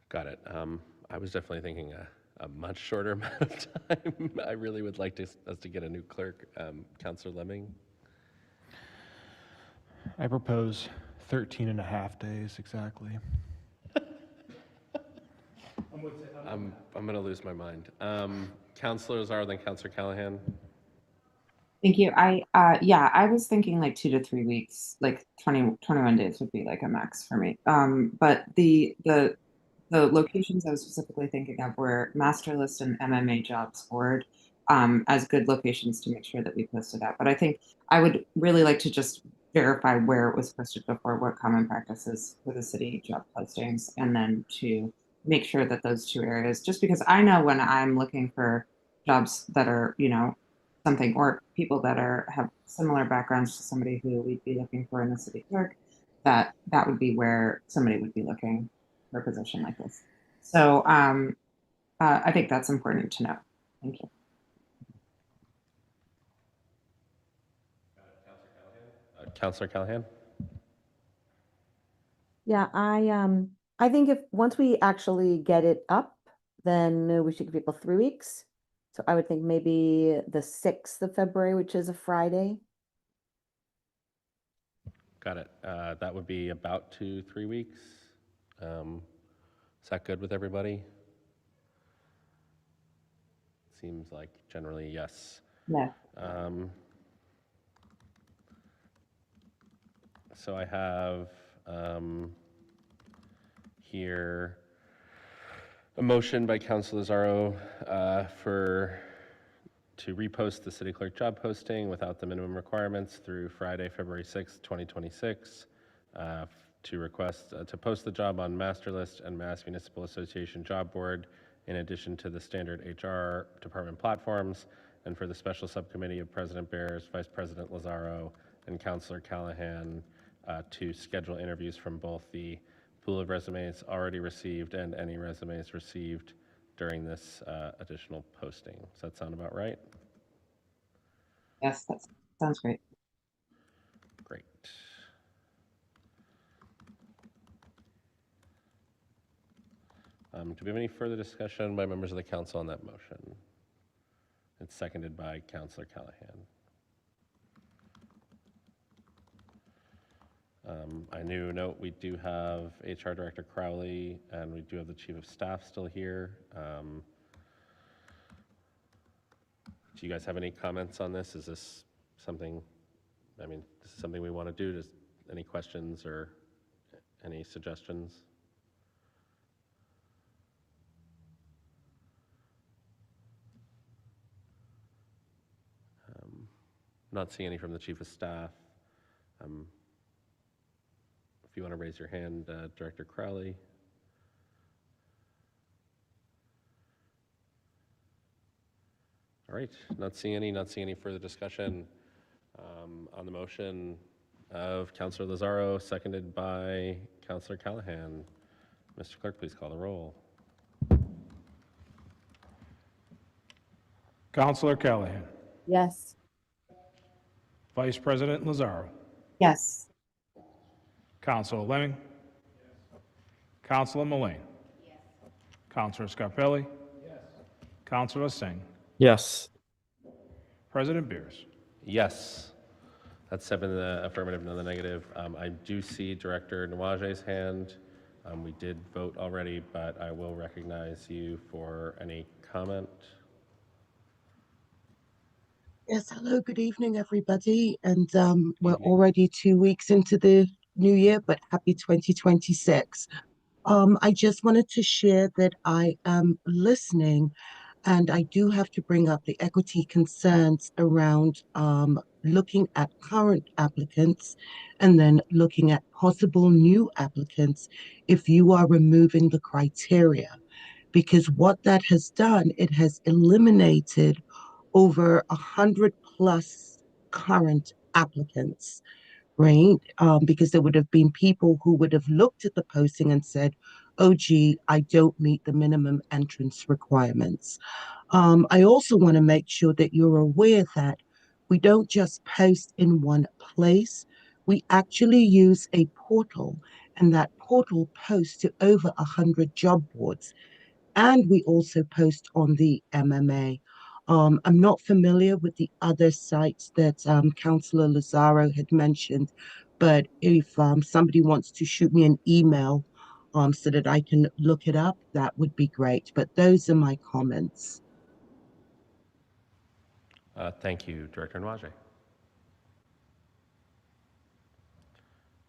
Got it. I was definitely thinking a much shorter amount of time. I really would like us to get a new clerk. Counselor Lemming? I propose 13 and a half days exactly. I'm going to lose my mind. Counselor Lazaro, then Counselor Callahan. Thank you. Yeah, I was thinking like 2 to 3 weeks, like 21 days would be like a max for me. But the locations I was specifically thinking of were Master List and MMA Jobs Board as good locations to make sure that we posted out. But I think I would really like to just verify where it was posted before, what common practices for the city job postings, and then to make sure that those two areas, just because I know when I'm looking for jobs that are, something, or people that have similar backgrounds to somebody who we'd be looking for in the city clerk, that would be where somebody would be looking for a position like this. So I think that's important to know. Thank you. Counselor Callahan? Yeah, I think once we actually get it up, then we should give people 3 weeks. So I would think maybe the 6th of February, which is a Friday. Got it. That would be about 2-3 weeks. Is that good with everybody? Seems like generally yes. Yeah. So I have here a motion by Councilor Lazaro to repost the city clerk job posting without the minimum requirements through Friday, February 6th, 2026, to request to post the job on Master List and Mass Municipal Association Job Board, in addition to the standard HR department platforms, and for the special subcommittee of President Bears, Vice President Lazaro, and Councilor Callahan to schedule interviews from both the pool of resumes already received and any resumes received during this additional posting. Does that sound about right? Yes, that sounds great. Great. Do we have any further discussion by members of the council on that motion? It's seconded by Councilor Callahan. I do note we do have HR Director Crowley and we do have the Chief of Staff still here. Do you guys have any comments on this? Is this something, this is something we want to do? Any questions or any suggestions? Not seeing any from the Chief of Staff. If you want to raise your hand, Director Crowley. All right, not seeing any further discussion on the motion of Councilor Lazaro, seconded by Councilor Callahan. Mr. Clerk, please call the roll. Councilor Callahan. Yes. Vice President Lazaro. Yes. Councilor Lemming. Councilor Mullane. Councilor Scarpelli. Councilor Singh. Yes. President Beers. Yes. That's 7 in the affirmative, none in the negative. I do see Director Nawaje's hand. We did vote already, but I will recognize you for any comment. Yes, hello, good evening, everybody. And we're already 2 weeks into the new year, but happy 2026. I just wanted to share that I am listening, and I do have to bring up the equity concerns around looking at current applicants and then looking at possible new applicants if you are removing the criteria. Because what that has done, it has eliminated over 100+ current applicants, right? Because there would have been people who would have looked at the posting and said, oh, gee, I don't meet the minimum entrance requirements. I also want to make sure that you're aware that we don't just post in one place. We actually use a portal, and that portal posts to over 100 job boards. And we also post on the MMA. I'm not familiar with the other sites that Councillor Lazaro had mentioned, but if somebody wants to shoot me an email so that I can look it up, that would be great. But those are my comments. Thank you, Director Nwaje.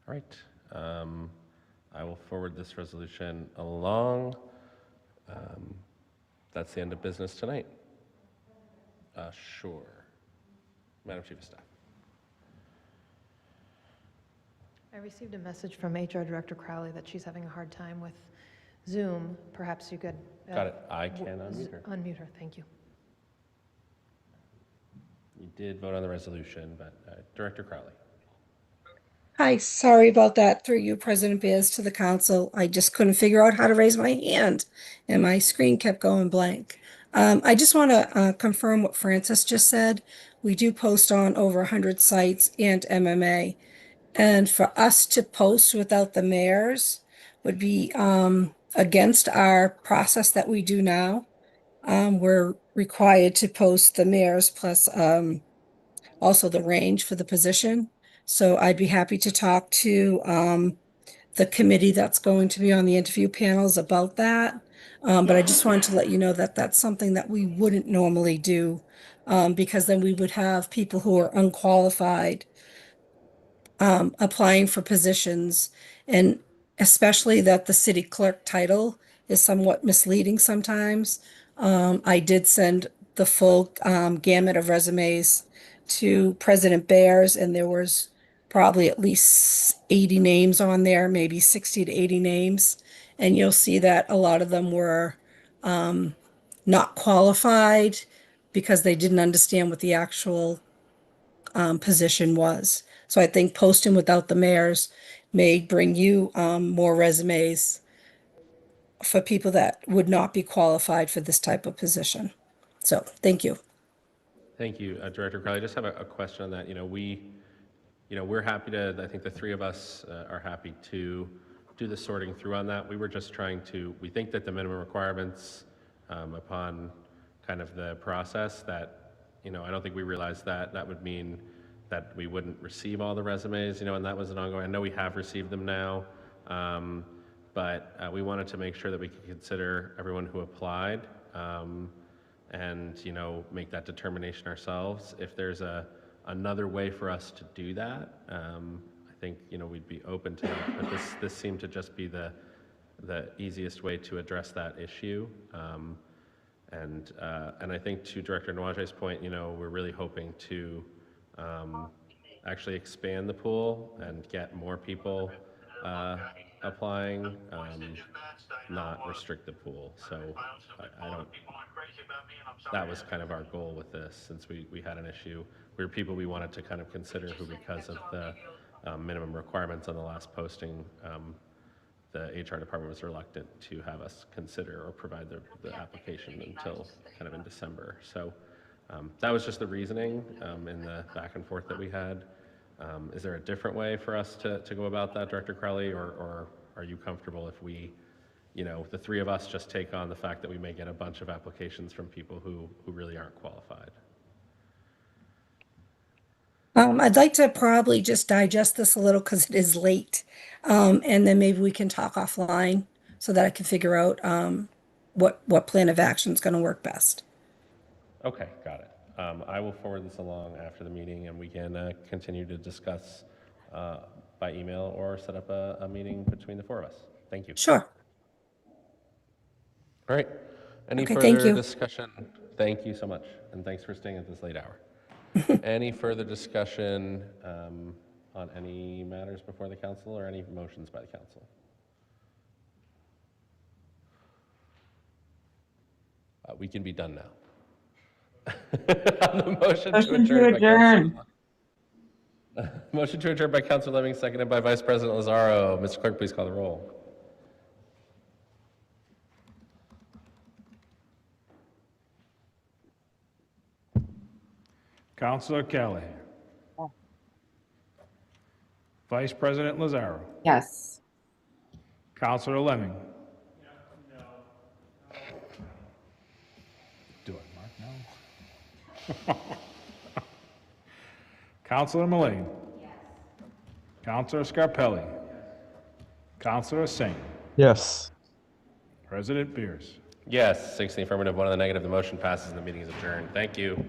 All right. I will forward this resolution along. That's the end of business tonight. Sure. Madam Chief of Staff. I received a message from HR Director Crowley that she's having a hard time with Zoom. Perhaps you could... Got it. I can unmute her. Unmute her, thank you. You did vote on the resolution, but Director Crowley. Hi, sorry about that. Through you, President Beers, to the council. I just couldn't figure out how to raise my hand, and my screen kept going blank. I just want to confirm what Francis just said. We do post on over 100 sites and MMA. And for us to post without the mayors would be against our process that we do now. We're required to post the mayors plus also the range for the position. So I'd be happy to talk to the committee that's going to be on the interview panels about that. But I just wanted to let you know that that's something that we wouldn't normally do because then we would have people who are unqualified applying for positions, and especially that the city clerk title is somewhat misleading sometimes. I did send the full gamut of resumes to President Bears, and there was probably at least 80 names on there, maybe 60 to 80 names. And you'll see that a lot of them were not qualified because they didn't understand what the actual position was. So I think posting without the mayors may bring you more resumes for people that would not be qualified for this type of position. So thank you. Thank you, Director Crowley. I just have a question on that. We're happy to, I think the three of us are happy to do the sorting through on that. We were just trying to, we think that the minimum requirements upon kind of the process that, I don't think we realized that would mean that we wouldn't receive all the resumes, and that was an ongoing, I know we have received them now, but we wanted to make sure that we could consider everyone who applied and, make that determination ourselves. If there's another way for us to do that, I think, we'd be open to that, but this seemed to just be the easiest way to address that issue. And I think to Director Nwaje's point, we're really hoping to actually expand the pool and get more people applying, not restrict the pool. So I don't, that was kind of our goal with this, since we had an issue where people we wanted to kind of consider who, because of the minimum requirements on the last posting, the HR department was reluctant to have us consider or provide the application until kind of in December. So that was just the reasoning in the back and forth that we had. Is there a different way for us to go about that, Director Crowley, or are you comfortable if we, the three of us just take on the fact that we may get a bunch of applications from people who really aren't qualified? I'd like to probably just digest this a little because it is late. And then maybe we can talk offline so that I can figure out what plan of action is going to work best. Okay, got it. I will forward this along after the meeting, and we can continue to discuss by email or set up a meeting between the four of us. Thank you. Sure. All right. Any Okay, thank further you. discussion? Thank you so much, and thanks for staying at this late hour. Any further discussion on any matters before the council or any motions by the council? We can be done now. On the motion to adjourn. Motion to adjourn by Councilor Lemming, seconded by Vice President Lazaro. Mr. Clerk, please call the roll. Counselor Kelly. Vice President Lazaro. Yes. Counselor Lemming. Do it, Mark, no. Counselor Mullane. Counselor Scarpelli. Counselor Singh. Yes. President Beers. Yes, 6 in the affirmative, 1 in the negative. The motion passes and the meeting is adjourned. Thank you.